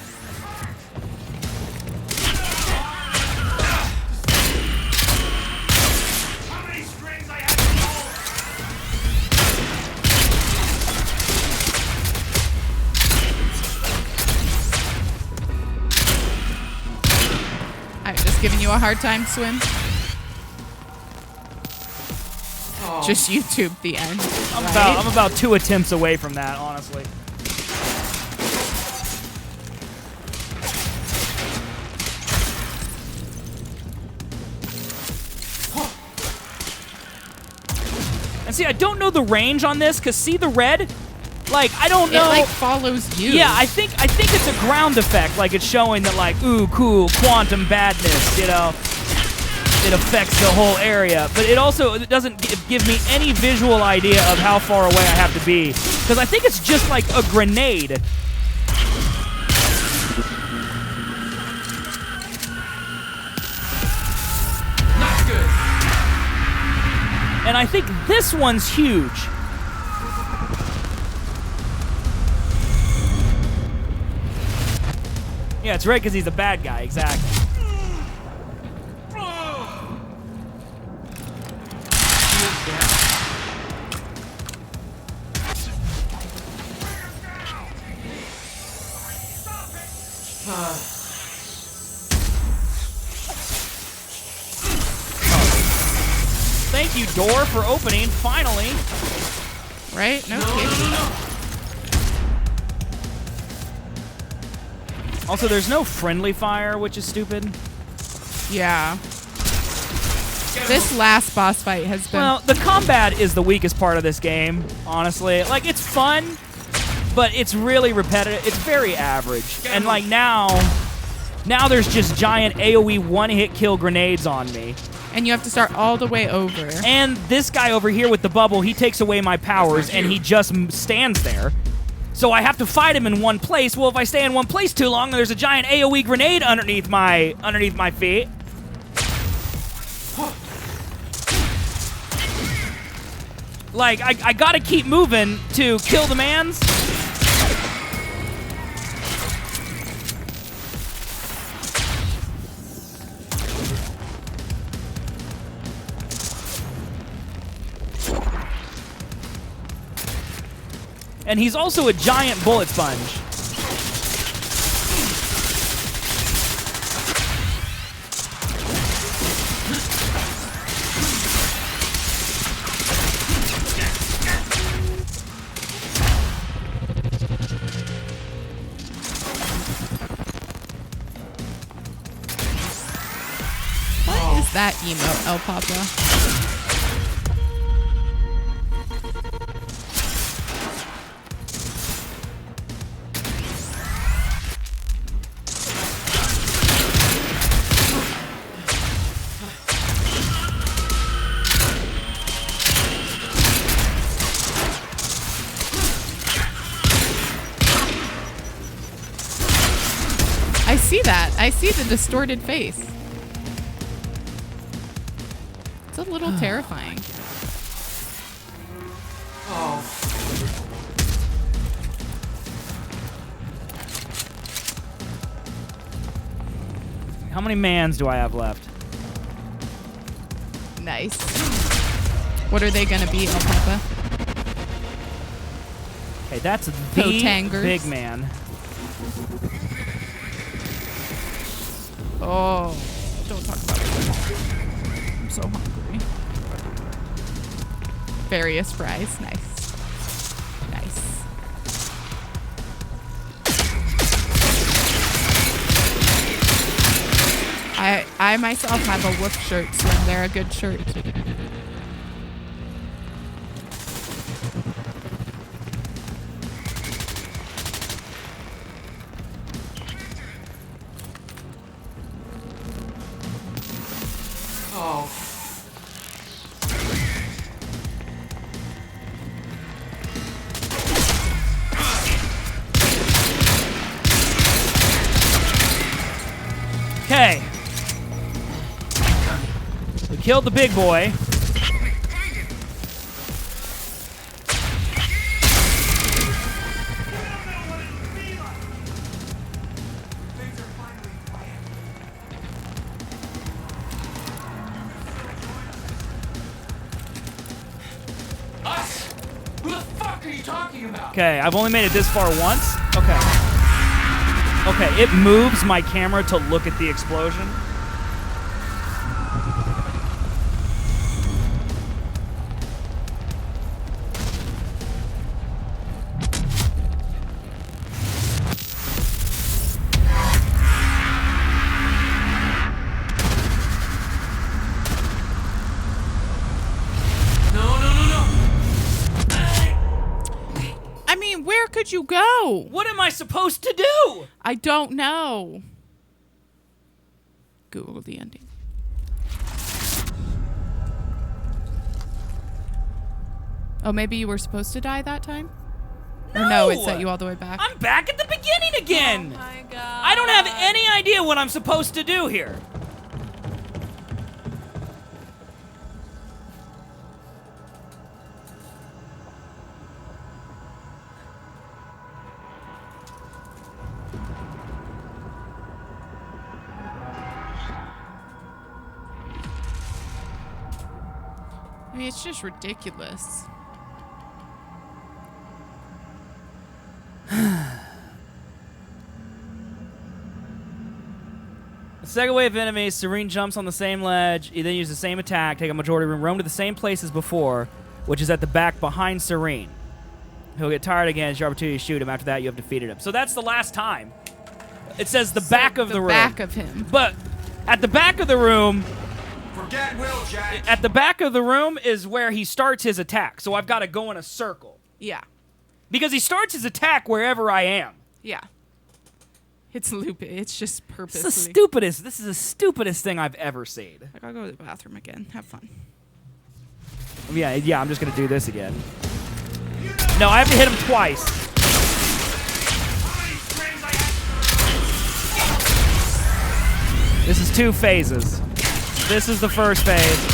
[SPEAKER 2] I'm just giving you a hard time, Swim. Just YouTube the end.
[SPEAKER 1] I'm about 2 attempts away from that, honestly. And see, I don't know the range on this, because see the red? Like, I don't know.
[SPEAKER 2] It, like, follows you.
[SPEAKER 1] Yeah, I think it's a ground effect. Like, it's showing that, like, ooh, cool, quantum badness, you know? it affects the whole area, but it also doesn't give me any visual idea of how far away I have to be, because I think it's just like a grenade.
[SPEAKER 7] Not good.
[SPEAKER 1] And I think this one's huge. Yeah, it's right because he's a bad guy, exactly. Thank you, door, for opening, finally.
[SPEAKER 2] Right? No kidding.
[SPEAKER 1] Also, there's no friendly fire, which is stupid.
[SPEAKER 2] Yeah. This last boss fight has been...
[SPEAKER 1] Well, the combat is the weakest part of this game, honestly. Like, it's fun, but it's really repetitive. It's very average. And, like, now there's just giant AoE one-hit kill grenades on me.
[SPEAKER 2] And you have to start all the way over.
[SPEAKER 1] And this guy over here with the bubble, he takes away my powers, and he just stands there. So I have to fight him in one place. Well, if I stay in one place too long, there's a giant AoE grenade underneath my feet. Like, I gotta keep moving to kill the mans. And he's also a giant bullet sponge.
[SPEAKER 2] What is that emote, El Papa? I see that. I see the distorted face. It's a little terrifying.
[SPEAKER 7] Oh.
[SPEAKER 1] How many mans do I have left?
[SPEAKER 2] Nice. What are they gonna be, El Papa?
[SPEAKER 1] Okay, that's the
[SPEAKER 2] Potangers.
[SPEAKER 1] big man.
[SPEAKER 2] Oh, don't talk about it. I'm so hungry. Various fries, nice. Nice. I myself have a Woof shirt, so they're a good shirt.
[SPEAKER 7] Oh.
[SPEAKER 1] Okay. We killed the big boy.
[SPEAKER 7] Us? Who the fuck are you talking about?
[SPEAKER 1] Okay, I've only made it this far once. Okay. Okay, it moves my camera to look at the explosion.
[SPEAKER 2] I mean, where could you go?
[SPEAKER 1] What am I supposed to do?
[SPEAKER 2] I don't know. Google the ending. Oh, maybe you were supposed to die that time? Or no, it set you all the way back.
[SPEAKER 1] I'm back at the beginning again.
[SPEAKER 2] Oh my god.
[SPEAKER 1] I don't have any idea what I'm supposed to do here.
[SPEAKER 2] I mean, it's just ridiculous.
[SPEAKER 1] Second wave of enemies, Serene jumps on the same ledge. He then uses the same attack, take a majority room, roam to the same place as before, which is at the back behind Serene. He'll get tired again. It's your opportunity to shoot him. After that, you have defeated him. So that's the last time. It says the back of the room.
[SPEAKER 2] back of him.
[SPEAKER 1] But at the back of the room...
[SPEAKER 11] Forget Will, Jack.
[SPEAKER 1] At the back of the room is where he starts his attack. So I've got to go in a circle.
[SPEAKER 2] Yeah.
[SPEAKER 1] Because he starts his attack wherever I am.
[SPEAKER 2] Yeah. It's loopy. It's just purposely.
[SPEAKER 1] This is the stupidest thing I've ever seen.
[SPEAKER 2] I gotta go to the bathroom again. Have fun.
[SPEAKER 1] Yeah, I'm just gonna do this again. No, I have to hit him twice. This is 2 phases. This is the first phase.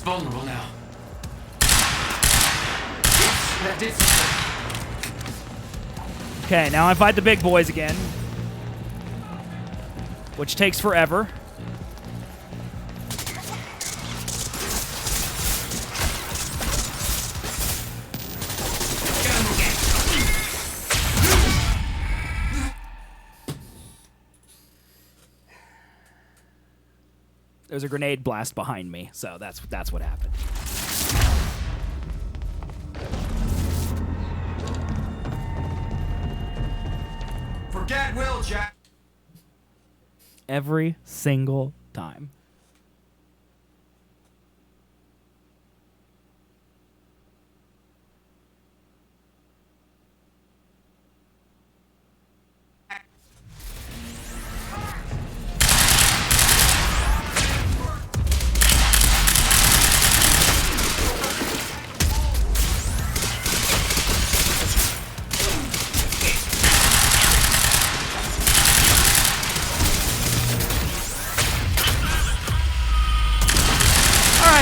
[SPEAKER 7] Vulnerable now. That did something.
[SPEAKER 1] Okay, now I fight the big boys again. Which takes forever. There's a grenade blast behind me, so that's what happened.
[SPEAKER 11] Forget Will, Jack.
[SPEAKER 1] Every single time.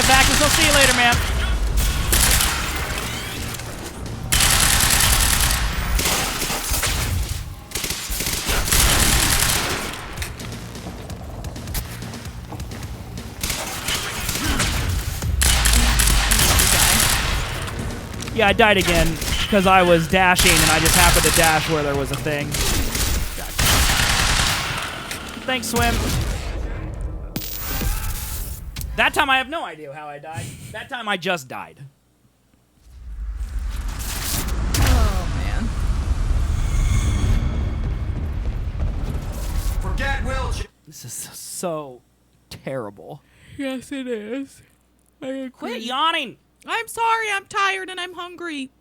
[SPEAKER 1] Backus, I'll see you later, man. Yeah, I died again because I was dashing and I just happened to dash where there was a thing. Thanks, Swim. That time I have no idea how I died. That time I just died.
[SPEAKER 2] Oh, man.
[SPEAKER 11] Forget Will.
[SPEAKER 1] This is so terrible.
[SPEAKER 2] Yes, it is. I agree.
[SPEAKER 1] Quit yawning.
[SPEAKER 2] I'm sorry. I'm tired and I'm hungry.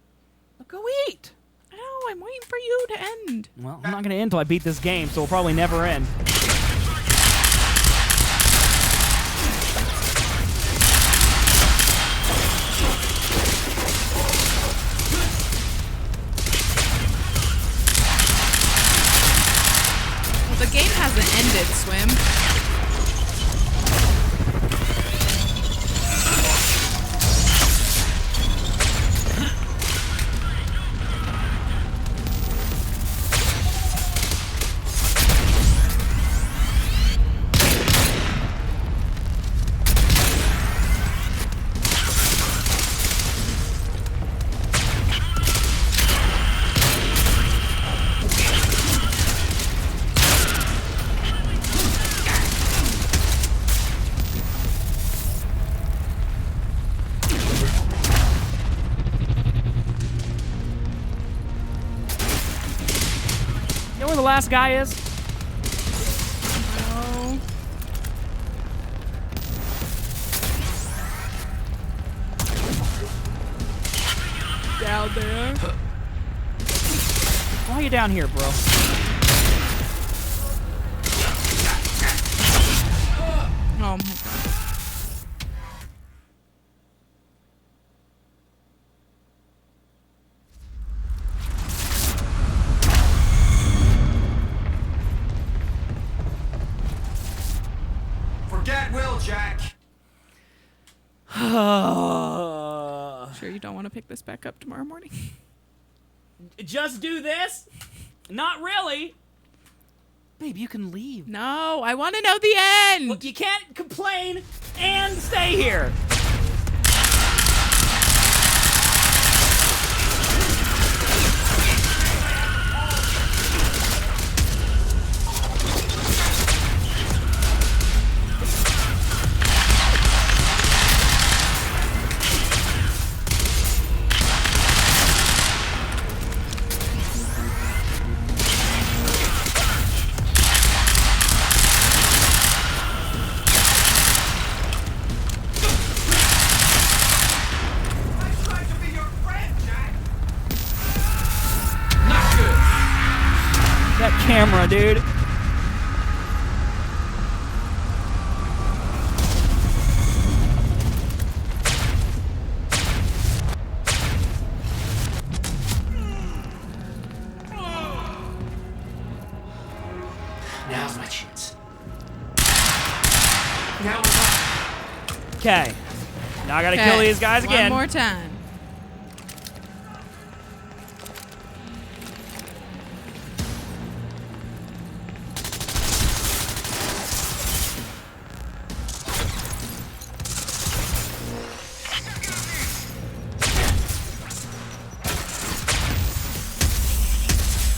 [SPEAKER 1] Go eat.
[SPEAKER 2] I know. I'm waiting for you to end.
[SPEAKER 1] Well, I'm not going to end until I beat this game, so it'll probably never end.
[SPEAKER 2] The game hasn't ended, Swim.
[SPEAKER 1] last guy is?
[SPEAKER 2] No. Down there.
[SPEAKER 1] Why are you down here, bro?
[SPEAKER 2] Oh my god.
[SPEAKER 11] Forget Will, Jack.
[SPEAKER 2] Sure you don't want to pick this back up tomorrow morning?
[SPEAKER 1] Just do this? Not really. Babe, you can leave.
[SPEAKER 2] No, I want to know the end.
[SPEAKER 1] Look, you can't complain and stay here. Camera, dude.
[SPEAKER 4] Now's my chance.
[SPEAKER 1] Okay. Now I gotta kill these guys again.
[SPEAKER 2] One more time.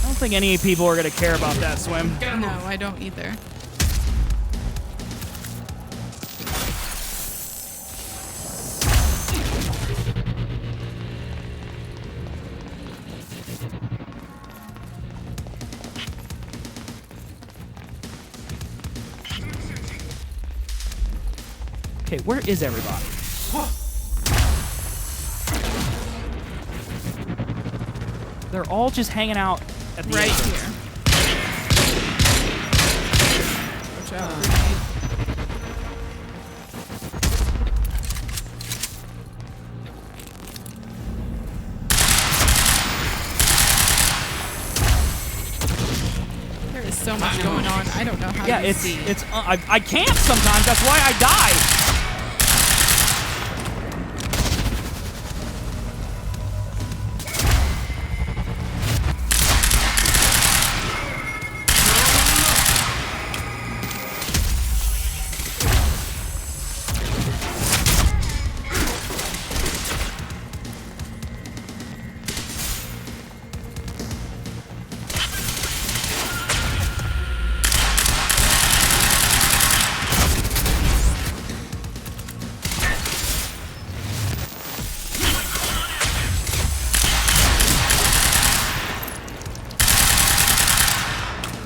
[SPEAKER 1] I don't think any people are gonna care about that swim.
[SPEAKER 2] No, I don't either.
[SPEAKER 1] Okay, where is everybody? They're all just hanging out at the
[SPEAKER 2] Right
[SPEAKER 1] entrance.
[SPEAKER 2] here. Watch out, grenade. There is so much going on. I don't know how
[SPEAKER 1] Yeah,
[SPEAKER 2] you
[SPEAKER 1] it's
[SPEAKER 2] see.
[SPEAKER 1] I can't sometimes. That's why I die.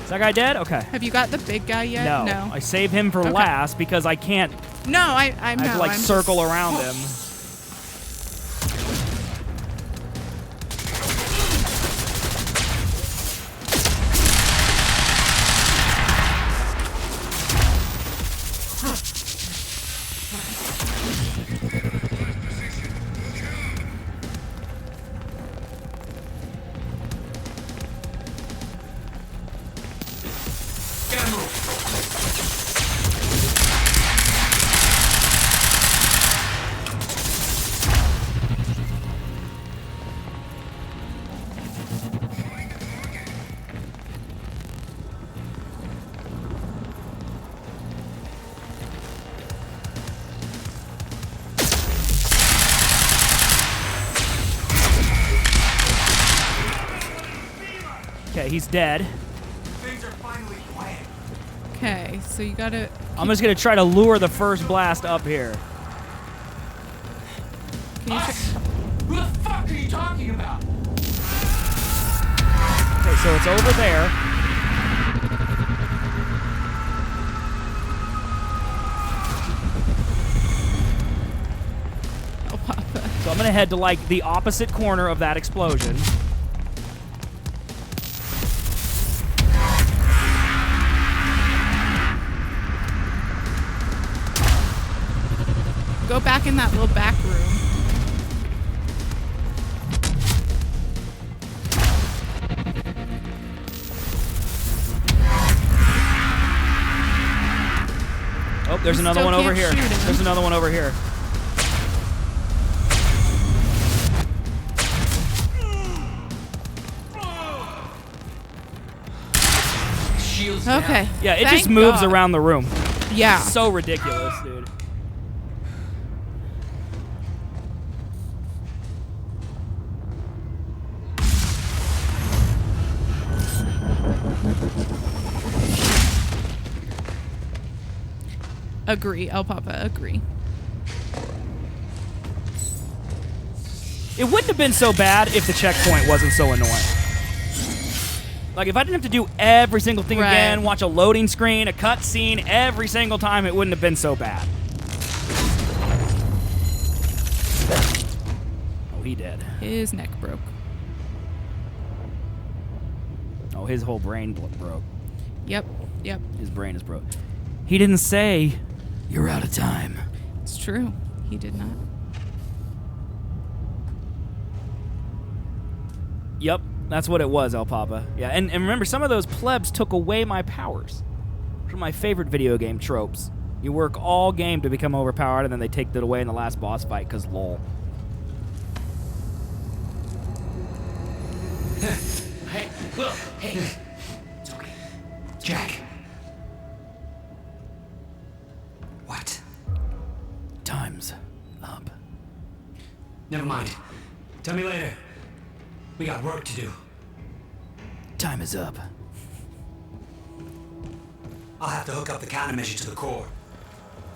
[SPEAKER 1] Is that guy dead? Okay.
[SPEAKER 2] Have you got the big guy yet?
[SPEAKER 1] No. I save him for last because I can't.
[SPEAKER 2] No, I
[SPEAKER 1] I have to like
[SPEAKER 2] I'm
[SPEAKER 1] circle
[SPEAKER 2] just-
[SPEAKER 1] around him. Okay, he's dead.
[SPEAKER 11] Things are finally quiet.
[SPEAKER 2] Okay, so you gotta.
[SPEAKER 1] I'm just gonna try to lure the first blast up here.
[SPEAKER 11] Who the fuck are you talking about?
[SPEAKER 1] Okay, so it's over there. I'm gonna head to like the opposite corner of that explosion.
[SPEAKER 2] Go back in that little back room.
[SPEAKER 1] Oh, there's another
[SPEAKER 2] still
[SPEAKER 1] one over
[SPEAKER 2] can't
[SPEAKER 1] here.
[SPEAKER 2] shoot him.
[SPEAKER 1] There's another one over here.
[SPEAKER 7] Shields
[SPEAKER 2] Okay.
[SPEAKER 1] Yeah, it
[SPEAKER 2] Thank
[SPEAKER 1] just moves
[SPEAKER 2] God.
[SPEAKER 1] around the room.
[SPEAKER 2] Yeah.
[SPEAKER 1] So ridiculous, dude.
[SPEAKER 2] Agree, El Papa, agree.
[SPEAKER 1] It wouldn't have been so bad if the checkpoint wasn't so annoying. Like, if I didn't have to do every single thing
[SPEAKER 2] Right.
[SPEAKER 1] again, watch a loading screen, a cutscene every single time, it wouldn't have been so bad. Oh, he did.
[SPEAKER 2] His neck broke.
[SPEAKER 1] Oh, his whole brain broke.
[SPEAKER 2] Yep, yep.
[SPEAKER 1] His brain is broke. He didn't say, "You're out of time."
[SPEAKER 2] It's true. He did not.
[SPEAKER 1] Yep, that's what it was, El Papa. Yeah, and remember, some of those plebs took away my powers. One of my favorite video game tropes. You work all game to become overpowered, and then they take that away in the last boss fight, because lol.
[SPEAKER 4] Hey, Will, hey. It's okay. Jack. What?
[SPEAKER 1] Time's up.
[SPEAKER 4] Never mind. Tell me later. We got work to do.
[SPEAKER 1] Time is up.
[SPEAKER 4] I'll have to hook up the countermeasure to the core.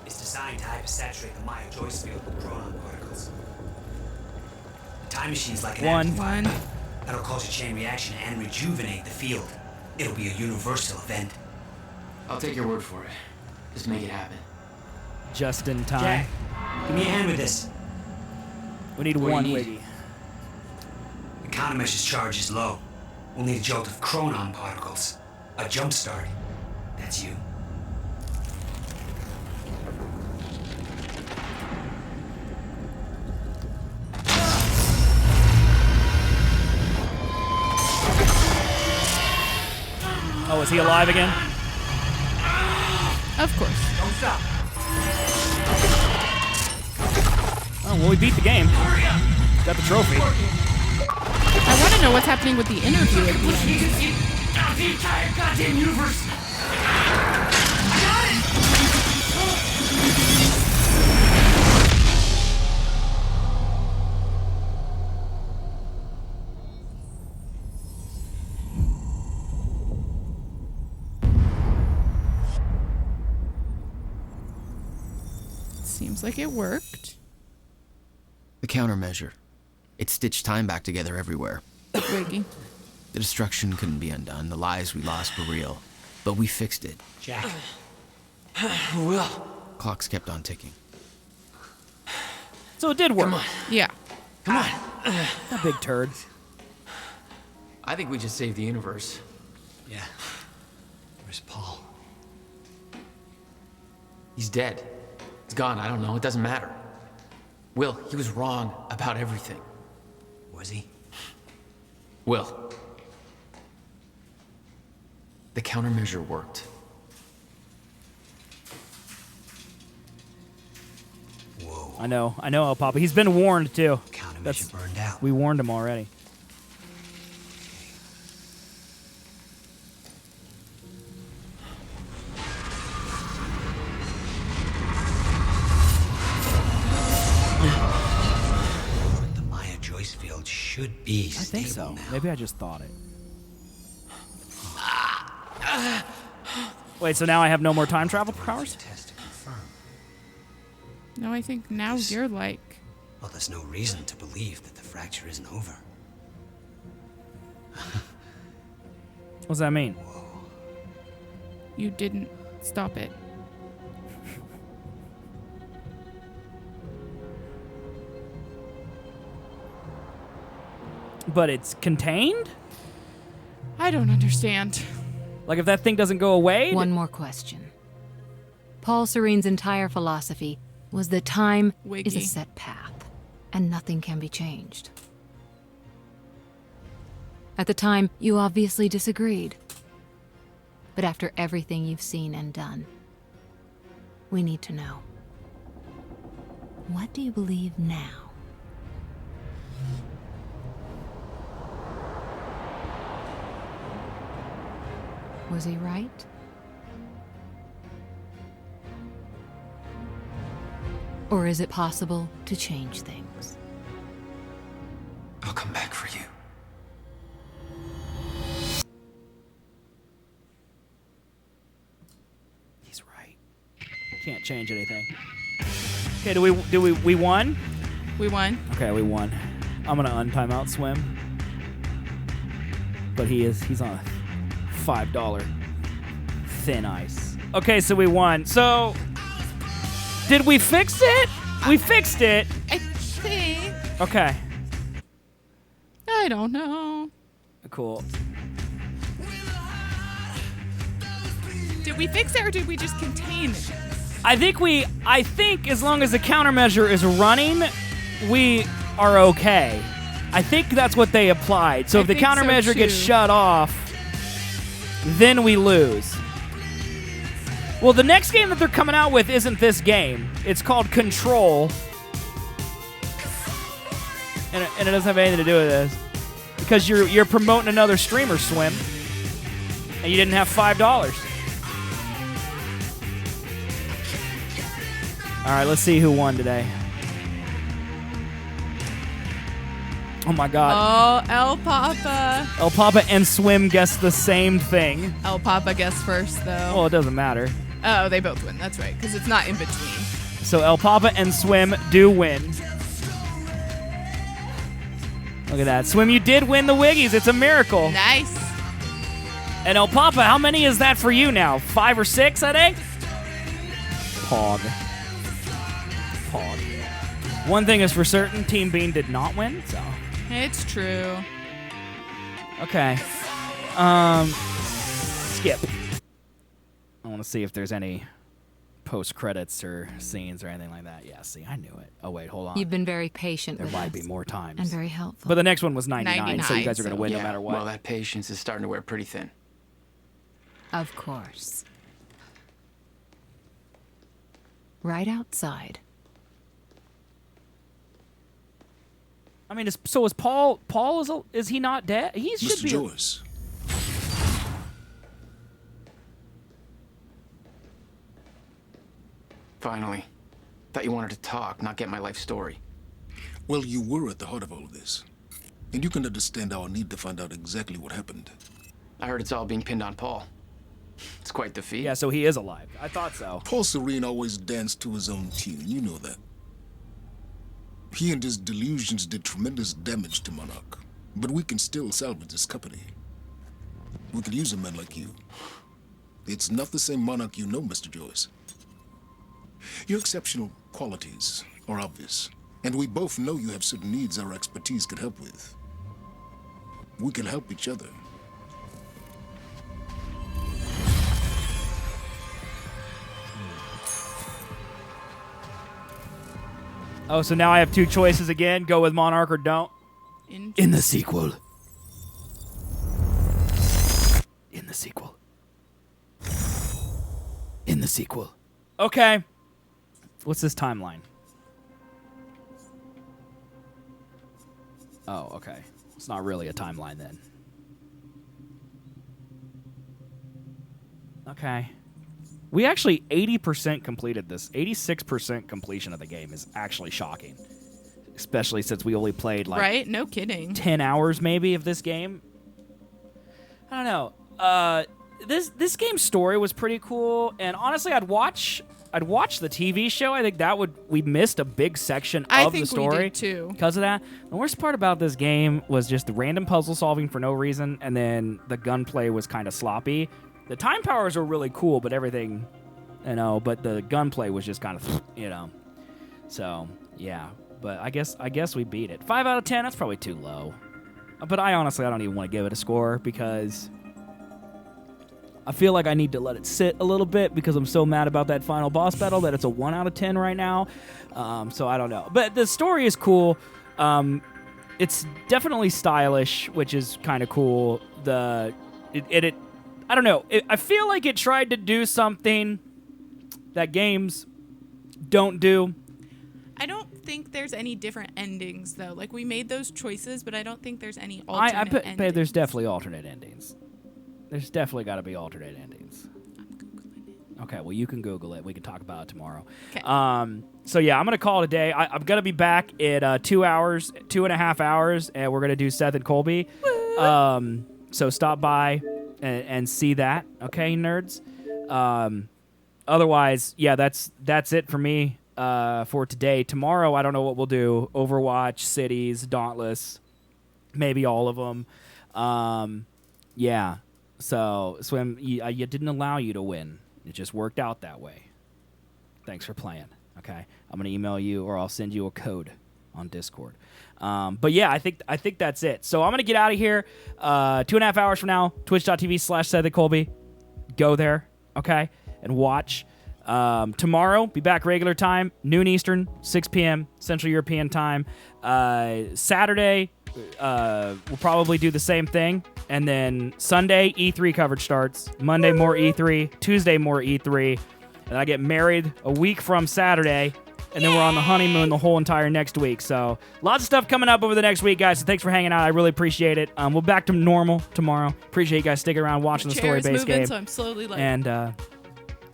[SPEAKER 4] It's designed to hypersaturate the Maya Joyce field with chronon particles. The time machine's like an amplifier. That'll cause a chain reaction and rejuvenate the field. It'll be a universal event.
[SPEAKER 7] I'll take your word for it. Just make it happen.
[SPEAKER 1] Just in time.
[SPEAKER 4] Jack, give me a hand with this.
[SPEAKER 1] We need
[SPEAKER 4] What do you
[SPEAKER 1] one
[SPEAKER 4] need?
[SPEAKER 1] wiggy.
[SPEAKER 4] The countermeasure's charge is low. We'll need a jolt of chronon particles. A jump start. That's you.
[SPEAKER 1] Oh, is he alive again?
[SPEAKER 2] Of course.
[SPEAKER 4] Don't stop.
[SPEAKER 1] Oh, well, we beat the game. Got the trophy.
[SPEAKER 2] I want to know what's happening with the interview at the end.
[SPEAKER 11] The entire goddamn universe. I got it.
[SPEAKER 2] Seems like it worked.
[SPEAKER 14] The countermeasure. It stitched time back together everywhere.
[SPEAKER 2] Wiggy.
[SPEAKER 14] The destruction couldn't be undone. The lives we lost were real. But we fixed it.
[SPEAKER 4] Jack.
[SPEAKER 7] Will.
[SPEAKER 14] Clocks kept on ticking.
[SPEAKER 1] So it did work.
[SPEAKER 7] Come on.
[SPEAKER 2] Yeah.
[SPEAKER 7] Come on.
[SPEAKER 1] That big turd.
[SPEAKER 7] I think we just saved the universe.
[SPEAKER 4] Yeah. Where's Paul?
[SPEAKER 7] He's dead. He's gone. I don't know. It doesn't matter. Will, he was wrong about everything.
[SPEAKER 4] Was he?
[SPEAKER 7] Will. The countermeasure worked.
[SPEAKER 4] Whoa.
[SPEAKER 1] I know, El Papa. He's been warned too.
[SPEAKER 4] Countermeasure burned out.
[SPEAKER 1] We warned him already.
[SPEAKER 4] The Maya Joyce field should be
[SPEAKER 1] I think
[SPEAKER 4] stable
[SPEAKER 1] so.
[SPEAKER 4] now.
[SPEAKER 1] Maybe I just thought it. Wait, so now I have no more time travel powers?
[SPEAKER 4] Test to confirm.
[SPEAKER 2] No, I think now you're like.
[SPEAKER 4] Well, there's no reason to believe that the fracture isn't over.
[SPEAKER 1] What does that mean?
[SPEAKER 2] You didn't stop it.
[SPEAKER 1] but it's contained?
[SPEAKER 2] I don't understand.
[SPEAKER 1] Like, if that thing doesn't go away?
[SPEAKER 16] One more question. Paul Serene's entire philosophy was that time is a
[SPEAKER 2] Wiggy.
[SPEAKER 16] set path, and nothing can be changed. At the time, you obviously disagreed. But after everything you've seen and done, we need to know. What do you believe now? Was he right? Or is it possible to change things?
[SPEAKER 4] I'll come back for you.
[SPEAKER 1] He's right. Can't change anything. Okay, we won?
[SPEAKER 2] We won.
[SPEAKER 1] Okay, we won. I'm gonna untimeout swim. But he's on a $5 thin ice. Okay, so we won. So did we fix it? We fixed it.
[SPEAKER 2] I think.
[SPEAKER 1] Okay.
[SPEAKER 2] I don't know.
[SPEAKER 1] Cool.
[SPEAKER 2] Did we fix it or did we just contain it?
[SPEAKER 1] I think as long as the countermeasure is running, we are okay. I think that's what they applied. So if the
[SPEAKER 2] think so,
[SPEAKER 1] countermeasure gets
[SPEAKER 2] too.
[SPEAKER 1] shut off, then we lose. Well, the next game that they're coming out with isn't this game. It's called Control. And it doesn't have anything to do with this. Because you're promoting another streamer, Swim. And you didn't have $5. All right, let's see who won today. Oh my God.
[SPEAKER 2] Oh, El Papa.
[SPEAKER 1] El Papa and Swim guessed the same thing.
[SPEAKER 2] El Papa guessed first, though.
[SPEAKER 1] Well, it doesn't matter.
[SPEAKER 2] Oh, they both win. That's right, because it's not in between.
[SPEAKER 1] So El Papa and Swim do win. Look at that. Swim, you did win the Wiggies. It's a miracle.
[SPEAKER 2] Nice.
[SPEAKER 1] And El Papa, how many is that for you now? 5 or 6, I think? Pog. One thing is for certain, Team Bean did not win, so.
[SPEAKER 2] It's true.
[SPEAKER 1] Okay. Skip. I want to see if there's any post-credits or scenes or anything like that. Yeah, see, I knew it. Oh, wait, hold on.
[SPEAKER 16] You've been very patient
[SPEAKER 1] There
[SPEAKER 16] with
[SPEAKER 1] might
[SPEAKER 16] us.
[SPEAKER 1] be more times.
[SPEAKER 16] And very helpful.
[SPEAKER 1] But the next one was 99, so you
[SPEAKER 2] 99,
[SPEAKER 1] guys are going to win no matter what.
[SPEAKER 7] Well, that patience is starting to wear pretty thin.
[SPEAKER 16] Of course. Right outside.
[SPEAKER 1] I mean, so is Paul? Is he not dead? He should
[SPEAKER 3] Mr.
[SPEAKER 1] be.
[SPEAKER 3] Joyce.
[SPEAKER 7] Finally. Thought you wanted to talk, not get my life story.
[SPEAKER 3] Well, you were at the heart of all of this. And you can understand our need to find out exactly what happened.
[SPEAKER 7] I heard it's all being pinned on Paul. It's quite the feat.
[SPEAKER 1] Yeah, so he is alive. I thought so.
[SPEAKER 3] Paul Serene always danced to his own tune. You know that. He and his delusions did tremendous damage to Monarch. But we can still salvage this company. We could use a man like you. It's not the same Monarch you know, Mr. Joyce. Your exceptional qualities are obvious. And we both know you have certain needs our expertise could help with. We can help each other.
[SPEAKER 1] Oh, so now I have two choices again. Go with Monarch or don't. In the sequel. In the sequel. In the sequel. Okay. What's this timeline? Oh, okay. It's not really a timeline then. Okay. We actually 80% completed this. 86% completion of the game is actually shocking. Especially since we only played like
[SPEAKER 2] Right? No kidding.
[SPEAKER 1] 10 hours maybe of this game. I don't know. This game's story was pretty cool, and honestly I'd watch the TV show. I think we missed a big section of the story.
[SPEAKER 2] We did too.
[SPEAKER 1] Because of that. The worst part about this game was just the random puzzle solving for no reason, and then the gunplay was kind of sloppy. The time powers were really cool, but everything, but the gunplay was just kind of, So, yeah. But I guess we beat it. 5 out of 10, that's probably too low. But I don't even want to give it a score because I feel like I need to let it sit a little bit because I'm so mad about that final boss battle that it's a 1 out of 10 right now. So I don't know. But the story is cool. It's definitely stylish, which is kind of cool. I don't know. I feel like it tried to do something that games don't do.
[SPEAKER 2] I don't think there's any different endings, though. Like, we made those choices, but I don't think there's any alternate endings.
[SPEAKER 1] There's definitely alternate endings. There's definitely got to be alternate endings.
[SPEAKER 2] I'm Googling it.
[SPEAKER 1] Okay, well, you can Google it. We can talk about it tomorrow.
[SPEAKER 2] Okay.
[SPEAKER 1] So, yeah, I'm going to call it a day. I'm going to be back in 2.5 hours, and we're going to do Seth and Colby. So stop by and see that, okay, nerds? Otherwise, yeah, that's it for me. For today. Tomorrow, I don't know what we'll do. Overwatch, Cities, Dauntless, maybe all of them. Yeah. So, Swim, you didn't allow you to win. It just worked out that way. Thanks for playing. Okay, I'm gonna email you, or I'll send you a code on Discord. But yeah, I think that's it. So I'm gonna get out of here. 2.5 hours from now, twitch.tv/SethandColby. Go there, okay, and watch. Tomorrow, be back regular time, noon Eastern, 6 p.m. Central European time. Saturday, we'll probably do the same thing. And then Sunday, E3 coverage starts. Monday, more E3. Tuesday, more E3. And I get married a week from Saturday. And then we're on the honeymoon the whole entire next week. So lots of stuff coming up over the next week, guys. So thanks for hanging out. I really appreciate it. We'll be back to normal tomorrow. Appreciate you guys sticking around watching the story-based game.
[SPEAKER 2] So I'm slowly like.
[SPEAKER 1] And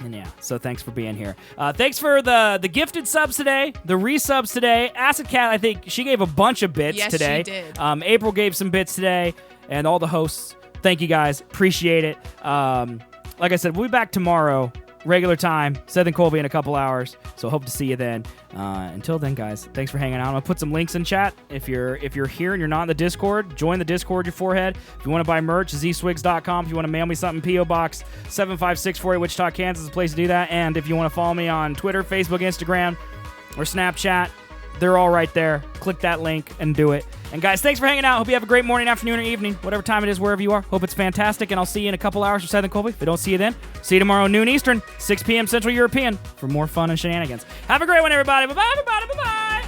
[SPEAKER 1] yeah, so thanks for being here. Thanks for the gifted subs today, the resubs today. Acid Cat, I think she gave a bunch of bits today.
[SPEAKER 2] Yes, she did.
[SPEAKER 1] April gave some bits today, and all the hosts. Thank you guys. Appreciate it. Like I said, we'll be back tomorrow, regular time, Seth and Colby in a couple hours. So hope to see you then. Until then, guys, thanks for hanging out. I'm gonna put some links in chat. If you're here and you're not in the Discord, join the Discord, your forehead. If you want to buy merch, zswigs.com. If you want to mail me something, P.O. Box 75648, Wichita, Kansas is a place to do that. And if you want to follow me on Twitter, Facebook, Instagram, or Snapchat, they're all right there. Click that link and do it. And guys, thanks for hanging out. Hope you have a great morning, afternoon, or evening, whatever time it is, wherever you are. Hope it's fantastic, and I'll see you in a couple hours for Seth and Colby. If I don't see you then, see you tomorrow noon Eastern, 6 p.m. Central European for more fun and shenanigans. Have a great one, everybody. Bye-bye, everybody. Bye-bye.